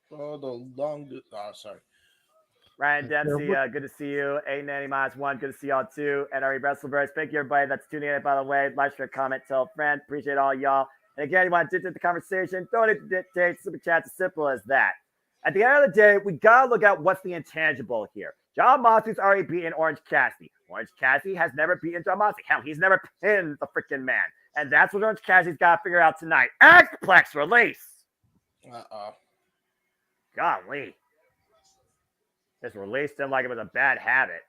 For the longest. Oh, sorry. Ryan Dempsey, good to see you. A90-1, good to see y'all too. NRE Wrestleverse, thank you everybody that's tuning in, by the way. Like, share, comment, tell a friend. Appreciate all y'all. And again, you want to dictate the conversation, don't need to dictate, super chat, as simple as that. At the end of the day, we got to look at what's the intangible here. Jon Moxley's already beaten Orange Cassidy. Orange Cassidy has never beaten Jon Moxley. Hell, he's never pinned the freaking man. And that's what Orange Cassidy's got to figure out tonight. Xplex release. Golly. This released him like it was a bad habit.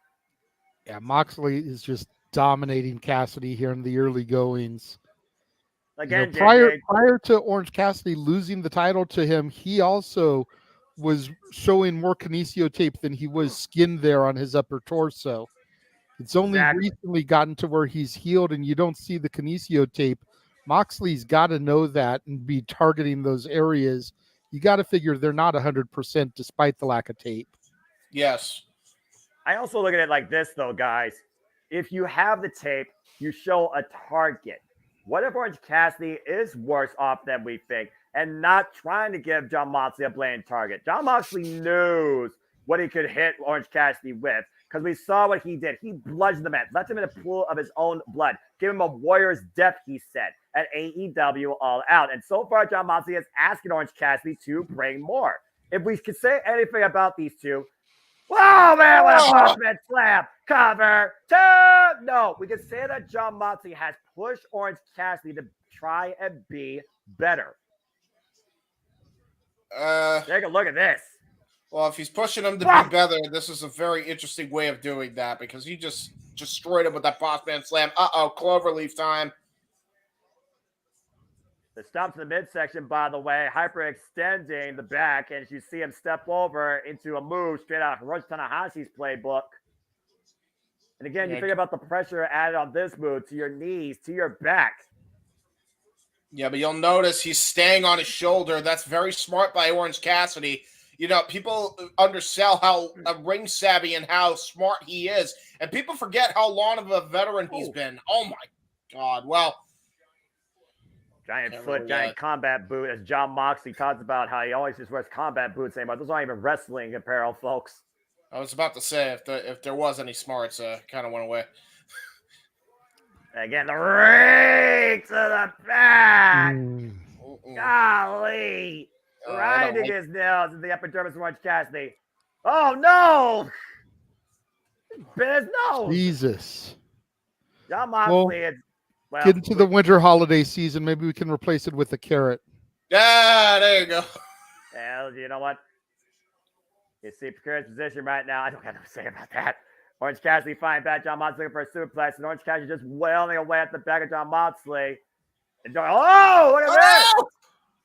Yeah, Moxley is just dominating Cassidy here in the early goings. Again, prior to Orange Cassidy losing the title to him, he also was showing more kinesio tape than he was skinned there on his upper torso. It's only recently gotten to where he's healed and you don't see the kinesio tape. Moxley's got to know that and be targeting those areas. You got to figure they're not 100% despite the lack of tape. Yes. I also look at it like this, though, guys. If you have the tape, you show a target. What if Orange Cassidy is worse off than we think and not trying to give Jon Moxley a blatant target? Jon Moxley knows what he could hit Orange Cassidy with because we saw what he did. He bludgeoned the man, left him in a pool of his own blood, gave him a warrior's death, he said, at AEW All Out. And so far, Jon Moxley is asking Orange Cassidy to bring more. If we could say anything about these two, oh, man, what a punishment slam. Cover two. No, we can say that Jon Moxley has pushed Orange Cassidy to try and be better. Take a look at this. Well, if he's pushing him to be better, this is a very interesting way of doing that because he just destroyed him with that bossman slam. Cloverleaf time. The stops in the midsection, by the way, hyperextending the back, and you see him step over into a move straight out of Hiroshi Tanahashi's playbook. And again, you figure about the pressure added on this move to your knees, to your back. Yeah, but you'll notice he's staying on his shoulder. That's very smart by Orange Cassidy. You know, people undersell how ring savvy and how smart he is. And people forget how long of a veteran he's been. Oh, my God. Well, giant foot, giant combat boot, as Jon Moxley talks about how he always just wears combat boots anymore. Those aren't even wrestling apparel, folks. I was about to say, if there was any smarts, kind of went away. Again, the rake to the back. Golly. Grinding his nails in the epidermis of Orange Cassidy. Oh, no. Bit his nose. Jesus. Jon Moxley is... Well, get into the winter holiday season. Maybe we can replace it with a carrot. Yeah, there you go. Well, you know what? You see precarious position right now. I don't got nothing to say about that. Orange Cassidy fighting back. John Moxley looking for a superplex, and Orange Cassidy just wailing away at the back of John Moxley. And look at this!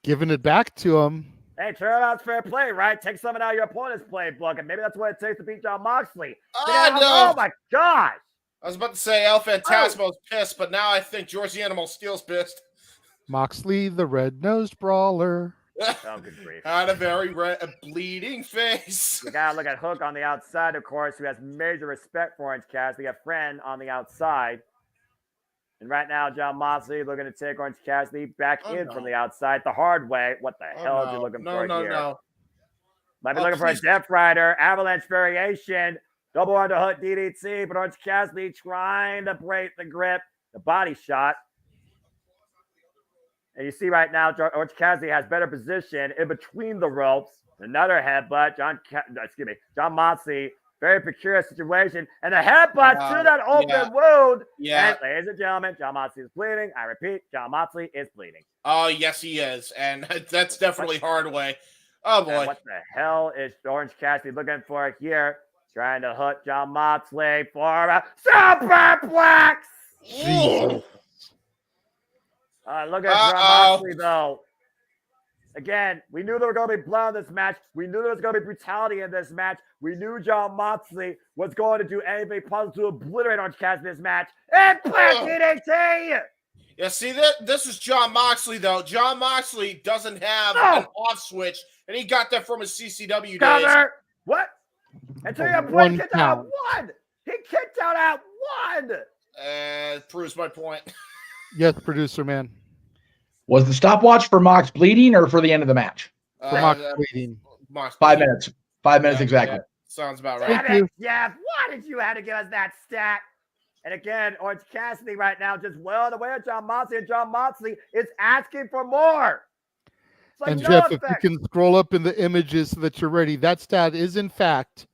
Giving it back to him. Hey, turnabout's fair play, right? Take something out of your opponent's playbook, and maybe that's what it takes to beat John Moxley. No. Oh my gosh! I was about to say El Phantasmo's pissed, but now I think George the Animal Steel's pissed. Moxley, the red-nosed brawler. Oh, good grief. Had a very bleeding face. You gotta look at Hook on the outside, of course, who has major respect for Orange Cassidy, a friend on the outside. And right now, John Moxley looking to take Orange Cassidy back from the outside the hard way. What the hell is he looking for here? No. Might be looking for a Death Rider, Avalanche variation, double underhook DDT, but Orange Cassidy trying to break the grip, the body shot. And you see right now, Orange Cassidy has better position in between the ropes. Another headbutt. John Moxley, very peculiar situation. And a headbutt to that open wound. Yeah. And ladies and gentlemen, John Moxley is bleeding. I repeat, John Moxley is bleeding. Oh, yes, he is. And that's definitely hard way. Oh, boy. And what the hell is Orange Cassidy looking for here? Trying to hook John Moxley for a superplex. Look at John Moxley, though. Again, we knew there were going to be blood in this match. We knew there was going to be brutality in this match. We knew John Moxley was going to do anything possible to obliterate Orange Cassidy in this match. And DDT! Yeah, see, this is John Moxley, though. John Moxley doesn't have an off switch, and he got that from his CCW days. What? Until your boy kicked out at 1. He kicked out at 1. Proves my point. Yes, producer man. Was the stopwatch for Mox bleeding or for the end of the match? For Mox bleeding. 5 minutes. 5 minutes exactly. Yeah. Sounds about right. Damn it, Jeff. Why did you have to give us that stat? And again, Orange Cassidy right now just wailing away at John Moxley, and John Moxley is asking for more. Like and Jeff, if you can scroll up in the images so that you're ready, that stat is in fact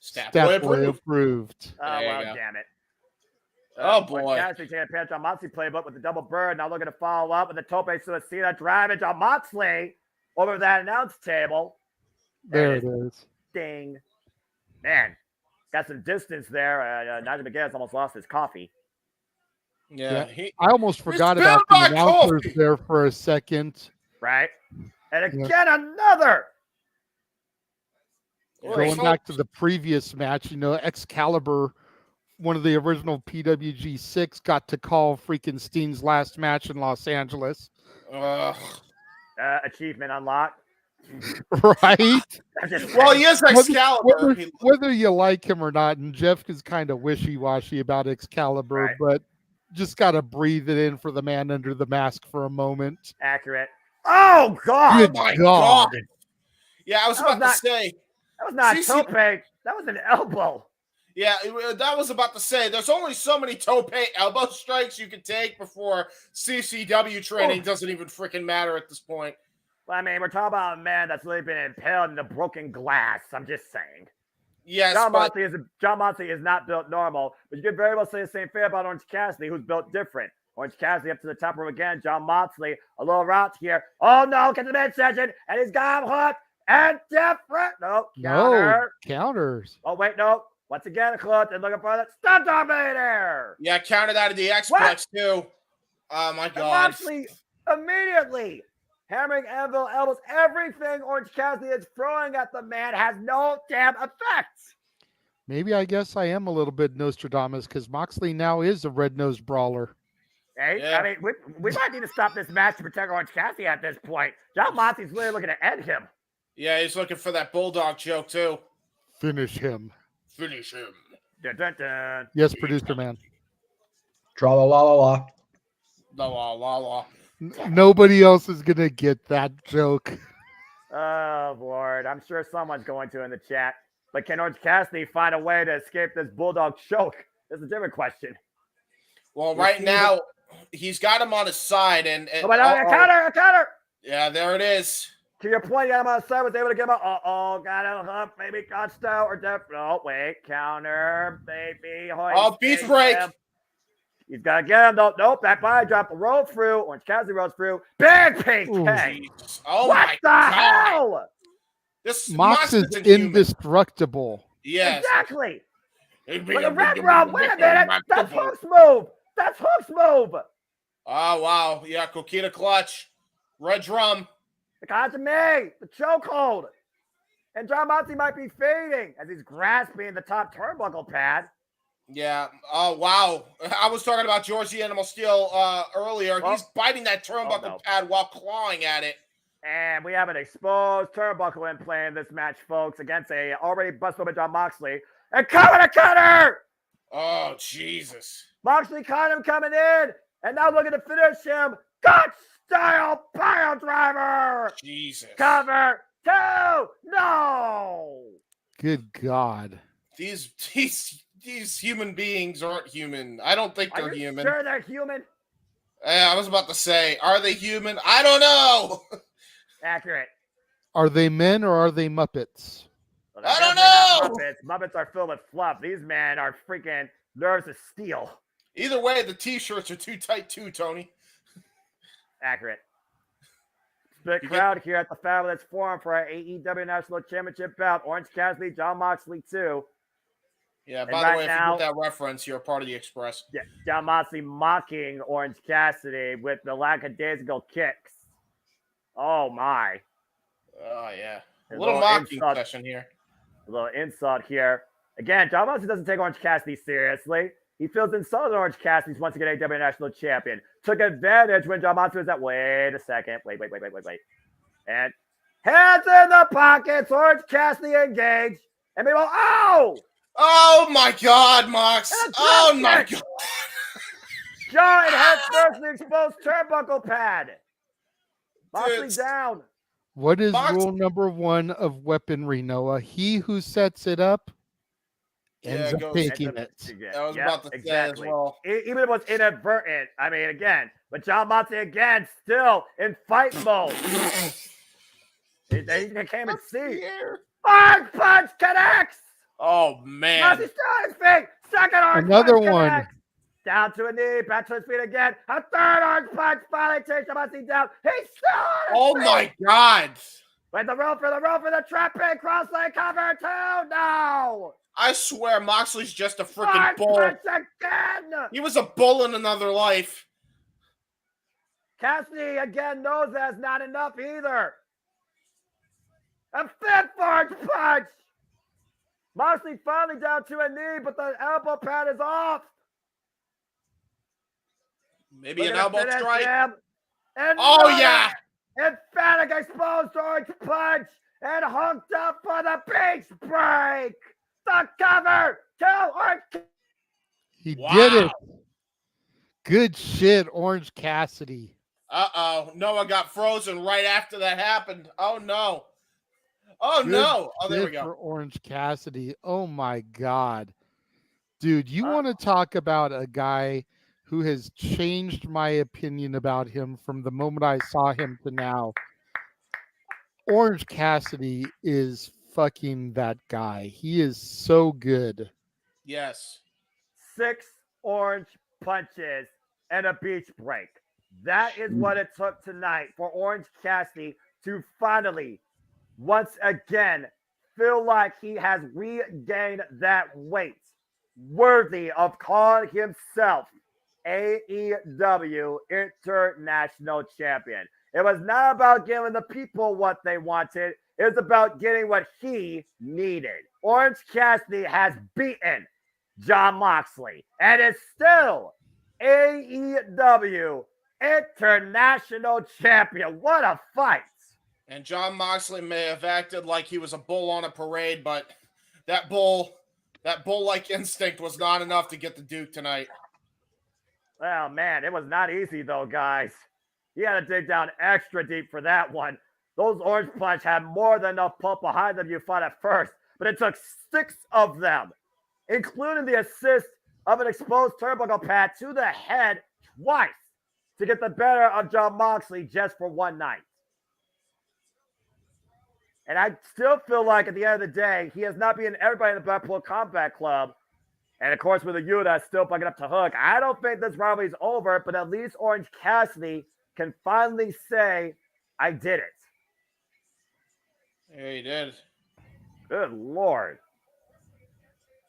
Statboy approved. Oh, well, damn it. Oh, boy. Cassidy taking a pinch on Moxley playbook with the double bird. Now looking to follow up with the tope suicida, driving John Moxley over that announce table. There it is. Ding. Man, got some distance there. Nigel McGinnis almost lost his coffee. Yeah. I almost forgot about the announcers there for a second. Right. And again, another. Going back to the previous match, Excalibur, one of the original PWG 6, got to call freaking Steen's last match in Los Angeles. Achievement unlocked. Right? Well, he is Excalibur. Whether you like him or not, and Jeff is kind of wishy-washy about Excalibur, but just got to breathe it in for the man under the mask for a moment. Accurate. Oh, God. Good God. Yeah, I was about to say. That was not a tope. That was an elbow. Yeah, that was about to say. There's only so many tope elbow strikes you can take before CCW training doesn't even freaking matter at this point. Well, I mean, we're talking about a man that's really been impaled into broken glass. I'm just saying. Yes, John Moxley is not built normal, but you could very well say the same thing about Orange Cassidy, who's built different. Orange Cassidy up to the top rope again. John Moxley, a little route here. Oh, no, get to the midsection, and he's got him hooked and different. No, counter. No, counters. Oh, wait, no. Once again, hooked and looking for that stun dominator. Yeah, countered out of the X-Plex, too. Oh, my God. Moxley immediately hammering anvil elbows. Everything Orange Cassidy is throwing at the man has no damn effect. Maybe I guess I am a little bit Nostradamus because Moxley now is a red-nosed brawler. Hey, yeah. I mean, we might need to stop this match to protect Orange Cassidy at this point. John Moxley's really looking to end him. Yeah, he's looking for that bulldog choke, too. Finish him. Finish him. Dun, dun, dun. Yes, producer man. Tra-la-la-la-la. La-la-la-la. Nobody else is going to get that joke. Oh, Lord. I'm sure someone's going to in the chat. But can Orange Cassidy find a way to escape this bulldog choke? That's a different question. Well, right now, he's got him on his side. And a counter! Yeah, there it is. To your point, got him on his side, was able to get him up. Got him up, maybe Gusto or no, wait, counter, baby. Beach break. He's got to get him, though. Nope, that body drop will roll through. Orange Cassidy rolls through. Big PK. Oh, what the hell? This Mox is isn't human. indestructible. Yes. Exactly. Look at Red Rum. Wait a minute. That's Hook's move. That's Hook's move. Oh, wow. Yeah, Coquina clutch. Red drum. The consomme. The chokehold. And John Moxley might be fading as he's grasping the top turnbuckle pad. Yeah. Oh, wow. I was talking about George the Animal Steel earlier. He's biting that turnbuckle pad while clawing at it. And we have an exposed turnbuckle in play in this match, folks, against a already busted by John Moxley. And coming to cutter! Oh, Jesus. Moxley caught him coming in, and now looking to finish him. Gut-style pile driver! Jesus. Cover 2! No! Good God. These human beings aren't human. I don't think they're human. Sure they're human? I was about to say, are they human? I don't know. Accurate. Are they men or are they Muppets? Well, I don't know. Muppets are filled with fluff. These men are freaking nerves of steel. Either way, the t-shirts are too tight too, Tony. Accurate. Split crowd here at the Fabulous Forum for our AEW National Championship bout. Orange Cassidy, John Moxley 2. Yeah, by the way, if you get that reference, you're a part of the Express. Yeah, John Moxley mocking Orange Cassidy with the lackadaisical kicks. Oh, my. Oh, yeah. A little mocking session here. A little insult here. Again, John Moxley doesn't take Orange Cassidy seriously. He feels insulted Orange Cassidy's once again AEW National Champion. Took advantage when John Moxley was at, wait a second. Wait. And hands in the pockets. Orange Cassidy engaged. And meanwhile, oh my God, Mox. Oh my God. Giant head first the exposed turnbuckle pad. Moxley down. What is rule number 1 of weaponry, Noah? He who sets it up ends up taking it. I was about to say as well. Even if it was inadvertent. I mean, again, but John Moxley again still in fight mode. He came and see. Arm punch connects. Oh man. Moxley still on his feet. Second arm Another punch one. Connects. Down to a knee, back to his feet again. A third arm punch finally takes Moxley down. He's still on his feet. My God. Wait, the rope for the trap pin, cross leg cover 2. No. I swear Moxley's just a freaking bull. Again. He was a bull in another life. Cassidy again knows that's not enough either. A fifth orange punch. Moxley finally down to a knee, but the elbow pad is off. Maybe an elbow strike. And yeah. Emphatic exposed orange punch and hooked up for the beach break. The cover to Orange. He did it. Good shit, Orange Cassidy. Uh-oh. Noah got frozen right after that happened. Oh, no. Oh, no. Oh, there we go. For Orange Cassidy. Oh, my God. Dude, you want to talk about a guy who has changed my opinion about him from the moment I saw him to now. Orange Cassidy is fucking that guy. He is so good. Yes. 6 orange punches and a beach break. That is what it took tonight for Orange Cassidy to finally, once again, feel like he has regained that weight worthy of calling himself AEW International Champion. It was not about giving the people what they wanted. It was about getting what he needed. Orange Cassidy has beaten John Moxley and is still AEW International Champion. What a fight. And John Moxley may have acted like he was a bull on a parade, but that bull-like instinct was not enough to get the Duke tonight. Well, man, it was not easy, though, guys. He had to dig down extra deep for that one. Those orange punch had more than enough pump behind them you fought at first, but it took 6 of them, including the assist of an exposed turnbuckle pad to the head twice to get the better of John Moxley just for one night. And I still feel like at the end of the day, he has not beaten everybody in the Blackpool Combat Club. And of course, with the Yuta still bucking up to Hook, I don't think this rivalry is over, but at least Orange Cassidy can finally say, I did it. Yeah, he did. Good Lord.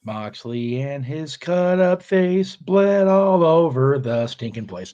Moxley and his cut up face bled all over the stinking place.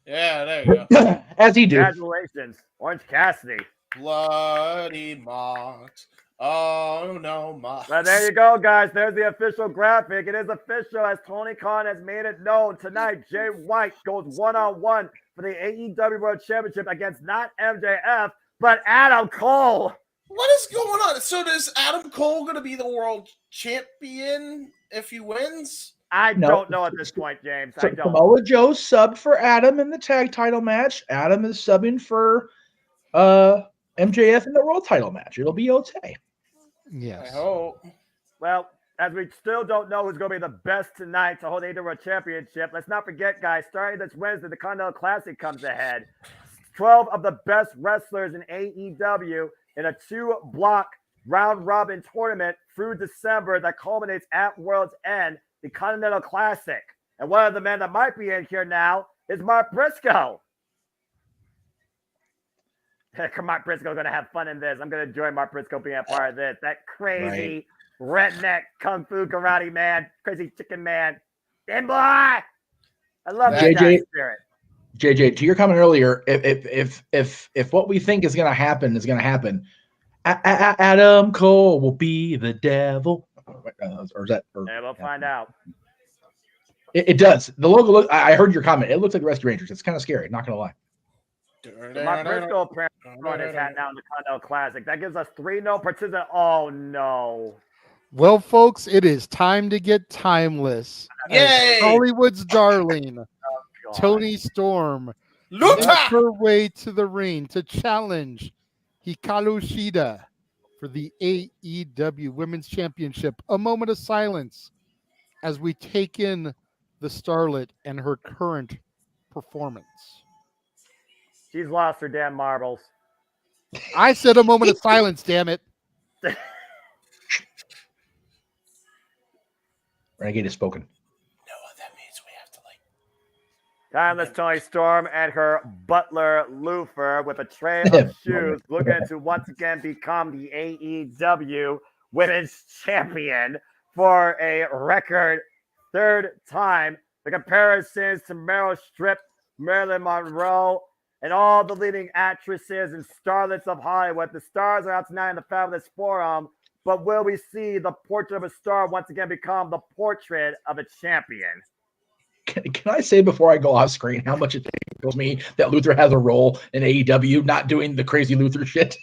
Yeah, there you go. As he do. Congratulations, Orange Cassidy. Bloody Mox. Oh no, Mox. Well, there you go, guys. There's the official graphic. It is official as Tony Khan has made it known. Tonight, Jay White goes one-on-one for the AEW World Championship against not MJF, but Adam Cole. What is going on? So is Adam Cole going to be the world champion if he wins? I don't know at this point, James. I don't. Samoa Joe subbed for Adam in the tag title match. Adam is subbing for MJF in the world title match. It'll be okay. Yes. I hope. Well, as we still don't know who's going to be the best tonight to hold the AEW World Championship, let's not forget, guys, starting this Wednesday, the Continental Classic comes ahead. 12 of the best wrestlers in AEW in a 2-block round-robin tournament through December that culminates at World's End, the Continental Classic. And one of the men that might be in here now is Mark Briscoe. Mark Briscoe's going to have fun in this. I'm going to join Mark Briscoe being a part of this. That crazy redneck kung fu karate man, crazy chicken man. Damn boy! I love that guy's spirit. JJ, to your comment earlier, if what we think is going to happen is going to happen, Adam Cole will be the devil. Or is that? Yeah, we'll find out. It does. The logo. I heard your comment. It looks like the Rescue Rangers. It's kind of scary. Not going to lie. So Mark Briscoe apparently throwing his hat down the Continental Classic. That gives us 3 no participants. Oh no. Well, folks, it is time to get timeless. Yay! Hollywood's darling, Toni Storm, makes her way to the ring to challenge Hikaru Shida for the AEW Women's Championship. A moment of silence as we take in the starlet and her current performance. She's lost her damn marbles. I said a moment of silence, damn it. Renegade has spoken. No, that means we have to Timeless Toni Storm and her butler Lufer with a tray of shoes looking to once again become the AEW Women's Champion for a record 3rd time. The comparisons to Meryl Streep, Marilyn Monroe, and all the leading actresses and starlets of Hollywood. The stars are out tonight in the Fabulous Forum, but will we see the portrait of a star once again become the portrait of a champion? Can I say before I go off screen how much it tickles me that Luther has a role in AEW, not doing the crazy Luther shit?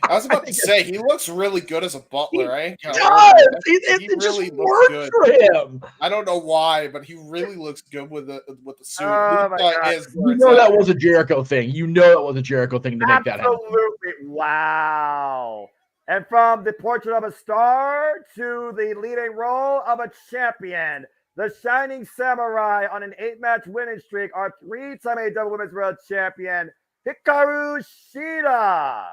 I was about to say, he looks really good as a butler, right? He does! It really just looks works good for him. I don't know why, but he really looks good with the suit. Oh my God. You know that was a Jericho thing. You know that was a Jericho thing to make that happen. Absolutely. Wow. And from the portrait of a star to the leading role of a champion, the Shining Samurai on an 8-match winning streak, our 3-time AEW Women's World Champion, Hikaru Shida.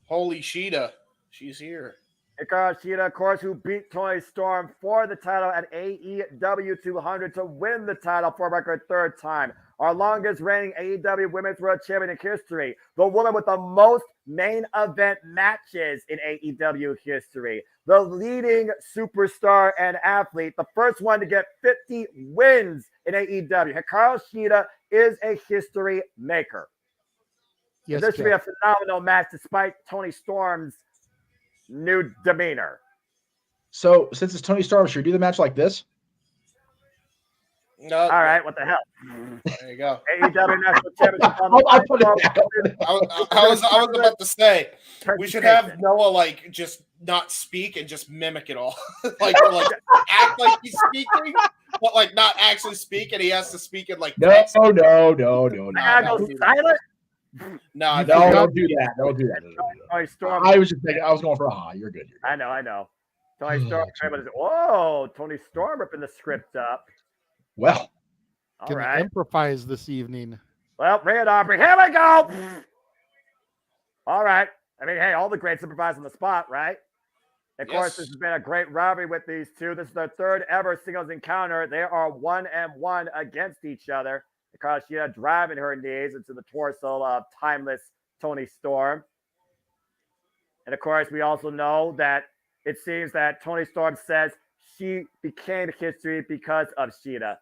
Holy Shida. She's here. Hikaru Shida, of course, who beat Toni Storm for the title at AEW 200 to win the title for a record 3rd time. Our longest reigning AEW Women's World Champion in history. The woman with the most main event matches in AEW history. The leading superstar and athlete. The first one to get 50 wins in AEW. Hikaru Shida is a history maker. Yes, this should be a phenomenal match despite Toni Storm's new demeanor. So, since it's Toni Storm, should we do the match like this? No. All right, what the hell? There you go. AEW National Championship. I'll put it down. I was about to say, we should have Noah just not speak and just mimic it all. like act like he's speaking, but not actually speak, and he has to speak in No. I gotta go silent. No, don't do that. Don't do that. Toni Storm. I was just thinking. I was going for You're good. You're good. I know. Toni Storm. Whoa, Toni Storm ripping the script up. Well, all right. Improvise this evening. Well, bring it, Aubrey. Here we go. All right. I mean, hey, all the greats improvise on the spot, right? Of course, this has been a great rivalry with these two. This is their 3rd ever singles encounter. They are 1-1 against each other. Because she had driving her knees into the torso of timeless Toni Storm. And of course, we also know that it seems that Toni Storm says she became history because of Shida.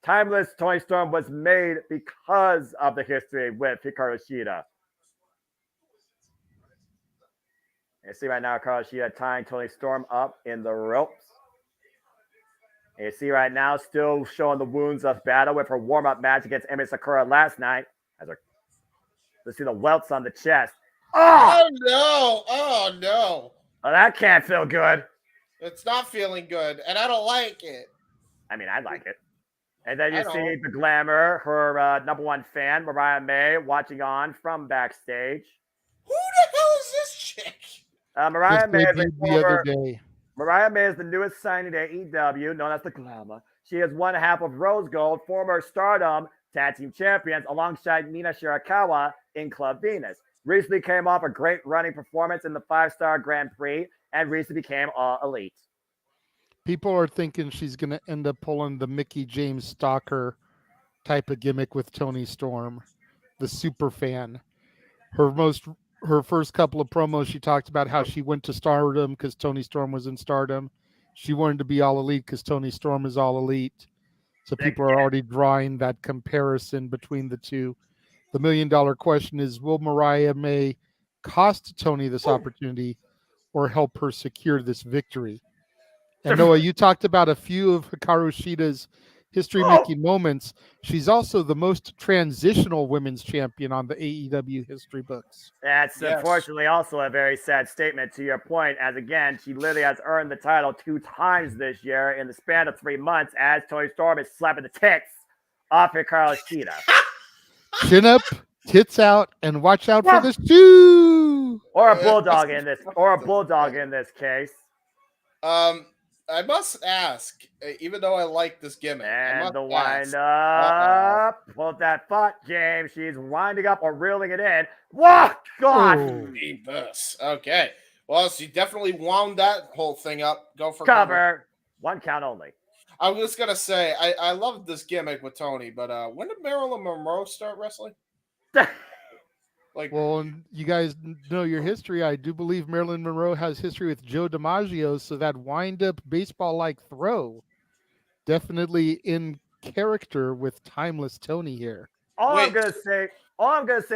Timeless Toni Storm was made because of the history with Hikaru Shida. You see right now, Hikaru Shida tying Toni Storm up in the ropes. And you see right now, still showing the wounds of battle with her warm-up match against Emi Sakura last night. Let's see the welts on the chest. Oh no! Oh no! Oh, that can't feel good. It's not feeling good, and I don't like it. I mean, I like it. And then you see the Glamour, her number one fan, Mariah May, watching on from backstage. Who the hell is this chick? Mariah May is the other day. Mariah May is the newest signing to AEW, known as the Glamour. She is one half of Rose Gold, former Stardom Tag Team Champions, alongside Mina Shirakawa in Club Venus. Recently came off a great running performance in the 5-star Grand Prix and recently became All Elite. People are thinking she's going to end up pulling the Mickey James Stalker type of gimmick with Toni Storm, the super fan. Her first couple of promos, she talked about how she went to Stardom because Toni Storm was in Stardom. She wanted to be All Elite because Toni Storm is All Elite. So people are already drawing that comparison between the two. The $1 million question is, will Mariah May cost Toni this opportunity or help her secure this victory? And Noah, you talked about a few of Hikaru Shida's history-making moments. She's also the most transitional women's champion on the AEW history books. That's unfortunately also a very sad statement to your point, as again, she literally has earned the title 2 times this year in the span of 3 months as Toni Storm is slapping the tits off Hikaru Shida. Chin up, tits out, and watch out for the shoe. Or a bulldog in this case. I must ask, even though I like this gimmick, and the wind up. Hold that thought, James. She's winding up or reeling it in. Whoa, God! Okay. Well, she definitely wound that whole thing up. Go for cover. 1 count only. I was just gonna say, I love this gimmick with Toni, but when did Marilyn Monroe start wrestling? Well, and you guys know your history. I do believe Marilyn Monroe has history with Joe DiMaggio, so that wind-up baseball-like throw definitely in character with timeless Toni here. All I'm gonna say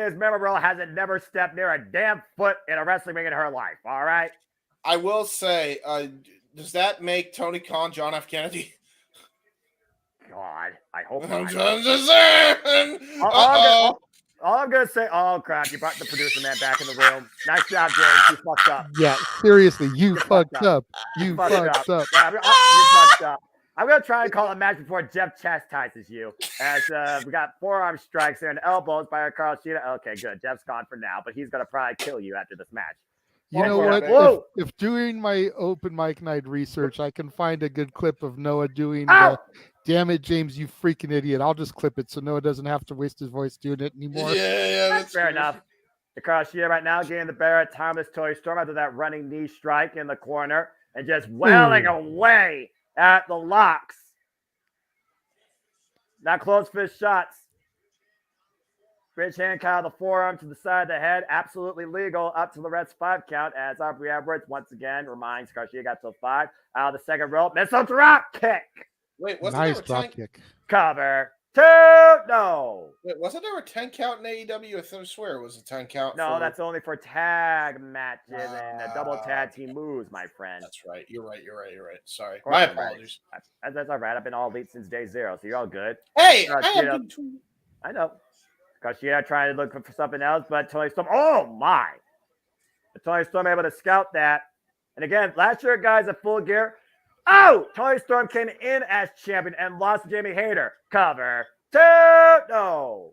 is Marilyn Monroe hasn't never stepped near a damn foot in a wrestling ring in her life. All right. I will say, does that make Tony Khan John F. Kennedy? God, I hope not. I'm just saying. All I'm going to say, oh, crap, you brought the producer man back in the room. Nice job, James. You fucked up. Yeah, seriously, you fucked up. You fucked up. Yeah, you fucked up. I'm going to try and call a match before Jeff chastises you. As we got forearm strikes there and elbows by Hikaru Shida. Okay, good. Jeff's gone for now, but he's going to probably kill you after this match. You know what? If during my open mic night research, I can find a good clip of Noah doing damn it, James, you freaking idiot. I'll just clip it so Noah doesn't have to waste his voice doing it anymore. Yeah, that's fair enough. Hikaru Shida right now getting the better at Timeless Toni Storm after that running knee strike in the corner and just wailing away at the locks. Now close fist shots. Bridge hand count of the forearm to the side of the head. Absolutely legal up to the rest 5 count as Aubrey Edwards once again reminds Hikaru Shida got to 5. Out of the second rope. Missile drop kick. Wait, wasn't nice there a drop kick. Cover. 2. No. Wait, wasn't there a 10 count in AEW? I swear it was a 10 count. No, that's only for tag matches and double tag team moves, my friend. That's right. You're right. Sorry. My apologies. That's all right. I've been all elite since day 0, so you're all good. Hey, I know. Because she had trying to look for something else, but Toni Storm, oh my. But Toni Storm able to scout that. And again, last year, guys, at Full Gear, Toni Storm came in as champion and lost to Jamie Hayter. Cover 2. No.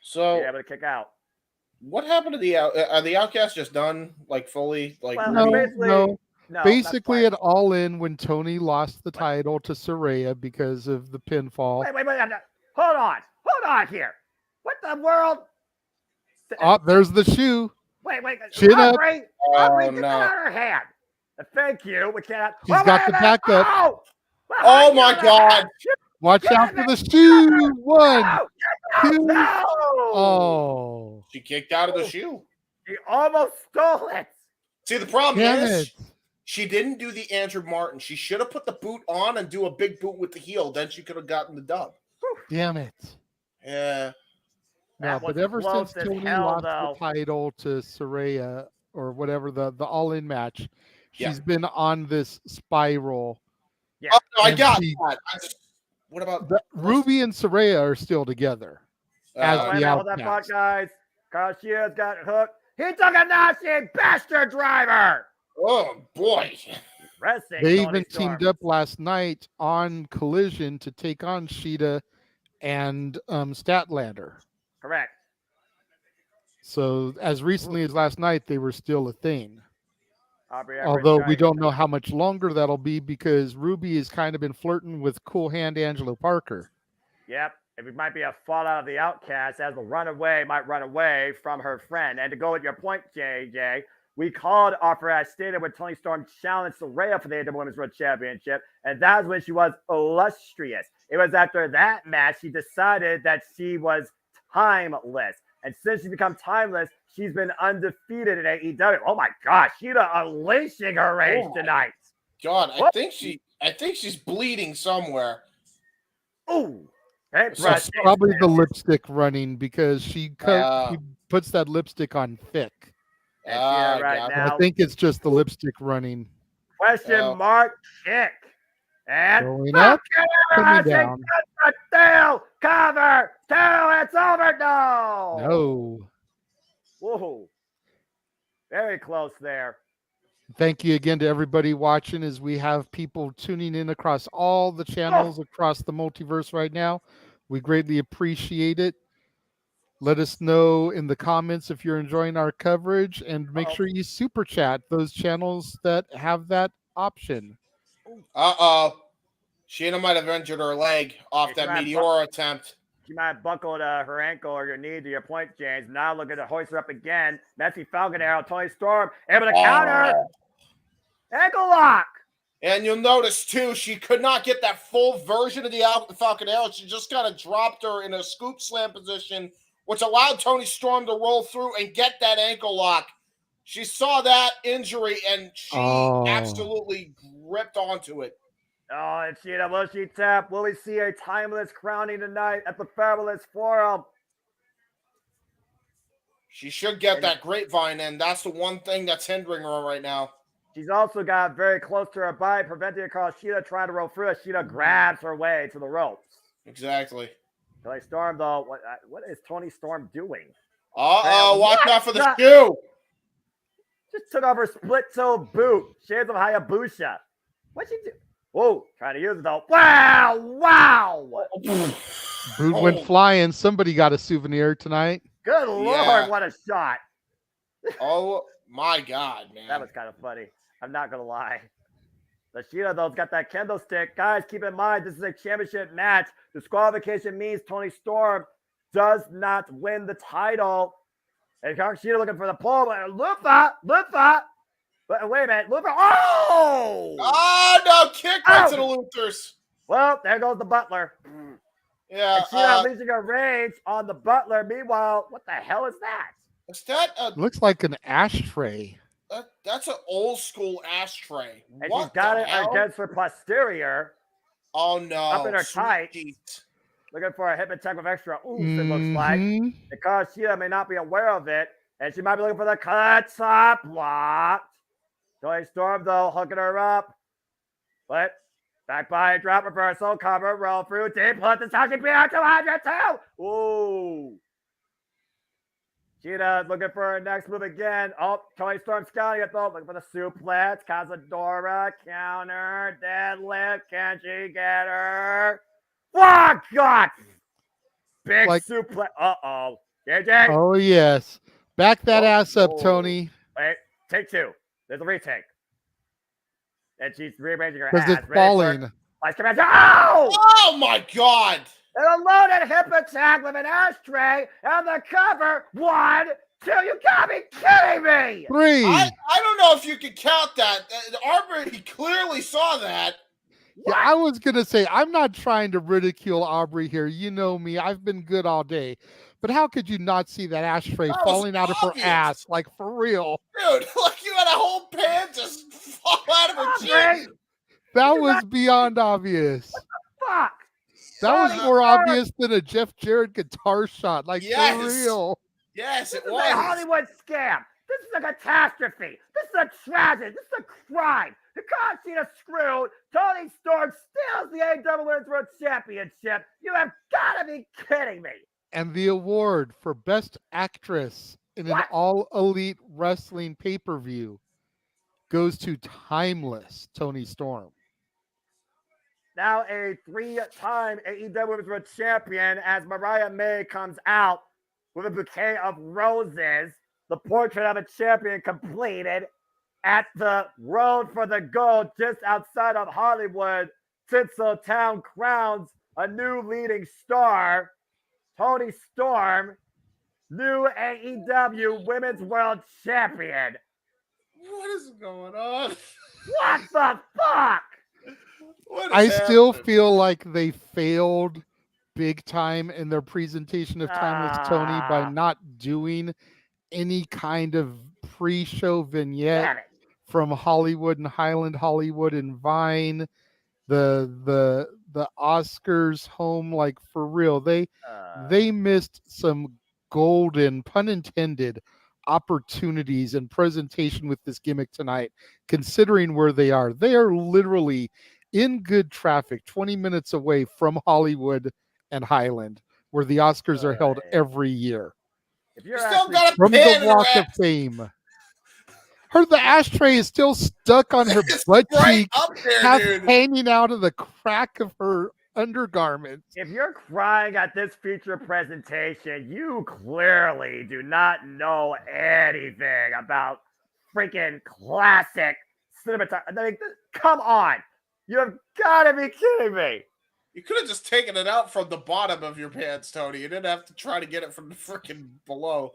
So able to kick out. What happened to the are the Outcasts just done like fully? Like no. Basically, at All In when Toni lost the title to Saraya because of the pinfall. Wait. Hold on here. What the world? Oh, there's the shoe. Wait. Chin up. Aubrey, get out of her hand. Thank you. We cannot. He's got the backup. Oh my God. Watch out for the shoe. 1, 2. No. Oh. She kicked out of the shoe. She almost stole it. See, the problem Damn is it. she didn't do the Andrew Martin. She should have put the boot on and do a big boot with the heel. Then she could have gotten the dub. Damn it. Yeah. No, That but was ever since close as Tony hell, lost though. the title to Saraya or whatever, the all-in match, Yeah. she's been on this spiral. Yeah. Oh, no, I And got she- that. What about Ruby and Saraya are still together as Wait a the minute, hold that thought, outcasts. guys. Garcia's got hooked. He took a Nazi bastard driver. Oh boy. Wrestling. They Tony even Storm. teamed up last night on Collision to take on Sheeta and Statlander. Correct. So as recently as last night, they were still a thing. Aubrey Everett Although trying we to don't get know how much longer that'll be because Ruby has kind of been flirting with Cool Hand Angelo Parker. Yep. It might be a fallout of the outcast as the runaway might run away from her friend. And to go with your point, JJ, we called off her as stated when Tony Storm challenged Saraya for the AEW Women's World Championship. And that's when she was illustrious. It was after that match she decided that she was timeless. And since she's become timeless, she's been undefeated in AEW. Oh my gosh, Sheeta unleashing her rage tonight. God, What? I think she's bleeding somewhere. Ooh. Hey, So brush. Probably the lipstick running because she puts that lipstick on thick. And Sheeta right got it. now. I think it's just the lipstick running. Question mark kick. And Going up, coming down. Tail, cover, tail, it's over. No. No. Whoa. Very close there. Thank you again to everybody watching as we have people tuning in across all the channels across the multiverse right now. We greatly appreciate it. Let us know in the comments if you're enjoying our coverage and make sure you super chat those channels that have that option. Uh-oh. Sheena might have injured her leg off that Meteor attempt. She might have buckled her ankle or your knee to your point, James. Now look at the hoist her up again. Messy Falcon Arrow, Tony Storm, able to counter. Ankle lock. And you'll notice, too, she could not get that full version of the Falcon Arrow. She just kind of dropped her in a scoop slam position, which allowed Tony Storm to roll through and get that ankle lock. She saw that injury, and she absolutely gripped onto it. Oh, and Sheeta, will she tap? Will we see a timeless crowning tonight at the Fabulous Forum? She should get that grapevine, and that's the one thing that's hindering her right now. She's also got very close to her bite, preventing her. Sheeta trying to roll through it. Sheeta grabs her way to the ropes. Exactly. Tony Storm, though, what is Tony Storm doing? Uh-oh, watch out for the shoe. Just took off her split-toe boot. Shades of Hayabusa. What'd she do? Whoa, trying to use it, though. Wow! Boot went flying. Somebody got a souvenir tonight. Good Lord, what a shot. Oh, my God, man. That was kind of funny. I'm not going to lie. The Sheeta, though, has got that kendo stick. Guys, keep in mind, this is a championship match. Disqualification means Tony Storm does not win the title. And Sheeta looking for the pull. Lufa. But wait a minute. Lufa. Oh! Oh, no. Kick right to the Luthers. Well, there goes the Butler. Yeah. And Sheeta unleashing her rage on the Butler. Meanwhile, what the hell is that? Is that looks like an ashtray. That's an old school ashtray. And what she's got it hell? against her posterior. Oh, no. Up in her tights. Looking for a hip attack with extra oomph, it looks like. Because Sheeta may not be aware of it. And she might be looking for the cut top blocked. Tony Storm, though, hooking her up. But back by drop reversal, cover, roll through, deep punt. This is how she beat out 202. Ooh. Sheeta looking for her next move again. Oh, Tony Storm scouting it, though. Looking for the suplex. Cazadora, counter, deadlift. Can she get her? Oh, God. Big suplex. Uh-oh. JJ. Oh, yes. Back that ass up, Tony. Wait, take two. There's a retake. And she's rearranging her ass. Because it's falling. Oh! Oh, my God. And a loaded hip attack with an ashtray and the cover. 1, 2. You gotta be kidding me. 3. I don't know if you could count that. Aubrey clearly saw that. Yeah, I was going to say, I'm not trying to ridicule Aubrey here. You know me. I've been good all day. But how could you not see that ashtray That was falling out of her obvious. ass? Like, for real. Dude, like you had a whole pan just fall out of her cheek. That was beyond obvious. Fuck. That was more obvious than a Jeff Jarrett guitar shot. Like, for real. Yes, This it is was. a Hollywood scam. This is a catastrophe. This is a tragedy. This is a crime. Hikaru Shida screwed. Tony Storm steals the AEW Women's World Championship. You have got to be kidding me. And the award for Best Actress in an all-elite wrestling pay-per-view goes to Timeless Tony Storm. Now a 3-time AEW Women's World Champion as Mariah May comes out with a bouquet of roses. The portrait of a champion completed at the Road for the Gold just outside of Hollywood. Tinseltown crowns a new leading star, Tony Storm, new AEW Women's World Champion. What is going on? What the fuck? I still feel like they failed big time in their presentation of Timeless Tony by not doing any kind of pre-show vignette from Hollywood and Highland Hollywood and Vine, the Oscars home. Like, for real, they missed some golden, pun intended, opportunities and presentation with this gimmick tonight, considering where they are. They are literally in good traffic, 20 minutes away from Hollywood and Highland, where the Oscars are held every year. If you're From the Walk of Fame. The ashtray is still stuck on her butt cheek, half hanging out of the crack of her undergarments. If you're crying at this feature presentation, you clearly do not know anything about freaking classic cinematography. I mean, come on. You have got to be kidding me. You could have just taken it out from the bottom of your pants, Tony. You didn't have to try to get it from the freaking below.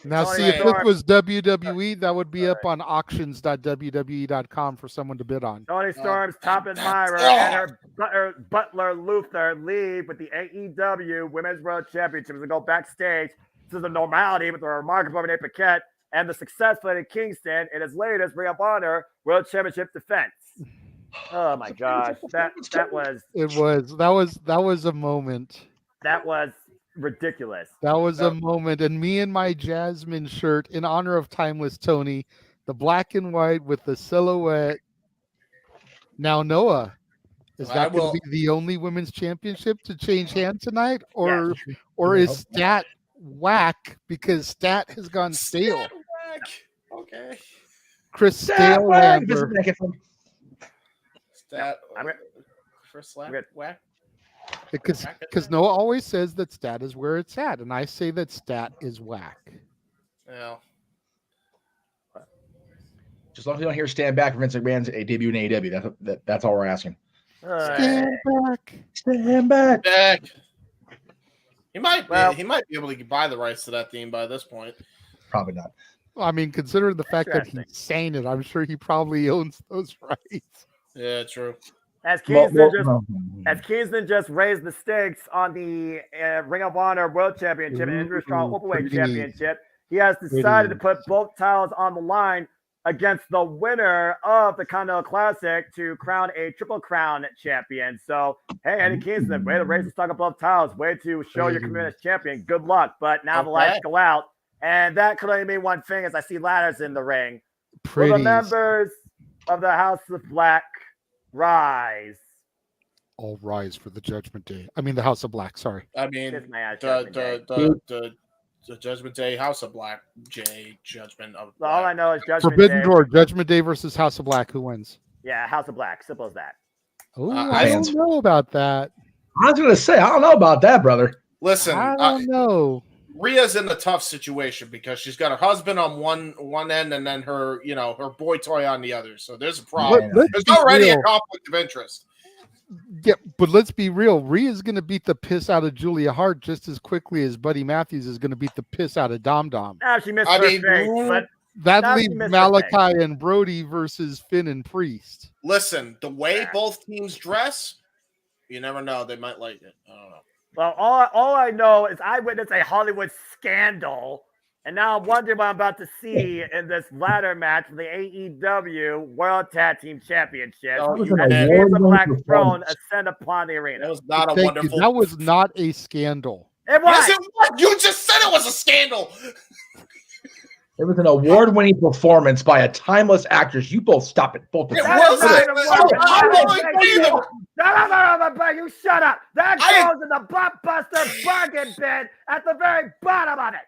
Now, see, if this was WWE, that would be up on auctions.wwe.com for someone to bid on. Tony Storm's top admirer and her butler Luther leave with the AEW Women's World Championship and go backstage to the normality with the remarkable Renee Paquette and the successful Eddie Kingston in his latest Ring of Honor World Championship defense. Oh my gosh, that was a moment. That was ridiculous. That was a moment, and me in my Jasmine shirt in honor of Timeless Tony, the black and white with the silhouette. Now, Noah, is that going to be the only women's championship to change hands tonight, or is Stat whack because Stat has gone stale? Stat whack. Okay. Chris Stalelander. Stat. First slap. Whack. Because Noah always says that Stat is where it's at, and I say that Stat is whack. Yeah. Just as long as you don't hear "Stand Back" from Vince McMahon's debut in AEW, that's all we're asking. Stand back. Stand back. He might be able to buy the rights to that theme by this point. Probably not. I mean, considering the fact that he's saying it, I'm sure he probably owns those rights. Yeah, true. As Kingston just raised the stakes on the Ring of Honor World Championship and Interstrong Openweight Championship, he has decided to put both titles on the line against the winner of the Continental Classic to crown a Triple Crown champion. So, hey, Eddie Kingston, way to raise the stock of both titles, way to show your commitment as champion. Good luck. But now the lights go out, and that could only mean one thing as I see ladders in the ring. Will the members of the House of Black rise? All rise for the Judgment Day. I mean, the House of Black. Sorry. I mean, the Judgment Day, House of Black, Judgment of Black. All I know is Judgment Forbidden Day. Door, Judgment Day versus House of Black. Who wins? Yeah, House of Black. Simple as that. Oh, I don't know about that. I was going to say, I don't know about that, brother. Listen, I don't know. Rhea's in a tough situation because she's got her husband on one end and then her boy toy on the other. So there's a problem. There's already a conflict of interest. Yeah, but let's be real. Rhea's going to beat the piss out of Julia Hart just as quickly as Buddy Matthews is going to beat the piss out of Dom Dom. Now she missed her face, but that leaves Malachi and Brody versus Finn and Priest. Listen, the way both teams dress, you never know. They might like it. I don't know. Well, all I know is I witnessed a Hollywood scandal, and now I'm wondering what I'm about to see in this ladder match for the AEW World Tag Team Championship. Oh, As you the did. Gates of Black Throne ascend upon the arena. That was not a Thank you. wonderful. That was not a scandal. It was. Yes, it was. You just said it was a scandal. It was an award-winning performance by a timeless actress. You both stop it. Both of It you. That is was. not It even was. worth it. I'm That only is- kidding. No, you shut up. That I- goes in the blockbuster bargain bin at the very bottom of it.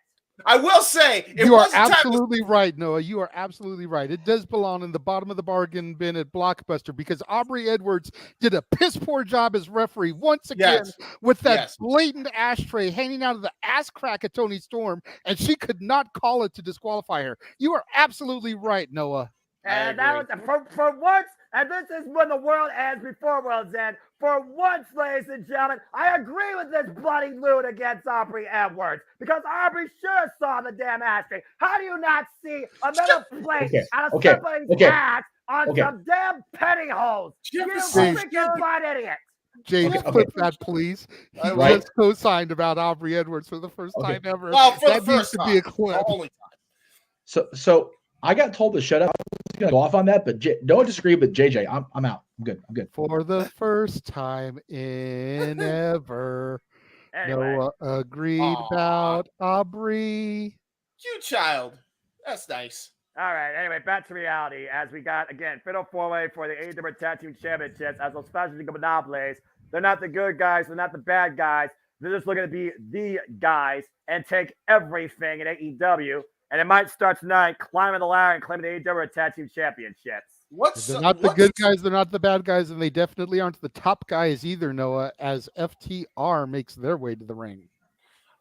I will say it You are was a time- absolutely right, Noah. You are absolutely right. It does belong in the bottom of the bargain bin at Blockbuster because Aubrey Edwards did a piss poor job as referee once again Yes. with that Yes. blatant ashtray hanging out of the ass crack of Toni Storm, and she could not call it to disqualify her. You are absolutely right, Noah. And that was for once, and this is when the world ends before world's end. For once, ladies and gentlemen, I agree with this bloody loot against Aubrey Edwards because Aubrey should have saw the damn ashtray. How do you not see a metal plate out of somebody's ass on some damn pantyhose? You freaking blind idiot! James, flip that, please. He Right. just co-signed about Aubrey Edwards for the first time ever. Well, for that the needs first to time. be a clip. The only time. So I got told to shut up. I was going to go off on that, but don't disagree with JJ. I'm out. I'm good. I'm good. For the first time in ever, Anyway, Noah agreed Aw. about Aubrey. Cute child. That's nice. all right. Anyway, back to reality. As we got again, fatal four-way for the AEW Tag Team Championships. As those fashion monopolies, they're not the good guys. They're not the bad guys. They're just looking to be the guys and take everything in AEW. And it might start tonight, climbing the ladder and claiming the AEW Tag Team Championships. They're not the good guys. They're not the bad guys, and they definitely aren't the top guys either, Noah, as FTR makes their way to the ring.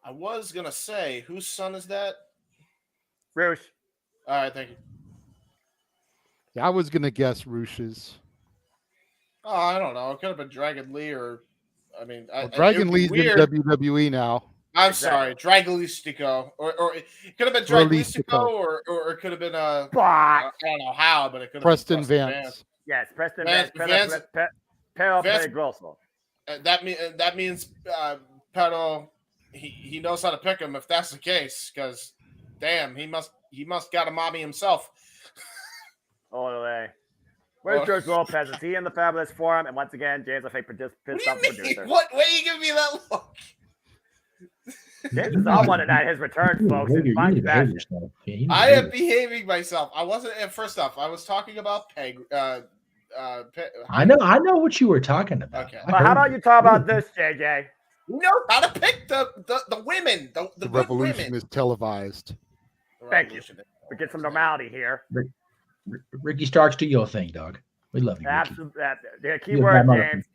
I was gonna say, whose son is that? Roosh. All right, thank you. Yeah, I was going to guess Roosh's. Oh, I don't know. It could have been Dragon Lee, or I mean, Dragon Lee's in WWE now. I'm sorry, Dragolistico, or it could have been Dragolistico, or it could have been I don't know how, but it could have Preston been Vance. Yes, Preston Vance. Pero Vance- Peligroso. That means Pedro he knows how to pick him if that's the case, because damn, he must got a mommy himself. All the way. Where's George Lopez? Is he in the Fabulous Forum? And once again, James, I think pissed off the producer. What? Why are you giving me that look? James is on one tonight. His return, folks. In fine fashion. I am behaving myself. I wasn't. First off, I was talking about Peg. I know what you were talking about. Okay. But how about you talk about this, JJ? No, how to pick the women. The The good revolution women. is televised. Thank you. We get some normality here. Ricky Starks, do your thing, dog. We love you. Ricky. Absolutely. Yeah, keyword, James.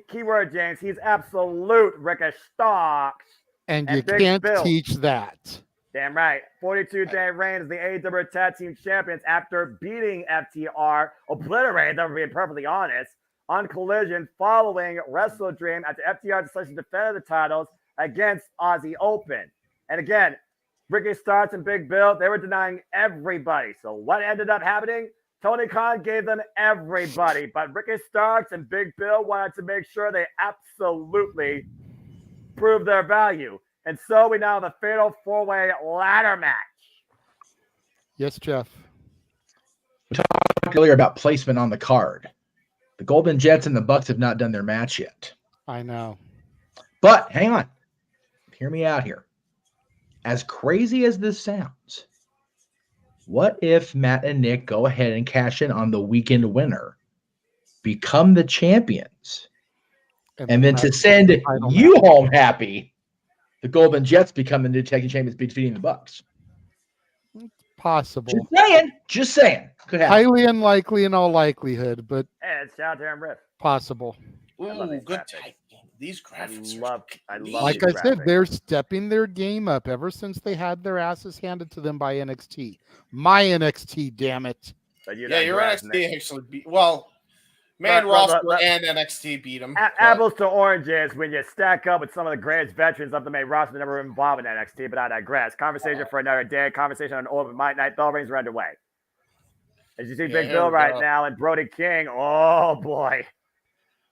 Keyword, James. He's absolute Ricky Starks. And you Big can't Bill. teach that. Damn right. 42-day reign as the AEW Tag Team Champions after beating FTR, obliterated them, being perfectly honest, on Collision following Wrestle Dream after FTR decided to defend the titles against Aussie Open. And again, Ricky Starks and Big Bill, they were denying everybody. So what ended up happening? Tony Khan gave them everybody, but Ricky Starks and Big Bill wanted to make sure they absolutely prove their value. And so we now have a fatal four-way ladder match. Yes, Jeff. We talked earlier about placement on the card. The Golden Jets and the Bucks have not done their match yet. I know. But hang on. Hear me out here. As crazy as this sounds, what if Matt and Nick go ahead and cash in on the weekend winner, become the champions, and then to send you home happy, the Golden Jets become the new tag team champions, defeating the Bucks? Possible. Just saying. Could happen. Highly unlikely in all likelihood, but Hey, it's shout out to Aaron Riff. possible. love Ooh, these good graphics. type. These I graphics. love Like these I said, graphics. they're stepping their game up ever since they had their asses handed to them by NXT. My NXT, damn it. But Yeah, not your grasping NXT it. actually beat. Well, man, But- roster but- and NXT beat them. Apples to oranges when you stack up with some of the greatest veterans of the main roster that never been involved in NXT, but I digress. Conversation for another day. Conversation on Open Might Night. Bell rings are underway. As you see Big here Bill we right go. now and Brody King. Oh, boy.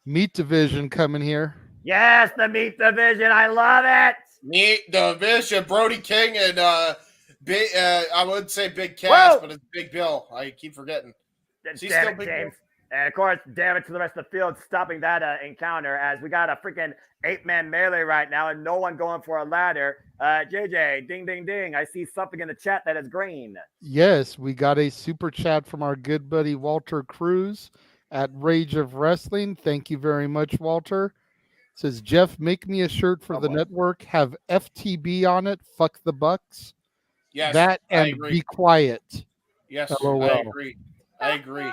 Meat division coming here. Yes, the Meat Division. I love it. Meat Division, Brody King and I would say Big Cass, but it's Big Bill. I keep forgetting. Damn it, James. And of course, damn it to the rest of the field, stopping that encounter as we got a freaking 8-man melee right now and no one going for a ladder. JJ, ding, ding, ding. I see something in the chat that is green. Yes, we got a super chat from our good buddy Walter Cruz at Rage of Wrestling. Thank you very much, Walter. It says, Jeff, make me a shirt for the network. Have FTB on it. Fuck the Bucks. Yes, that and I agree. Be quiet. Yes, LOL. I agree.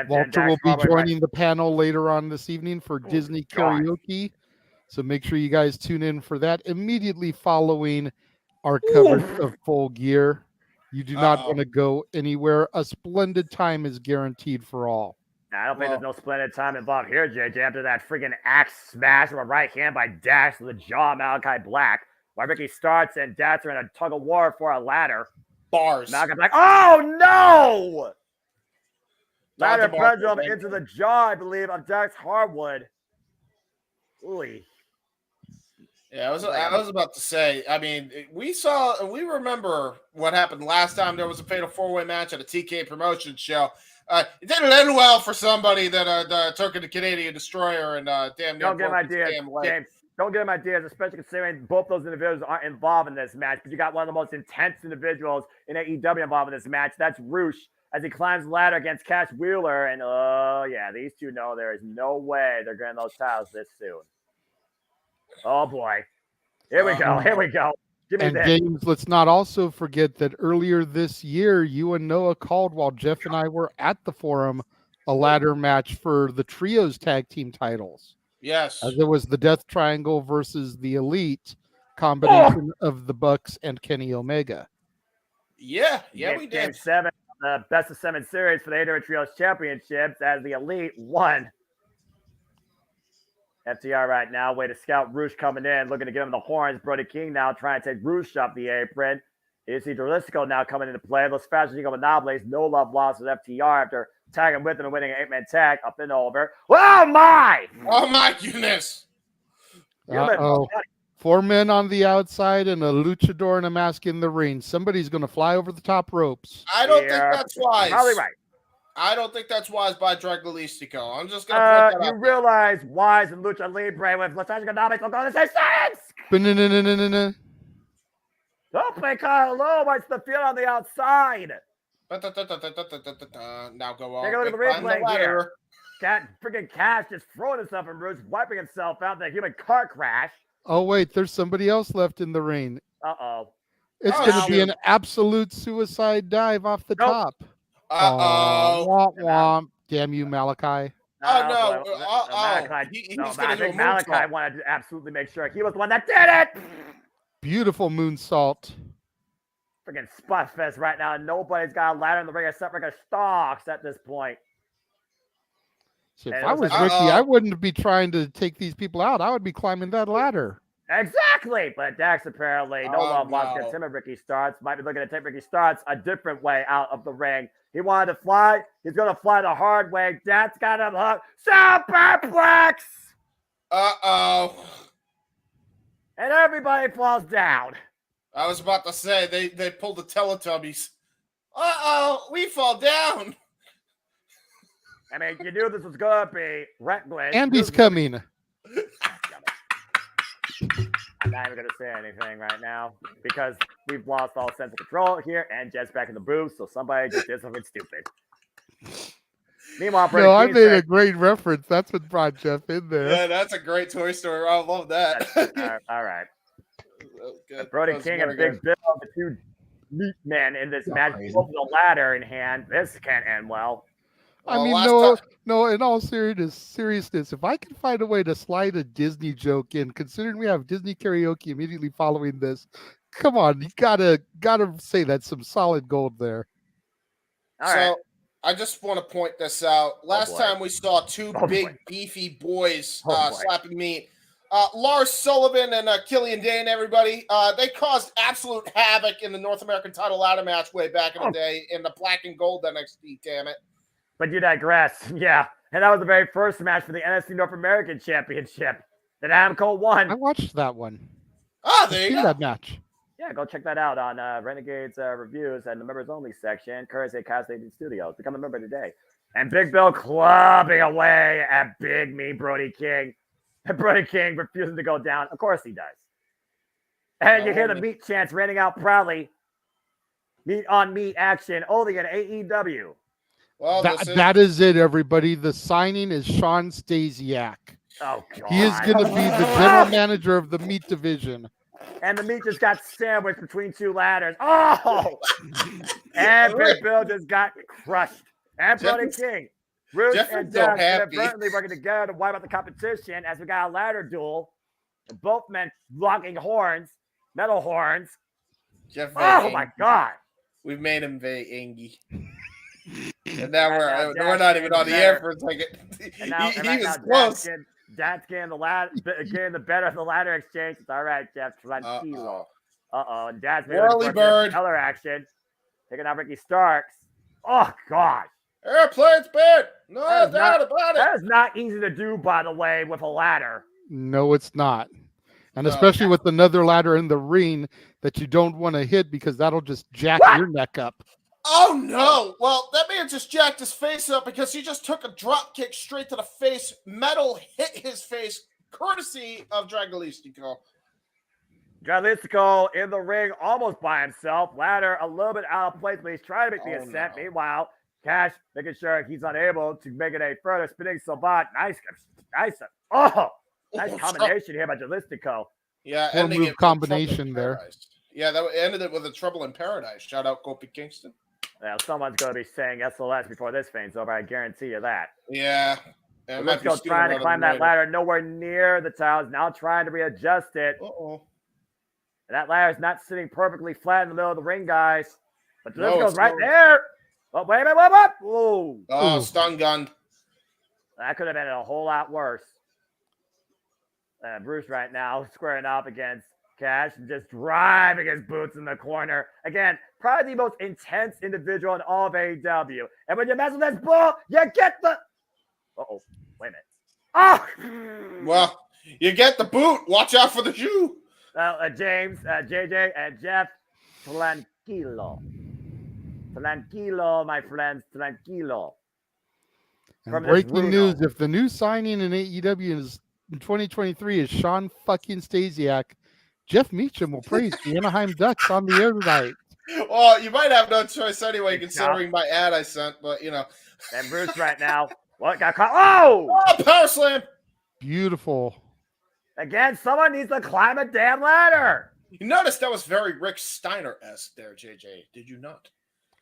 Walter will be joining the panel later on this evening for Disney Karaoke. So make sure you guys tune in for that immediately following our coverage of Full Gear. You do not want to go anywhere. A splendid time is guaranteed for all. I don't think there's no splendid time involved here, JJ, after that freaking axe smash from a right hand by Dax to the jaw of Malachi Black. While Ricky starts and Dax are in a tug of war for a ladder. Bars. Malachi Black, oh no! Ladder pendulum into the jaw, I believe, of Dax Harwood. Ooh. Yeah, I was about to say, I mean, we remember what happened last time there was a fatal 4-way match at a TK promotion show. It didn't end well for somebody that took the Canadian Destroyer and damn near don't give him ideas, James. Don't give him ideas, especially considering both those individuals aren't involved in this match. But you got one of the most intense individuals in AEW involved in this match. That's Roosh as he climbs the ladder against Cash Wheeler. And these two know there is no way they're getting those titles this soon. Oh boy. Here we go. Here we go. And James, let's not also forget that earlier this year, you and Noah called while Jeff and I were at the forum a ladder match for the Trios tag team titles. Yes. As it was the Death Triangle versus the Elite combination of the Bucks and Kenny Omega. Yeah, we did. Game 7, the best of 7 series for the AEW Trios Championships as the Elite won. FTR right now, way to scout Roosh coming in, looking to give him the horns. Brody King now trying to take Roosh off the apron. Is he Jalisco now coming into play? Those Fashion League Monopolies, no love lost with FTR after tagging with him and winning an 8-man tag up and over. Oh my! Oh my goodness! 4 men on the outside and a luchador in a mask in the ring. Somebody's going to fly over the top ropes. I don't think that's wise. Probably right. I don't think that's wise by Dragolistico. I'm just going to point that out. You realize Wise and Lucha Libre with Lasagna Economics will go to the same science! Don't play Kyle Lowe. It's the field on the outside. Now go on. Take a look at the replay here. Freaking Cash just throwing himself in Roots, wiping himself out in that human car crash. Oh, wait. There's somebody else left in the ring. Uh-oh. It's going to be an absolute suicide dive off the top. Womp womp. Damn you, Malachi. Malachi. I think Malachi wanted to absolutely make sure he was the one that did it. Beautiful moonsault. Freaking spot fest right now. Nobody's got a ladder in the ring except Ricky Starks at this point. So if I was Ricky, I wouldn't be trying to take these people out. I would be climbing that ladder. Exactly. But Dax apparently, no love lost against him and Ricky Starks. Might be looking to take Ricky Starks a different way out of the ring. He wanted to fly. He's going to fly the hard way. Dax got him hooked. Superplex! And everybody falls down. I was about to say, they pulled the Teletubbies. We fall down. I mean, you knew this was going to be reckless. Andy's coming. I'm not even going to say anything right now because we've lost all sense of control here and Jet's back in the booth, so somebody just did something stupid. Meanwhile, I made a great reference. That's what brought Jeff in there. Yeah, that's a great Toy Story. I love that. All right. Brody King and Big Bill, the two meat men in this match, both with a ladder in hand. This can't end well. I mean, no. In all seriousness, if I can find a way to slide a Disney joke in, considering we have Disney Karaoke immediately following this, come on, you gotta say that's some solid gold there. All right. I just want to point this out. Last time we saw two big beefy boys slapping meat. Lars Sullivan and Killian Dane, everybody, they caused absolute havoc in the North American title ladder match way back in the day in the black and gold NXT, damn it. But you digress. Yeah. And that was the very first match for the NXT North American Championship that Adam Cole won. I watched that one. Oh, there you go. That match. Yeah, go check that out on Renegades Reviews and the members only section, courtesy of Cast Studios. Become a member today. And Big Bill clubbing away at Big Me Brody King. And Brody King refusing to go down. Of course he does. And you hear the meat chants raining out proudly. Meat on meat action only in AEW. Well, that is it, everybody. The signing is Sean Stasiak. Oh, God. He is going to be the general manager of the meat division. And the meat just got sandwiched between two ladders. Oh! And Big Bill just got crushed. And Brody King. Ruth and Jeff apparently working together to wipe out the competition as we got a ladder duel. And both men locking horns, metal horns. Oh, my God. We've made him very angry. And now we're not even on the air for a second. He was close. Dad's getting the better of the ladder exchange. It's all right, Jeff. Tranquilo. Uh-oh. And Dad's making color action. Taking out Ricky Starks. Oh, God. Airplane's bad. No doubt about it. That is not easy to do, by the way, with a ladder. No, it's not. And especially with another ladder in the ring that you don't want to hit because that'll just jack your neck up. Oh, no. Well, that man just jacked his face up because he just took a drop kick straight to the face. Metal hit his face, courtesy of Dragolistico. Dragolistico in the ring almost by himself. Ladder a little bit out of place, but he's trying to make the ascent. No. Meanwhile, Cash making sure he's unable to make it a further spinning Sabat. Nice combination here by Dragolistico. Yeah, ending it combination there. Yeah, that ended it with a Trouble in Paradise. Shout out Kofi Kingston. Well, someone's going to be saying SOS before this feight's over. I guarantee you that. Yeah. Let's go trying to climb that ladder. Nowhere near the tiles. Now trying to readjust it. Uh-oh. That ladder's not sitting perfectly flat in the middle of the ring, guys. But this goes right there. Oh, wait a minute. What? Whoa. Oh, stun gun. That could have been a whole lot worse. Bruce right now squaring off against Cash and just driving his boots in the corner. Again, probably the most intense individual in all of AEW. And when you mess with this bull, you get the... Uh-oh. Wait a minute. Oh! Well, you get the boot. Watch out for the shoe. James, JJ, and Jeff, tranquilo. Tranquilo, my friends. Tranquilo. And breaking news, if the new signing in AEW is in 2023 is Sean fucking Stasiak, Jeff Meacham will praise the Anaheim Ducks on the air tonight. Well, you might have no choice anyway, considering my ad I sent, but, you know. And Bruce right now. What got caught? Oh! Power slam! Beautiful. Again, someone needs to climb a damn ladder. You noticed that was very Rick Steiner-esque there, JJ. Did you not?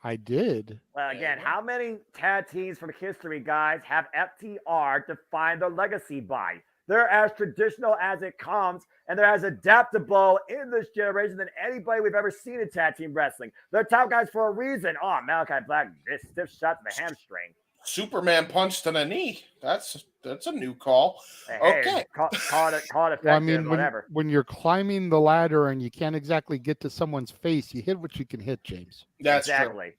I did. Well, again, how many tag teams from history, guys, have FTR defined their legacy by? They're as traditional as it comes, and they're as adaptable in this generation than anybody we've ever seen in tag team wrestling. They're top guys for a reason. Oh, Malachi Black, this stiff shot to the hamstring. Superman punch to the knee. That's a new call. Hey, okay. Call it effective, well, I mean, whatever. When you're climbing the ladder and you can't exactly get to someone's face, you hit what you can hit, James. That's exactly. True.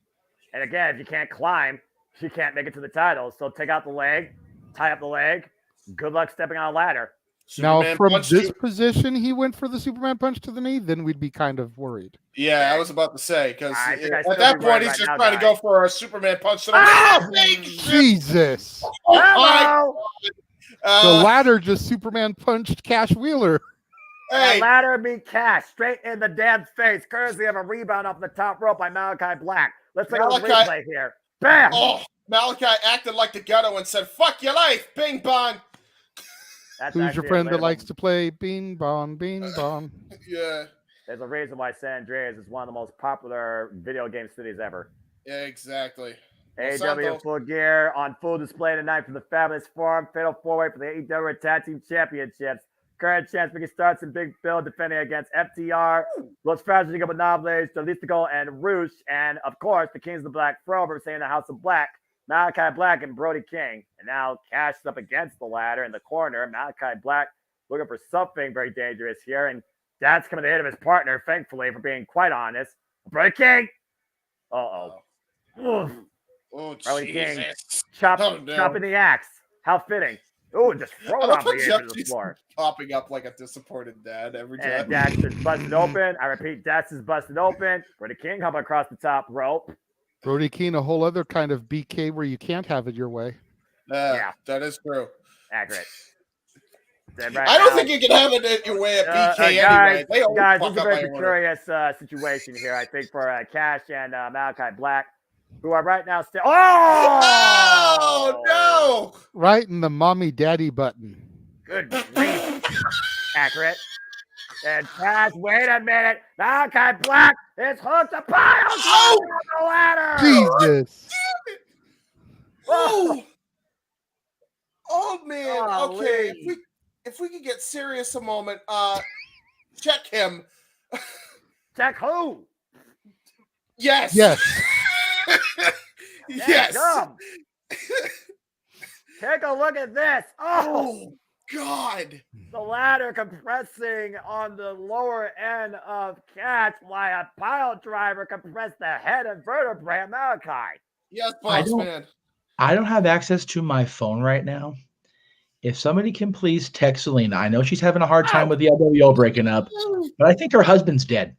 And again, if you can't climb, you can't make it to the title. So take out the leg, tie up the leg. Good luck stepping on a ladder. Superman now, from this position, he went for the Superman punch to the knee, then we'd be kind of worried. Yeah, I was about to say, because at that point, he's just trying to go for a Superman punch to the knee. Jesus. The ladder just Superman punched Cash Wheeler. Hey. The ladder beat Cash straight in the damn face, courtesy of a rebound off the top rope by Malachi Black. Let's take a replay here. Bam! Oh, Malachi acted like the ghetto and said, "Fuck your life, bing bong." Who's your friend that likes to play bing bong, bing bong? Yeah. There's a reason why San Andreas is one of the most popular video game cities ever. Yeah, exactly. AEW Full Gear on full display tonight from the Fabulous Forum. Fatal 4-way for the AEW Tag Team Championships. Current champs making starts in Big Bill defending against FTR, Los Fragile Nobles, Jalistico, and Roosh. And, of course, the Kings of the Black Throne representing the House of Black. Malachi Black and Brody King. And now Cash is up against the ladder in the corner. Malachi Black looking for something very dangerous here. And that's coming to hit of his partner, thankfully, for being quite honest. Brody King. Oh, Brody King chopping the axe. How fitting. Oh, just throw it off the apron to the floor. Popping up like a disappointed dad every time. And Dax is busted open. I repeat, Dax is busted open. Brody King coming across the top rope. Brody King, a whole other kind of BK where you can't have it your way. Yeah. That is true. Accurate. I don't think you can have it your way at BK anyway. Guys, this is a very precarious situation here, I think, for Cash and Malachi Black, who are right now still. Oh, no! Right in the mommy daddy button. Good grief. Accurate. And Cash, wait a minute. Malachi Black is hooked to pile on the ladder. Jesus. Damn it. Oh, man. Okay. If we could get serious a moment, check him. Check who? Yes. Yes. Yes. Take a look at this. Oh, God. The ladder compressing on the lower end of Catch while a pile driver compressed the head and vertebrae of Malachi. Yes, boss man. I don't have access to my phone right now. If somebody can please text Selena. I know she's having a hard time with the LWO breaking up, but I think her husband's dead.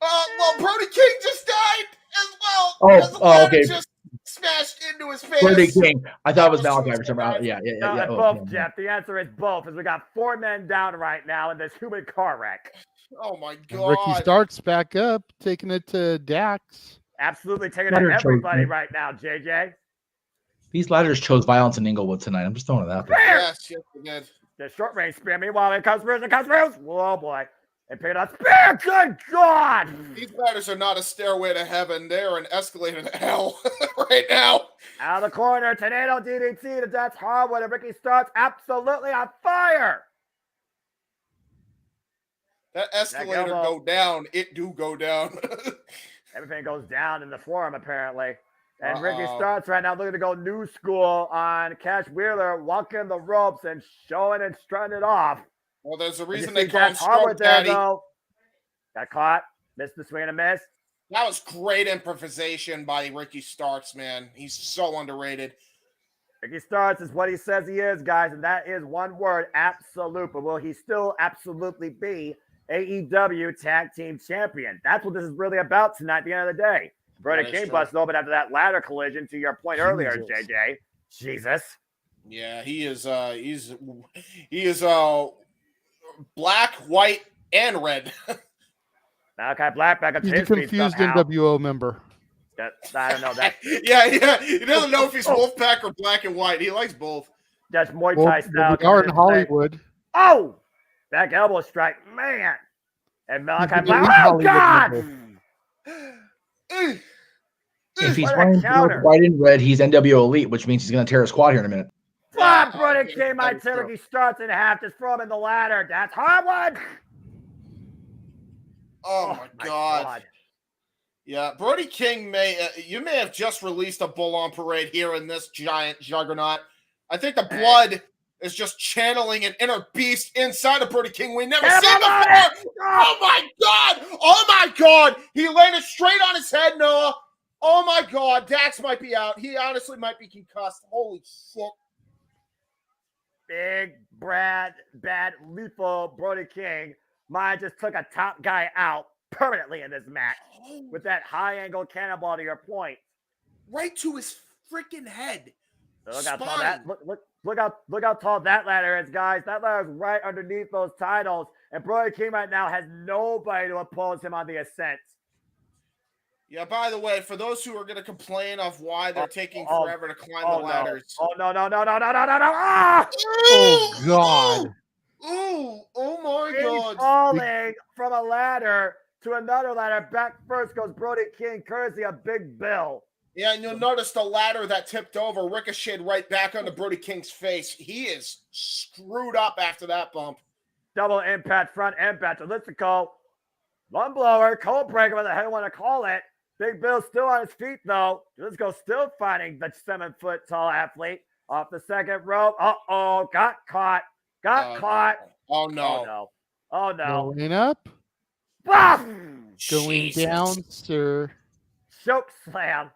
Well, Brody King just died as well. Okay. Just smashed into his face. Brody King. I thought it was Malachi or something. Yeah. Both, Jeff. The answer is both, as we got 4 men down right now in this human car wreck. Oh, my God. And Ricky Starks back up, taking it to Dax. Absolutely taking it to everybody right now, JJ. These ladders chose violence in Inglewood tonight. I'm just throwing it out there. Yes, we did. The short range spear. Meanwhile, it comes through. Oh, boy. And pick it up. Spear. Good God. These ladders are not a stairway to heaven. They are an escalator to hell right now. Out of the corner. Tornado DDT to Death Hardwood. And Ricky Starks absolutely on fire. That escalator go down. It do go down. Everything goes down in the forum, apparently. And Ricky Starks right now looking to go new school on Cash Wheeler, walking the ropes and showing and strutting it off. Well, there's a reason they call him Stroke Daddy. Got caught. Missed the swing and a miss. That was great improvisation by Ricky Starks, man. He's so underrated. Ricky Starks is what he says he is, guys, and that is one word, absolute. But will he still absolutely be AEW Tag Team Champion? That's what this is really about tonight at the end of the day. Brody King busted open after that ladder collision, to your point earlier, JJ. Jesus. Yeah, he is black, white, and red. Malachi Black back up to He's a confused NWO member. I don't know that. yeah. He doesn't know if he's Wolfpack or black and white. He likes both. That's Muay Thai style. We are in Hollywood. Oh! Back elbow strike. Man. And Malachi Black. Oh, God! If he's wearing white and red, he's NWO Elite, which means he's going to tear his quad here in a minute. Flop, Brody King, my Ricky Starks in half. Just throw him in the ladder. That's Hardwood. Oh my God. Yeah, Brody King you may have just released a bull-on parade here in this giant juggernaut. I think the blood is just channeling an inner beast inside of Brody King we never seen before. Oh my God! Oh my God! He landed straight on his head, Noah. Oh my God, Dax might be out. He honestly might be concussed. Holy shit. Big, bad, lethal Brody King. Mine just took a top guy out permanently in this match with that high angle cannonball to your point. Right to his freaking head. Look how tall that look how tall that ladder is, guys. That ladder is right underneath those titles. And Brody King right now has nobody to oppose him on the ascent. Yeah, by the way, for those who are going to complain of why they're taking forever to climb the ladders. No. Ah! Oh, God. Oh my God. Falling from a ladder to another ladder. Back first goes Brody King, courtesy of Big Bill. Yeah, and you'll notice the ladder that tipped over ricocheted right back onto Brody King's face. He is screwed up after that bump. Double impact, front impact. Elliptical. One blower, cold breaker, whatever the hell you want to call it. Big Bill still on his feet, though. Let's go, still fighting the 7-foot tall athlete off the second rope. Uh-oh, got caught. Caught. Oh, no. Oh, no. Going up. Going down, sir. Choke slam.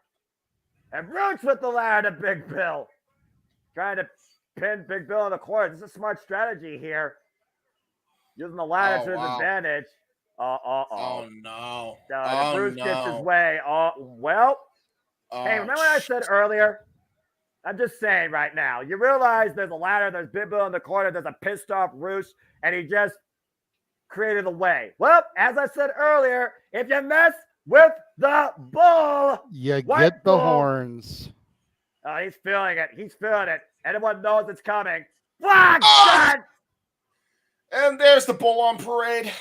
And Roots with the ladder to Big Bill. Trying to pinned Big Bill in the corner. This is a smart strategy here. Using the ladder to his advantage. Oh no. Bruce gets his way. Hey, remember what I said earlier? I'm just saying right now. You realize there's a ladder, there's Big Bill in the corner, there's a pissed off Roosh, and he just created a way. Well, as I said earlier, if you mess with the bull, you get the horns. Oh, he's feeling it. He's feeling it. Anyone knows it's coming. God! And there's the bull on parade.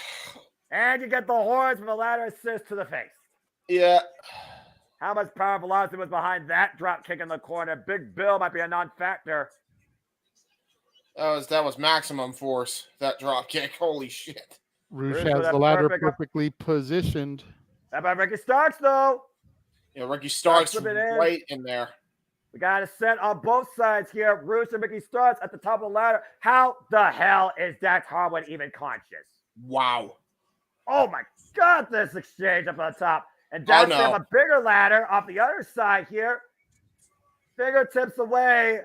And you get the horns from a ladder assist to the face. Yeah. How much power velocity was behind that drop kick in the corner? Big Bill might be a non-factor. That was maximum force, that drop kick. Holy shit. Roosh has the ladder perfectly positioned. How about Ricky Starks, though? Yeah, Ricky Starks right in there. We got a set on both sides here. Roosh and Ricky Starks at the top of the ladder. How the hell is Dax Harwood even conscious? Wow. Oh my God, this exchange up on top. And Dax have a bigger ladder off the other side here. Fingertips away.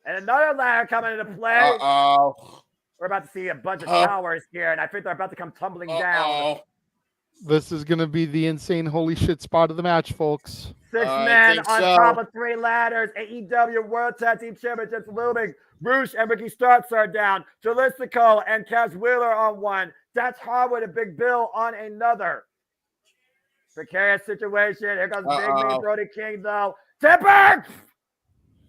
And another ladder coming into play. Uh-oh. We're about to see a bunch of towers here, and I think they're about to come tumbling down. This is going to be the insane holy shit spot of the match, folks. 6 men on top of 3 ladders. AEW World Tag Team Championships looming. Roosh and Ricky Starks are down. Jalistico and Cass Wheeler on one. Dax Harwood and Big Bill on another. Precarious situation. Here comes Big Man Brody King, though. Timber!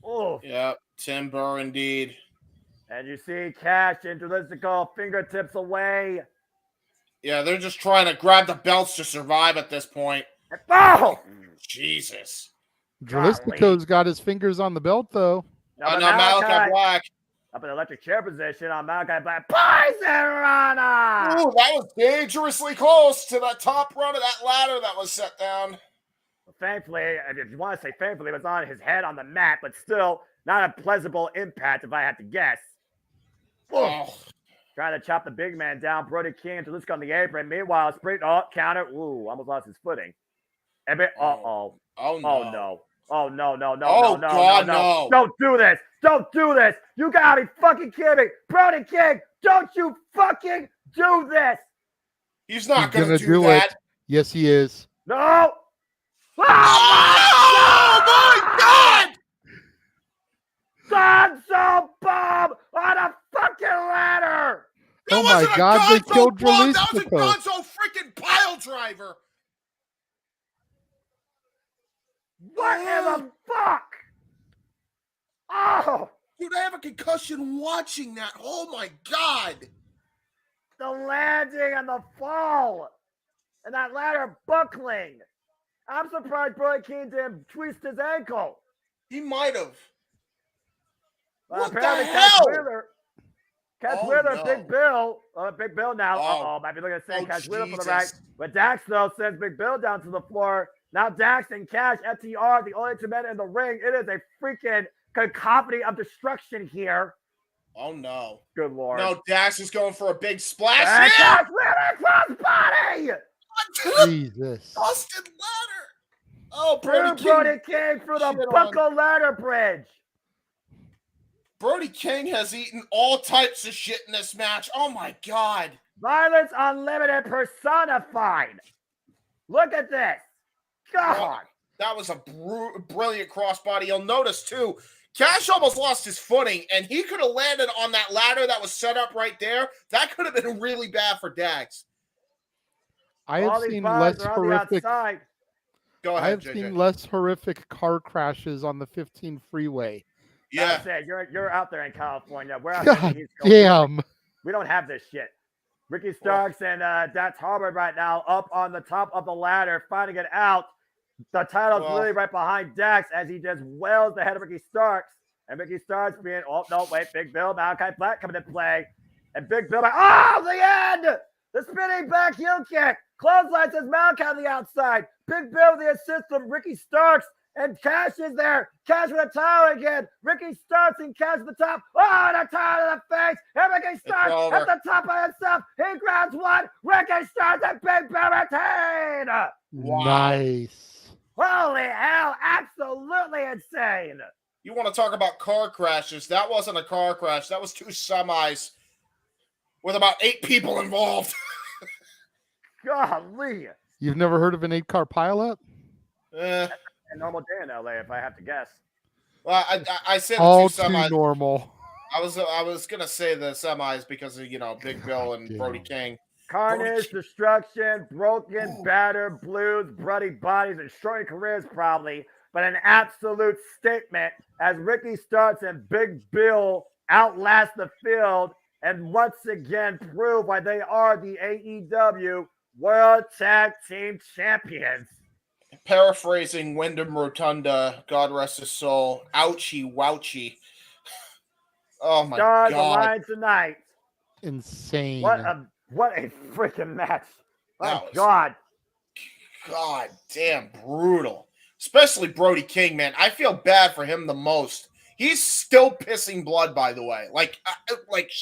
Oh. Yep, Timber indeed. And you see Cash and Jalistico fingertips away. Yeah, they're just trying to grab the belts to survive at this point. Oh! Jesus. Jalistico's got his fingers on the belt, though. Now Malachi Black. Up in electric chair position on Malachi Black. Poison Rana! Ooh, that was dangerously close to the top run of that ladder that was set down. Well, thankfully, if you want to say thankfully, it was on his head on the mat, but still not a pleasurable impact if I had to guess. Oh. Trying to chop the big man down. Brody King and Jalisco on the apron. Meanwhile, sprint counter. Ooh, almost lost his footing. Oh no. Oh no. Oh no. No. Don't do this. Don't do this. You gotta be fucking kidding me. Brody King, don't you fucking do this. He's not gonna do that. It. Yes, he is. No. Oh my God! Gonzo bomb on a fucking ladder. Oh my God, they killed Jalisco. That was a Gonzo freaking pile driver. What in the fuck? Oh! Dude, I have a concussion watching that. Oh my God! The landing and the fall. And that ladder buckling. I'm surprised Brody King didn't twist his ankle. He might have. Well, what the hell? Cass Wheeler, no. Big Bill now. Might be looking at saying Cass Wheeler for the right. But Dax, though, sends Big Bill down to the floor. Now Dax and Cash, FTR, the only 2 men in the ring. It is a freaking cacophony of destruction here. Oh, no. Good Lord. No, Dax is going for a big splash. And Cass Wheeler crossbody! Jesus. Busted ladder. Oh, Brody King through the buckle ladder bridge. Brody King has eaten all types of shit in this match. Oh, my God. Violence Unlimited personified. Look at this. God. That was a brilliant crossbody. You'll notice, too, Cash almost lost his footing, and he could have landed on that ladder that was set up right there. That could have been really bad for Dax. I have seen less horrific. Go ahead, I have JJ. seen less horrific car crashes on the 15 freeway. Yeah, you're out there in California. We're out God damn. We don't have this shit. Ricky Starks and Dax Harwood right now up on the top of the ladder, fighting it out. The title's really right behind Dax as he just wails the head of Ricky Starks. And Ricky Starks being, Big Bill, Malachi Black coming into play. And Big Bill, the end! The spinning back heel kick. Clothesline says Malachi on the outside. Big Bill, the assist from Ricky Starks. And Cash is there. Cash with a towel again. Ricky Starks and Cash at the top. Oh, and a towel to the face. And Ricky Starks at the top by himself. He grabs one. Ricky Starks and Big Bill retain. Wow. Nice. Holy hell. Absolutely insane. You want to talk about car crashes? That wasn't a car crash. That was two semis with about 8 people involved. Golly. You've never heard of an 8-car pileup? A normal day in LA, if I have to guess. Well, I said all the two semis. too normal. I was gonna say the semis because of Big Bill and Brody King. Carnage, destruction, broken, battered, blues, bloody bodies, and shortened careers probably, but an absolute statement as Ricky Starks and Big Bill outlast the field and once again prove why they are the AEW World Tag Team Champions. Paraphrasing Wyndham Rotunda, God rest his soul, ouchie wouchie. Oh my Stars God. align tonight. Insane. What a freaking match. My God damn brutal. Especially Brody King, man. I feel bad for him the most. He's still pissing blood, by the way. Like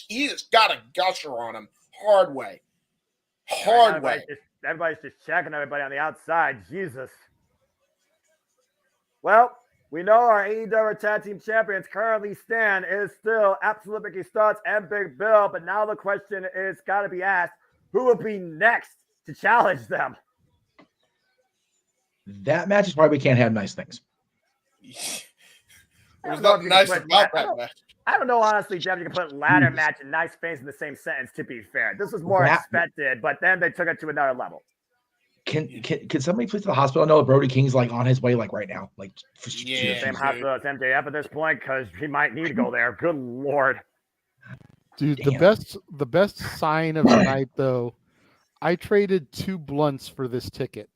he's got a gusher on him. Hard way. Everybody's just checking everybody on the outside. Jesus. Well, we know our AEW Tag Team Champions currently stand is still Absolute Ricky Starks and Big Bill, but now the question is got to be asked, who will be next to challenge them? That match is why we can't have nice things. There's nothing nice about that match. I don't know, honestly, Jeff, you can put ladder match and nice things in the same sentence, to be fair. This was more expected, but then they took it to another level. Can somebody please to the hospital know that Brody King's like on his way like right now? Like same hospital as MJF at this point because he might need to go there. Good Lord. Dude, the best sign of the night though, I traded 2 blunts for this ticket.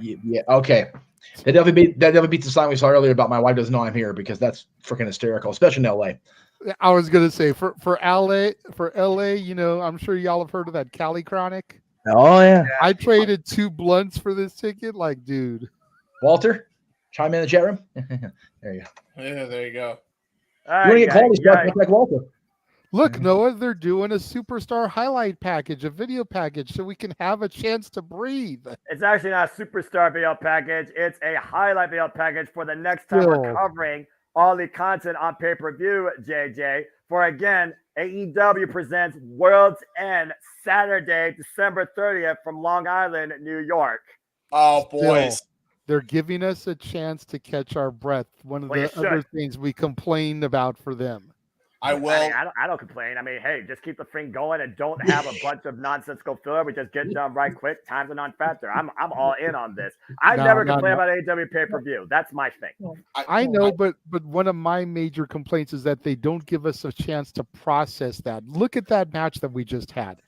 Yeah, okay. That definitely beats the sign we saw earlier about my wife doesn't know I'm here because that's freaking hysterical, especially in LA. I was gonna say for LA, I'm sure y'all have heard of that Cali Chronic. Oh yeah. I traded 2 blunts for this ticket. Like, dude. Walter, chime in the chat room. There you go. Yeah, there you go. You want to get called as like Walter. Look, Noah, they're doing a superstar highlight package, a video package, so we can have a chance to breathe. It's actually not a superstar video package. It's a highlight video package for the next time we're covering all the content on pay-per-view, JJ. For, again, AEW presents World's End Saturday, December 30th from Long Island, New York. Oh, boys. They're giving us a chance to catch our breath. One of the other things we complained about for them. I will. I don't complain. I mean, hey, just keep the thing going and don't have a bunch of nonsensical filler. We just get done right quick. Time's a non-factor. I'm all in on this. I never complain about AEW pay-per-view. That's my thing. I know, but one of my major complaints is that they don't give us a chance to process that. Look at that match that we just had.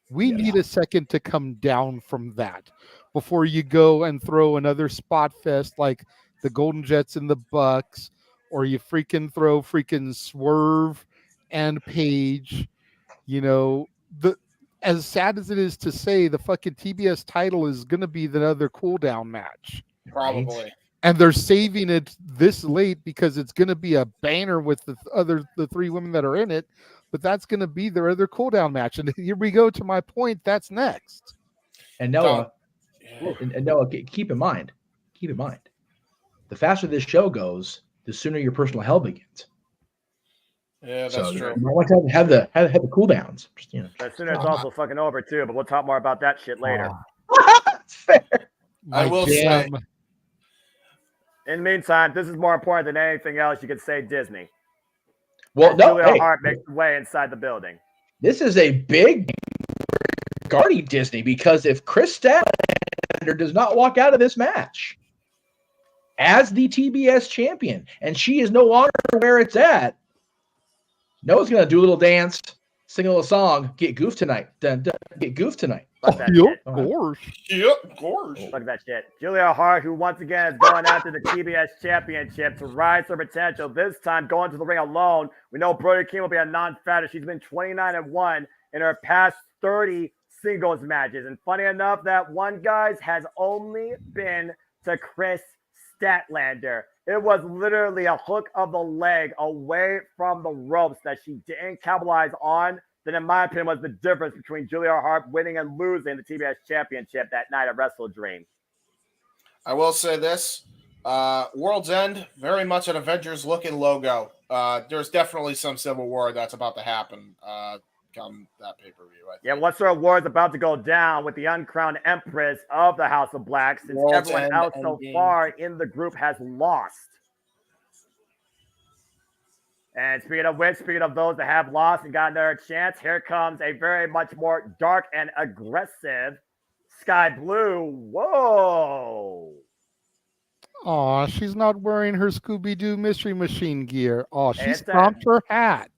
We need a second to come down from that before you go and throw another spot fest like the Golden Jets and the Bucks, or you freaking throw Swerve and Page. As sad as it is to say, the fucking TBS title is going to be the other cool down match. Probably. And they're saving it this late because it's going to be a banner with the 3 women that are in it, but that's going to be their other cool down match. And here we go to my point. That's next. And Noah, keep in mind, the faster this show goes, the sooner your personal hell begins. Yeah, that's true. I want to have the cooldowns. As soon as it's also fucking over too, but we'll talk more about that shit later. Fair. I will say. In the meantime, this is more important than anything else. You could say Disney. Well, Julia Hart makes the way inside the building. This is a big regarding Disney because if Chris Statlander does not walk out of this match as the TBS champion, and she is no longer where it's at, Noah's going to do a little dance, sing a little song, get goofed tonight. Get goofed tonight. Fuck that shit. Yep, gosh. Fuck that shit. Julia Hart, who once again is going after the TBS championship to rise her potential, this time going to the ring alone. We know Brody King will be a non-factor. She's been 29-1 in her past 30 singles matches. And funny enough, that one, guys, has only been to Chris Statlander. It was literally a hook of the leg away from the ropes that she didn't capitalize on. That, in my opinion, was the difference between Julia Hart winning and losing the TBS championship that night at Wrestle Dream. I will say this. World's End, very much an Avengers-looking logo. There's definitely some Civil War that's about to happen come that pay-per-view. Yeah, what sort of war is about to go down with the uncrowned Empress of the House of Black, since World's everyone End else so Endgame. far in the group has lost. And speaking of those that have lost and got another chance, here comes a very much more dark and aggressive Sky Blue. Whoa. Aw, she's not wearing her Scooby-Doo Mystery Machine gear. Oh, she It's stomped her hat.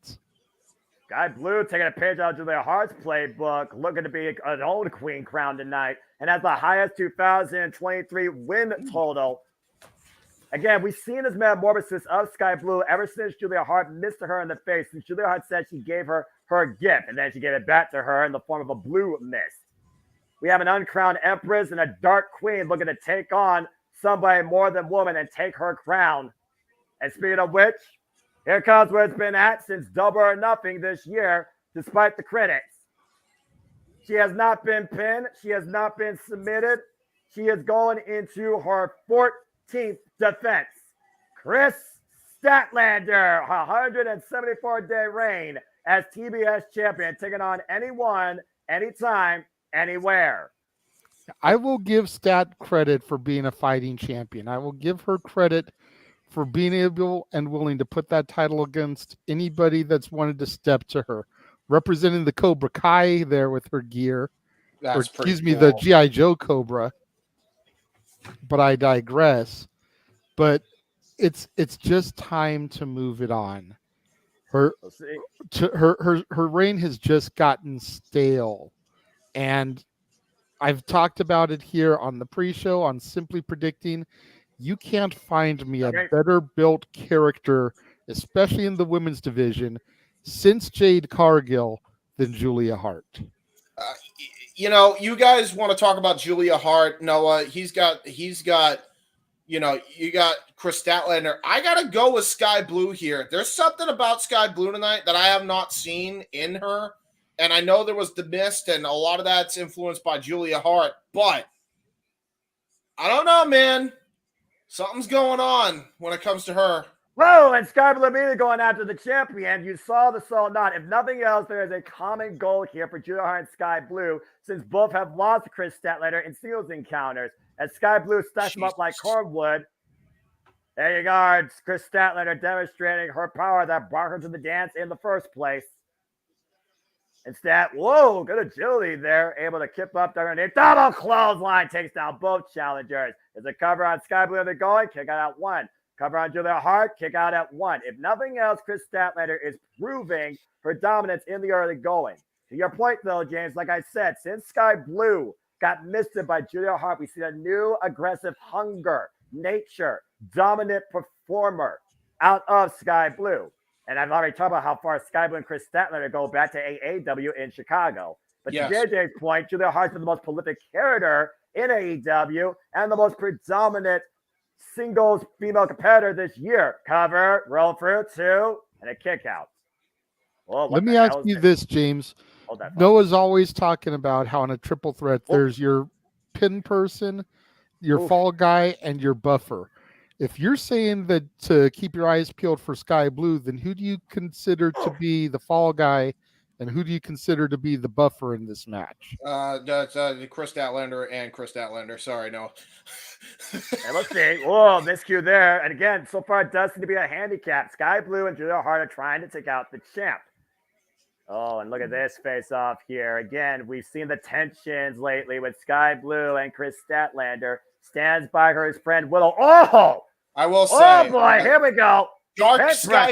Sky Blue taking a page out of Julia Hart's playbook, looking to be an old queen crown tonight, and has the highest 2023 win total. Again, we've seen this metamorphosis of Sky Blue ever since Julia Hart missed her in the face. And Julia Hart said she gave her a gift, and then she gave it back to her in the form of a blue mist. We have an uncrowned empress and a dark queen looking to take on somebody more than woman and take her crown. And speaking of which, here comes where it's been at since Double or Nothing this year, despite the critics. She has not been pinned. She has not been submitted. She is going into her 14th defense. Chris Statlander, 174-day reign as TBS champion, taking on anyone, anytime, anywhere. I will give Stat credit for being a fighting champion. I will give her credit for being able and willing to put that title against anybody that's wanted to step to her. Representing the Cobra Kai there with her gear. That's the G.I. Joe Cobra. But I digress. But it's just time to move it on. Her reign has just gotten stale. And I've talked about it here on the pre-show on Simply Predicting. You can't find me a better built character, especially in the women's division, since Jade Cargill than Julia Hart. You guys want to talk about Julia Hart, Noah? He's got, you got Chris Statlander. I got to go with Sky Blue here. There's something about Sky Blue tonight that I have not seen in her. And I know there was the mist, and a lot of that's influenced by Julia Hart. But I don't know, man. Something's going on when it comes to her. Whoa, and Sky Blue immediately going after the champion. You saw the soul nod. If nothing else, there is a common goal here for Julia Hart and Sky Blue, since both have lost to Chris Statlander in singles encounters. As Sky Blue stacks them up like cordwood. There you go, Chris Statlander demonstrating her power that brought her to the dance in the first place. Instead, whoa, good agility there. Able to kip up there underneath. Double clothesline takes down both challengers. There's a cover on Sky Blue. They're going. Kick out at one. Cover on Julia Hart. Kick out at one. If nothing else, Chris Statlander is proving her dominance in the early going. To your point, though, James, like I said, since Sky Blue got misted by Julia Hart, we see a new aggressive hunger, nature, dominant performer out of Sky Blue. And I've already talked about how far Sky Blue and Chris Statlander go back to AEW in Chicago. But yes, to JJ's point, Julia Hart's been the most prolific character in AEW and the most predominant singles female competitor this year. Cover, roll through, two, and a kick out. Well, let me ask you this, James. Noah's always talking about how in a triple threat, there's your pin person, your fall guy, and your buffer. If you're saying that to keep your eyes peeled for Sky Blue, then who do you consider to be the fall guy, and who do you consider to be the buffer in this match? That's Chris Statlander and Chris Statlander. Sorry, no. And let's see. Whoa, miscue there. And again, so far it does seem to be a handicap. Sky Blue and Julia Hart are trying to take out the champ. Oh, and look at this face-off here. Again, we've seen the tensions lately with Sky Blue and Chris Statlander. Stands by her, his friend Willow. Oh! I will say. Oh, boy, here we go. Dark Sky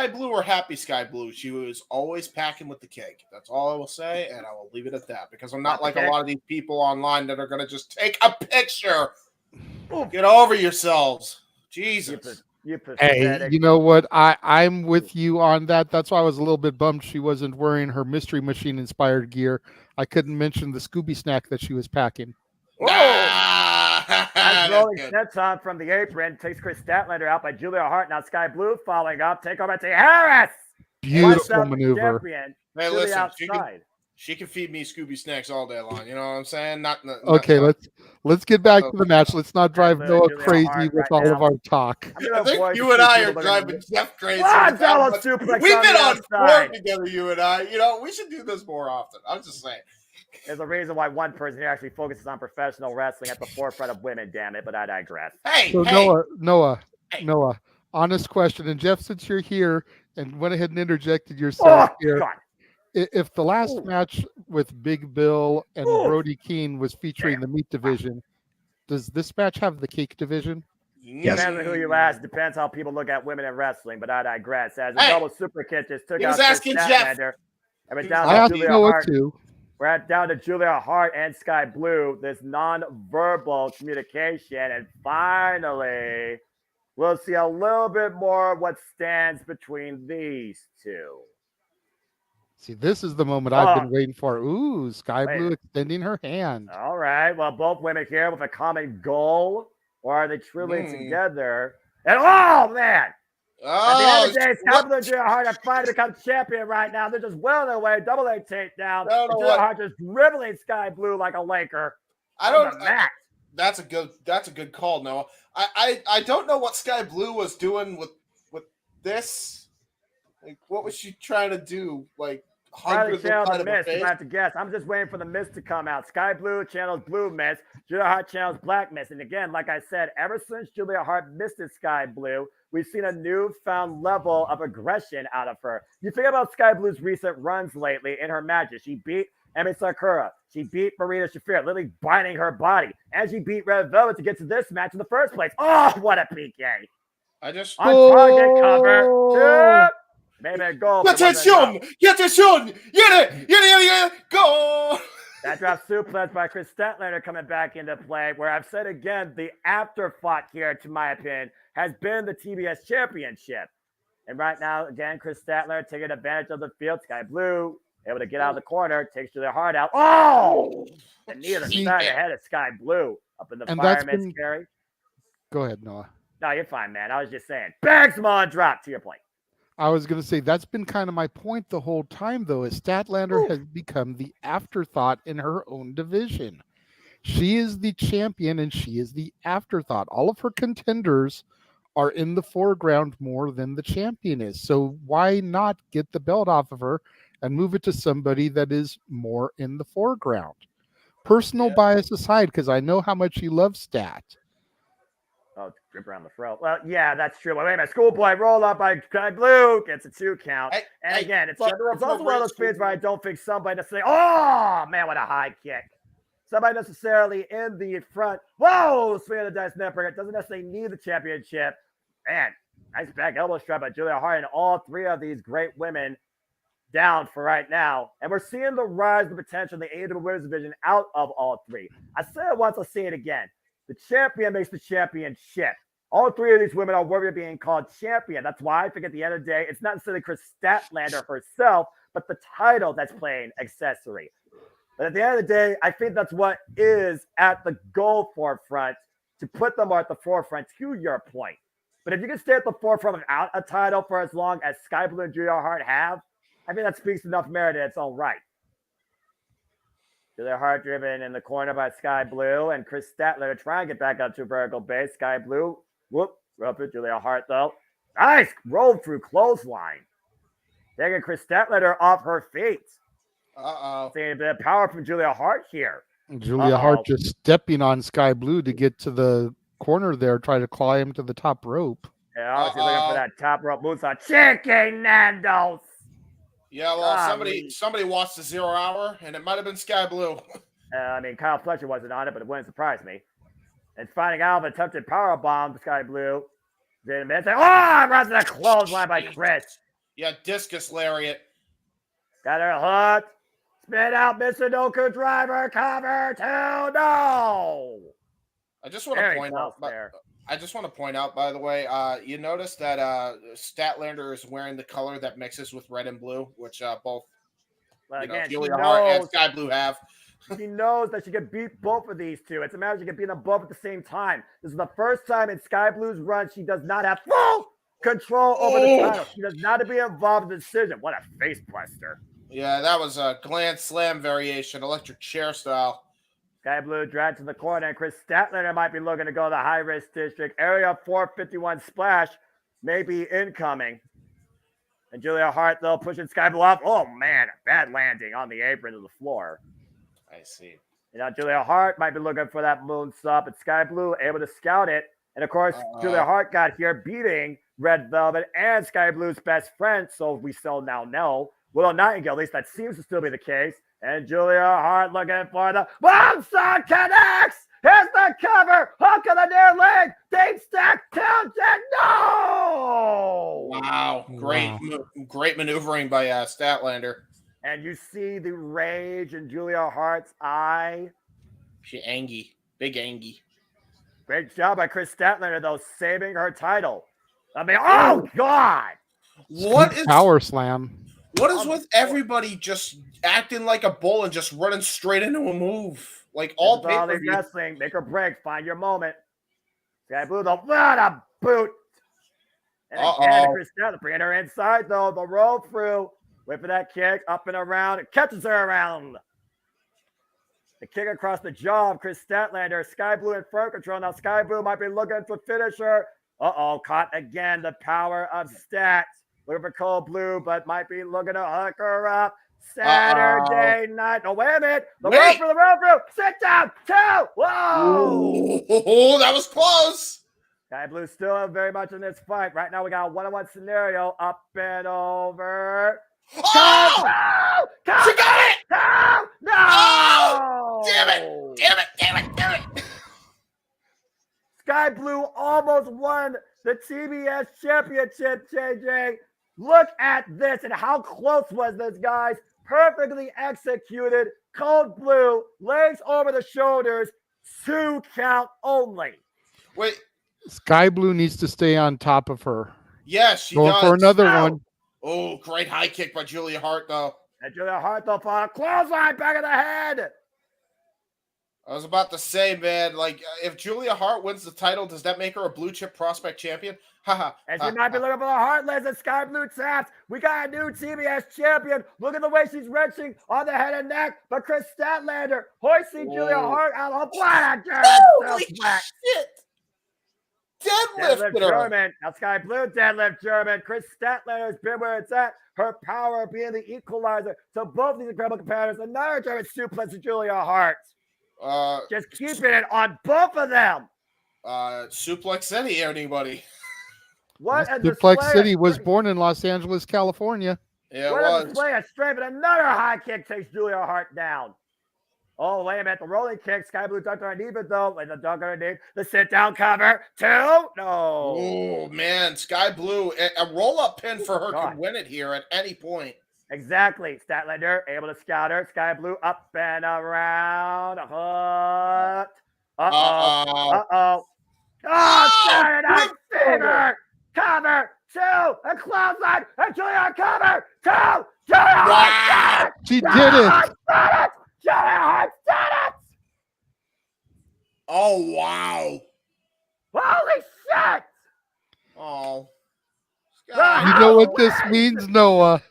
Blue or Happy Sky Blue. She was always packing with the cake. That's all I will say, and I will leave it at that, because I'm not like a lot of these people online that are going to just take a picture. Get over yourselves. Jesus. Hey, you know what? I'm with you on that. That's why I was a little bit bummed she wasn't wearing her Mystery Machine inspired gear. I couldn't mention the Scooby snack that she was packing. As rolling sets on from the apron, takes Chris Statlander out by Julia Hart. Now Sky Blue following up. Take over to Harris. Beautiful maneuver. Hey, listen, She can feed me Scooby snacks all day long. You know what I'm saying? Okay, let's get back to the match. Let's not drive Noah Julia crazy Hart with right all now. of our talk. I think you and I are driving Jeff crazy. What? We've been on board together, you and I. You know, we should do this more often. I'm just saying. There's a reason why one person here actually focuses on professional wrestling at the forefront of women, damn it, but I digress. So Noah, honest question. And Jeff, since you're here and went ahead and interjected yourself here, God. If the last match with Big Bill and Brody Keane was featuring the meat division, does this match have the cake division? Yes. Depends on who you ask. Depends how people look at women in wrestling, but I digress. As a double super kick just took out asking Jeff. And we're down I to asked Julia Noah Hart. too. We're down to Julia Hart and Sky Blue. This non-verbal communication, and finally, we'll see a little bit more of what stands between these two. See, this is the moment I've been waiting for. Ooh, Sky Blue extending her hand. All right. Well, both women here with a common goal, or are they truly together? And at the end of the day, Sky Blue and Julia Hart are fighting to become champion right now. They're just willing their way, double leg takedown. Julia Hart just dribbling Sky Blue like a Laker. That's a good call, Noah. I don't know what Sky Blue was doing with this. Like, what was she trying to do? Like, Probably channel the mist, if I have to guess. I'm just waiting for the mist to come out. Sky Blue channels blue mist. Julia Hart channels black mist. And again, like I said, ever since Julia Hart misted Sky Blue, we've seen a newfound level of aggression out of her. You think about Sky Blue's recent runs lately in her matches. She beat Emi Sakura. She beat Marina Shafir, literally binding her body. And she beat Red Velvet to get to this match in the first place. Oh, what a PK. I just... On target cover. Maybe a goal. Attention! Go! That drop suplex by Chris Statlander coming back into play, where I've said again, the afterthought here, to my opinion, has been the TBS Championship. And right now, again, Chris Statlander taking advantage of the field. Sky Blue able to get out of the corner, takes Julia Hart out. Oh! The knee of the side ahead of Sky Blue up in the fireman's carry. Go ahead, Noah. No, you're fine, man. I was just saying. Bang, Samoan drop to your point. I was going to say that's been kind of my point the whole time, though, is Statlander has become the afterthought in her own division. She is the champion and she is the afterthought. All of her contenders are in the foreground more than the champion is. So why not get the belt off of her and move it to somebody that is more in the foreground? Personal bias aside, because I know how much you love Stat. Oh, grip around the throat. Well, yeah, that's true. Wait a minute. Schoolboy roll up by Sky Blue gets a 2 count. Again, it's also one of those things where I don't think somebody necessarily. Oh man, what a high kick! Somebody necessarily in the front. Whoa, swing of the dice network. It doesn't necessarily need the championship. Man, nice back elbow strike by Julia Hart, and all three of these great women down for right now. And we're seeing the rise of the potential in the AEW Women's Division out of all three. I said it once, I'll say it again. The champion makes the championship. All three of these women are worthy of being called champion. That's why I think at the end of the day, it's not necessarily Chris Statlander herself, but the title that's playing accessory. But at the end of the day, I think that's what is at the goal forefront, to put them at the forefront, to your point. But if you can stay at the forefront without a title for as long as Sky Blue and Julia Hart have, I think that speaks enough merit in its own right. Julia Hart driven in the corner by Sky Blue, and Chris Statler trying to get back up to vertical base. Sky Blue, rope it. Julia Hart though, nice roll through clothesline, taking Chris Statler off her feet. Seeing a bit of power from Julia Hart here. Julia Hart just stepping on Sky Blue to get to the corner there, try to climb to the top rope. Yeah, obviously looking for that top rope moonsault. Chicken Nandos. Yeah, well, somebody watched the 0 Hour, and it might have been Sky Blue. I mean, Kyle Fletcher wasn't on it, but it wouldn't surprise me. And finding out of an attempted power bomb, Sky Blue. Then a minute, runs to the clothesline by Chris. Yeah, discus lariat. Got her hooked. Spit out, Mr. Doku driver, cover 2, no. I just want to point out, by the way, you notice that Statlander is wearing the color that mixes with red and blue, which both Julia Hart and Sky Blue have. She knows that she can beat both of these two. It's a matter she can beat them both at the same time. This is the first time in Sky Blue's run she does not have full control over the title. She does not be involved in the decision. What a face buster. Yeah, that was a Gland Slam variation, electric chair style. Sky Blue dragged to the corner, and Chris Statlander might be looking to go to the high-risk district. Area 451 splash may be incoming. And Julia Hart, though, pushing Sky Blue up. Oh, man, bad landing on the apron of the floor. I see. You know, Julia Hart might be looking for that moonsault, but Sky Blue able to scout it. And, of course, Julia Hart got here beating Red Velvet and Sky Blue's best friend, so we still now know. Willow Nightingale, at least that seems to still be the case. And Julia Hart looking for the moonsault connects. Here's the cover. Hook of the near leg. Deep stack. Townsend. No! Wow. Great maneuvering by Statlander. And you see the rage in Julia Hart's eye. She angy. Big angy. Great job by Chris Statlander, though, saving her title. I mean, oh, God. What is power slam? What is with everybody just acting like a bull and just running straight into a move? Like all pay-per-view wrestling, make or break, find your moment. Sky Blue, what a boot. And again, Chris Statlander bringing her inside, though. The roll through, whipping that kick up and around. It catches her around. The kick across the jaw of Chris Statlander. Sky Blue in front control. Now Sky Blue might be looking to finish her. Caught again. The power of stats. Looking for Cold Blue, but might be looking to hook her up. Saturday night. Oh, wait a minute. The roll through. Sit down. 2. Whoa. Oh, that was close. Sky Blue still very much in this fight. Right now, we got a one-on-one scenario. Up and over. Oh! She got it! No! Oh! Damn it! Sky Blue almost won the TBS championship, JJ. Look at this and how close was this, guys? Perfectly executed. Cold Blue, legs over the shoulders, 2 count only. Wait. Sky Blue needs to stay on top of her. Yes, she does. For another one. Oh, great high kick by Julia Hart, though. And Julia Hart, though, for a clothesline back of the head. I was about to say, man, like, if Julia Hart wins the title, does that make her a blue chip prospect champion? And she might be looking for the Heartless and Sky Blue taps. We got a new TBS champion. Look at the way she's wrenching on the head and neck. But Chris Statlander hoisting Julia Hart out of the Holy shit! Deadlift German. Now Sky Blue deadlift German. Chris Statlander has been where it's at. Her power being the equalizer. So both these incredible competitors. Another German suplex to Julia Hart. Just keeping it on both of them. Suplex City, anybody? What a Suplex City was born in Los Angeles, California. Yeah, what a display of strength, and another high kick takes Julia Hart down. Oh, wait a minute. The rolling kick. Sky Blue dunked underneath it, though. With the dunk underneath. The sit-down cover. 2. No. Oh, man. Sky Blue. A roll-up pin for her could win it here at any point. Exactly. Statlander able to scout her. Sky Blue up and around. Hooked. Uh-oh. Oh, Saturday Night Fever. Cover. 2. A clothesline. And Julia cover. 2. Julia Hart. She did it. Julia Hart did it. Oh, wow. Holy shit. Oh. You know what this means, Noah?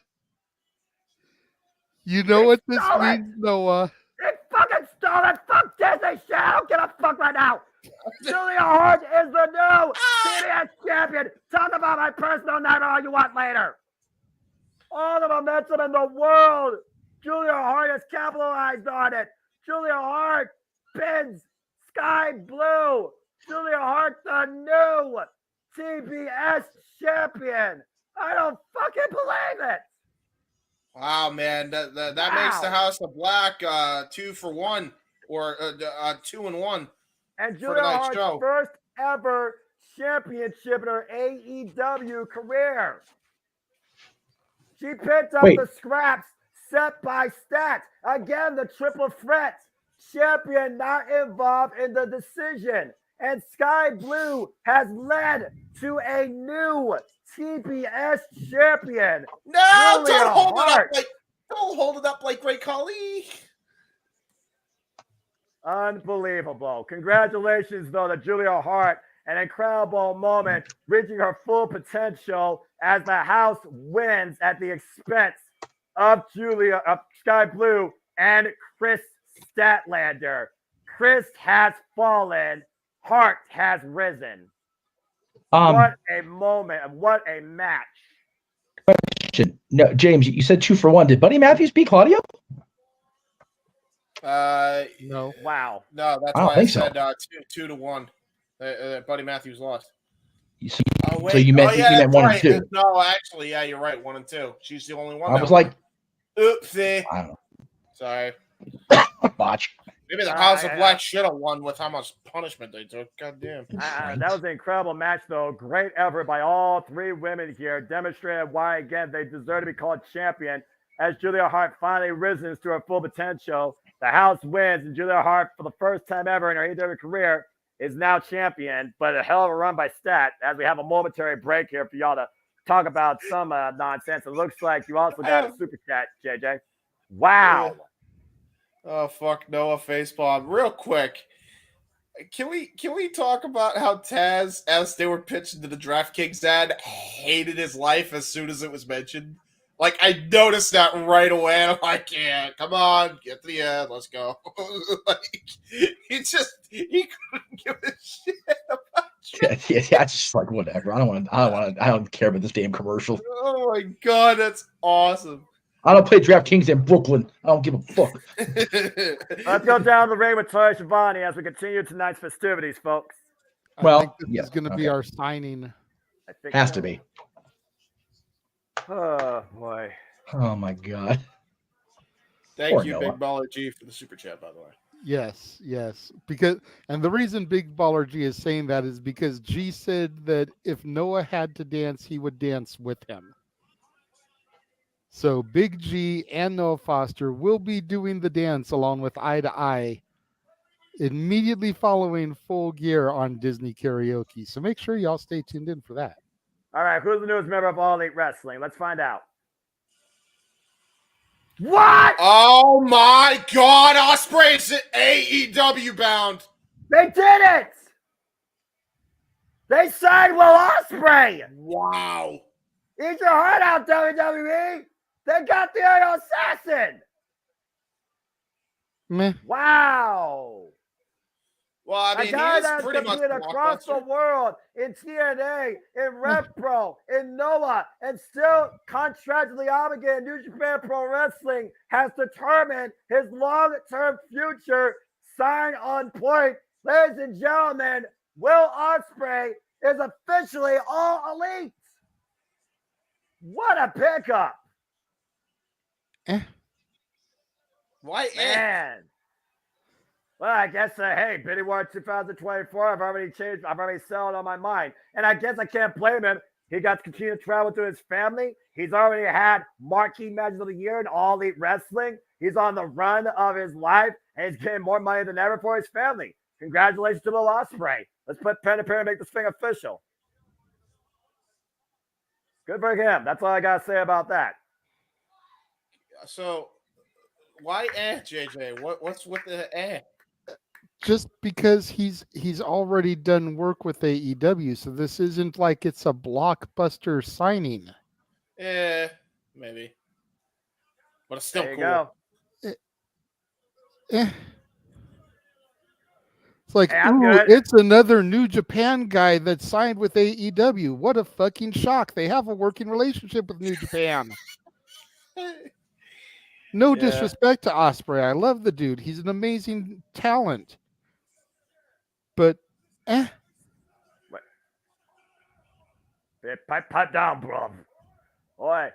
You know what this means, Noah? It fucking stole it. Fuck Disney shit. I don't give a fuck right now. Julia Hart is the new TBS champion. Talk about my personal nightmare all you want later. All the momentum in the world. Julia Hart has capitalized on it. Julia Hart pins Sky Blue. Julia Hart, the new TBS champion. I don't fucking believe it. Wow, man. That makes the House of Black 2-for-1 or 2-1. And Julia Hart's first ever championship in her AEW career. She picked up the scraps set by stats. Again, the triple threat. Champion not involved in the decision. And Sky Blue has led to a new TBS champion. No, don't hold it up like Great Khali. Unbelievable. Congratulations, though, to Julia Hart. An incredible moment, reaching her full potential as the house wins at the expense of Sky Blue and Chris Statlander. Chris has fallen. Hart has risen. What a moment and what a match. Question. No, James, you said 2 for 1. Did Buddy Matthews beat Claudio? No. Wow. No, that's I don't why I think said so. 2-1. Buddy Matthews lost. So you meant you meant 1 and 2. No, actually, yeah, you're right. 1 and 2. She's the only one. I was like, oopsie. I don't know. Sorry. Botch. Maybe the House of Black should have won with how much punishment they took. God damn. That was an incredible match, though. Great effort by all 3 women here. Demonstrated why, again, they deserve to be called champion. As Julia Hart finally risen to her full potential, the house wins, and Julia Hart, for the first time ever in her AEW career, is now champion. But a hell of a run by Stat, as we have a momentary break here for y'all to talk about some nonsense. It looks like you also got a super chat, JJ. Wow. Yeah. Oh, fuck Noah facepalm. Real quick, can we talk about how Taz, as they were pitching to the DraftKings ad, hated his life as soon as it was mentioned? Like, I noticed that right away, and I'm like, yeah, come on, get to the end, let's go. Like, he couldn't give a shit about Yeah, just like whatever. I don't care about this damn commercial. Oh my god, that's awesome. I don't play DraftKings in Brooklyn. I don't give a fuck. Let's go down the ring with Toya Schiavone as we continue tonight's festivities, folks. Well, I think this is going to be our signing. I think Has to be. Oh boy. Oh my god. Thank you, Big Baller G, for the super chat, by the way. Yes. Because, and the reason Big Baller G is saying that is because G said that if Noah had to dance, he would dance with him. So Big G and Noah Foster will be doing the dance along with Eye to Eye immediately following Full Gear on Disney Karaoke. So make sure y'all stay tuned in for that. All right, who's the newest member of All Elite Wrestling? Let's find out. What? Oh my god, Ospreay's AEW bound. They did it! They signed Will Ospreay! Wow. Eat your heart out, WWE! They got the Aerial Assassin! Meh. Wow! Well, I mean, a guy he is that's pretty much competed across the world in TNA, in Rev Pro, in NOAH, and still contractually obligated New Japan Pro Wrestling has determined his long-term future. Sign on point. Ladies and gentlemen, Will Ospreay is officially All Elite. What a pickup. Why? Man. Well, I guess, hey, Biddy War 2024, I've already settled on my mind. And I guess I can't blame him. He got to continue to travel to his family. He's already had marquee matches of the year in All Elite Wrestling. He's on the run of his life, and he's getting more money than ever for his family. Congratulations to Will Ospreay. Let's put pen to paper and make this thing official. Good for him. That's all I got to say about that. So, why JJ? What's with the Just because he's already done work with AEW, so this isn't like it's a blockbuster signing. Yeah, maybe. But it's still there you cool. Go. It's like, it's another New Japan guy that signed with AEW. What a fucking shock. They have a working relationship with New Japan. No disrespect to Ospreay. I love the dude. He's an amazing talent. But, Wait. Pipe down, bro. Oi.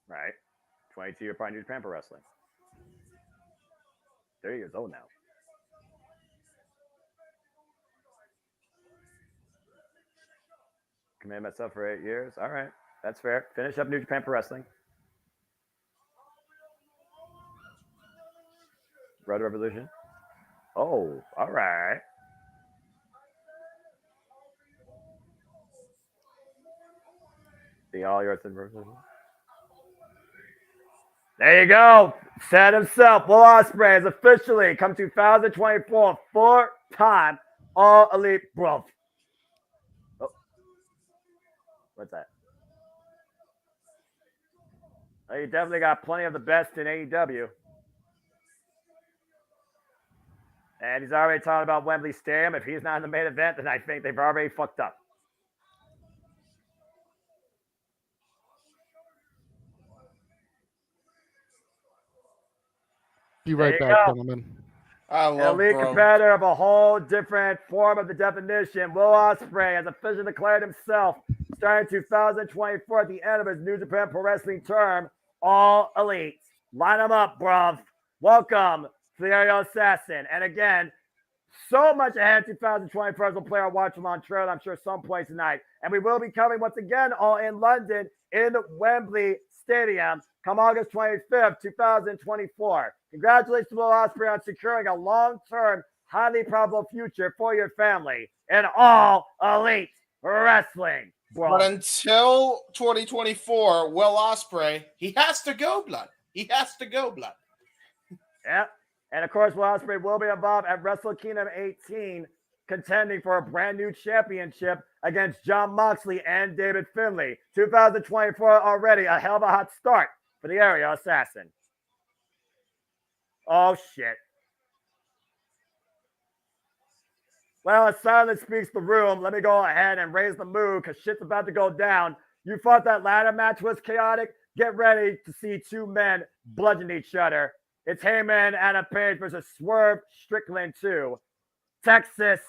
Right. 22-year prime New Japan Pro Wrestling. 30 years old now. Committed myself for 8 years. All right. That's fair. Finish up New Japan Pro Wrestling. Road to Revolution. Oh, all right. The All Yours in Revolution. There you go. Said himself. Will Ospreay has officially come 2024 four-time All Elite bro. What's that? Oh, you definitely got plenty of the best in AEW. And he's already talking about Wembley Stadium. If he's not in the main event, then I think they've already fucked up. Be right back, gentlemen. I love Elite bro. competitor of a whole different form of the definition. Will Ospreay has officially declared himself starting 2024 at the end of his New Japan Pro Wrestling term, All Elite. Line them up, bruv. Welcome to the Aerial Assassin. And again, so much ahead 2024 as a player watch from Montreal, I'm sure some place tonight. And we will be coming once again all in London in Wembley Stadium come August 25th, 2024. Congratulations to Will Ospreay on securing a long-term, highly probable future for your family in All Elite Wrestling. Bro. But until 2024, Will Ospreay, he has to go blood. He has to go blood. Yep. And of course, Will Ospreay will be involved at Wrestle Kingdom 18, contending for a brand new championship against Jon Moxley and David Finlay. 2024 already, a hell of a hot start for the Aerial Assassin. Oh, shit. Well, as silence speaks the room, let me go ahead and raise the mood because shit's about to go down. You thought that ladder match was chaotic? Get ready to see two men bludgeon each other. It's Heyman, Adam Page versus Swerve Strickland 2. Texas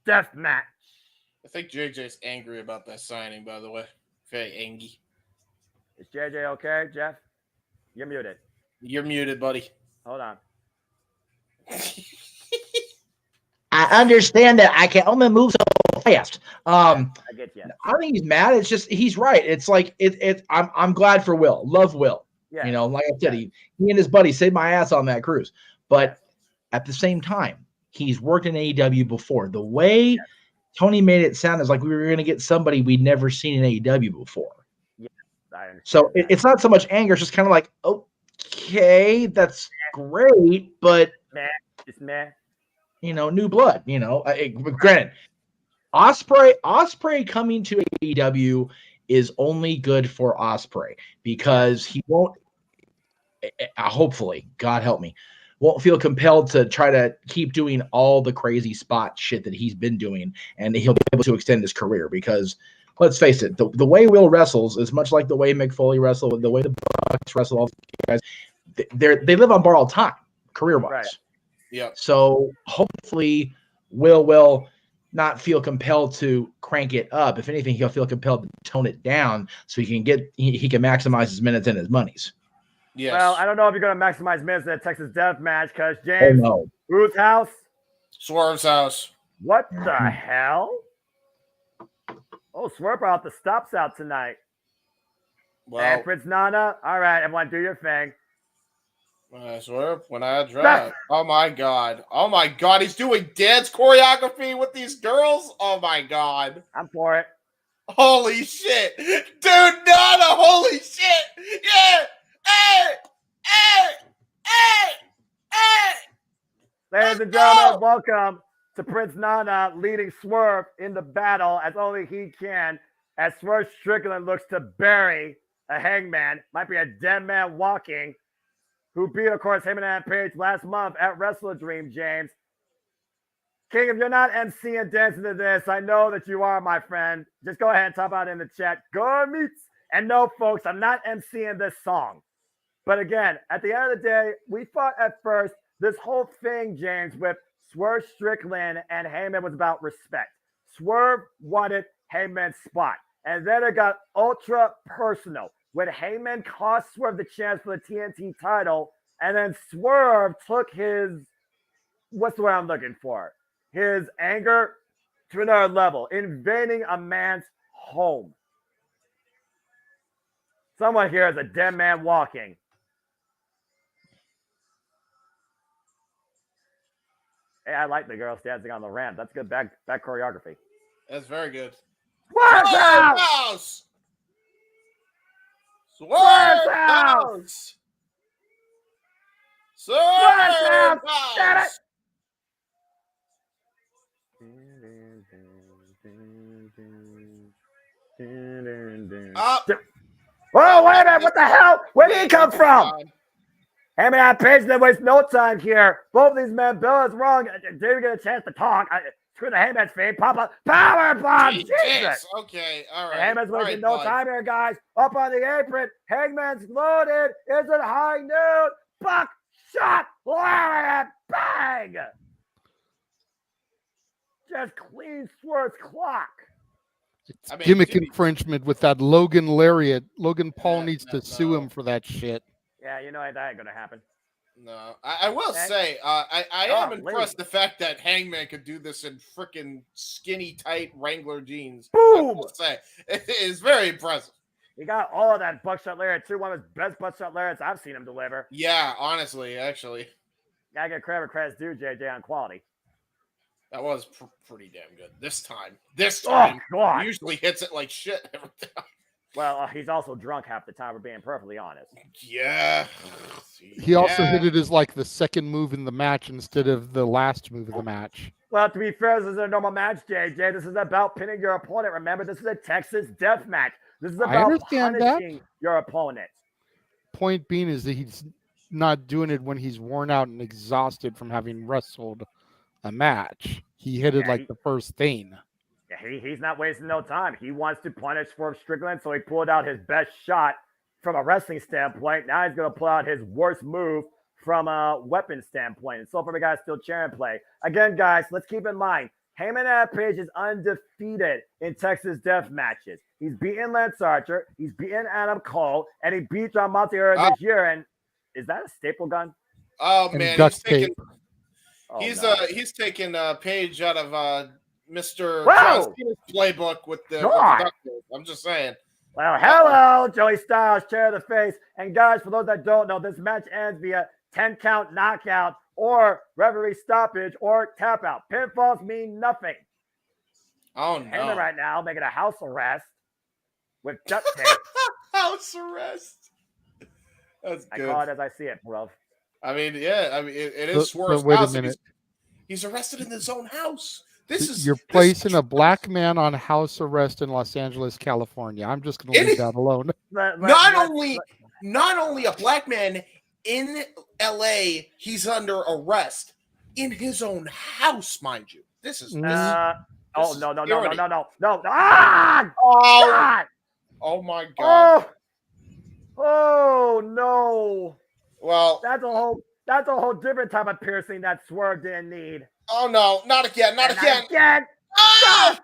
Death Match. I think JJ's angry about that signing, by the way. Very angry. Is JJ okay, Jeff? You're muted. You're muted, buddy. Hold on. I understand that I can only move so fast. I get you. I think he's mad. It's just he's right. It's like I'm glad for Will. Love Will. Yeah. You know, like I said, he and his buddy saved my ass on that cruise. But at the same time, he's worked in AEW before. The way Tony made it sound is like we were going to get somebody we'd never seen in AEW before. Yeah, I understand. So it's not so much anger. It's just kind of like, okay, that's great, but it's meh. You know, new blood. You know, granted, Ospreay coming to AEW is only good for Ospreay because he won't. Hopefully, God help me, won't feel compelled to try to keep doing all the crazy spot shit that he's been doing, and he'll be able to extend his career. Because let's face it, the way Will wrestles is much like the way Mick Foley wrestled, the way the Bucks wrestle. All these guys, they live on borrowed time, career-wise. Right. Yeah. So hopefully, will not feel compelled to crank it up. If anything, he'll feel compelled to tone it down so he can maximize his minutes and his monies. Yes. Well, I don't know if you're going to maximize minutes in a Texas Death Match because James, whose house? Swerve's house. What the hell? Oh, Swerve brought the stops out tonight. Well, and Prince Nana. All right, everyone, do your thing. Swerve, when I drive. Oh my god. Oh my god. He's doing dance choreography with these girls. Oh my god. I'm for it. Holy shit. Dude, Nana, holy shit. Yeah. Hey. Ladies and gentlemen, welcome to Prince Nana leading Swerve in the battle as only he can, as Swerve Strickland looks to bury a hangman, might be a dead man walking, who beat, of course, him and Adam Page last month at Wrestle Dream, James. King, if you're not emceeing dancing to this, I know that you are, my friend. Just go ahead and top out in the chat. Go Meats. And no, folks, I'm not emceeing this song. But again, at the end of the day, we thought at first this whole thing, James, with Swerve Strickland and Heyman was about respect. Swerve wanted Heyman's spot. And then it got ultra personal when Heyman cost Swerve the chance for the TNT title. And then Swerve took his, what's the word I'm looking for? His anger to another level, invading a man's home. Someone here is a dead man walking. Hey, I like the girls dancing on the ramp. That's good back choreography. That's very good. Swerve's house! Swerve's house! Swerve's house! Get it! Oh, wait a minute. What the hell? Where did he come from? Heyman and Page, they waste no time here. Both these men, Bill is wrong. Didn't get a chance to talk. Screw the Heyman's fade. Pop up. Power bomb. Jesus. Okay. All right. Heyman's wasting no time here, guys. Up on the apron. Hangman's loaded. Is it high noon? Buck shot. Lariat. Bang. Just clean Swerve's clock. It's gimmick infringement with that Logan lariat. Logan Paul needs to sue him for that shit. Yeah, you know that ain't gonna happen. No, I will say, I am impressed the fact that Hangman could do this in freaking skinny, tight Wrangler jeans. Boom! I will say, it is very impressive. He got all of that buckshot lariat too. One of his best buckshot lariats I've seen him deliver. Yeah, honestly, actually. Gotta get credit where credit's due, JJ, on quality. That was pretty damn good. This time, he usually hits it like shit every time. Well, he's also drunk half the time, we're being perfectly honest. Yeah. He also hit it as like the second move in the match instead of the last move of the match. Well, to be fair, this is a normal match, JJ. This is about pinning your opponent. Remember, this is a Texas death match. This is about punishing your opponent. Point being is that he's not doing it when he's worn out and exhausted from having wrestled a match. He hit it like the first thing. Yeah, he's not wasting no time. He wants to punish Swerve Strickland, so he pulled out his best shot from a wrestling standpoint. Now he's going to pull out his worst move from a weapon standpoint. And so far, the guy's still cheering play. Again, guys, let's keep in mind, Heyman and Page is undefeated in Texas death matches. He's beaten Lance Archer, he's beaten Adam Cole, and he beat John Montero this year. And is that a staple gun? Oh, man. He's taking Page out of Mr. John Cena's playbook with the duct. I'm just saying. Well, hello, Joey Styles, chair of the face. And guys, for those that don't know, this match ends via 10-count knockout or referee stoppage or tap out. Pinfalls mean nothing. Oh, no. Heyman right now making a house arrest with duct tape. House arrest. That's good. I call it as I see it, bro. I mean, yeah. I mean, it is Swerve's wait house. a minute. He's arrested in his own house. You're placing a black man on house arrest in Los Angeles, California. I'm just going to leave that alone. Not only a black man in LA, he's under arrest in his own house, mind you. This is no. Ah! God! Oh my God! Oh no! Well, that's a whole different type of piercing that Swerve didn't need. Oh no! Not again! Not again! Ah!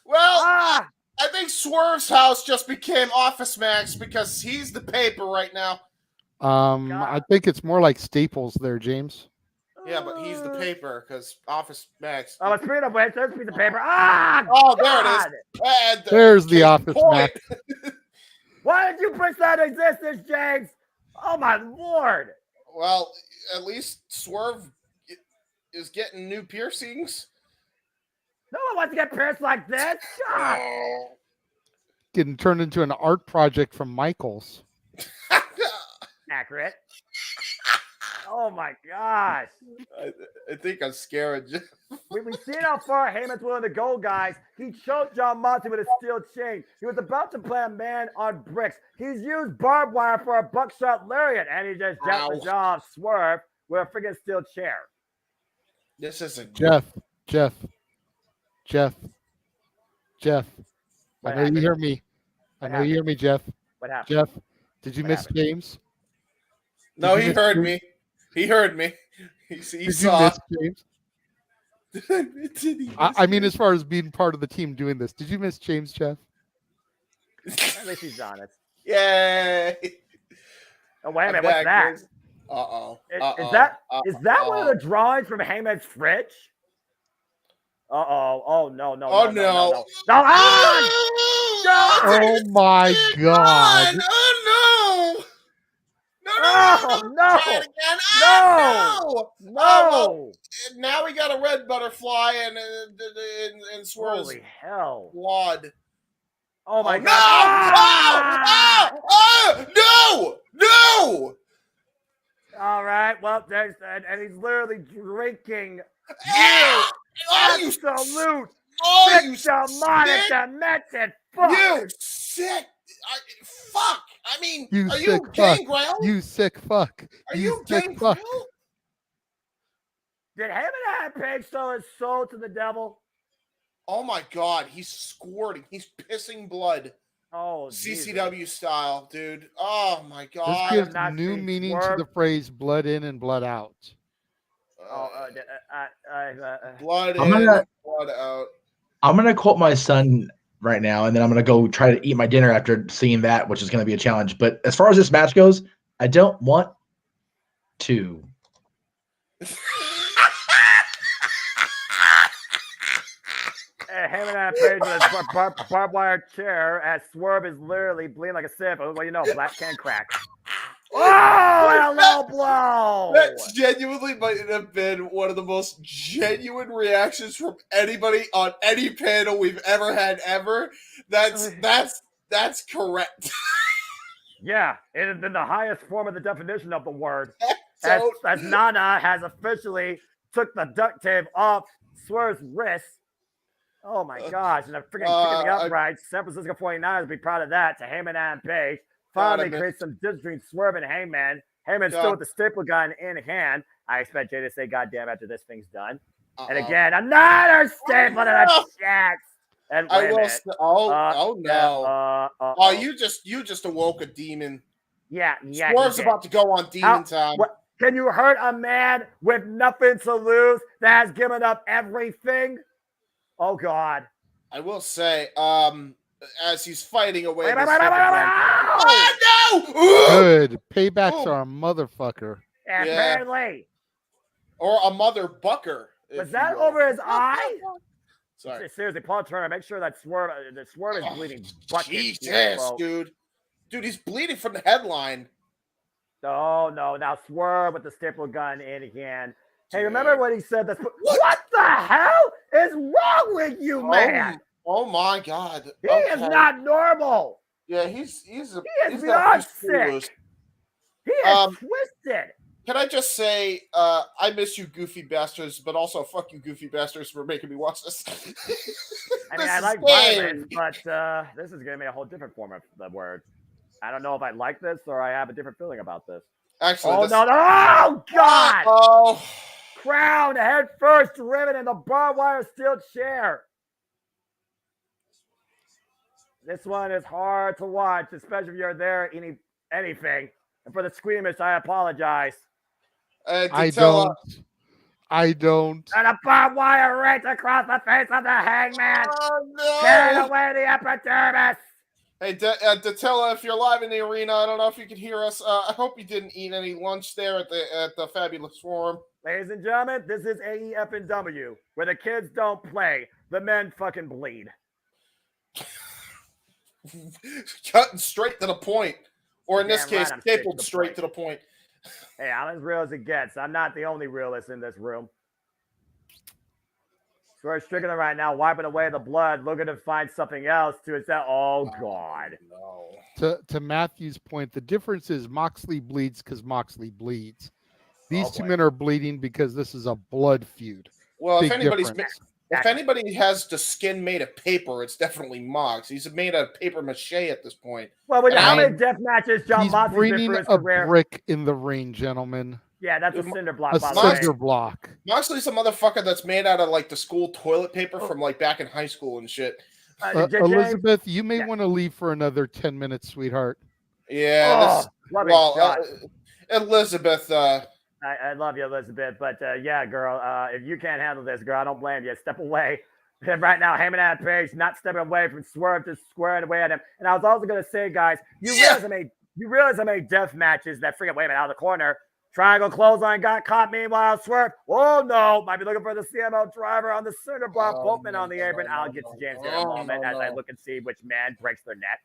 Well, I think Swerve's house just became Office Max because he's the paper right now. I think it's more like Staples there, James. Yeah, but he's the paper because Office Max. Oh, speaking of which, there's a piece of paper. Oh, there it is. There's the Office Max. Why did you push that existence, James? Oh my Lord! Well, at least Swerve is getting new piercings. No one wants to get pierced like this. God. Getting turned into an art project from Michaels. Accurate. Oh my gosh. I think I'm scared. We've seen how far Heyman's willing to go, guys. He choked John Moxley with a steel chain. He was about to play a man on bricks. He's used barbed wire for a buckshot lariat, and he just jacked the jaw of Swerve with a freaking steel chair. This isn't Jeff. I know you hear me. Jeff. What happened? Jeff, did you miss James? No, he heard me. He heard me. He saw. James? I mean, as far as being part of the team doing this, did you miss James, Jeff? At least he's honest. Yay! Oh, wait a minute. What's that? Is that one of the drawings from Heyman's fridge? Oh no! Oh no! Oh my God! Oh no! No! Now we got a red butterfly and Swerve's holy hell! Blood. Oh my God! No! All right. Well, and he's literally drinking. You absolute sick demented fuck. You sick fuck. I mean, You are sick you fuck. Gangrel? You sick fuck. Are you sick fuck. Gangrel? Did Hangman Page sell his soul to the devil? Oh my god, he's squirting. He's pissing blood. Oh, CCW Jesus. style, dude. Oh my This god. gives not new seen meaning Swerve. to the phrase "blood in and blood out." Blood I'm in, gonna- blood out. I'm gonna quote my son right now, and then I'm gonna go try to eat my dinner after seeing that, which is gonna be a challenge. But as far as this match goes, I don't want to. Hangman Page with his barbed wire chair as Swerve is literally bleeding like a sieve. Well, you know, black can crack. Oh, and a low blow! That genuinely might have been one of the most genuine reactions from anybody on any panel we've ever had ever. That's correct. Yeah, it has been the highest form of the definition of the word. So, As Nana has officially took the duct tape off Swerve's wrist. Oh my gosh, and I'm freaking kicking the upright. San Francisco 49ers be proud of that. To Heyman and Page. Finally creates some distance between Swerve and Heyman. Heyman still with the staple gun in hand. I expect Jay to say goddamn after this thing's done. And again, another staple to the chest. And I will. No! You just awoke a demon. Yeah. Swerve's about to go on demon time. What, can you hurt a man with nothing to lose that has given up everything? Oh God! I will say, as he's fighting away. Oh no! Good paybacks are a motherfucker. Apparently, or a mother bucker. Was that over his eye? Sorry. Seriously, Paul Turner, make sure that Swerve is bleeding buckets. Jesus, dude. Dude, he's bleeding from the headline. Oh, no. Now Swerve with the staple gun in hand. Hey, remember what he said? What the hell is wrong with you, man? Oh, my God. He is not normal. Yeah, he's beyond sick. He is twisted. Can I just say, I miss you, goofy bastards, but also fuck you, goofy bastards, for making me watch this. I mean, I like violence, but this is going to be a whole different form of the word. I don't know if I like this or I have a different feeling about this. Actually, no! Oh, God! Oh. Crown head first driven in the barbed wire steel chair. This one is hard to watch, especially if you're there eating anything. And for the squeamish, I apologize. I don't. And a barbed wire right across the face of the hangman. Oh, no. Tearing away the epidermis. Hey, Datella, if you're live in the arena, I don't know if you can hear us. I hope you didn't eat any lunch there at the Fabulous Forum. Ladies and gentlemen, this is AEW, where the kids don't play, the men fucking bleed. Cutting straight to the point. Or in this case, stapled straight to the point. Hey, I'm as real as it gets. I'm not the only realist in this room. Swerve Strickland right now, wiping away the blood, looking to find something else to his head. Oh, God. No. To Matthew's point, the difference is Moxley bleeds because Moxley bleeds. These two men are bleeding because this is a blood feud. Well, Big if anybody has the skin made of paper, it's definitely Mox. He's made of paper mache at this point. Well, how many death matches John Moxley's bringing been for his a career? Brick in the ring, gentlemen. Yeah, that's a cinder block. A cinder block. Moxley's a motherfucker that's made out of like the school toilet paper from like back in high school and shit. Elizabeth, you may want to leave for another 10 minutes, sweetheart. Yeah. Elizabeth. I love you, Elizabeth, but yeah, girl, if you can't handle this, girl, I don't blame you. Step away. And right now, Heyman and Page not stepping away from Swerve, just squaring away at him. And I was also going to say, guys, you realize I made death matches that freaking, wait a minute, out of the corner. Triangle clothesline got caught. Meanwhile, Swerve, oh no, might be looking for the CML driver on the cinder block. Boatman on the apron. I'll get to James here in a moment as I look and see which man breaks their neck.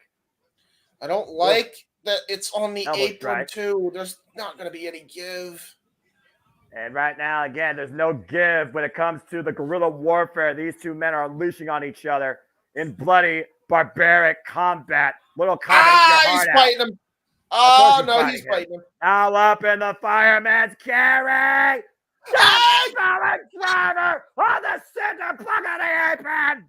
I don't like that it's on the apron too. There's not going to be any give. And right now, again, there's no give when it comes to the guerrilla warfare. These two men are unleashing on each other in bloody, barbaric combat. Little combat. He's fighting him. Oh, no, he's fighting him. Now up in the fireman's carry. Driver on the center block of the apron.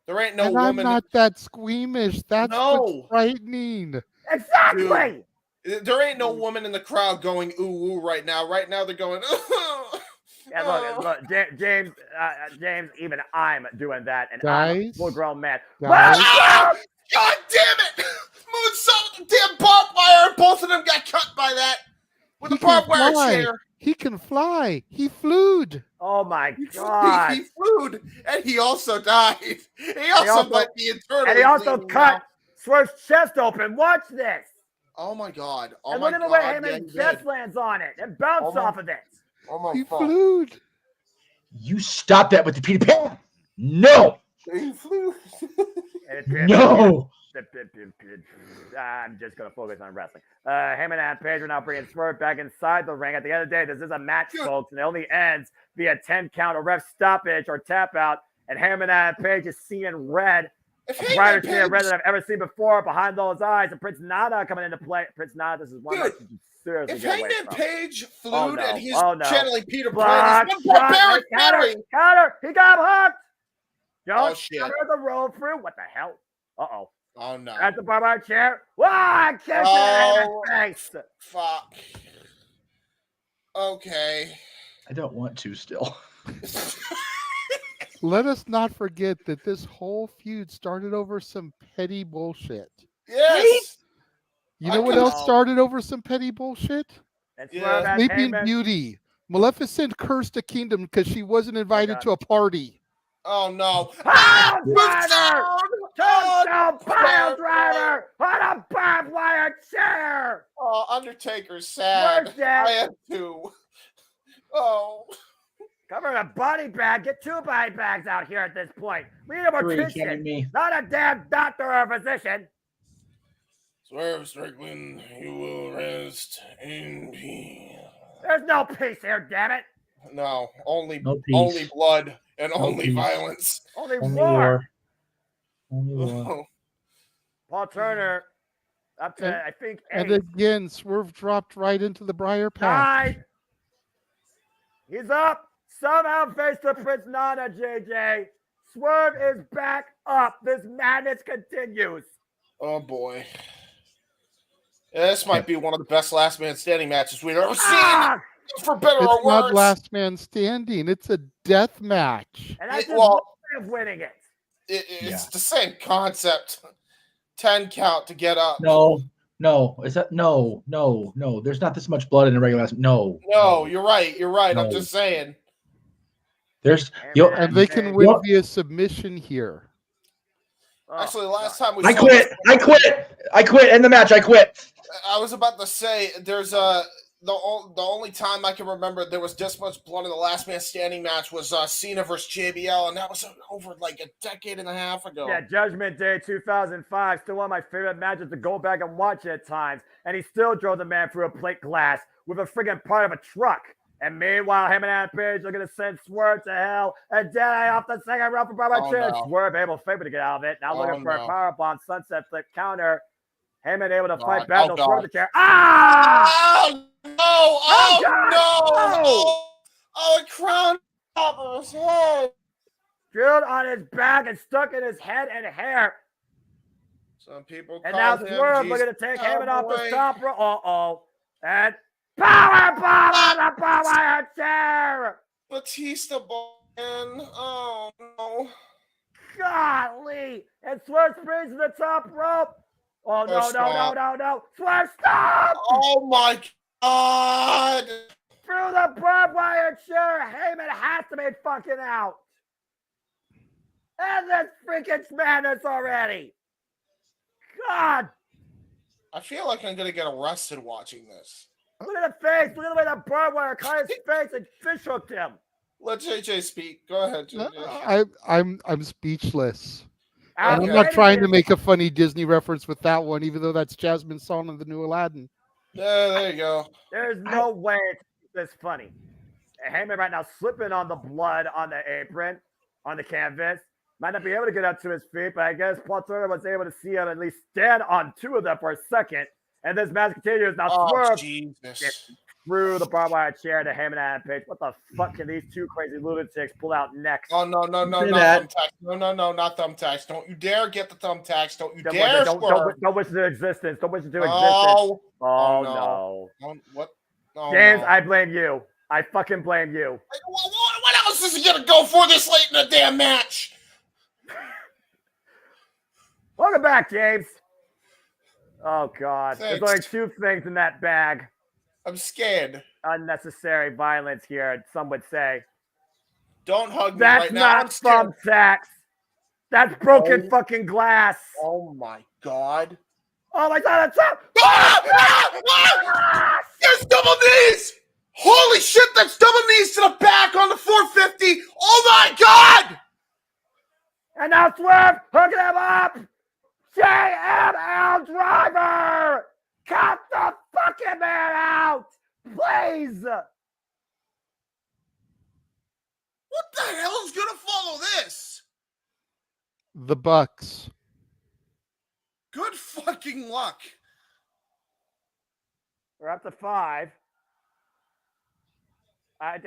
There ain't no And woman. I'm not that squeamish. That's what's No. frightening. Exactly. Dude, there ain't no woman in the crowd going ooh ooh right now. Right now they're going. Yeah, look, James, even I'm doing that, and I'm a Guys, full-grown man. guys. Ah! God damn it! Moonsault, damn barbed wire. Both of them got cut by that with He a barbed can wire fly. chair. He can fly. He flewed. Oh my God! He flew, and he also died. He also might be internally. And he also bleeding cut now. Swerve's chest open. Watch this. Oh my God! Oh And my look at the God! way Yeah, Heyman's he chest did. lands on it and bounce off of it. Oh my He God! flew. You stop that with the Peter Pan. No. He flew. No. I'm just going to focus on wrestling. Heyman and Page are now bringing Swerve back inside the ring. At the end of the day, this is a match, folks, and it only ends via 10 count, a ref stoppage, or tap out. And Heyman and Page is seeing red. A brighter shade of red than I've ever seen before behind those eyes. And Prince Nana coming into play. Prince Nana, this is one that you seriously If get away Hangman from. Page flew and he's no. channeling Peter Pan, he's one barbaric fairy. Counter! He got hooked! Oh, shit. Counter the roll through. What the hell? Uh-oh. Oh, no. At the barbed chair. Wow! Kicked it in his face. Fuck. Okay. I don't want to still. Let us not forget that this whole feud started over some petty bullshit. Yes. You know what else started over some petty bullshit? Sleeping Beauty. Maleficent cursed a kingdom because she wasn't invited to a party. Oh, no. Pile driver! Tombstone pile driver on a barbed wire chair! Oh, Undertaker's sad. I am too. Oh. Cover a body bag. Get 2 body bags out here at this point. We need a mortician, not a damn doctor or physician. Swerve Strickland, you will rest in peace. There's no peace here, damn it. No, only blood and only violence. Only war. Only war. Paul Turner, up to, I think, 8. And again, Swerve dropped right into the briar patch. 9. He's up. Somehow face the Prince Nana, JJ. Swerve is back up. This madness continues. Oh, boy. Yeah, this might be one of the best last man standing matches we've ever seen. For better or worse. It's not last man standing. It's a death match. And that's just one way of winning it. It's the same concept. 10 count to get up. No. Is that no? There's not this much blood in a regular last. No, you're right. No. I'm just saying. And they can win via submission here. Actually, last time we I quit. End the match. I quit. I was about to say there's the only time I can remember there was this much blood in the last man standing match was Cena versus JBL, and that was over like a decade and a half ago. Yeah, Judgment Day 2005, still one of my favorite matches to go back and watch at times, and he still drove the man through a plate glass with a friggin' part of a truck. And meanwhile, him and Adam Page are going to send Swerve to hell. And Jedi off the second rope for Barbara Chin. Swerve able to get out of it. Now looking for a powerbomb sunset flip counter. Heyman able to fight back. They'll throw the chair. Oh, no. Oh, a crown top of his head. Drilled on his back and stuck in his head and hair. Some people and now Swerve looking to take Heyman off the top rope. Uh-oh. And power bomb on the power chair. Batista man. Oh, no. Golly. And Swerve springs to the top rope. Oh, no. Swerve, stop! Oh, my God. Through the barbed wire chair. Heyman has to be fucking out. And this freaking madness already. God. I feel like I'm going to get arrested watching this. Look at the face. Look at the way the barbed wire caught his face and fish hooked him. Let JJ speak. Go ahead, JJ. I'm speechless. I'm not trying to make a funny Disney reference with that one, even though that's Jasmine's song in the new Aladdin. Yeah, there you go. There's no way it's this funny. Heyman right now slipping on the blood on the apron, on the canvas. Might not be able to get up to his feet, but I guess Paul Turner was able to see him at least stand on 2 of them for a second. And this match continues. Now Swerve threw the barbed wire chair to Heyman and Adam Page. What the fuck can these two crazy lunatics pull out next? Oh, no, not thumbtacks. No, not thumbtacks. Don't you dare get the thumbtacks. Don't you dare swerve. Don't wish it into existence. Don't wish it into Oh, existence. Oh, no. What? Oh, James, no. I blame you. I fucking blame you. What else is he going to go for this late in the damn match? Welcome back, James. Oh, God. Thanks. There's only two things in that bag. I'm scared. Unnecessary violence here, some would say. Don't hug me That's right now. not thumbtacks. That's broken fucking glass. Oh, my God. Oh, my God. That's up. There's double knees. Holy shit, that's double knees to the back on the 450. Oh, my God. And now Swerve hooking him up. JML driver! Cut the fucking man out! Please! What the hell is going to follow this? The Bucks. Good fucking luck. We're up to 5. I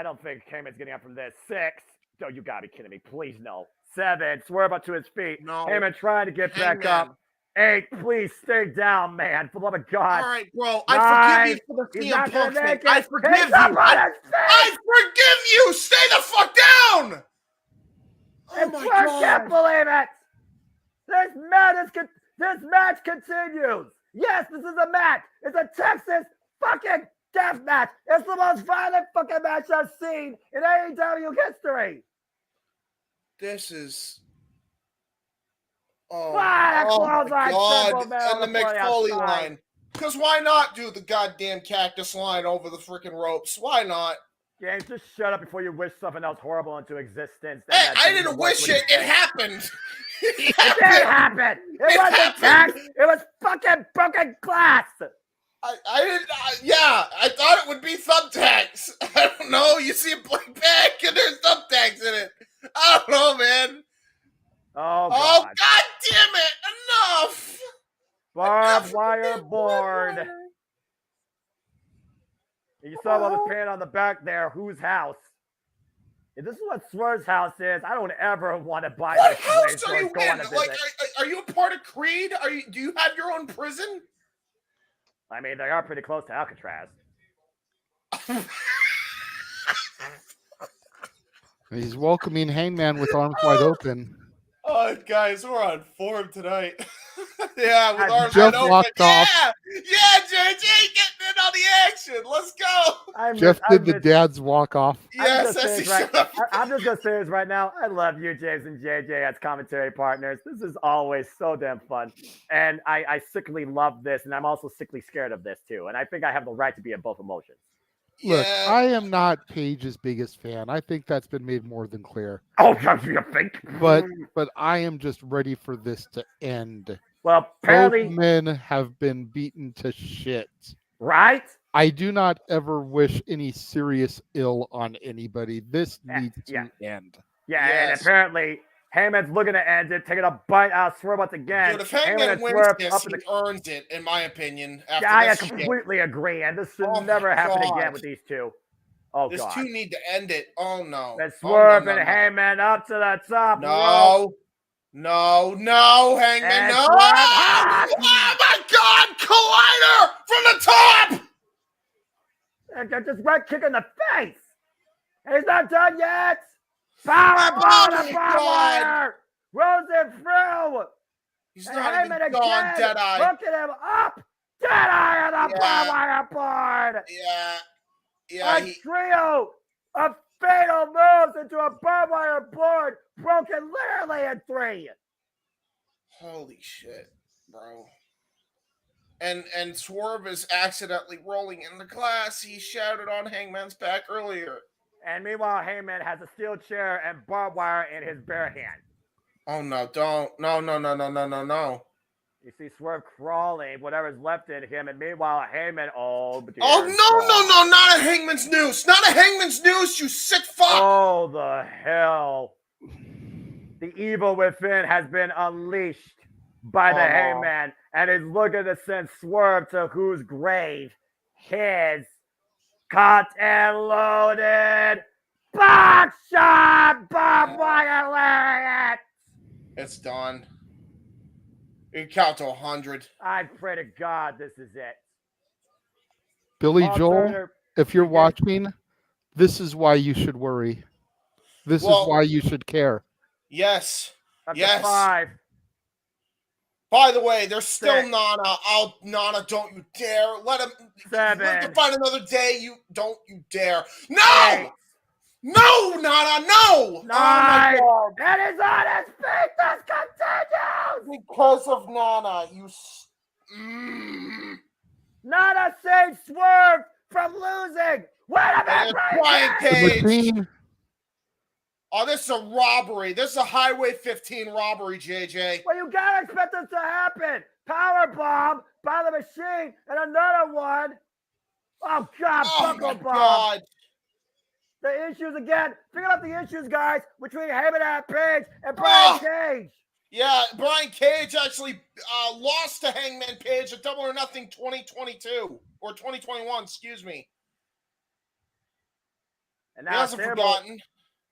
don't think Heyman's getting up from this. 6. Oh, you gotta be kidding me. Please, no. 7. Swerve up to his feet. No. Heyman trying to get back up. 8. Please stay down, man. For the love of God. All right, bro. 9. I forgive you for the He's CM not gonna Punk thing. make it. I forgive He's you. up on his feet. I forgive you. Stay the fuck down. Oh, And my Swerve God. can't believe it. This match continues. Yes, this is a match. It's a Texas fucking death match. It's the most violent fucking match I've seen in AEW history. This is... Oh my God. And the Mick Foley line. Because why not do the goddamn cactus line over the freaking ropes? Why not? James, just shut up before you wish something else horrible into existence. Hey, I didn't wish it. It happened. It did happen. It wasn't text. It was fucking broken glass. I didn't. I thought it would be thumbtacks. I don't know. You see a blank bag and there's thumbtacks in it. I don't know, man. Oh, God damn it. Enough. Barbed wire board. You saw all the paint on the back there. Whose house? If this is what Swerve's house is, I don't ever want to buy What this house place. are you in? Like, are you a part of Creed? Do you have your own prison? I mean, they are pretty close to Alcatraz. He's welcoming Hangman with arms wide open. Oh, guys, we're on form tonight. Yeah, with arms Jeff wide open. walked off. Yeah, JJ getting in on the action. Let's go. Jeff did the dad's walk off. Yes, I'm just going to say this right now. I love you, James and JJ, as commentary partners. This is always so damn fun. And I sickly love this, and I'm also sickly scared of this, too. And I think I have the right to be in both emotions. Look, I am not Paige's biggest fan. I think that's been made more than clear. Oh, you think? But I am just ready for this to end. Well, apparently... Both men have been beaten to shit. Right? I do not ever wish any serious ill on anybody. This needs to end. Yeah, and apparently Heyman's looking to end it, taking a bite out of Swerve once again. Dude, if Hangman wins this, he earns it, in my opinion. I completely agree, and this should never happen again with these two. Oh, these God. two need to end it. Oh, no. And Swerve and Heyman up to the top. No, Hangman, and no. Oh, my God, Collider from the top. And just right kick in the face. And he's not done yet. Powerbomb the wire. Rolls it through. He's not even gone, Deadeye. Hooking him up. Deadeye on the barbed wire board. Yeah. A trio of fatal moves into a barbed wire board broken literally in 3. Holy shit, bro. And Swerve is accidentally rolling in the glass. He shouted on Hangman's back earlier. And meanwhile, Heyman has a steel chair and barbed wire in his bare hand. Oh, no, don't. No. You see Swerve crawling, whatever's left in him, and meanwhile, Heyman, no, not a Hangman's noose. Not a Hangman's noose, you sick fuck. Oh, the hell. The evil within has been unleashed by the Heyman, and is looking to send Swerve to whose grave? His. Caught and loaded. Box shot. Barbed wire lariat. It's done. You can count to 100. I pray to God this is it. Billy Paul Joel, Turner, if you're again. watching, this is why you should worry. This is why you should care. Yes. Up to Yes. 5. By the way, there's still 6. Nana out. Nana, don't you dare. Let him 7. Let him find another day. You don't you dare. No! 8. No, Nana, no! 9. Oh my God. It is on his feet. This continues. Because of Nana, you. Nana saved Swerve from losing. Wait a minute, Brian The Cage. machine. Oh, this is a robbery. This is a Highway 15 robbery, JJ. Well, you gotta expect this to happen. Power bomb by the machine and another one. Oh God, buckle bomb. God. The issues again. Figure out the issues, guys, between Heyman and Page and Brian Cage. Yeah, Brian Cage actually lost to Hangman Page at Double or Nothing 2022 or 2021, excuse me. And He now hasn't forgotten.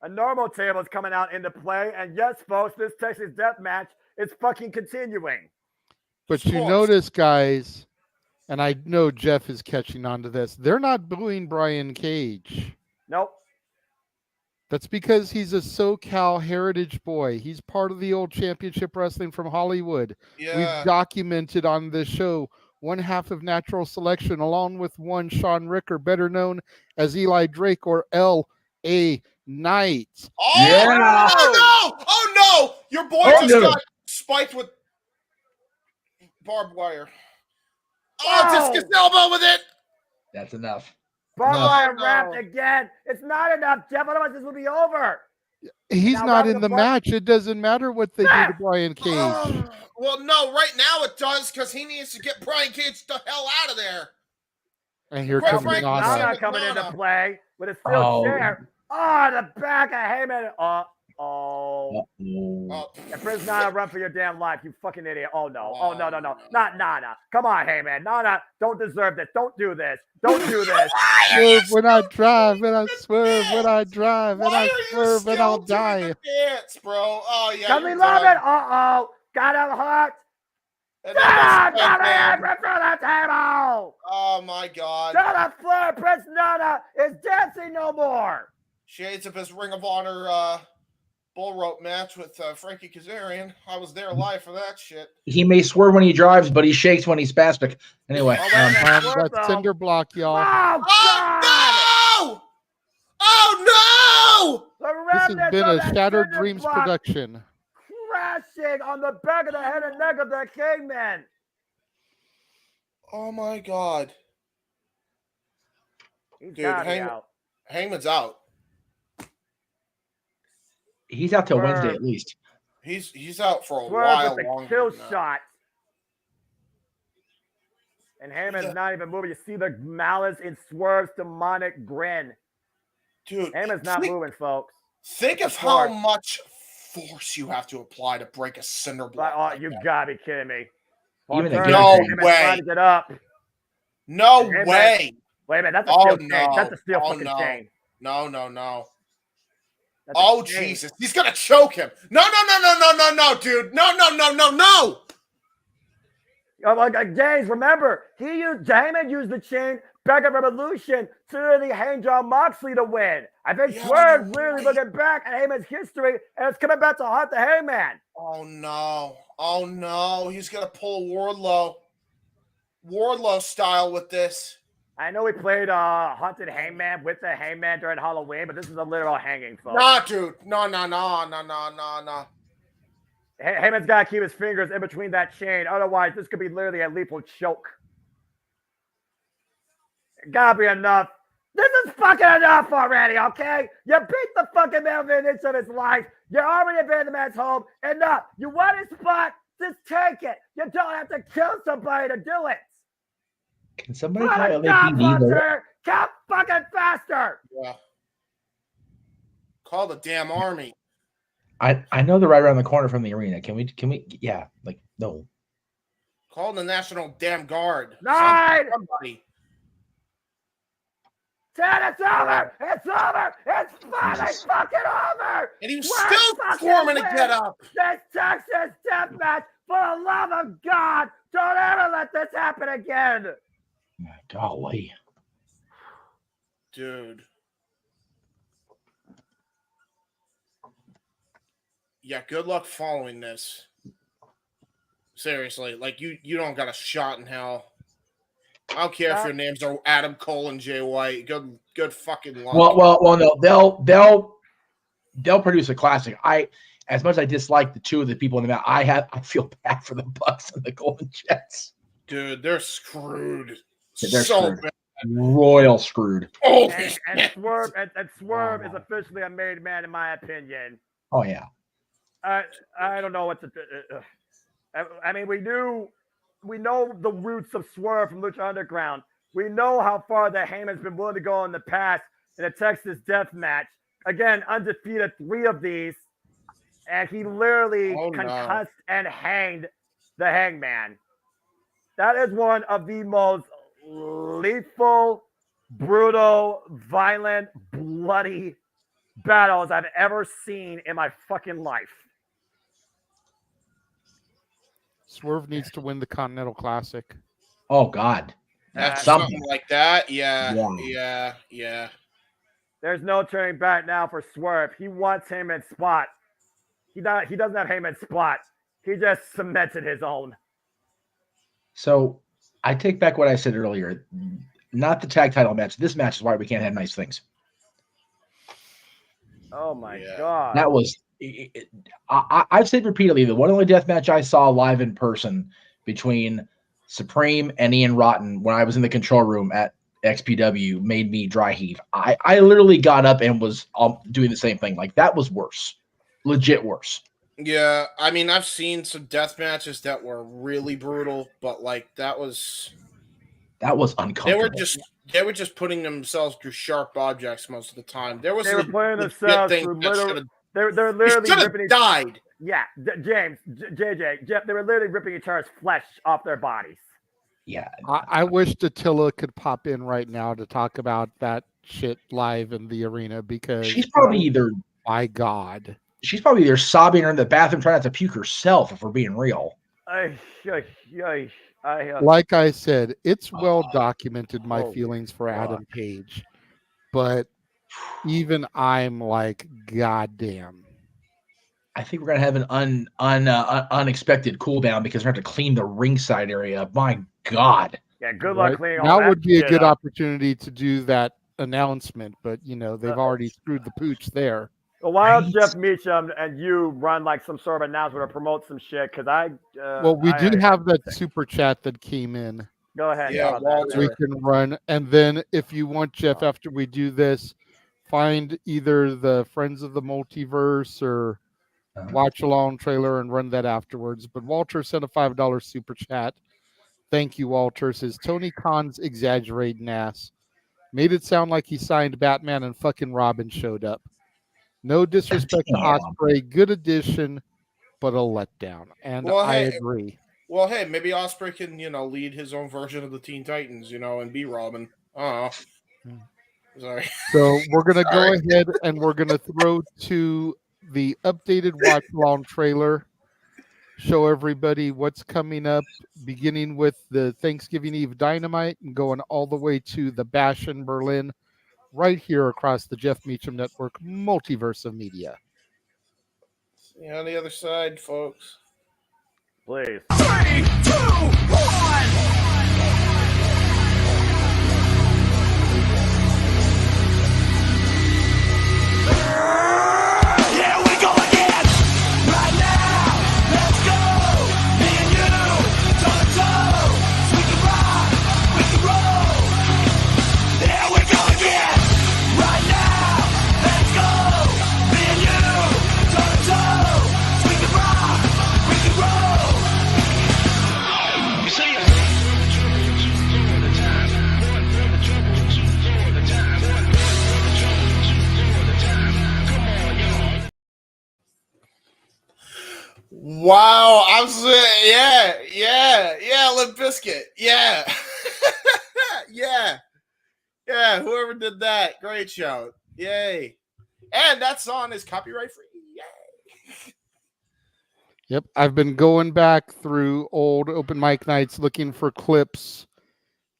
a normal table is coming out into play, and yes, folks, this Texas Death Match is fucking continuing. But you notice, guys, and I know Jeff is catching on to this, they're not booing Brian Cage. Nope. That's because he's a SoCal heritage boy. He's part of the old championship wrestling from Hollywood. Yeah. We've documented on this show one half of Natural Selection, along with one Sean Ricker, better known as Eli Drake or L.A. Knight. Oh, Yeah. oh no! Oh no! Your boy just got spiked with barbed wire. Oh, discus elbow with it. That's enough. Barbed wire wrapped again. It's not enough, Jeff. Otherwise, this will be over. He's Now, not Robert in the Clark- match. It doesn't matter what they do to Brian Cage. Well, no, right now it does because he needs to get Brian Cage the hell out of there. And here Quite comes frankly, Nana Nana. coming into play with a steel chair. Oh, the back of Heyman. And Prince Nana, run for your damn life, you fucking idiot. Oh, no. Oh, no. Not Nana. Come on, Heyman. Nana, don't deserve this. Don't do this. Don't do this. Swerve when I drive, and I swerve when I drive, and I swerve, and I'll die. Dance, bro. Oh, yeah. Can we love it? Uh-oh. Got him hot. Got him in front of the table. Oh, my God. To the floor. Prince Nana is dancing no more. Shades of his Ring of Honor bull rope match with Frankie Kazarian. I was there live for that shit. He may swerve when he drives, but he shakes when he's spastic. Anyway. That's cinder block, y'all. Oh, God. Oh, no! This has been a Shattered Dreams production. Crashing on the back of the head and neck of the Kingman. Oh, my God. He's Dude, out. Heyman's out. He's out till Wednesday at least. He's out for a Swerve while with the longer. kill than that. shot. And Heyman's not even moving. You see the malice in Swerve's demonic grin. Dude, Heyman's not moving, folks. Think of how much force you have to apply to break a cinder block. Oh, you gotta be kidding me. Even no way. Trying to get up. No Heyman. way. Wait a minute, that's a steel chain. No. That's a steel fucking no. chain. No. That's a Oh, chain. Jesus. He's going to choke him. No, dude. No. Oh, like, James, remember, Heyman used the chain back at Revolution to the Hangman Moxley to win. I think Swerve's literally looking back at Heyman's history, and it's coming back to haunt the Heyman. Oh, no. He's going to pull Wardlow style with this. I know we played Haunted Hangman with the Hangman during Halloween, but this is a literal hanging, folks. Nah, dude. No. Heyman's got to keep his fingers in between that chain. Otherwise, this could be literally a lethal choke. It gotta be enough. This is fucking enough already, okay? You beat the fucking man within an inch of his life. You already been the man's home. Enough. You want his spot? Just take it. You don't have to kill somebody to do it. Can somebody What call a LAPD? Count fucking faster. Yeah. Call the damn army. I know they're right around the corner from the arena. Can we yeah, like no. Call the National Damn Guard. Nine. Somebody. Chad, it's over! It's over! It's finally fucking over! And he was We're still fucking squirming to with get up. this Texas death match. For the love of God, don't ever let this happen again. Golly. Dude. Yeah, good luck following this. Seriously, like you don't got a shot in hell. I don't care if your names are Adam Cole and Jay White. Good fucking luck. Well, no, they'll produce a classic. As much as I dislike the two of the people in the match, I feel bad for the Bucks and the Golden Jets. Dude, they're screwed. They're so screwed. bad. Royal screwed. And Swerve is officially a made man, in my opinion. Oh yeah. I don't know what to. I mean, we know the roots of Swerve from Lucha Underground. We know how far that Heyman's been willing to go in the past in a Texas death match. Again, undefeated 3 of these, and he literally concussed and hanged the Hangman. That is one of the most lethal, brutal, violent, bloody battles I've ever seen in my fucking life. Swerve needs to win the Continental Classic. Oh God, that's something like that. Yeah. There's no turning back now for Swerve. He wants Heyman's spot. He doesn't have Heyman's spot. He just cemented his own. So I take back what I said earlier. Not the tag title match. This match is why we can't have nice things. Oh my God. That was. I've said repeatedly the one only death match I saw live in person between Supreme and Ian Rotten when I was in the control room at XPW made me dry heave. I literally got up and was doing the same thing. Like that was worse, legit worse. Yeah, I mean I've seen some death matches that were really brutal, but like that was uncomfortable. They were just putting themselves through sharp objects most of the time. They were putting themselves through literal. They're literally ripping died. Yeah, James, JJ, Jeff. They were literally ripping each other's flesh off their bodies. Yeah, I wish Attila could pop in right now to talk about that shit live in the arena because she's probably either. My God, she's probably either sobbing or in the bathroom trying not to puke herself. If we're being real. Like I said, it's well documented my feelings for Adam Page, but even I'm like, goddamn. I think we're gonna have an unexpected cool down because we're gonna have to clean the ringside area. My God. Yeah, good luck cleaning all that. That would be a good up. Opportunity to do that announcement, but you know they've already screwed the pooch there. Well, why don't Jeff Meacham and you run like some sort of announcement or promote some shit? Because we do have that super chat that came in. Go ahead. Yeah, Walter. We can run, and then if you want, Jeff, after we do this, find either the Friends of the Multiverse or watch along trailer and run that afterwards. But Walter sent a $5 super chat. Thank you, Walter. Says Tony Khan's exaggerating ass made it sound like he signed Batman and fucking Robin showed up. No disrespect to Ospreay, good addition, but a letdown. And I agree. Well, hey, maybe Ospreay can, lead his own version of the Teen Titans, and be Robin. Oh, sorry. So we're gonna go ahead and we're gonna throw to the updated watch along trailer. Show everybody what's coming up, beginning with the Thanksgiving Eve Dynamite and going all the way to the Bash in Berlin. Right here across the Jeff Meacham Network, Multiverse of Media. See you on the other side, folks. Please. 3, 2, 1. Here we go again. Right now, let's go. Me and you, toe to toe. We can rock, we can roll. Here we go again. Right now, let's go. Me and you, toe to toe. We can rock, we can roll. You see it. Wow, I'm yeah, Limp Bizkit, yeah, yeah. Yeah, whoever did that, great show. Yay. And that song is copyright free. Yay. Yep, I've been going back through old open mic nights looking for clips,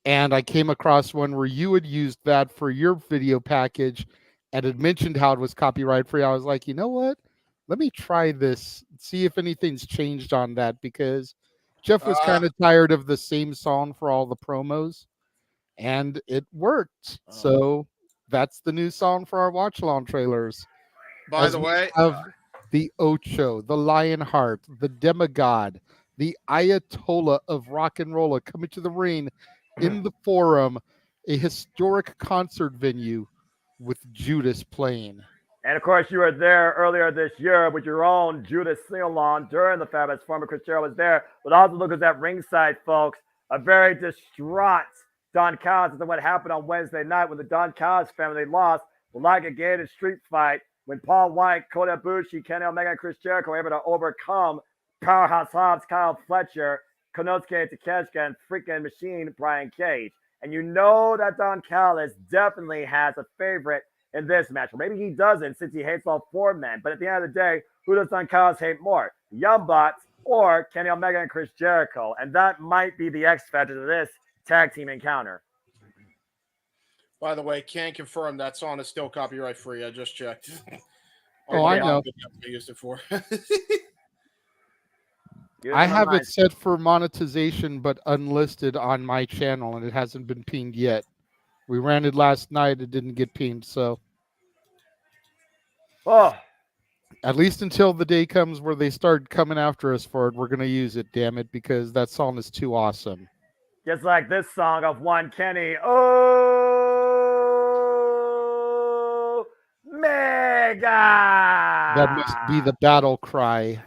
and I came across one where you had used that for your video package and had mentioned how it was copyright free. I was like, you know what? Let me try this, see if anything's changed on that, because Jeff was kind of tired of the same song for all the promos, and it worked. So that's the new song for our watch along trailers. By the way, The Ocho, the Lionheart, the Demigod, the Ayatollah of Rock and Roll coming to the ring in the Forum, a historic concert venue with Judas playing. And of course, you were there earlier this year with your own Judas sing-along during the Fabulous Former. Chris Jericho was there, but also look at that ringside, folks. A very distraught Don Callis is what happened on Wednesday night when the Don Callis family lost the like a gated street fight when Paul White, Kota Ibushi, Kenny Omega, and Chris Jericho were able to overcome Powerhouse Hobbs, Kyle Fletcher, Konosuke Takeshita, and freaking Machine Brian Cage. And you know that Don Callis definitely has a favorite in this match. Or maybe he doesn't since he hates all four men. But at the end of the day, who does Don Callis hate more? Young Bucks or Kenny Omega and Chris Jericho? And that might be the X factor to this tag team encounter. by the way, can confirm that song is still copyright free. I just checked. Oh, I know. I used it for. I have it set for monetization, but unlisted on my channel, and it hasn't been pinged yet. We ran it last night. It didn't get pinged, so. Oh. At least until the day comes where they start coming after us for it, we're going to use it, damn it, because that song is too awesome. Just like this song of one Kenny. Oh, Mega! That must be the battle cry.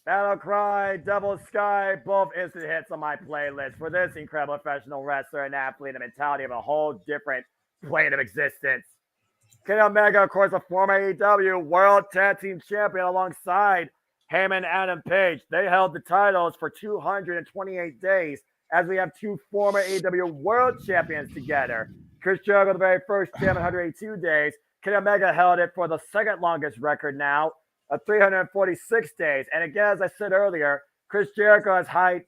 Battle Cry, Double Sky, both instant hits on my playlist for this incredible professional wrestler and athlete, the mentality of a whole different plane of existence. Kenny Omega, of course, a former AEW World Tag Team Champion alongside Heyman and Adam Page. They held the titles for 228 days as we have two former AEW World Champions together. Chris Jericho, the very first champ, 182 days. Kenny Omega held it for the second longest record now, 346 days. And again, as I said earlier, Chris Jericho has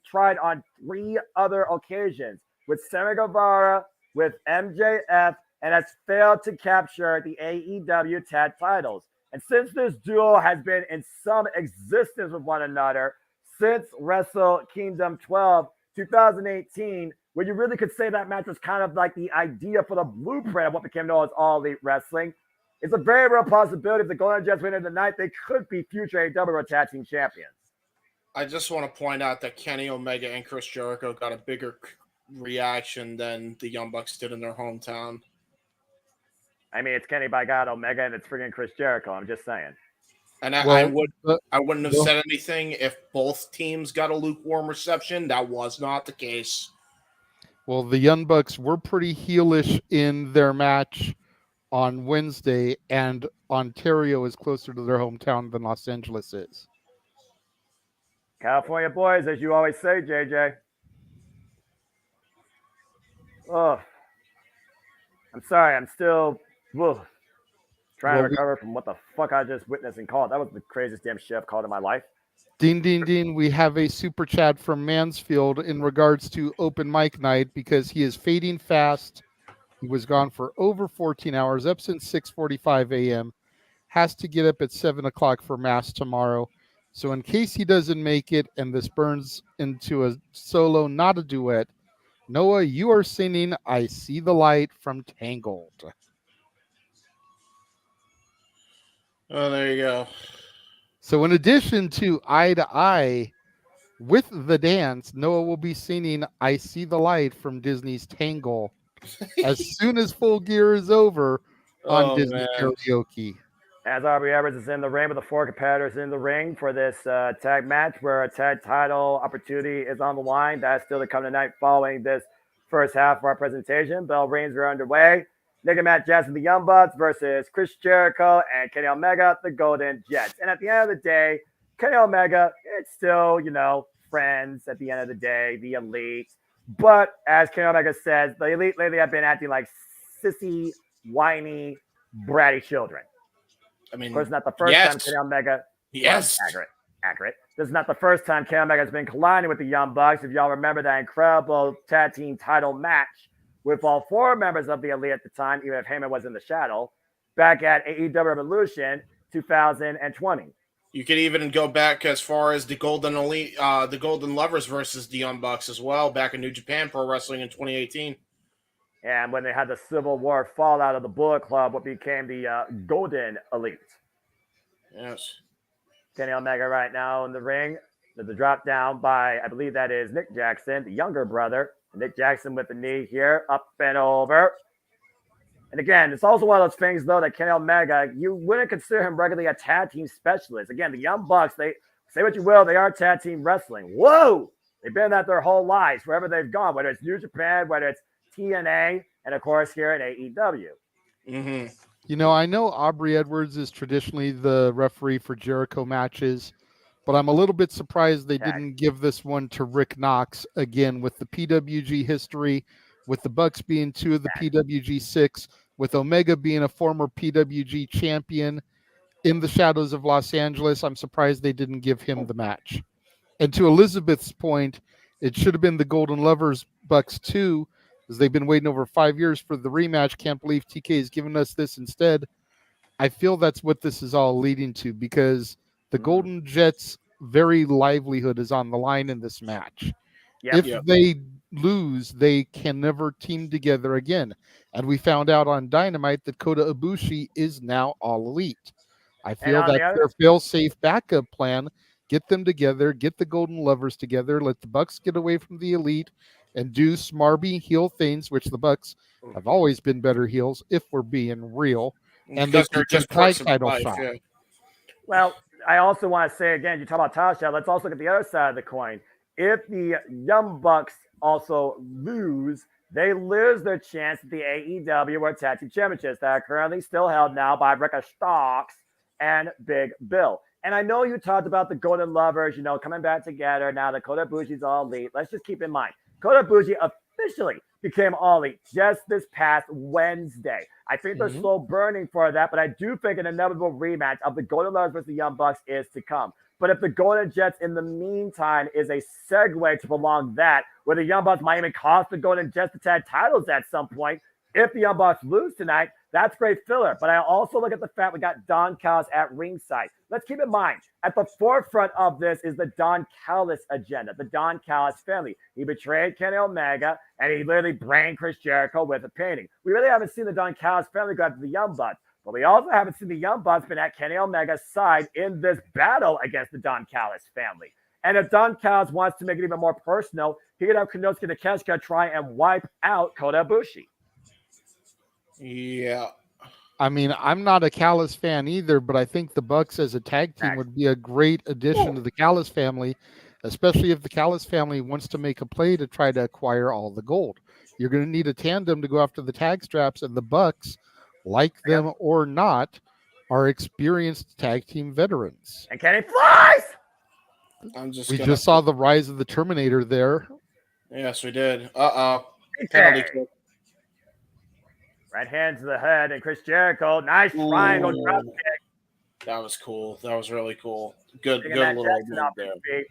tried on 3 other occasions with Sammy Guevara, with MJF, and has failed to capture the AEW tag titles. And since this duo has been in some existence with one another since Wrestle Kingdom 12, 2018, where you really could say that match was kind of like the idea for the blueprint of what became known as All Elite Wrestling, it's a very real possibility if the Golden Jets win tonight, they could be future AEW Tag Team Champions. I just want to point out that Kenny Omega and Chris Jericho got a bigger reaction than the Young Bucks did in their hometown. I mean, it's Kenny by God Omega, and it's freaking Chris Jericho. I'm just saying. And I wouldn't have said anything if both teams got a lukewarm reception. That was not the case. Well, the Young Bucks were pretty heelish in their match on Wednesday, and Ontario is closer to their hometown than Los Angeles is. California boys, as you always say, JJ. Oh, I'm sorry. I'm still trying to recover from what the fuck I just witnessed and called. That was the craziest damn shit I've called in my life. Ding, ding, ding. We have a super chat from Mansfield in regards to open mic night because he is fading fast. He was gone for over 14 hours, up since 6:45 a.m., has to get up at 7 o'clock for Mass tomorrow. So in case he doesn't make it and this burns into a solo, not a duet, Noah, you are singing I See the Light from Tangled. Oh, there you go. So in addition to Eye to Eye with the dance, Noah will be singing I See the Light from Disney's Tangle as soon as Full Gear is over on Disney Karaoke. As Aubrey Evans is in the ring with the 4 competitors in the ring for this tag match where a tag title opportunity is on the line. That's still to come tonight following this first half of our presentation. Bell rings are underway. Nick and Matt Jackson, the Young Bucks versus Chris Jericho and Kenny Omega, the Golden Jets. And at the end of the day, Kenny Omega, it's still, friends at the end of the day, the elite. But as Kenny Omega says, the Elite lately have been acting like sissy, whiny, bratty children. I mean, of course, not the first time Kenny Omega. Yes. Well, accurate. This is not the first time Kenny Omega has been colliding with the Young Bucks. If y'all remember that incredible tag team title match with all 4 members of the Elite at the time, even if Heyman was in the shadow, back at AEW Revolution 2020. You could even go back as far as the Golden Elite, the Golden Lovers versus the Young Bucks as well, back in New Japan Pro Wrestling in 2018. And when they had the Civil War fallout of the Bullet Club, what became the Golden Elite. Yes. Kenny Omega right now in the ring. There's a drop down by, I believe that is Nick Jackson, the younger brother. Nick Jackson with the knee here, up and over. And again, it's also one of those things, though, that Kenny Omega, you wouldn't consider him regularly a tag team specialist. Again, the Young Bucks, they say what you will, they are tag team wrestling. Whoa! They've been that their whole lives, wherever they've gone, whether it's New Japan, whether it's TNA, and of course here at AEW. Mm-hmm. You know, I know Aubrey Edwards is traditionally the referee for Jericho matches, but I'm a little bit surprised they didn't give this one to Rick Knox again with the PWG history, with the Bucks being 2 of the PWG 6, with Omega being a former PWG champion in the shadows of Los Angeles. I'm surprised they didn't give him the match. And to Elizabeth's point, it should have been the Golden Lovers Bucks 2, because they've been waiting over 5 years for the rematch. Can't believe TK has given us this instead. I feel that's what this is all leading to, because the Golden Jets' very livelihood is on the line in this match. If they lose, they can never team together again. And we found out on Dynamite that Kota Ibushi is now All Elite. I feel that's their fail-safe backup plan. Get them together, get the Golden Lovers together, let the Bucks get away from the Elite, and do smarmy heel things, which the Bucks have always been better heels, if we're being real. And because they they're just title life, shot. yeah. Well, I also want to say again, you talk about Tasha, let's also look at the other side of the coin. If the Young Bucks also lose, they lose their chance at the AEW World Tag Team Championships that are currently still held now by Ricky Starks and Big Bill. And I know you talked about the Golden Lovers, coming back together now that Kota Ibushi's All Elite. Let's just keep in mind, Kota Ibushi officially became All Elite just this past Wednesday. I think they're slow burning for that, but I do think an inevitable rematch of the Golden Lovers versus the Young Bucks is to come. But if the Golden Jets in the meantime is a segue to prolong that, where the Young Bucks might even cost the Golden Jets the tag titles at some point, if the Young Bucks lose tonight, that's great filler. But I also look at the fact we got Don Callis at ringside. Let's keep in mind, at the forefront of this is the Don Callis agenda, the Don Callis family. He betrayed Kenny Omega, and he literally brained Chris Jericho with a painting. We really haven't seen the Don Callis family go after the Young Bucks, but we also haven't seen the Young Bucks been at Kenny Omega's side in this battle against the Don Callis family. And if Don Callis wants to make it even more personal, he could have Konosuke Takeshita try and wipe out Kota Ibushi. Yeah. I mean, I'm not a Callis fan either, but I think the Bucks as a tag team would be a great addition to the Callis family, especially if the Callis family wants to make a play to try to acquire all the gold. You're going to need a tandem to go after the tag straps, and the Bucks, like them or not, are experienced tag team veterans. And Kenny flies! We just saw the rise of the Terminator there. Yes, we did. Penalty kick. Right hand to the head, and Chris Jericho, nice triangle drop kick. That was cool. That was really cool. Good little move there.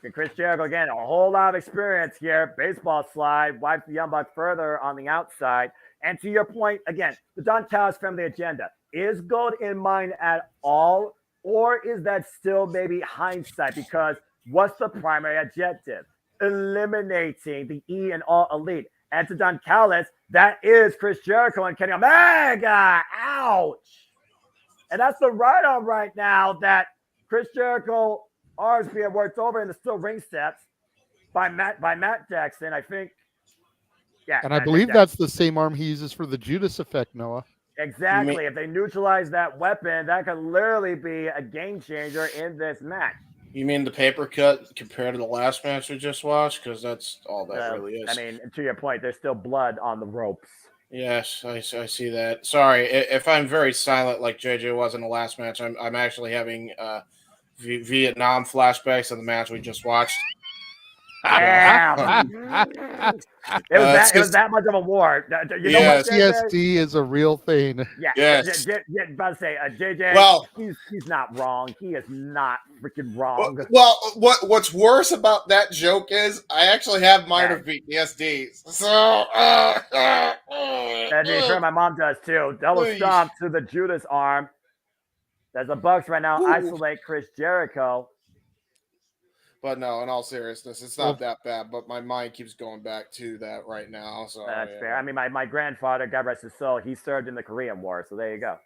And Chris Jericho, again, a whole lot of experience here. Baseball slide, wipes the Young Bucks further on the outside. And to your point, again, the Don Callis family agenda. Is gold in mind at all, or is that still maybe hindsight? Because what's the primary objective? Eliminating the E and All Elite. And to Don Callis, that is Chris Jericho and Kenny Omega. Ouch. And that's the write-on right now that Chris Jericho arms being worked over in the still ring steps by Matt Jackson, I think. Yeah. And I believe that's the same arm he uses for the Judas effect, Noah. Exactly. If they neutralize that weapon, that could literally be a game changer in this match. You mean the paper cut compared to the last match we just watched? Because that's all that really is. I mean, to your point, there's still blood on the ropes. Yes, I see that. Sorry, if I'm very silent like JJ was in the last match, I'm actually having Vietnam flashbacks of the match we just watched. Damn. It was that much of a war. You know what, JJ? PTSD is a real thing. Yeah, Yes. about to say, JJ. Well, he's not wrong. He is not freaking wrong. Well, what's worse about that joke is I actually have minor PTSD. So, and you sure my mom does too. Double stomp to the Judas arm. There's the Bucks right now. Isolate Chris Jericho. But no, in all seriousness, it's not that bad. But my mind keeps going back to that right now. So that's fair. I mean, my grandfather, God rest his soul, he served in the Korean War. So there you go.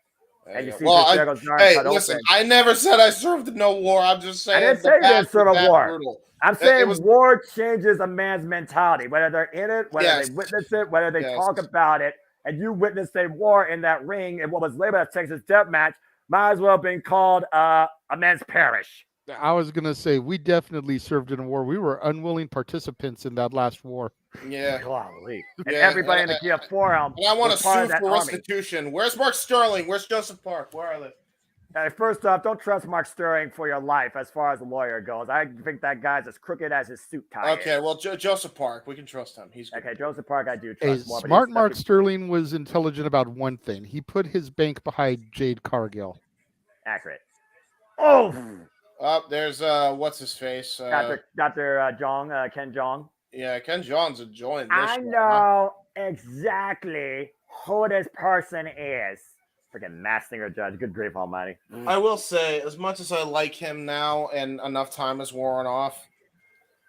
And you see Chris Jericho's arm cut open. I never said I served in no war. I'm just saying. I didn't say you didn't serve a war. Brutal. I'm saying war changes a man's mentality, whether they're in it, whether they witness it, whether they talk about it. And you witnessed a war in that ring in what was labeled as Texas Death Match. Might as well have been called a men's parish. I was going to say, we definitely served in a war. We were unwilling participants in that last war. Yeah. Golly. And everybody in the Kia Forum. And I want to sue for restitution. Where's Mark Sterling? Where's Joseph Park? Where are they? First off, don't trust Mark Sterling for your life as far as a lawyer goes. I think that guy's as crooked as his suit tie. Okay, well, Joseph Park, we can trust him. He's good. Okay, Joseph Park, I do trust more. Smart Mark Sterling was intelligent about one thing. He put his bank behind Jade Cargill. Accurate. Oh! There's what's his face? Dr. Jong, Ken Jong. Yeah, Ken Jong's enjoying this. I know exactly who this person is. Freaking Masked Singer Judge. Good grief almighty. I will say, as much as I like him now and enough time has worn off,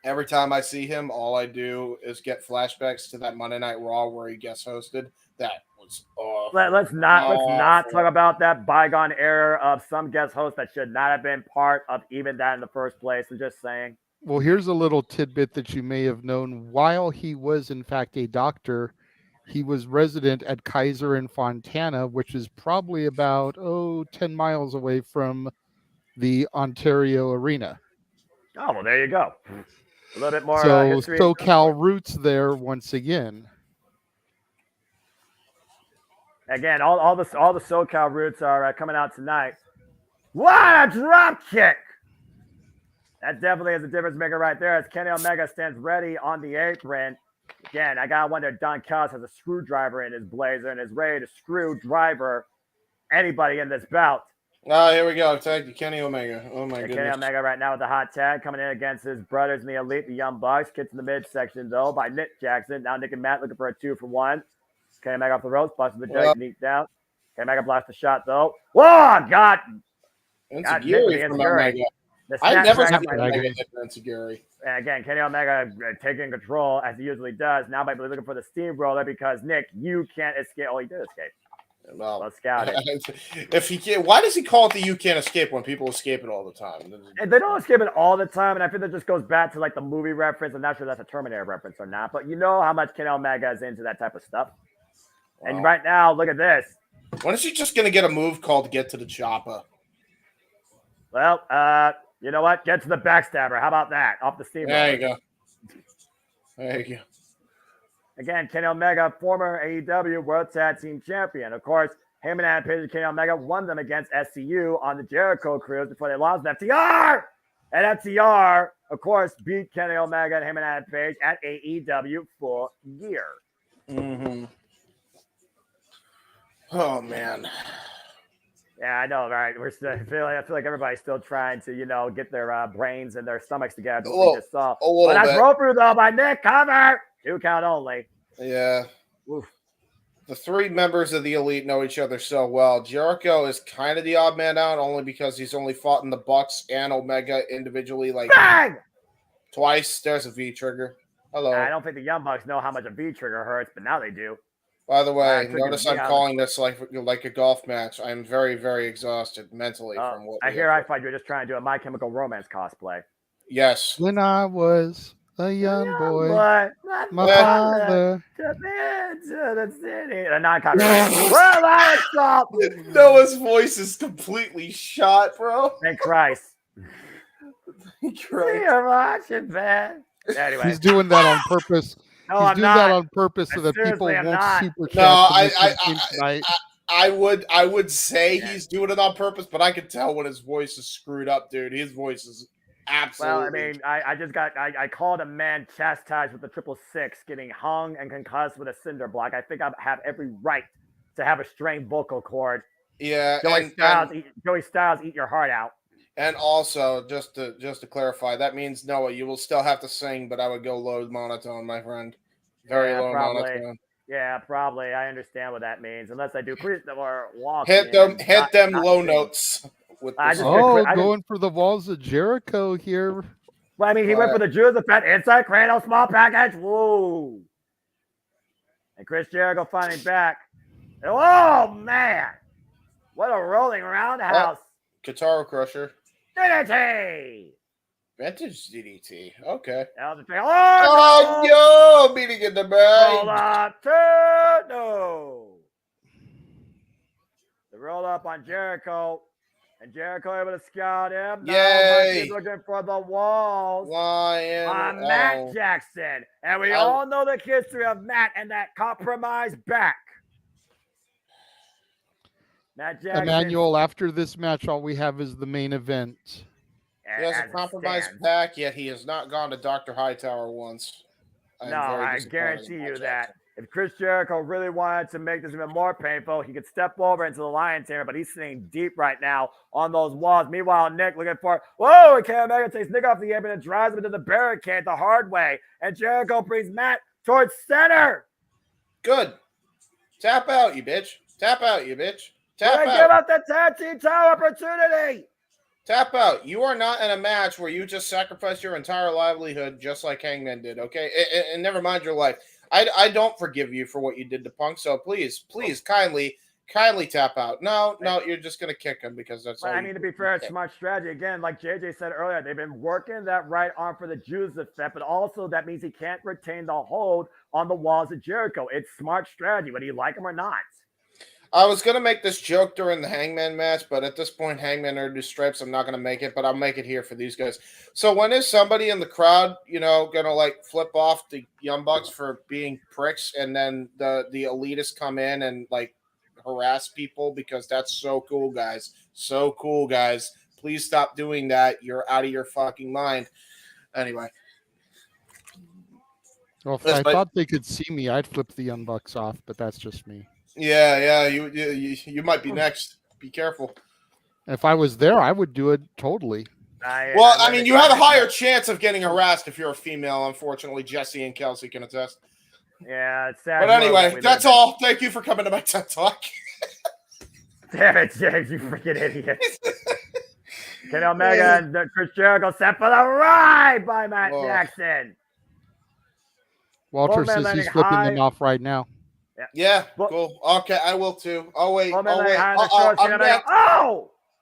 every time I see him, all I do is get flashbacks to that Monday Night Raw where he guest hosted. That was awful. Let's not talk about that bygone era of some guest hosts that should not have been part of even that in the first place. I'm just saying. Well, here's a little tidbit that you may have known. While he was, in fact, a doctor, he was resident at Kaiser in Fontana, which is probably about 10 miles away from the Ontario Arena. Oh, well, there you go. A little bit more history. SoCal roots there once again. Again, all the SoCal roots are coming out tonight. What a drop kick! That definitely is a difference maker right there as Kenny Omega stands ready on the apron. Again, I gotta wonder if Don Callis has a screwdriver in his blazer and is ready to screwdriver anybody in this bout. Oh, here we go. Tag to Kenny Omega. Oh, my goodness. Kenny Omega right now with the hot tag coming in against his brothers in the Elite, the Young Bucks. Kicked in the midsection, though, by Nick Jackson. Now Nick and Matt looking for a 2-for-1. Kenny Omega off the ropes, busting the jug, sneaked down. Kenny Omega blasts the shot, though. Whoa, God! Insecurity from Omega. I never seen Omega hit Insecurity. And again, Kenny Omega taking control as he usually does. Now might be looking for the steamroller because, Nick, you can't escape. Oh, he did escape. Well, scout it. If he can't, why does he call it the "you can't escape" when people escape it all the time? And they don't escape it all the time, and I think that just goes back to like the movie reference. I'm not sure that's a Terminator reference or not, but you know how much Kenny Omega is into that type of stuff. Wow. And right now, look at this. When is he just going to get a move called "Get to the Chopper"? Well, you know what? Get to the backstabber. How about that? Off the steam. There you go. There you go. Again, Kenny Omega, former AEW World Tag Team Champion. Of course, him and Adam Page and Kenny Omega won them against SCU on the Jericho Cruise before they lost to FTR. And FTR, of course, beat Kenny Omega and him and Adam Page at AEW Full Gear. Mm-hmm. Oh, man. Yeah, I know, right? I feel like everybody's still trying to, get their brains and their stomachs together. We just saw. But that's rope through though by Nick. Cover. 2 count only. Yeah. Oof. The 3 members of the Elite know each other so well. Jericho is kind of the odd man out, only because he's only fought in the Bucks and Omega individually, like twice. There's a V trigger. Hello. I don't think the Young Bucks know how much a V trigger hurts, but now they do. By the way, notice I'm calling this like a golf match. I'm very, very exhausted mentally from what I hear. I find you're just trying to do a My Chemical Romance cosplay. Yes. When I was a young boy, my father took me to the city. A non-copyright. Well, I stop. Noah's voice is completely shot, bro. Thank Christ. Thank Christ. You're watching, man. Anyway, he's doing that on purpose. No, he's I'm doing not. that on purpose so that people won't super chat. No, I would say he's doing it on purpose, but I can tell when his voice is screwed up, dude. His voice is Absolutely. Well, I mean, I called a man chastised with the 666 getting hung and concussed with a cinder block. I think I have every right to have a strained vocal cord. Yeah, Joey Styles, eat your heart out. And also, just to clarify, that means Noah, you will still have to sing, but I would go low monotone, my friend. Very low monotone. Yeah, probably. I understand what that means. Unless I do or walk. Hit them low notes. Going for the walls of Jericho here. Well, I mean, he went for the Jews of Fat inside cradle, small package. Woo! And Chris Jericho finding back. Oh man! What a rolling roundhouse! Guitar Crusher. DDT! Vintage DDT. Okay. Oh, yo! Meeting in the back. Roll up to no. The roll up on Jericho. And Jericho able to scout him. Yay! He's looking for the walls. Lion. On Matt Jackson. And we all know the history of Matt and that compromised back. Matt Jackson. Emmanuel, after this match, all we have is the main event. He has a compromised back, yet he has not gone to Dr. Hightower once. I guarantee you that. If Chris Jericho really wanted to make this even more painful, he could step over into the Lion's Tamer, but he's sitting deep right now on those walls. Meanwhile, Nick looking for, whoa, and Kenny Omega takes Nick off the apron and drives him into the barricade the hard way. And Jericho brings Matt towards center. Good. Tap out, you bitch. Tap out, you bitch. Tap out. Give up the tag team title opportunity. Tap out. You are not in a match where you just sacrificed your entire livelihood just like Hangman did, okay? And never mind your life. I don't forgive you for what you did to Punk, so please, kindly tap out. No, you're just going to kick him because that's all. I mean, to be fair, it's smart strategy. Again, like JJ said earlier, they've been working that right arm for the Jews effect, but also that means he can't retain the hold on the walls of Jericho. It's smart strategy, whether you like him or not. I was going to make this joke during the Hangman match, but at this point, Hangman earned his stripes. I'm not going to make it, but I'll make it here for these guys. So when is somebody in the crowd, going to like flip off the Young Bucks for being pricks, and then the elitists come in and like harass people because that's so cool, guys. So cool, guys. Please stop doing that. You're out of your fucking mind. Anyway. Well, if I thought they could see me, I'd flip the Young Bucks off, but that's just me. Yeah, you might be next. Be careful. If I was there, I would do it totally. I mean, you have a higher chance of getting harassed if you're a female. Unfortunately, Jesse and Kelsey can attest. Yeah, it's sad. But anyway, that's all. Thank you for coming to my TED Talk. Damn it, James, you freaking idiot. Kenny Omega and Chris Jericho set for the ride by Matt Jackson. Walter says he's flipping them off right now. Yeah, cool. Okay, I will too. Oh, wait.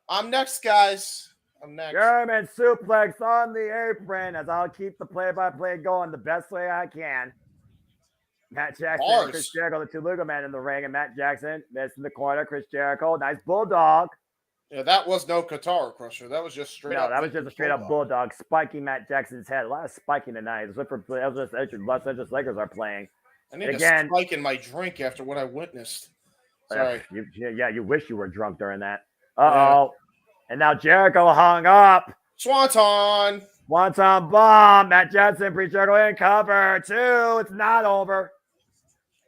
I'm next, guys. I'm next. German suplex on the apron as I'll keep the play-by-play going the best way I can. Matt Jackson and Chris Jericho, the two legal men in the ring, and Matt Jackson missed in the corner. Chris Jericho, nice bulldog. Yeah, that was no Guitar Crusher. That was just straight up. No, that was just a straight-up bulldog spiking Matt Jackson's head. A lot of spiking tonight. Los Angeles Lakers are playing. I need a spike in my drink after what I witnessed. Sorry. You wish you were drunk during that. Uh-oh. Yeah. And now Jericho hung up. Swanton bomb. Matt Jackson, Jericho in cover. 2. It's not over.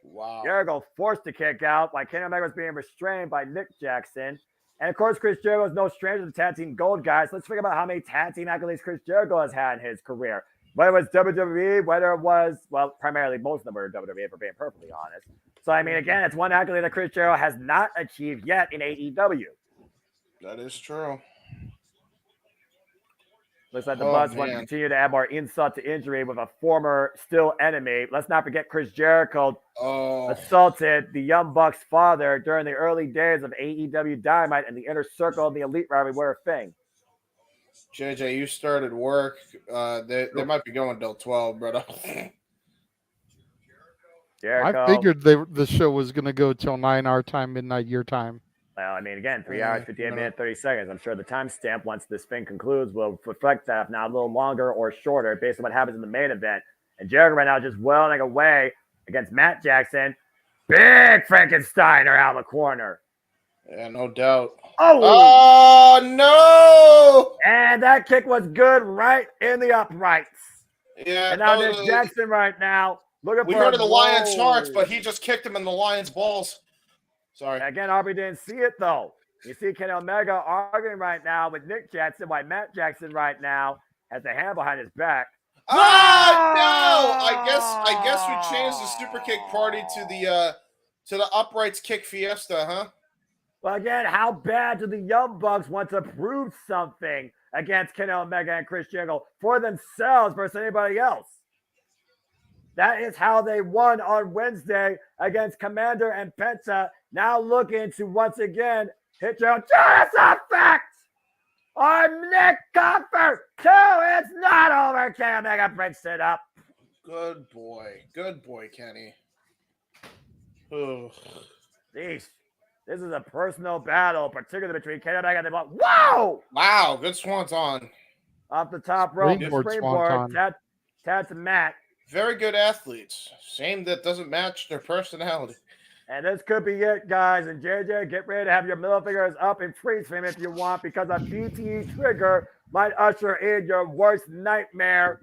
Wow. Jericho forced to kick out while Kenny Omega was being restrained by Nick Jackson. And, of course, Chris Jericho is no stranger to tag team gold, guys. Let's think about how many tag team accolades Chris Jericho has had in his career. Whether it was WWE, whether it was, well, primarily most of them were WWE, for being perfectly honest. So, I mean, again, it's one accolade that Chris Jericho has not achieved yet in AEW. That is true. Looks like the Bucks want to continue to add more insult to injury with a former still enemy. Let's not forget Chris Jericho assaulted the Young Bucks' father during the early days of AEW Dynamite, and the inner circle of the Elite rivalry were a thing. JJ, you started work. They might be going till 12, brother. I figured the show was going to go till 9 our time, midnight your time. Well, I mean, again, 3 hours, 58 minutes, 30 seconds. I'm sure the timestamp, once this thing concludes, will reflect that, if not a little longer or shorter, based on what happens in the main event. And Jericho right now just welding away against Matt Jackson. Big Frankensteiner out of the corner. Yeah, no doubt. Oh, no! And that kick was good right in the uprights. Yeah. And now Nick Jackson right now looking we for heard of the Lion's Whoa. charts, but he just kicked him in the Lion's balls. Sorry. Again, Aubrey didn't see it though. You see Kenny Omega arguing right now with Nick Jackson, while Matt Jackson right now has a hand behind his back. Oh no! I guess we changed the super kick party to the uprights kick fiesta, huh? Well, again, how bad do the Young Bucks want to prove something against Kenny Omega and Chris Jericho for themselves versus anybody else? That is how they won on Wednesday against Commander and Penta. Now looking to once again hit Jericho. It's a fact! On Nick Comfort. 2, it's not over. Kenny Omega breaks it up. Good boy, Kenny. Oh. Jeez. This is a personal battle, particularly between Kenny Omega and the Buck. Whoa! Wow, good swanton. Off the top rope, springboard, tap to Matt. Very good athletes. Shame that doesn't match their personality. And this could be it, guys. And JJ, get ready to have your middle fingers up and freeze frame if you want, because a BTE trigger might usher in your worst nightmare.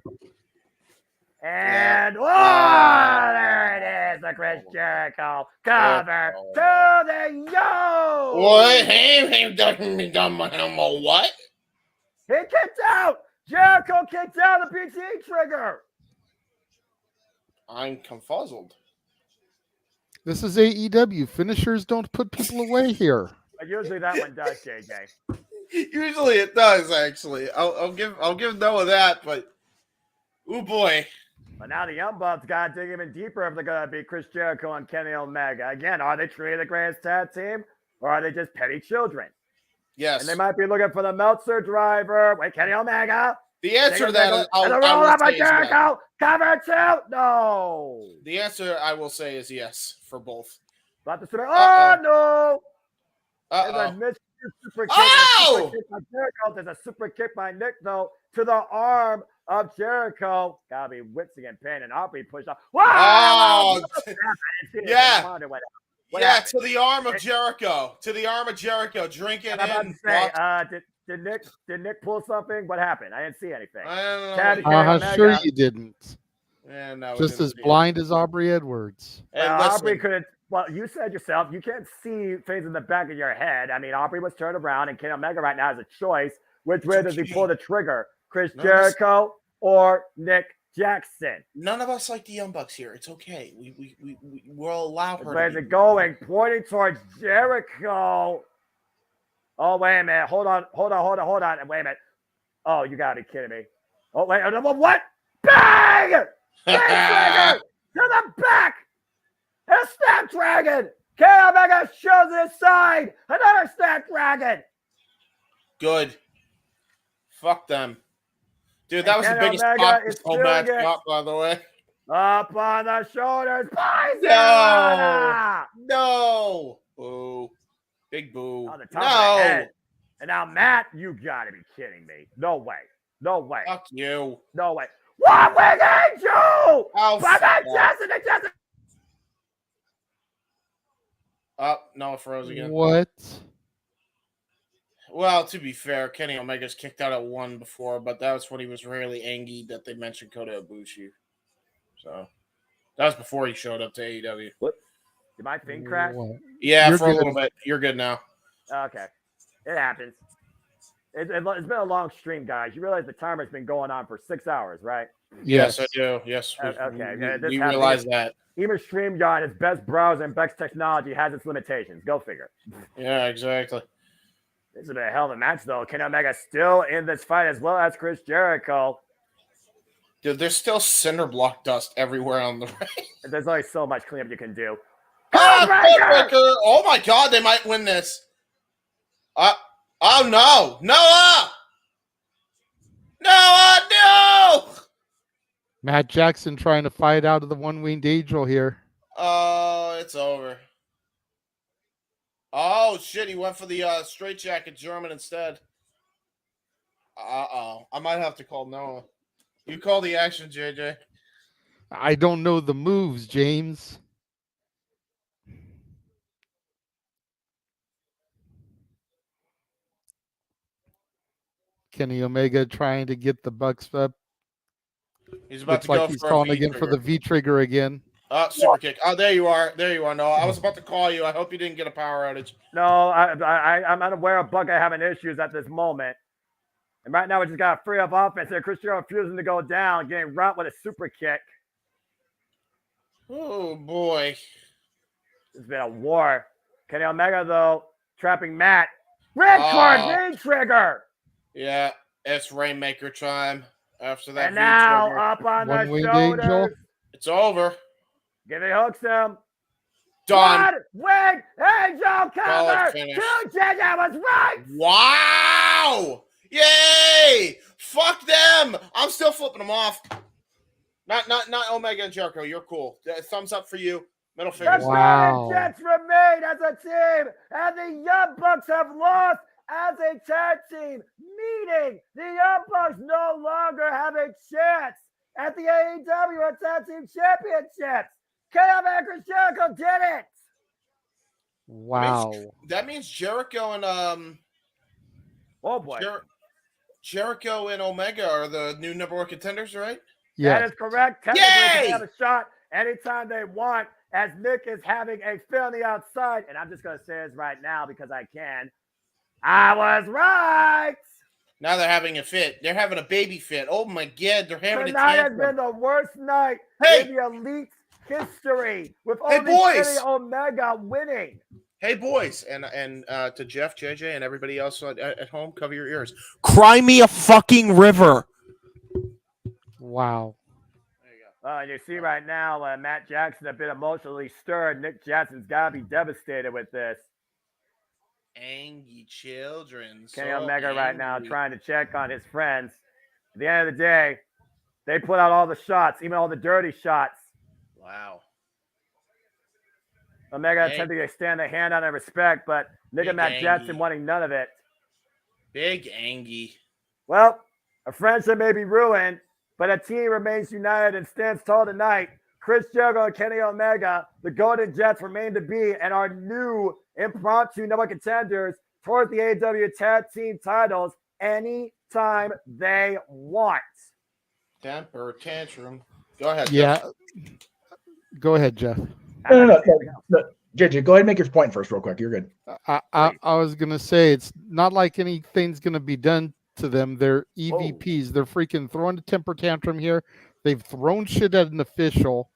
And there it is, the Chris Jericho cover to the yo. What? Hey, what? He kicked out. Jericho kicked out the BTE trigger. I'm confuzzled. This is AEW. Finishers don't put people away here. But usually that one does, JJ. Usually it does, actually. I'll give Noah that, but oh boy. But now the Young Bucks got to dig even deeper if they're going to be Chris Jericho and Kenny Omega. Again, are they truly the greatest tag team, or are they just petty children? Yes. And they might be looking for the Meltzer driver. Wait, Kenny Omega. The answer to that is and a roll up by Jericho. Cover 2. No. The answer I will say is yes for both. About to oh no. Uh-oh. There's a missed super kick. Oh! Super kick by Jericho. There's a super kick by Nick, though, to the arm of Jericho. Gotta be wincing and pain, and Aubrey pushed off. Wow! Oh, yeah. What yeah, happened? to the arm of Jericho. To the arm of Jericho. Drink it in. Did Nick pull something? What happened? I didn't see anything. I don't know. Sure you didn't. Yeah, no, just as blind as Aubrey Edwards. Aubrey couldn't. Well, you said yourself, you can't see things in the back of your head. I mean, Aubrey was turned around, and Kenny Omega right now has a choice. Which way does he pull the trigger? Chris Jericho or Nick Jackson? None of us like the Young Bucks here. It's okay. We'll allow her. Where's it going? Pointing towards Jericho. Oh, wait a minute. Hold on. Wait a minute. Oh, you gotta be kidding me. Oh, wait. What? Bang! Trigger to the back. And a Snapdragon. Kenny Omega shows his side. Another Snapdragon. Good. Fuck them. Dude, that was the biggest pop this whole match got, by the way. Up on the shoulders. No. Boo. Big boo. On the top of the head. And now, Matt, you gotta be kidding me. No way. Fuck you. No way. What with Angel? Justin. Oh, no, it froze again. What? Well, to be fair, Kenny Omega's kicked out at 1 before, but that was when he was really angry that they mentioned Kota Ibushi. So, that was before he showed up to AEW. What? Did my thing crash? Yeah, for a little bit. You're good now. Okay. It happens. It's been a long stream, guys. You realize the timer's been going on for 6 hours, right? Yes, I do. Yes. Okay. We realize that. Even StreamYard, its best browser and best technology, has its limitations. Go figure. Yeah, exactly. This has been a hell of a match, though. Kenny Omega still in this fight, as well as Chris Jericho. Dude, there's still cinder block dust everywhere on the ring. There's only so much cleanup you can do. Oh my God, they might win this. Oh no, Noah! No! Matt Jackson trying to fight out of the one-winged angel here. Oh, it's over. Oh shit, he went for the straitjacket German instead. I might have to call Noah. You call the action, JJ. I don't know the moves, James. Kenny Omega trying to get the Bucks up. He's about Looks to like go he's for calling a again for the V-trigger. V trigger again. Super kick. Oh, there you are. There you are. No, I was about to call you. I hope you didn't get a power outage. No, I'm unaware of Buckeye having issues at this moment. And right now we just got a free up offense here. Chris Jericho refusing to go down, getting route with a super kick. Oh, boy. It's been a war. Kenny Omega, though, trapping Matt. Red card, V-trigger. Yeah, it's Rainmaker time after that And now V-trigger. up on the One-winged shoulders. angel. It's over. Giving hooks him. Done. One-winged angel cover. finish. 2 JJ was right. Wow! Yay! Fuck them! I'm still flipping them off. Not Omega and Jericho. You're cool. Thumbs up for you. Middle The fingers. Wow. Jets remain as a team, and the Young Bucks have lost as a tag team, meaning the Young Bucks no longer have a chance at the AEW Tag Team Championships. Kenny Omega and Chris Jericho did it. Wow. That means Jericho and Oh boy. Jericho and Omega are the new number 1 contenders, right? Yeah. That is correct. Technically, Yay! they have a shot anytime they want, as Nick is having a fit on the outside. And I'm just going to say this right now because I can. I was right. Now they're having a fit. They're having a baby fit. Oh my God, they're having Tonight a has tantrum. been the worst night Hey! in the Elite history, with Hey, only boys! Kenny Omega winning. Hey boys, and to Jeff, JJ, and everybody else at home, cover your ears. Cry me a fucking river. Wow. You see right now, Matt Jackson a bit emotionally stirred. Nick Jackson's got to be devastated with this. Angry children. Kenny so Omega right now angry. trying to check on his friends. At the end of the day, they put out all the shots, even all the dirty shots. Wow. Omega attempting to extend a hand out of respect, but Nick and Matt Big Jackson Angie. wanting none of it. Big Angie. Well, a friendship may be ruined, but a team remains united and stands tall tonight. Chris Jericho and Kenny Omega, the Golden Jets, remain to be and are new impromptu number one contenders towards the AEW Tag Team titles anytime they want. Temper tantrum. Go ahead. Yeah. Jeff. Go ahead, Jeff. No. JJ, go ahead and make your point first, real quick. You're good. I was gonna say it's not like anything's gonna be done to them. They're EVPs. They're freaking throwing a temper tantrum here. They've thrown shit at an official.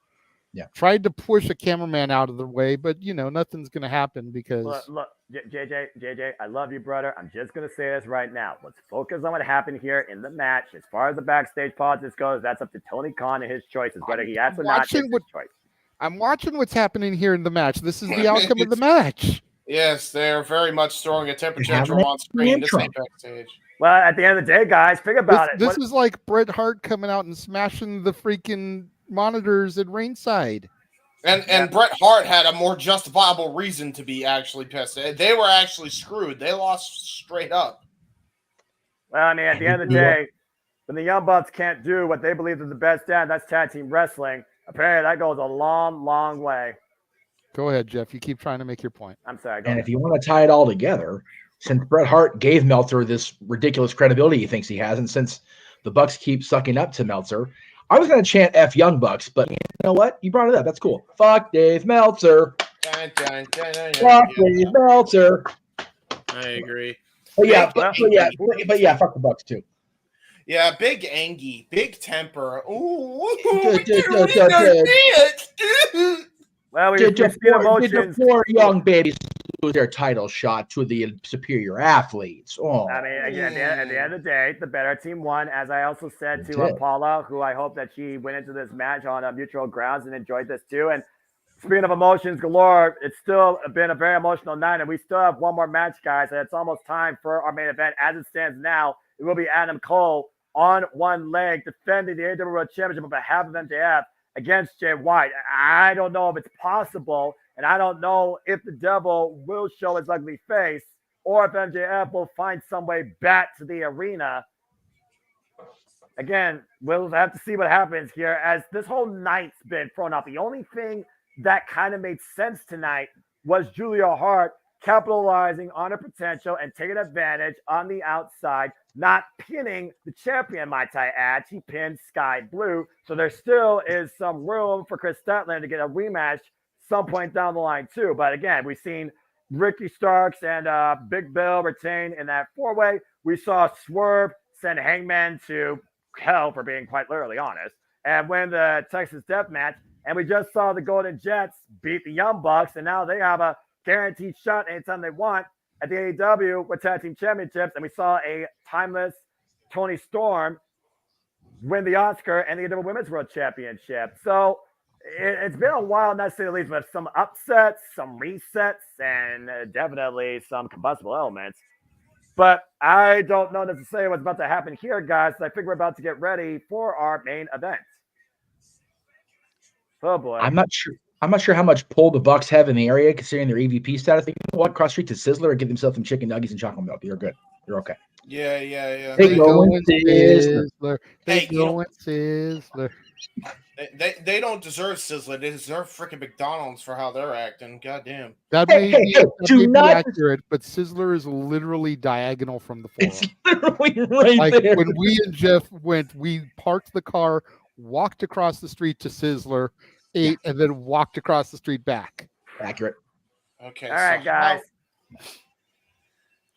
Yeah. Tried to push a cameraman out of the way, but nothing's gonna happen because Look, JJ, I love you, brother. I'm just gonna say this right now. Let's focus on what happened here in the match. As far as the backstage politics goes, that's up to Tony Khan and his choices, whether he has or not. It's his choice. I'm watching what's happening here in the match. This is the outcome of the match. Yes, they're very much throwing a temper tantrum on screen. This ain't backstage. Well, at the end of the day, guys, think about it. This is like Bret Hart coming out and smashing the freaking monitors at ringside. And Bret Hart had a more justifiable reason to be actually pissed. They were actually screwed. They lost straight up. Well, I mean, at the end of the day, when the Young Bucks can't do what they believe is the best at, that's tag team wrestling. Apparently, that goes a long, long way. Go ahead, Jeff. You keep trying to make your point. I'm sorry. And if you want to tie it all together, since Bret Hart gave Meltzer this ridiculous credibility he thinks he has, and since the Bucks keep sucking up to Meltzer, I was going to chant F Young Bucks, but you know what? You brought it up. That's cool. Fuck Dave Meltzer. Fuck Dave Meltzer. I agree. But yeah, fuck the Bucks too. Yeah, big Angie, big temper. Ooh, well, we did the four young babies lose their title shot to the superior athletes? Oh, I mean, again, at the end of the day, the better team won. As I also said to Paula, who I hope that she went into this match on mutual grounds and enjoyed this too. And speaking of emotions galore, it's still been a very emotional night, and we still have one more match, guys. And it's almost time for our main event. As it stands now, it will be Adam Cole on one leg defending the AEW World Championship on behalf of MJF against Jay White. I don't know if it's possible, and I don't know if the devil will show his ugly face or if MJF will find some way back to the arena. Again, we'll have to see what happens here as this whole night's been thrown out. The only thing that kind of made sense tonight was Julia Hart capitalizing on her potential and taking advantage on the outside, not pinning the champion, might I add. She pinned Sky Blue. So there still is some room for Chris Statlander to get a rematch some point down the line, too. But again, we've seen Ricky Starks and Big Bill retain in that four-way. We saw Swerve send Hangman to hell, for being quite literally honest, and win the Texas Death Match. And we just saw the Golden Jets beat the Young Bucks, and now they have a guaranteed shot anytime they want at the AEW with Tag Team Championships. And we saw a timeless Tony Storm win the Oscar and the AEW Women's World Championship. So it's been a while, not to say the least, with some upsets, some resets, and definitely some combustible elements. But I don't know necessarily what's about to happen here, guys. I think we're about to get ready for our main event. Oh boy. I'm not sure how much pull the Bucks have in the area, considering their EVP status. They can walk across the street to Sizzler and get themselves some chicken nuggets and chocolate milk. You're good. You're okay. Yeah. They go in Sizzler. They go in Sizzler. They don't deserve Sizzler. They deserve freaking McDonald's for how they're acting. Goddamn. That may be accurate, but Sizzler is literally diagonal from the forum. It's literally right there. When we and Jeff went, we parked the car, walked across the street to Sizzler, ate, and then walked across the street back. Accurate. Okay. All right, guys.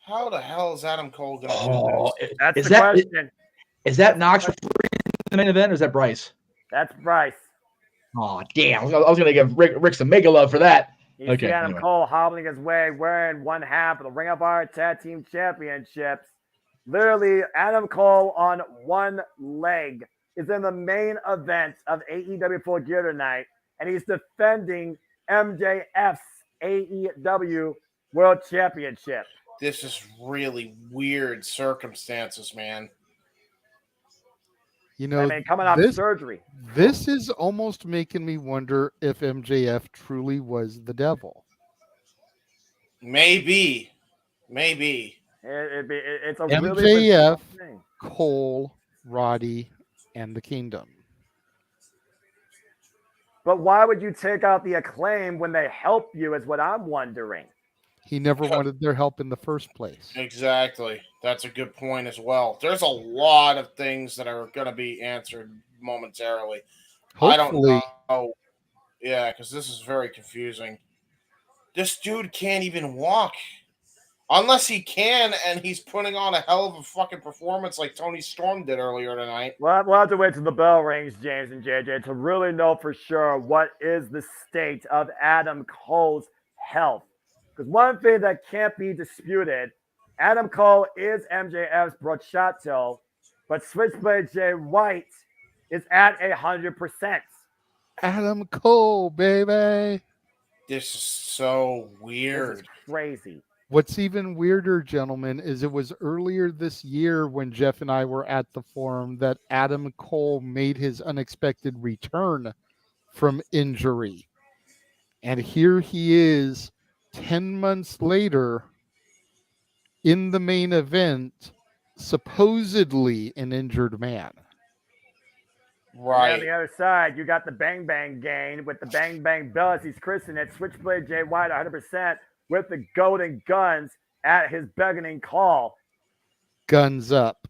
How the hell is Adam Cole going to do this? That's the question. Is that Knox the main event, or is that Bryce? That's Bryce. Oh, damn. I was going to give Rick some mega love for that. You see Adam Cole hobbling his way, wearing one half of the Ring of Honor Tag Team Championships. Literally, Adam Cole on one leg is in the main event of AEW Full Gear tonight, and he's defending MJF's AEW World Championship. This is really weird circumstances, man. You know, coming off surgery. This is almost making me wonder if MJF truly was the devil. Maybe. It's a MJF, really thing. Cole, Roddy, and the Kingdom. But why would you take out the Acclaim when they help you is what I'm wondering. He never wanted their help in the first place. Exactly. That's a good point as well. There's a lot of things that are going to be answered momentarily. Hopefully. I don't know. Yeah, because this is very confusing. This dude can't even walk. Unless he can, and he's putting on a hell of a fucking performance like Tony Storm did earlier tonight. We'll have to wait till the bell rings, James and JJ, to really know for sure what is the state of Adam Cole's health. Because one thing that can't be disputed, Adam Cole is MJF's brochato, but Switchblade Jay White is at 100%. Adam Cole, baby. This is so weird. This is crazy. What's even weirder, gentlemen, is it was earlier this year when Jeff and I were at the forum that Adam Cole made his unexpected return from injury. And here he is 10 months later in the main event, supposedly an injured man. Right. And on the other side, you got the Bang Bang Gang with the Bang Bang Bells. He's christening it. Switchblade Jay White 100% with the golden guns at his beckoning call. Guns up.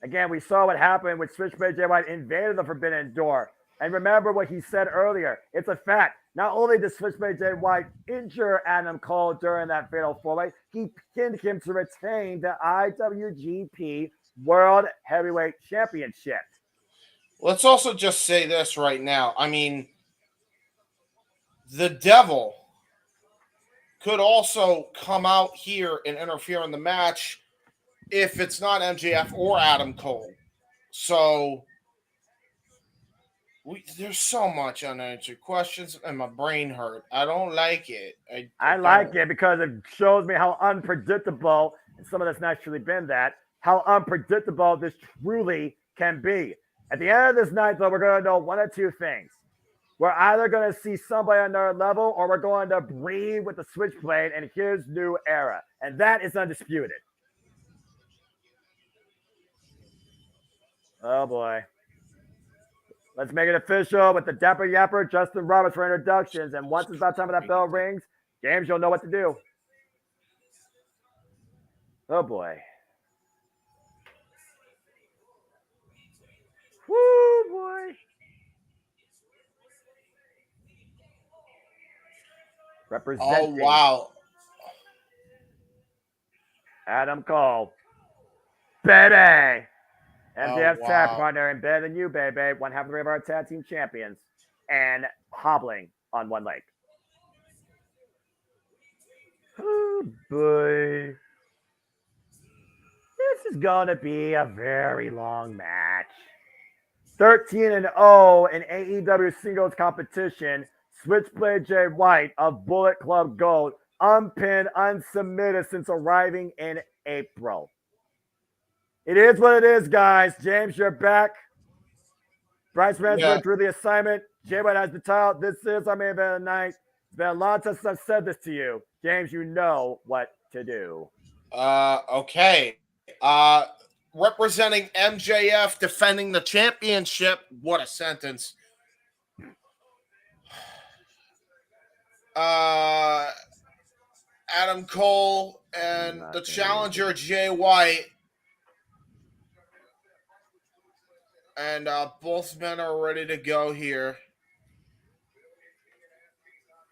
Again, we saw what happened when Switchblade Jay White invaded the Forbidden Door. And remember what he said earlier. It's a fact. Not only did Switchblade Jay White injure Adam Cole during that fatal four-way, he pinned him to retain the IWGP World Heavyweight Championship. Let's also just say this right now. I mean, the devil could also come out here and interfere in the match if it's not MJF or Adam Cole. So there's so much unanswered questions, and my brain hurt. I don't like it. I like it because it shows me how unpredictable, and some of that's naturally been that, how unpredictable this truly can be. At the end of this night, though, we're going to know one of two things. We're either going to see somebody on their level, or we're going to breathe with the Switchblade and his new era. And that is undisputed. Oh, boy. Let's make it official with the Dapper Yapper, Justin Roberts, for introductions. And once it's about time that bell rings, James, you'll know what to do. Oh boy. Woo boy. Representing. Oh, wow. Adam Cole. Baby. MJF's wow. tag partner and better than you, baby. One half of our tag team champions. And hobbling on one leg. Oh boy. This is going to be a very long match. 13-0 in AEW singles competition. Switchblade Jay White of Bullet Club Gold, unpinned, unsubmitted since arriving in April. It is what it is, guys. James, you're back. Bryce Ransford drew the assignment. Jay White has the title. This is our main event of the night. It's been a long time since I've said this to you. James, you know what to do. Okay. Representing MJF, defending the championship. What a sentence. Adam Cole and the challenger Jay White. And both men are ready to go here.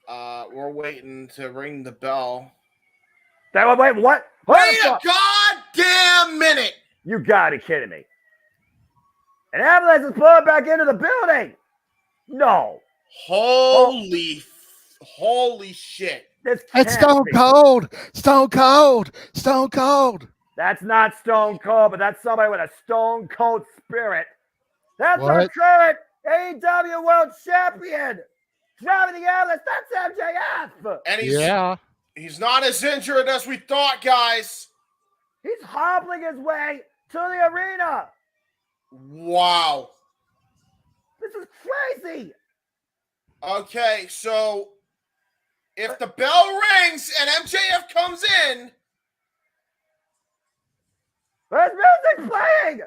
We're waiting to ring the bell. Wait, what? Wait a goddamn minute! You gotta be kidding me. An ambulance is pulling back into the building. No. Holy shit. It's Stone Cold. Stone Cold. Stone Cold. That's not Stone Cold, but that's somebody with a Stone Cold spirit. That's What? our current AEW World Champion. Driving the ambulance. That's MJF. And he's not as injured as we thought, guys. He's hobbling his way to the arena. Wow. This is crazy. Okay, so if the bell rings and MJF comes in. There's music playing.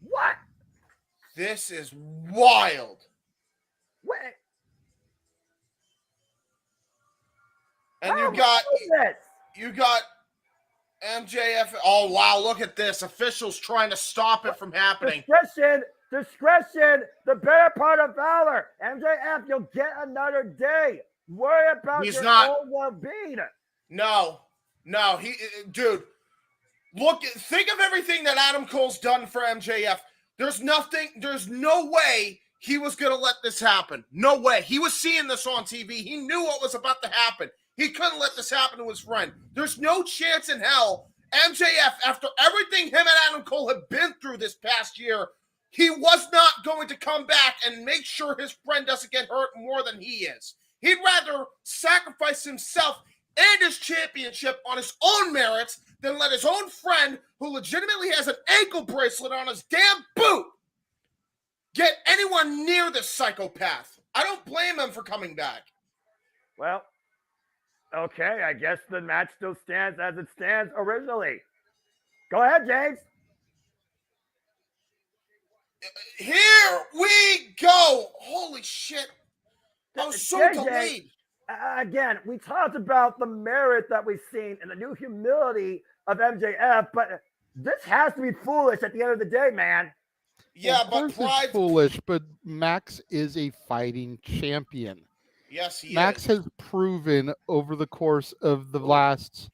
What? This is wild. Wait. And you got MJF. Oh wow, look at this. Officials trying to stop it from happening. Discretion, the better part of valor. MJF, you'll get another day. Worry about your own well-being. No, dude. Look, think of everything that Adam Cole's done for MJF. There's no way he was going to let this happen. No way. He was seeing this on TV. He knew what was about to happen. He couldn't let this happen to his friend. There's no chance in hell MJF, after everything him and Adam Cole have been through this past year, he was not going to come back and make sure his friend doesn't get hurt more than he is. He'd rather sacrifice himself and his championship on his own merits than let his own friend, who legitimately has an ankle bracelet on his damn boot, get anyone near this psychopath. I don't blame him for coming back. Well, okay, I guess the match still stands as it stands originally. Go ahead, James. Here we go. Holy shit. I was so delayed. Again, we talked about the merit that we've seen and the new humility of MJF, but this has to be foolish at the end of the day, man. Yeah, well, but pride. It's foolish, but Max is a fighting champion. Yes, he Max is. has proven over the course of the last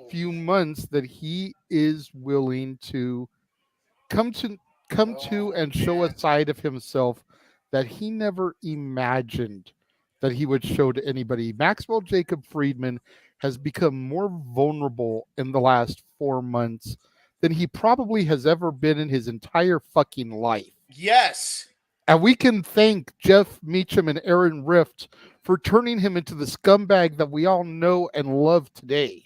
few months that he is willing to come to and show a side of himself that he never imagined that he would show to anybody. Maxwell Jacob Friedman has become more vulnerable in the last 4 months than he probably has ever been in his entire fucking life. Yes. And we can thank Jeff Meacham and Aaron Rift for turning him into the scumbag that we all know and love today.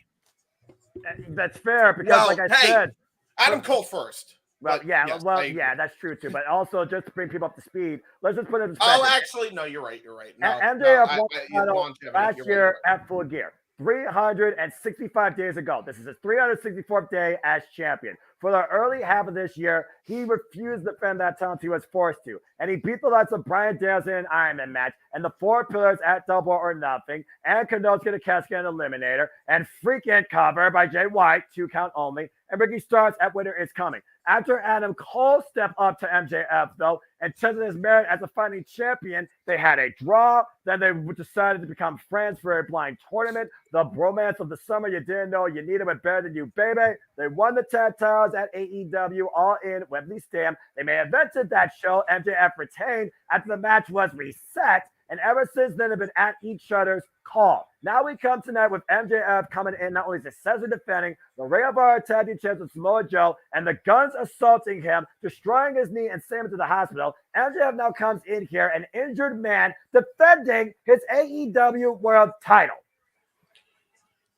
That's fair because, said, Adam Cole first. Well, that's true too. But also, just to bring people up to speed, let's just put it in perspective. Oh, actually, no, you're right. No, MJF won the title last year at Full Gear, 365 days ago. This is his 364th day as champion. For the early half of this year, he refused to defend that title until he was forced to. And he beat the likes of Bryan Danielson in an Iron Man match, and the Four Pillars at Double or Nothing, and Kenosuke the Casket Eliminator, and freaking cover by Jay White, 2 count only, and Ricky Starks at Winter is Coming. After Adam Cole stepped up to MJF, though, and tested his merit as a fighting champion, they had a draw. Then they decided to become friends for a blind tournament. The bromance of the summer you didn't know you needed but better than you, baby. They won the tag titles at AEW All In Wembley Stadium. They may have invented that show. MJF retained after the match was reset. And ever since then, have been at each other's call. Now we come tonight with MJF coming in, not only successfully defending the Ring of Honor Tag Team Champions with Samoa Joe, and the Guns assaulting him, destroying his knee, and sending him to the hospital. MJF now comes in here, an injured man, defending his AEW World Title.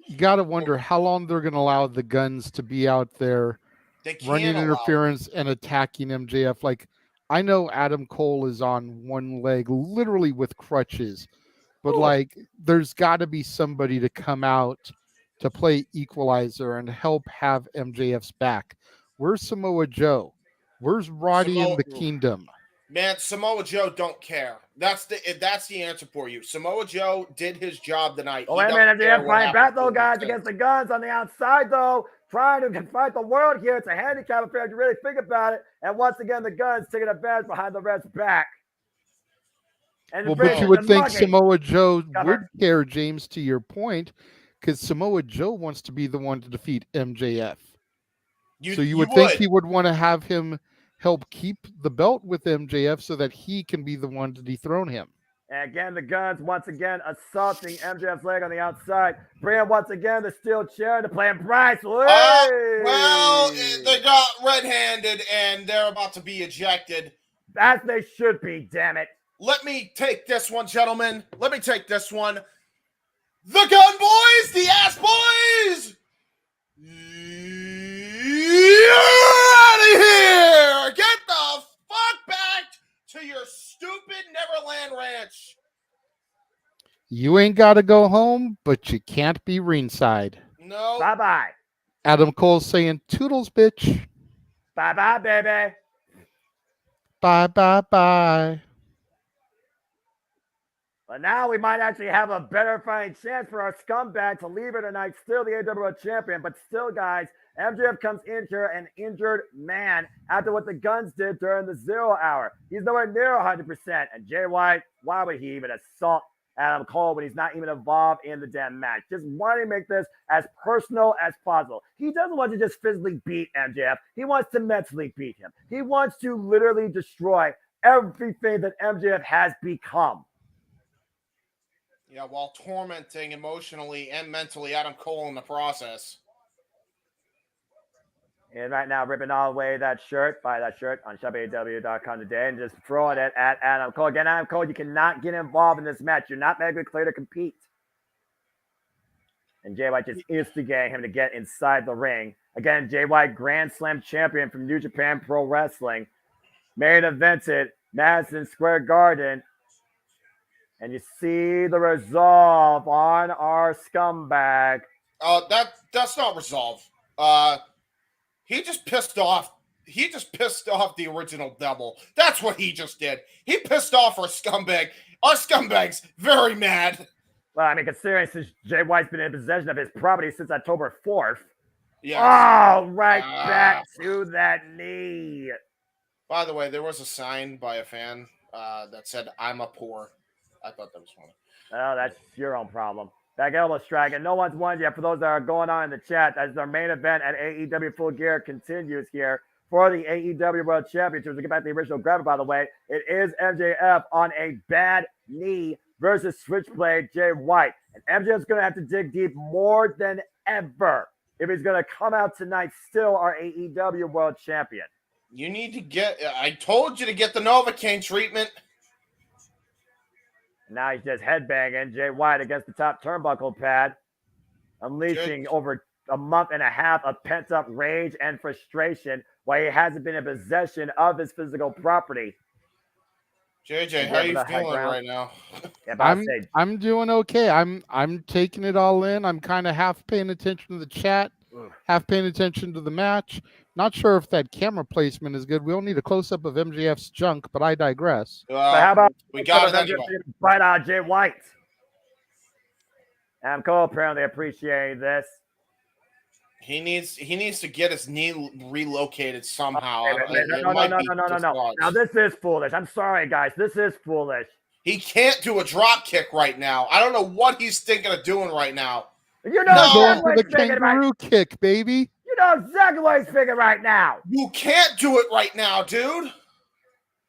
You got to wonder how long they're going to allow the Guns to be out there running interference and attacking MJF. Like, I know Adam Cole is on one leg, literally with crutches, but like, there's got to be somebody to come out to play equalizer and help have MJF's back. Where's Samoa Joe? Where's Roddy in the Kingdom? Man, Samoa Joe don't care. That's the answer for you. Samoa Joe did his job tonight. Oh, wait a minute, MJF playing battle guys against the Guns on the outside, though. Trying to fight the world here. It's a handicap affair if you really think about it. And once again, the Guns taking advantage behind the ref's back. And well, but you would think Samoa Joe would care, James, to your point, because Samoa Joe wants to be the one to defeat MJF. So you would think he would want to have him help keep the belt with MJF so that he can be the one to dethrone him. And again, the Guns once again assaulting MJF's leg on the outside. Bring once again the steel chair to play Bryce. Well, they got red-handed and they're about to be ejected. As they should be, damn it. Let me take this one, gentlemen. Let me take this one. The Gun Boys, the Ass Boys. You're out of here. Get the fuck back to your stupid Neverland Ranch. You ain't got to go home, but you can't be ringside. No. Bye-bye. Adam Cole saying, toodles, bitch. Bye-bye, baby. Bye-bye-bye. But now we might actually have a better fighting chance for our scumbag to leave it tonight. Still the AEW World Champion, but still, guys, MJF comes in here an injured man after what the Guns did during the 0 hour. He's nowhere near 100%. And Jay White, why would he even assault Adam Cole when he's not even involved in the damn match? Just wanting to make this as personal as possible. He doesn't want to just physically beat MJF. He wants to mentally beat him. He wants to literally destroy everything that MJF has become. Yeah, while tormenting emotionally and mentally Adam Cole in the process. And right now, ripping all away that shirt, buy that shirt on shopaw.com today and just throwing it at Adam Cole. Again, Adam Cole, you cannot get involved in this match. You're not medically clear to compete. And Jay White just instigating him to get inside the ring. Again, Jay White, Grand Slam champion from New Japan Pro Wrestling. Main evented Madison Square Garden. And you see the resolve on our scumbag. That's not resolve. He just pissed off. He just pissed off the original Devil. That's what he just did. He pissed off our scumbag. Our scumbag's very mad. Well, I mean, considering since Jay White's been in possession of his property since October 4th. Yes. Oh, right back to that knee. By the way, there was a sign by a fan that said, "I'm a poor." I thought that was funny. Oh, that's your own problem. Back elbow strike, and no one's won yet. For those that are going on in the chat, as our main event at AEW Full Gear continues here for the AEW World Championship. To get back to the original grabber, by the way, it is MJF on a bad knee versus Switchblade Jay White. And MJF's going to have to dig deep more than ever if he's going to come out tonight still our AEW World Champion. You need to get, I told you to get the Novocaine treatment. Now he's just headbanging Jay White against the top turnbuckle pad, unleashing over a month and a half of pent-up rage and frustration while he hasn't been in possession of his physical property. JJ, how are you feeling right now? Yeah, I'm doing okay. I'm taking it all in. I'm kind of half paying attention to the chat. half paying attention to the match. Not sure if that camera placement is good. We don't need a close up of MJF's junk, but I digress. But how about we got it anyway. Right on Jay White. Adam Cole apparently appreciating this. He needs to get his knee relocated somehow. No. Now this is foolish. I'm sorry, guys. This is foolish. He can't do a drop kick right now. I don't know what he's thinking of doing right now. You know, going for the kangaroo kick, baby. You know exactly what he's thinking right now. You can't do it right now, dude.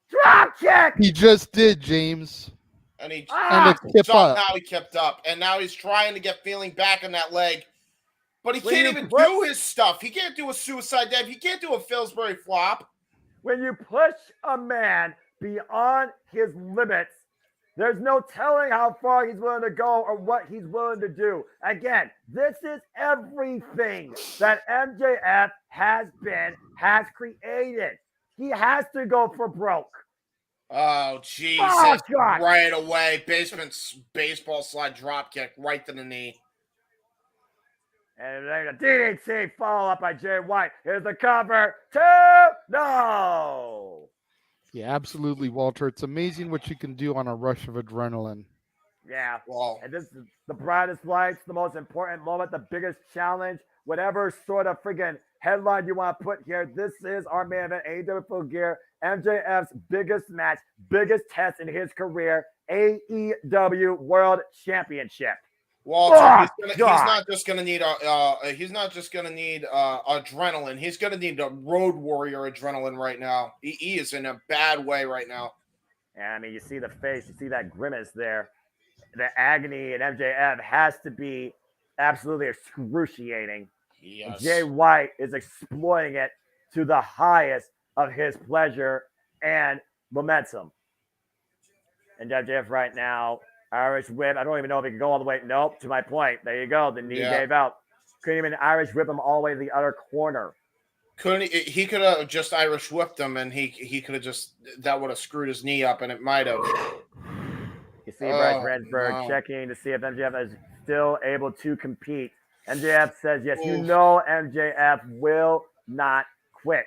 Drop kick. He just did, James. And he somehow he kept up, and now he's trying to get feeling back in that leg, but he can't even do his stuff. He can't do a suicide dive. He can't do a Pillsbury flop. When you push a man beyond his limits, there's no telling how far he's willing to go or what he's willing to do. Again, this is everything that MJF has created. He has to go for broke. Oh, jeez. Oh, God. Right away. Baseball slide drop kick right to the knee. And then a DDT follow up by Jay White. Here's the cover. No. Yeah, absolutely, Walter. It's amazing what you can do on a rush of adrenaline. Yeah. Wow. And this is the brightest lights, the most important moment, the biggest challenge, whatever sort of friggin' headline you want to put here. This is our main event, AEW Full Gear, MJF's biggest match, biggest test in his career, AEW World Championship. Walter, he's not just gonna need adrenaline. He's gonna need a Road Warrior adrenaline right now. He is in a bad way right now. Yeah, I mean, you see the face, you see that grimace there. The agony in MJF has to be absolutely excruciating. Yes. Jay White is exploiting it to the highest of his pleasure and momentum. And MJF right now, Irish whip. I don't even know if he can go all the way. Nope, to my point. There you go. The knee gave out. Couldn't even Irish whip him all the way to the other corner. Couldn't he? Could have just Irish whipped him, and he could have just, that would have screwed his knee up, and it might have. You see Bryce Ransburg checking to see if MJF is still able to compete. MJF says yes. Oof. You know MJF will not quit.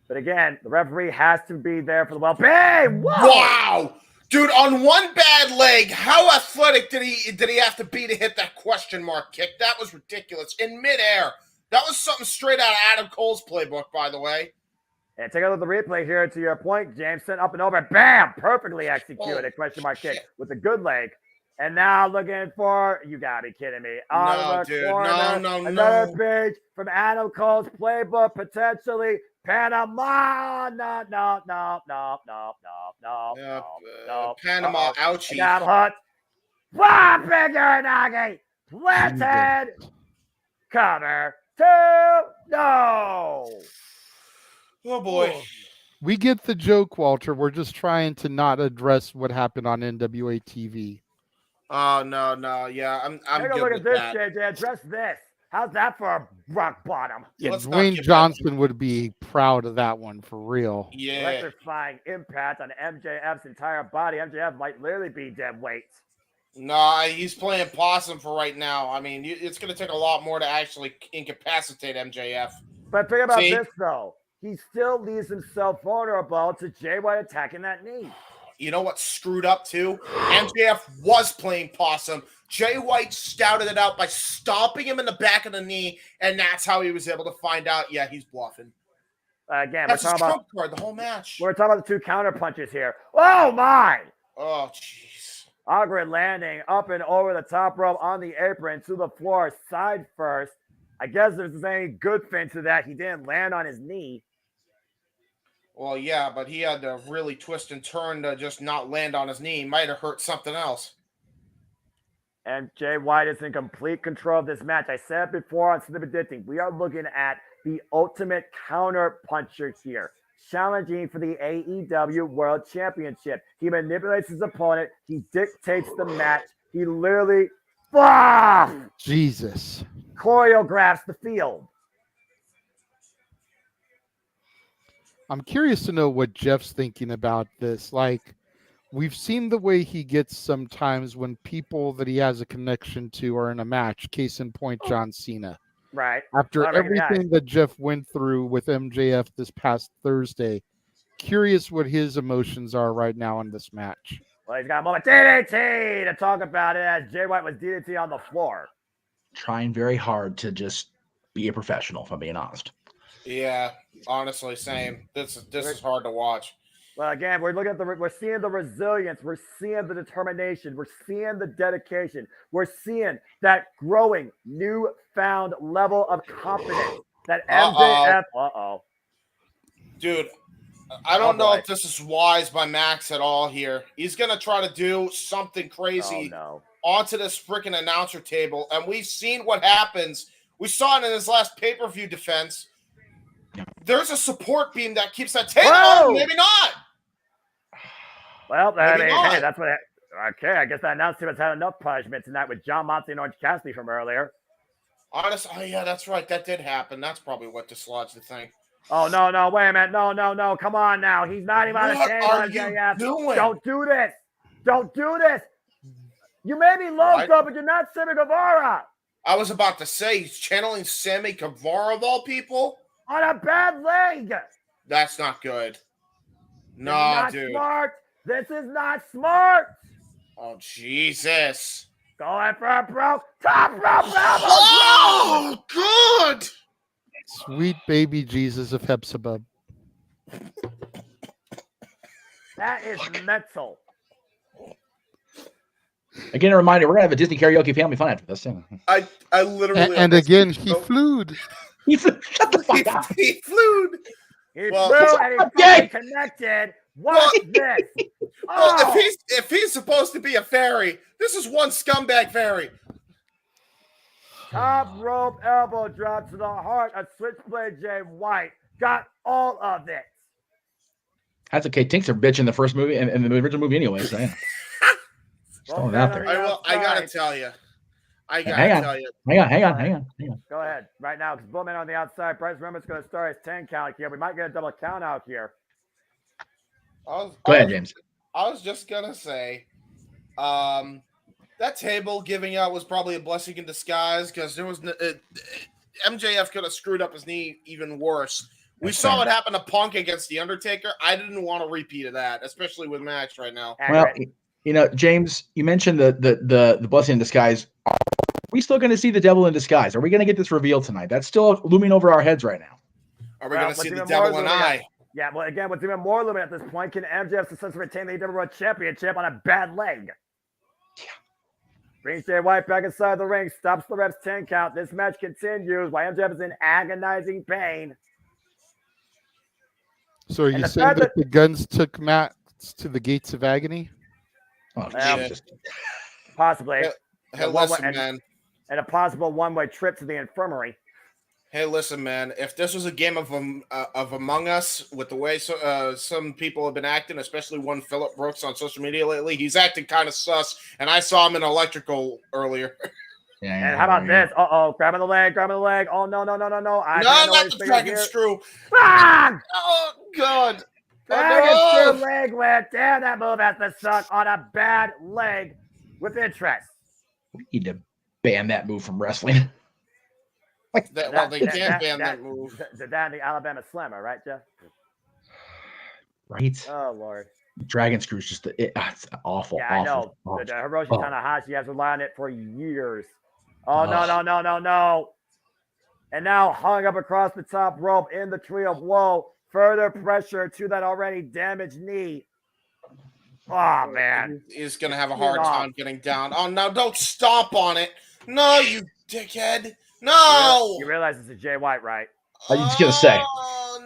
But again, the referee has to be there for the well. Bang! Whoa! Wow! Dude, on one bad leg, how athletic did he have to be to hit that question mark kick? That was ridiculous. In midair. That was something straight out of Adam Cole's playbook, by the way. And take a look at the replay here to your point, James. Sent up and over. Bam! Perfectly executed question mark kick with a good leg. And now looking for, you gotta be kidding me. No, dude. Corner, No. Another page from Adam Cole's playbook, potentially Panama. No. Panama, ouchie. Now hot. Wow, big Uranagi. Planted. Cover. 2. No. Oh, boy. We get the joke, Walter. We're just trying to not address what happened on NWA TV. Oh, no. Yeah, I'm Take a look at this, JJ. Address this. How's that for a rock bottom? Yeah, Dwayne Johnson would be proud of that one for real. Yeah. Electrifying impact on MJF's entire body. MJF might literally be dead weight. No, he's playing possum for right now. I mean, it's going to take a lot more to actually incapacitate MJF. But think about this, though. He still leaves himself vulnerable to Jay White attacking that knee. You know what's screwed up, too? MJF was playing possum. Jay White stouted it out by stomping him in the back of the knee, and that's how he was able to find out, yeah, he's bluffing. Again, that's his trump card the whole match. We're talking about the 2 counter punches here. Oh, my! Oh, jeez. Awkward landing up and over the top rope on the apron to the floor, side first. I guess if there's any good thing to that, he didn't land on his knee. Well, yeah, but he had to really twist and turn to just not land on his knee. He might have hurt something else. And Jay White is in complete control of this match. I said it before on Snip Addicting. We are looking at the ultimate counter puncher here, challenging for the AEW World Championship. He manipulates his opponent. He dictates the match. He literally Jesus choreographs the field. I'm curious to know what Jeff's thinking about this. Like, we've seen the way he gets sometimes when people that he has a connection to are in a match. Case in point, John Cena. Right. After Well, I recognize. everything that Jeff went through with MJF this past Thursday, curious what his emotions are right now in this match. Well, he's got a moment DDT to talk about it as Jay White was DDT on the floor. Trying very hard to just be a professional, if I'm being honest. Yeah, honestly, same. This is hard to watch. Well, again, we're looking at we're seeing the resilience, we're seeing the determination, we're seeing the dedication, we're seeing that growing, newfound level of confidence that MJF. Dude, I don't know if this is wise by Max at all here. He's gonna try to do something crazy onto this freaking announcer table, and we've seen what happens. We saw it in his last pay-per-view defense. There's a support beam that keeps that table on. Maybe not. Well, I mean, hey, that's what. Okay, I guess that announcer team has had enough punishment tonight with John Moxley and Orange Cassidy from earlier. Honestly, oh yeah, that's right. That did happen. That's probably what dislodged the thing. Oh, no, wait a minute. No. Come on now. He's not even on the table. What are you doing? Don't do this. Don't do this. You may be loco, but you're not Sammy Guevara. I was about to say, he's channeling Sammy Guevara of all people. On a bad leg. That's not good. No, dude. Smart. This is not smart. Oh, Jesus. Going for a broke. Top rope. Oh, good. Sweet baby Jesus of Hepzibah. That is mental. Again, a reminder, we're going to have a Disney karaoke family fun after this thing. I literally... And again, he flewed. Shut the fuck up. He flewed. He flew and he's connected. Watch this. Well, if he's supposed to be a fairy, this is one scumbag fairy. Top rope elbow drop to the heart of Switchblade Jay White. Got all of it. That's okay. Tink's a bitch in the first movie and in the original movie anyway. So yeah. Throwing it out there. I gotta tell you. Hang on. Go ahead. Right now, because Bullman on the outside. Bryce Remon's going to start his 10 count here. We might get a double count out here. Go ahead, James. I was just going to say, that table giving out was probably a blessing in disguise because there was MJF could have screwed up his knee even worse. We saw what happened to Punk against The Undertaker. I didn't want a repeat of that, especially with Max right now. Well, you know, James, you mentioned the blessing in disguise. Are we still going to see the devil in disguise? Are we going to get this reveal tonight? That's still looming over our heads right now. Are we going to see the devil in eye? Yeah, well, again, what's even more looming at this point, can MJF successfully retain the AEW World Championship on a bad leg? Yeah. Brings Jay White back inside the ring, stops the ref's 10 count. This match continues while MJF is in agonizing pain. So are you saying that the guns took Matt to the gates of agony? Oh, Jesus. Possibly. Hey, listen, man. And a possible one-way trip to the infirmary. Hey, listen, man. If this was a game of Among Us, with the way some people have been acting, especially one Phillip Brooks on social media lately, he's acting kind of sus. And I saw him in Electrical earlier. Yeah, and how about this? Grabbing the leg. Oh, no. No, not the dragon screw. Ah! Oh, God. Dragon screw leg whip. Damn, that move has to suck on a bad leg with interest. We need to ban that move from wrestling. They can't ban that move. The Alabama Slammer, right, Jeff? Right. Oh, Lord. Dragon screw is just it's awful. Yeah, awful, I know. Hiroshi Tanahashi has relied on it for years. Oh, no. And now hung up across the top rope in the tree of woe. Further pressure to that already damaged knee. Oh, man. He's going to have a hard time getting down. Oh, no, don't stomp on it. No, you dickhead. No. You realize it's a Jay White, right? I was just going to say.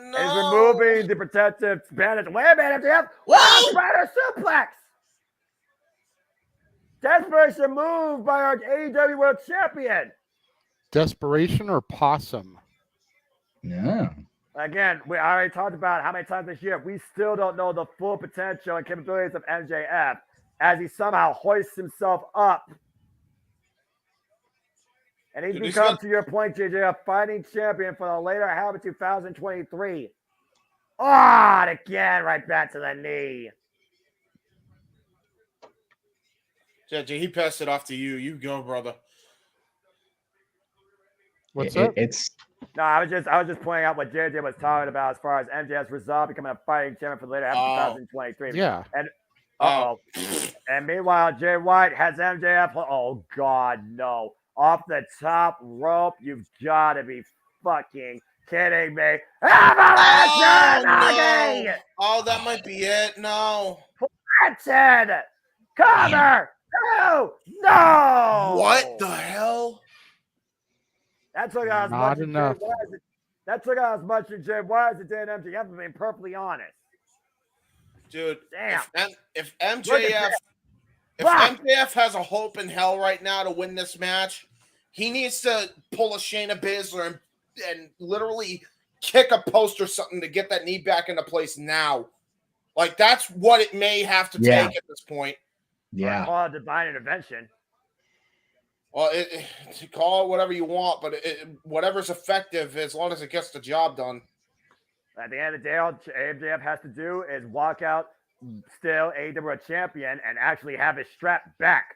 No. He's removing the protective bandage. Wait a minute, MJF. Wow, Spider suplex. Desperation move by our AEW World Champion. Desperation or possum? Yeah. Again, we already talked about how many times this year we still don't know the full potential and capabilities of MJF as he somehow hoists himself up. And he's become, to your point, JJ, a fighting champion for the later half of 2023. And again, right back to the knee. JJ, he passed it off to you. You go, brother. What's up? No, I was just pointing out what JJ was talking about as far as MJF's resolve becoming a fighting champion for the later half of 2023. Yeah. And and meanwhile, Jay White has MJF. Oh God, no! Off the top rope, you've got to be fucking kidding me! Oh, no. Oh, that might be it. No. Planted. Cover. No. What the hell? That took out as Not much enough. That took out as much as Jay White as it did MJF, to be perfectly honest. Dude, damn. If MJF has a hope in hell right now to win this match, he needs to pull a Shayna Baszler and literally kick a post or something to get that knee back into place now. Like, that's what it may have to take at this point. Yeah. Or call it divine intervention. Well, call it whatever you want, but whatever's effective as long as it gets the job done. At the end of the day, all MJF has to do is walk out still AEW champion and actually have his strap back.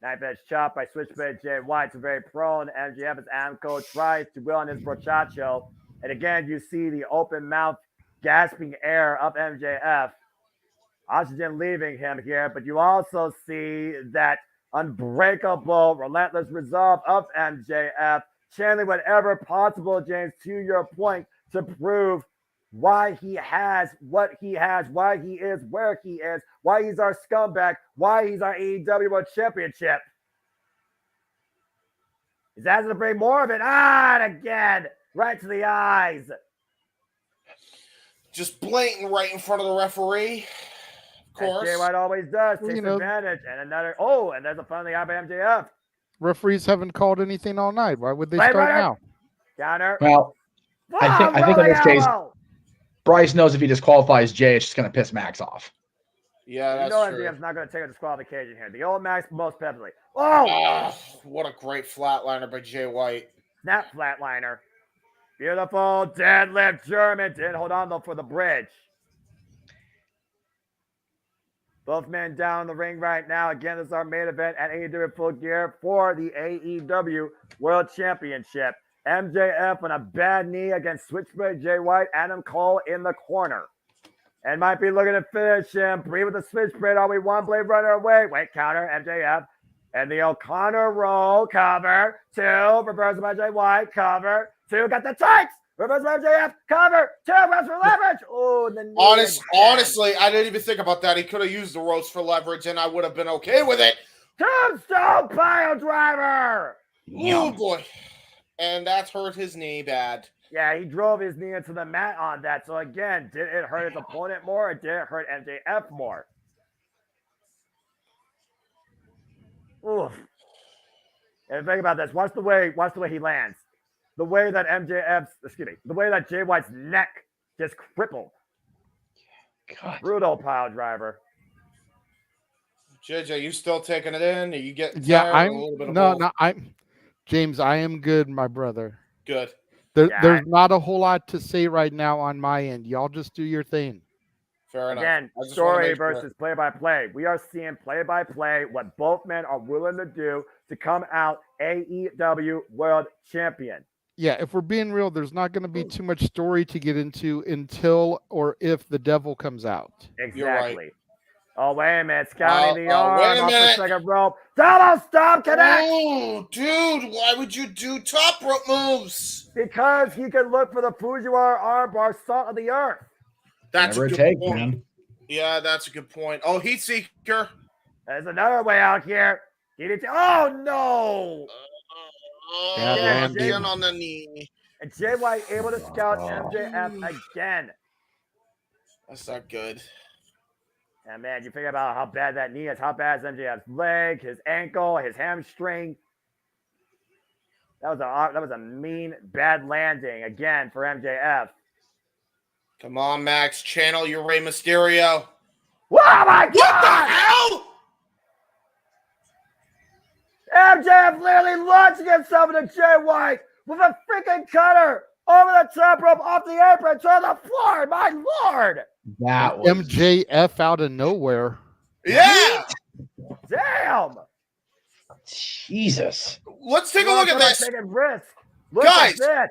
Knife edge chop by Switchblade Jay White to very prone. MJF as Amco tries to will on his brochacho. And again, you see the open mouth, gasping air of MJF. Oxygen leaving him here, but you also see that unbreakable, relentless resolve of MJF, channeling whatever possible, James, to your point, to prove why he has what he has, why he is where he is, why he's our scumbag, why he's our AEW World Championship. He's asking to bring more of it on again, right to the eyes. Just blatant right in front of the referee. Of course. Jay White always does. Takes advantage. And another, and there's a finally out by MJF. Referees haven't called anything all night. Why would they start now? Counter. Well, I think in this case, Bryce knows if he disqualifies Jay, it's just going to piss Max off. Yeah, that's true. MJF's not going to take a disqualification here. The old Max most definitely. Oh! What a great flatliner by Jay White. Snap flatliner. Beautiful deadlift German. Didn't hold on, though, for the bridge. Both men down the ring right now. Again, this is our main event at AEW Full Gear for the AEW World Championship. MJF on a bad knee against Switchblade Jay White. Adam Cole in the corner. And might be looking to finish him. Breathe with the Switchblade. Are we one blade runner away? Wait, counter, MJF. And the O'Connor roll. Cover. 2. Reverse by Jay White. Cover. 2. Got the tights. Reverse by MJF. Cover. 2. Reverse for leverage. Oh, the knee. Honestly, I didn't even think about that. He could have used the ropes for leverage, and I would have been okay with it. Tombstone pile driver. Oh, boy. And that hurt his knee bad. Yeah, he drove his knee into the mat on that. So, again, did it hurt his opponent more or did it hurt MJF more? Oof. And think about this. Watch the way he lands. The way that the way that Jay White's neck just crippled. God. Brutal pile driver. JJ, you still taking it in? Are you getting James, I am good, my brother. Good. There's not a whole lot to say right now on my end. Y'all just do your thing. Fair enough. Again, story versus play-by-play. We are seeing play-by-play what both men are willing to do to come out AEW World Champion. Yeah, if we're being real, there's not going to be too much story to get into until or if the devil comes out. Exactly. You're right. Oh, wait a minute. Scouting the arm off the second rope. Double stomp connect. Oh, dude, why would you do top rope moves? Because he can look for the Fujiwara armbar, salt of the earth. That's Never a good take, point. man. Yeah, that's a good point. Oh, Heat Seeker. There's another way out here. Oh, no. Again on the knee. And Jay White able to scout MJF again. That's not good. And man, you think about how bad that knee is, how bad is MJF's leg, his ankle, his hamstring. That was a mean, bad landing again for MJF. Come on, Max, channel your Rey Mysterio. Oh my God! What the hell? MJF literally launching himself into Jay White with a freaking cutter over the top rope off the apron to the floor. My Lord! That was MJF out of nowhere. Yeah. Damn. Jesus. Let's take a look at this. Taking risk. Look Guys. at this.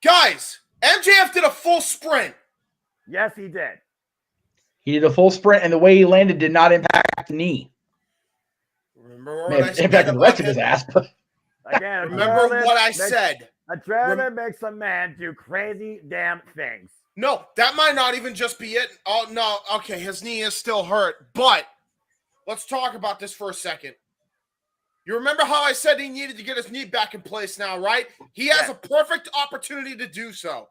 Guys, MJF did a full sprint. Yes, he did. He did a full sprint, and the way he landed did not impact the knee. Remember what I said impacted the rest of his ass. But again, remember what I said. Adrenaline makes a man do crazy damn things. No, that might not even just be it. Oh, no. Okay, his knee is still hurt. But let's talk about this for a second. You remember how I said he needed to get his knee back in place now, right? He has a perfect opportunity to do so.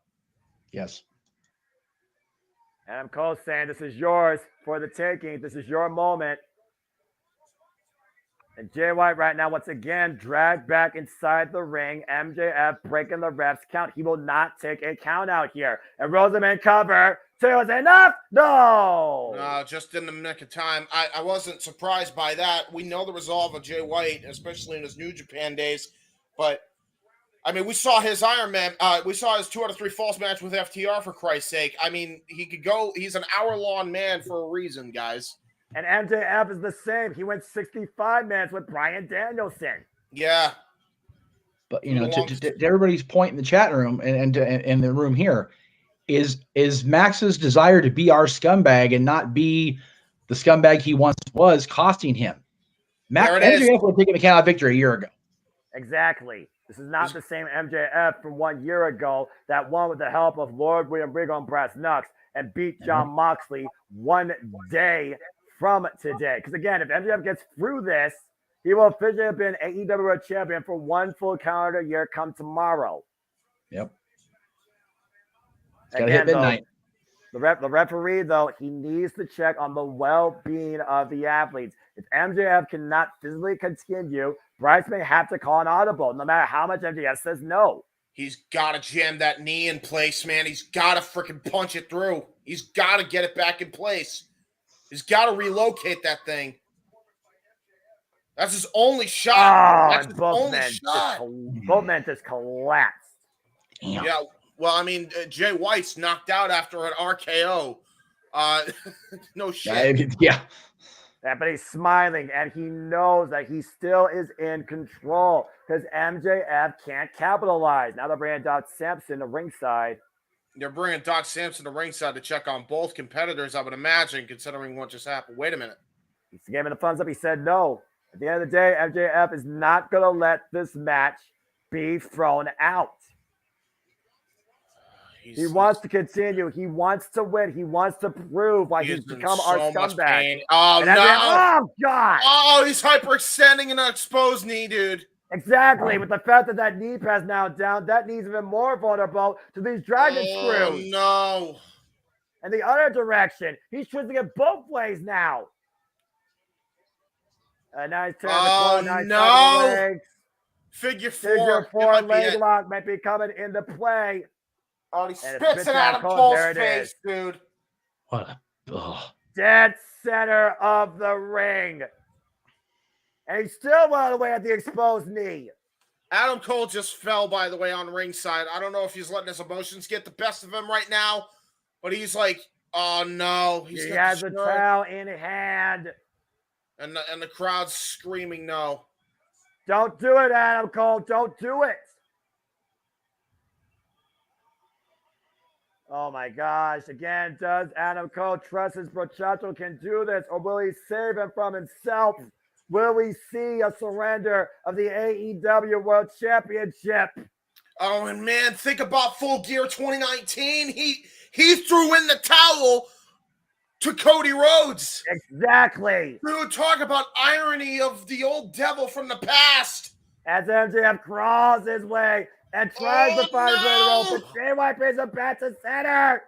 Yes. Adam Cole saying, this is yours for the taking. This is your moment. And Jay White right now, once again, dragged back inside the ring. MJF breaking the ref's count. He will not take a count out here. And Rosamund cover. 2 is enough? No. No, just in the nick of time. I wasn't surprised by that. We know the resolve of Jay White, especially in his New Japan days. But, I mean, we saw his Iron Man. We saw his 2 out of 3 falls match with FTR, for Christ's sake. I mean, he could go. He's an hour-long man for a reason, guys. And MJF is the same. He went 65 minutes with Bryan Danielson. Yeah. But, you know, to everybody's point in the chat room and in the room here, is Max's desire to be our scumbag and not be the scumbag he once was costing him. MJF would have taken the count out victory a year ago. Exactly. This is not the same MJF from 1 year ago that won with the help of Lord William Regal and Brass Knucks and beat Jon Moxley 1 day from today. Because again, if MJF gets through this, he will officially have been AEW World Champion for 1 full calendar year come tomorrow. Yep. Again, hit midnight. The referee, though, he needs to check on the well-being of the athletes. If MJF cannot physically continue, Bryce may have to call an audible, no matter how much MJF says no. He's got to jam that knee in place, man. He's got to freaking punch it through. He's got to get it back in place. He's got to relocate that thing. That's his only shot. Oh, that's his only shot. Both men just collapsed. Damn. Yeah, well, I mean, Jay White's knocked out after an RKO. No shit. Yeah. But he's smiling, and he knows that he still is in control because MJF can't capitalize. Now they're bringing Doc Sampson to ringside. They're bringing Doc Sampson to ringside to check on both competitors, I would imagine, considering what just happened. Wait a minute. He's giving the thumbs up. He said no. At the end of the day, MJF is not going to let this match be thrown out. He wants to continue. He wants to win. He wants to prove why he's become our scumbag. Oh, no. Oh, God. Oh, he's hyperextending an exposed knee, dude. Exactly. With the fact that knee pass now down, that knee's even more vulnerable to these dragon screws. No. And the other direction. He's twisting it both ways now. A nice turn. No. Figure 4. Figure 4 leg lock might be coming into play. Oh, he spits it out of Cole's face, dude. What a... Dead center of the ring. And he's still well away at the exposed knee. Adam Cole just fell, by the way, on ringside. I don't know if he's letting his emotions get the best of him right now, but he's like, oh, no. He has the towel in hand. And the crowd's screaming no. Don't do it, Adam Cole. Don't do it. Oh, my gosh. Again, does Adam Cole trust his Brochacho can do this, or will he save him from himself? Will we see a surrender of the AEW World Championship? Oh, and man, think about Full Gear 2019. He threw in the towel to Cody Rhodes. Exactly. Dude, talk about irony of the old devil from the past. As MJF crawls his way and tries to find his way to roll, but Jay White brings him back to center.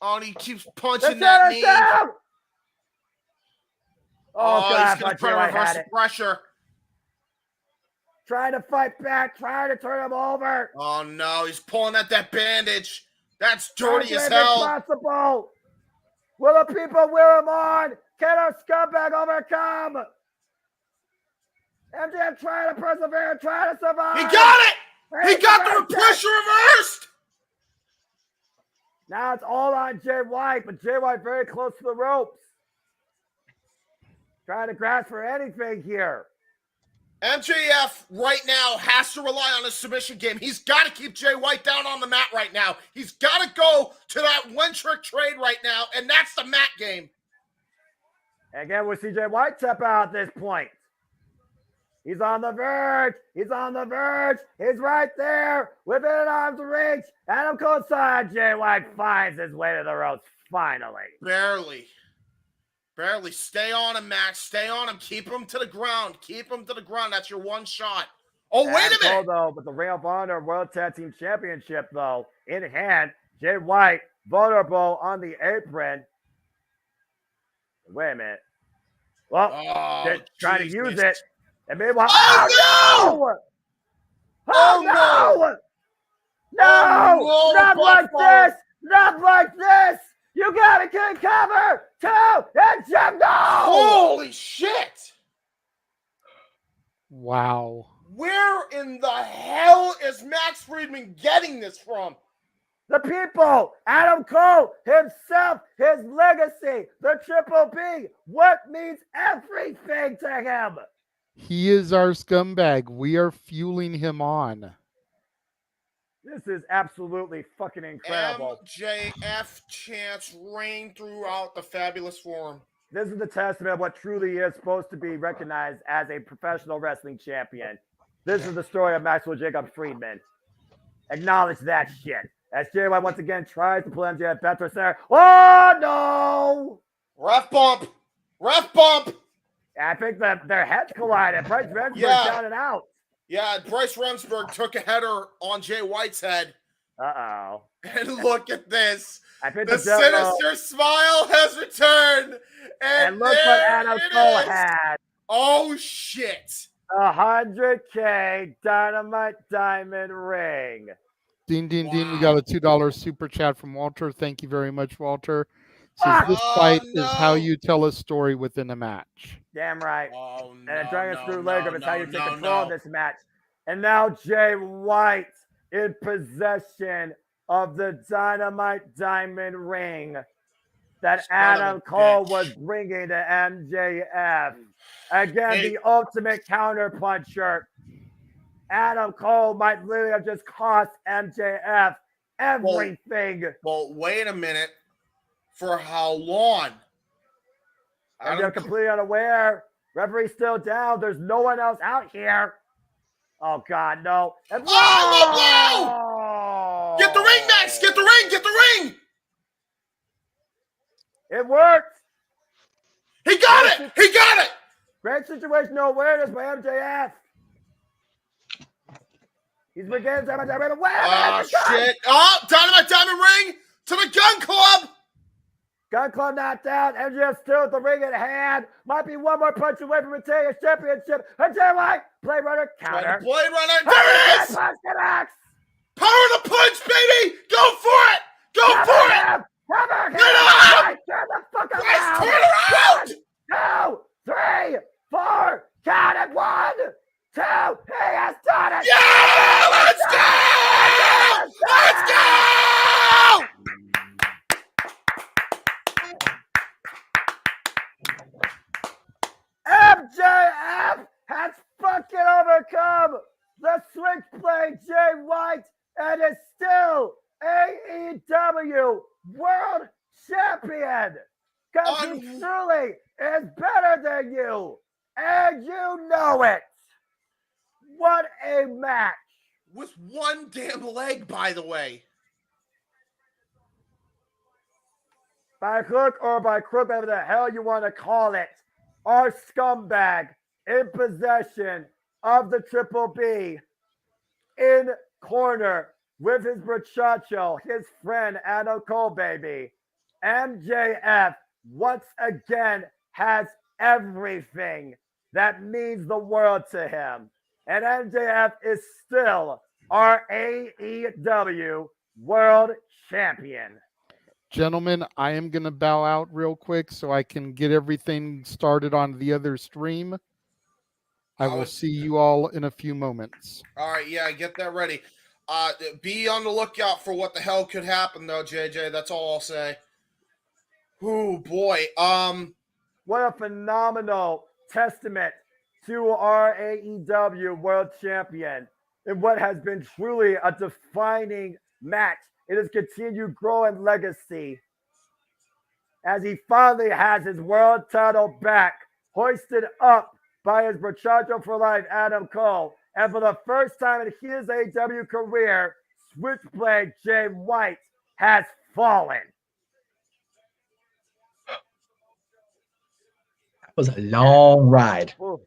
Oh, and he keeps punching that knee. Down. Oh, God, he's going to try to reverse the pressure. Trying to fight back, trying to turn him over. Oh, no, he's pulling at that bandage. That's dirty as hell. Impossible. Will the people will him on? Can our scumbag overcome? MJF trying to persevere, trying to survive. He got it! He got the pressure reversed! Now it's all on Jay White, but Jay White very close to the ropes. Trying to grasp for anything here. MJF right now has to rely on his submission game. He's got to keep Jay White down on the mat right now. He's got to go to that one-trick trade right now, and that's the mat game. Again, we'll see Jay White step out at this point. He's on the verge. He's on the verge. He's right there within arm's reach. Adam Cole's side. Jay White finds his way to the ropes finally. Barely. Stay on him, Max. Stay on him. Keep him to the ground. That's your one shot. Oh, wait a minute. Though, with the Ring of Honor World Tag Team Championship, though, in hand, Jay White vulnerable on the apron. Wait a minute. Well, they're trying to use it. And maybe Oh, no! No! Not like this! Not like this! You gotta get cover! 2 and jump! No! Holy shit! Wow. Where in the hell is Max Friedman getting this from? The people, Adam Cole, himself, his legacy, the Triple B, what means everything to him. He is our scumbag. We are fueling him on. This is absolutely fucking incredible. MJF chants reign throughout the fabulous forum. This is the testament of what truly is supposed to be recognized as a professional wrestling champion. This is the story of Maxwell Jacob Friedman. Acknowledge that shit. As Jay White once again tries to pull MJF back to center. Oh no! Ref bump! I think that their heads collided. Bryce Remsburg down and out. Yeah, Bryce Remsburg took a header on Jay White's head. Uh-oh. And look at this. I think the sinister smile has returned. And look what Adam Cole had. Oh, shit. 100K Dynamite Diamond ring. Ding, ding, ding. We got a $2 super chat from Walter. Thank you very much, Walter. Says this fight is how you tell a story within a match. Damn right. Oh, and a Dragon Screw leg up is how you take control of this match. And now Jay White in possession of the Dynamite Diamond ring that Adam Cole was bringing to MJF. Again, the ultimate counterpuncher. Adam Cole might literally have just cost MJF everything. Well, wait a minute. For how long? I'm completely unaware. Referee's still down. There's no one else out here. Oh, God, no. And oh! Get the ring, Max! Get the ring! It worked! He got it! Great situational awareness by MJF. He's beginning to Diamond Ring. Oh, shit. Oh, Dynamite Diamond Ring to the Gun Club. Gun Club knocked out. MJF still with the ring in hand. Might be one more punch away from retaining his championship. And Jay White, Blade Runner, counter. Blade Runner, there it is! Punch connects. Power to punch, baby! Go for it! Go for it! Cover! Get up! Turn the fuck around! Let's turn around! 1, 2, 3, 4, count it! 1, 2, he has done it! Yeah! Let's go! Let's go! MJF has fucking overcome the Switchblade Jay White and is still AEW World Champion. Because he truly is better than you. And you know it. What a match. With one damn leg, by the way. By hook or by crook, whatever the hell you want to call it, our scumbag in possession of the Triple B in corner with his muchacho, his friend Adam Cole, baby. MJF once again has everything that means the world to him. And MJF is still our AEW World Champion. Gentlemen, I am going to bow out real quick so I can get everything started on the other stream. I will see you all in a few moments. All right, yeah, get that ready. Be on the lookout for what the hell could happen, though, JJ. That's all I'll say. Oh boy. What a phenomenal testament to our AEW World Champion in what has been truly a defining match. It has continued growing legacy as he finally has his world title back, hoisted up by his Muchacho for Life, Adam Cole. And for the first time in his AEW career, Switchblade Jay White has fallen. That was a long ride. Ooh.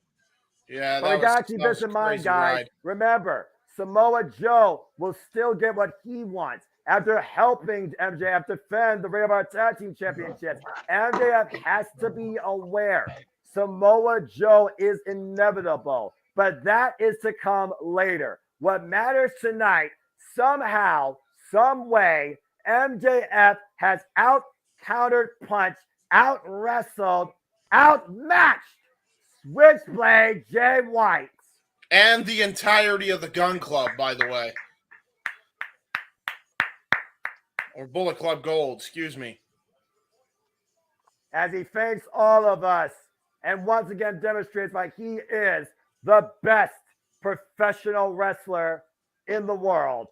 Yeah, But we gotta keep this in mind, guys. Remember, Samoa Joe will still get what he wants after helping MJF defend the Ring of Honor Tag Team Championships. MJF has to be aware Samoa Joe is inevitable, but that is to come later. What matters tonight, somehow, some way, MJF has out-countered punched, out-wrestled, outmatched Switchblade Jay White. And the entirety of the Gun Club, by the way. Or Bullet Club Gold, excuse me. As he thanks all of us and once again demonstrates why he is the best professional wrestler in the world.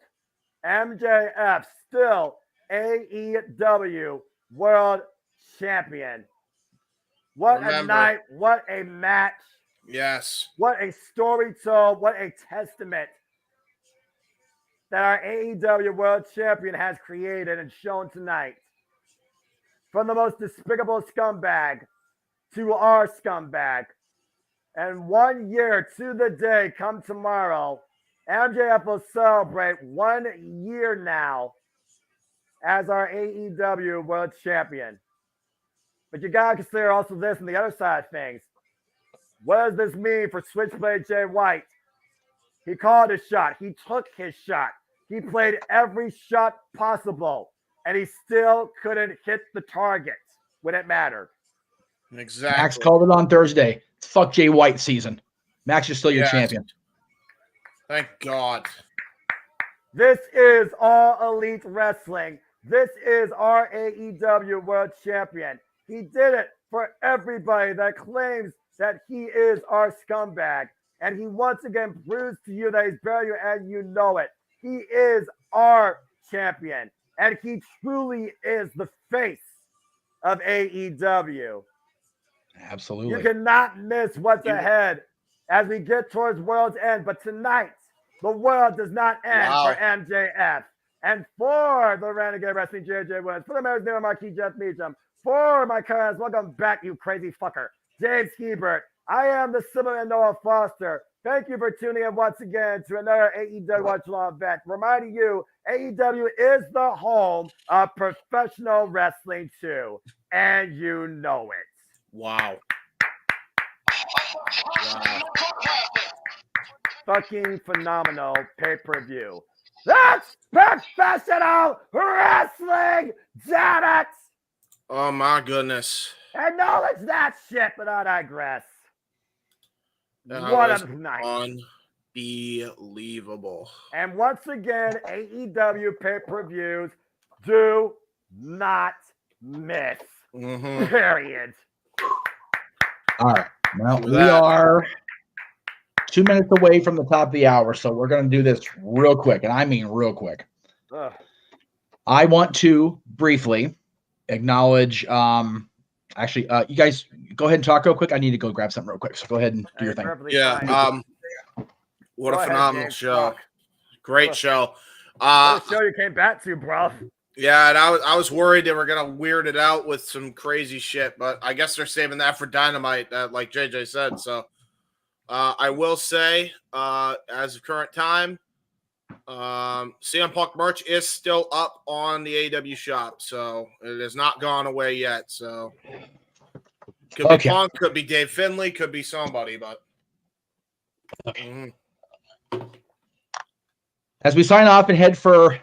MJF still AEW World Champion. What a night, what a match. Yes. What a story told, what a testament that our AEW World Champion has created and shown tonight. From the most despicable scumbag to our scumbag. And 1 year to the day come tomorrow, MJF will celebrate 1 year now as our AEW World Champion. But you gotta consider also this and the other side of things. What does this mean for Switchblade Jay White? He called his shot. He took his shot. He played every shot possible, and he still couldn't hit the target when it mattered. Exactly. Max called it on Thursday. It's fuck Jay White season. Max is still your champion. Thank God. This is All Elite Wrestling. This is our AEW World Champion. He did it for everybody that claims that he is our scumbag. And he once again proves to you that he's better you and you know it. He is our champion. And he truly is the face of AEW. Absolutely. You cannot miss what's ahead as we get towards World's End. But tonight, the world does not end for MJF. And for the Renegade Wrestling JJ Woods, for the Mayor's Name Marquis Jeff Meacham, for my co-host, welcome back, you crazy fucker, James Hebert. I am the Simon Noah Foster. Thank you for tuning in once again to another AEW Watch Along event. Reminding you, AEW is the home of professional wrestling too. And you know it. Wow. Fucking phenomenal pay-per-view. That's professional wrestling, damn it! Oh my goodness. Acknowledge that shit, but I digress. That What was a night. Unbelievable. And once again, AEW pay-per-views do not miss. Mm-hmm. Period. All right. Well, we are 2 minutes away from the top of the hour, so we're going to do this real quick, and I mean real quick. Ugh. I want to briefly acknowledge actually you guys go ahead and talk real quick. I need to go grab something real quick, so go ahead and do your thing. Yeah. What a phenomenal show. Great show. What a show you came back to, bro. Yeah, and I was worried they were gonna weird it out with some crazy shit, but I guess they're saving that for Dynamite, like JJ said. So I will say, as of current time, CM Punk merch is still up on the AEW shop, so it has not gone away yet. So could be Punk, could be Dave Finlay, could be somebody, but as we sign off and head for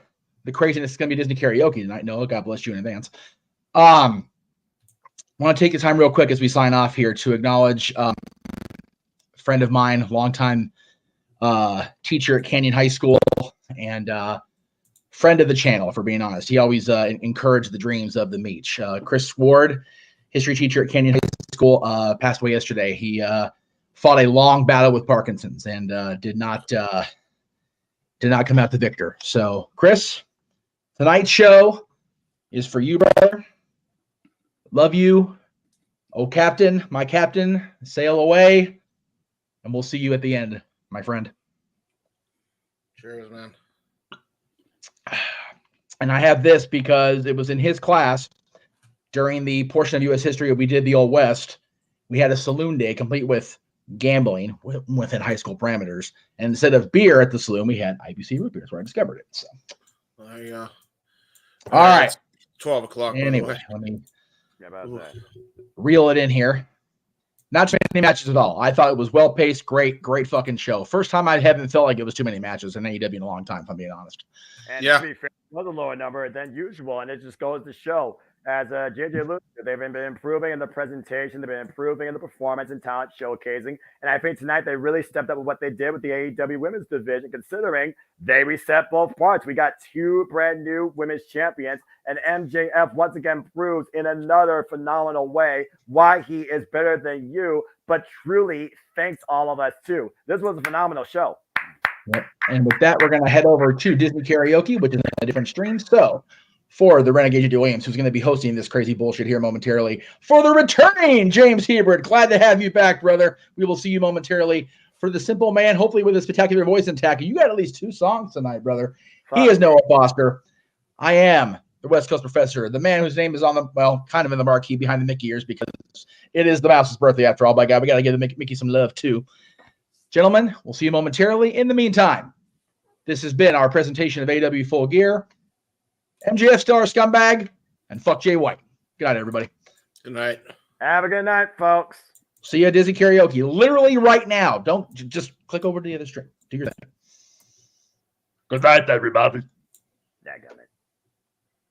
the craziness, it's going to be Disney karaoke tonight. Noah, God bless you in advance. I want to take the time real quick as we sign off here to acknowledge a friend of mine, longtime teacher at Canyon High School and friend of the channel, for being honest. He always encouraged the dreams of the Meach. Chris Ward, history teacher at Canyon High School, passed away yesterday. He fought a long battle with Parkinson's and did not come out the victor. So, Chris, tonight's show is for you, brother. Love you. Oh, Captain, my captain, sail away. And we'll see you at the end, my friend. Cheers, man. And I have this because it was in his class during the portion of U.S. history we did the Old West. We had a saloon day complete with gambling within high school parameters. And instead of beer at the saloon, we had IBC root beers where I discovered it. So, There you go. All right. 12 o'clock. Anyway, let me about that. reel it in here. Not too many matches at all. I thought it was well-paced, great fucking show. First time I haven't felt like it was too many matches in AEW in a long time, if I'm being honest. And to be fair, it was a lower number than usual, and it just goes to show, as JJ alluded to, they've been improving in the presentation, they've been improving in the performance and talent showcasing, and I think tonight they really stepped up with what they did with the AEW women's division, considering they reset both parts. We got 2 brand new women's champions, and MJF once again proves in another phenomenal way why he is better than you, but truly thanks all of us too. This was a phenomenal show. Yep. And with that, we're going to head over to Disney Karaoke, which is a different stream. So, for the Renegade J.J. Williams, who's going to be hosting this crazy bullshit here momentarily, for the returning James Hebert, glad to have you back, brother. We will see you momentarily. For the simple man, hopefully with a spectacular voice intact, you got at least 2 songs tonight, brother. He is Noah Foster. I am the West Coast Professor, the man whose name is on the, well, kind of in the marquee behind the Mickey ears because it is the mouse's birthday after all. By God, we got to give Mickey some love too. Gentlemen, we'll see you momentarily. In the meantime, this has been our presentation of AEW Full Gear. MJF Star Scumbag, and fuck Jay White. Good night, everybody. Good night. Have a good night, folks. See you at Disney Karaoke. Literally right now. Don't just click over to the other stream. Do your thing. Good night, everybody. Yeah, I got it.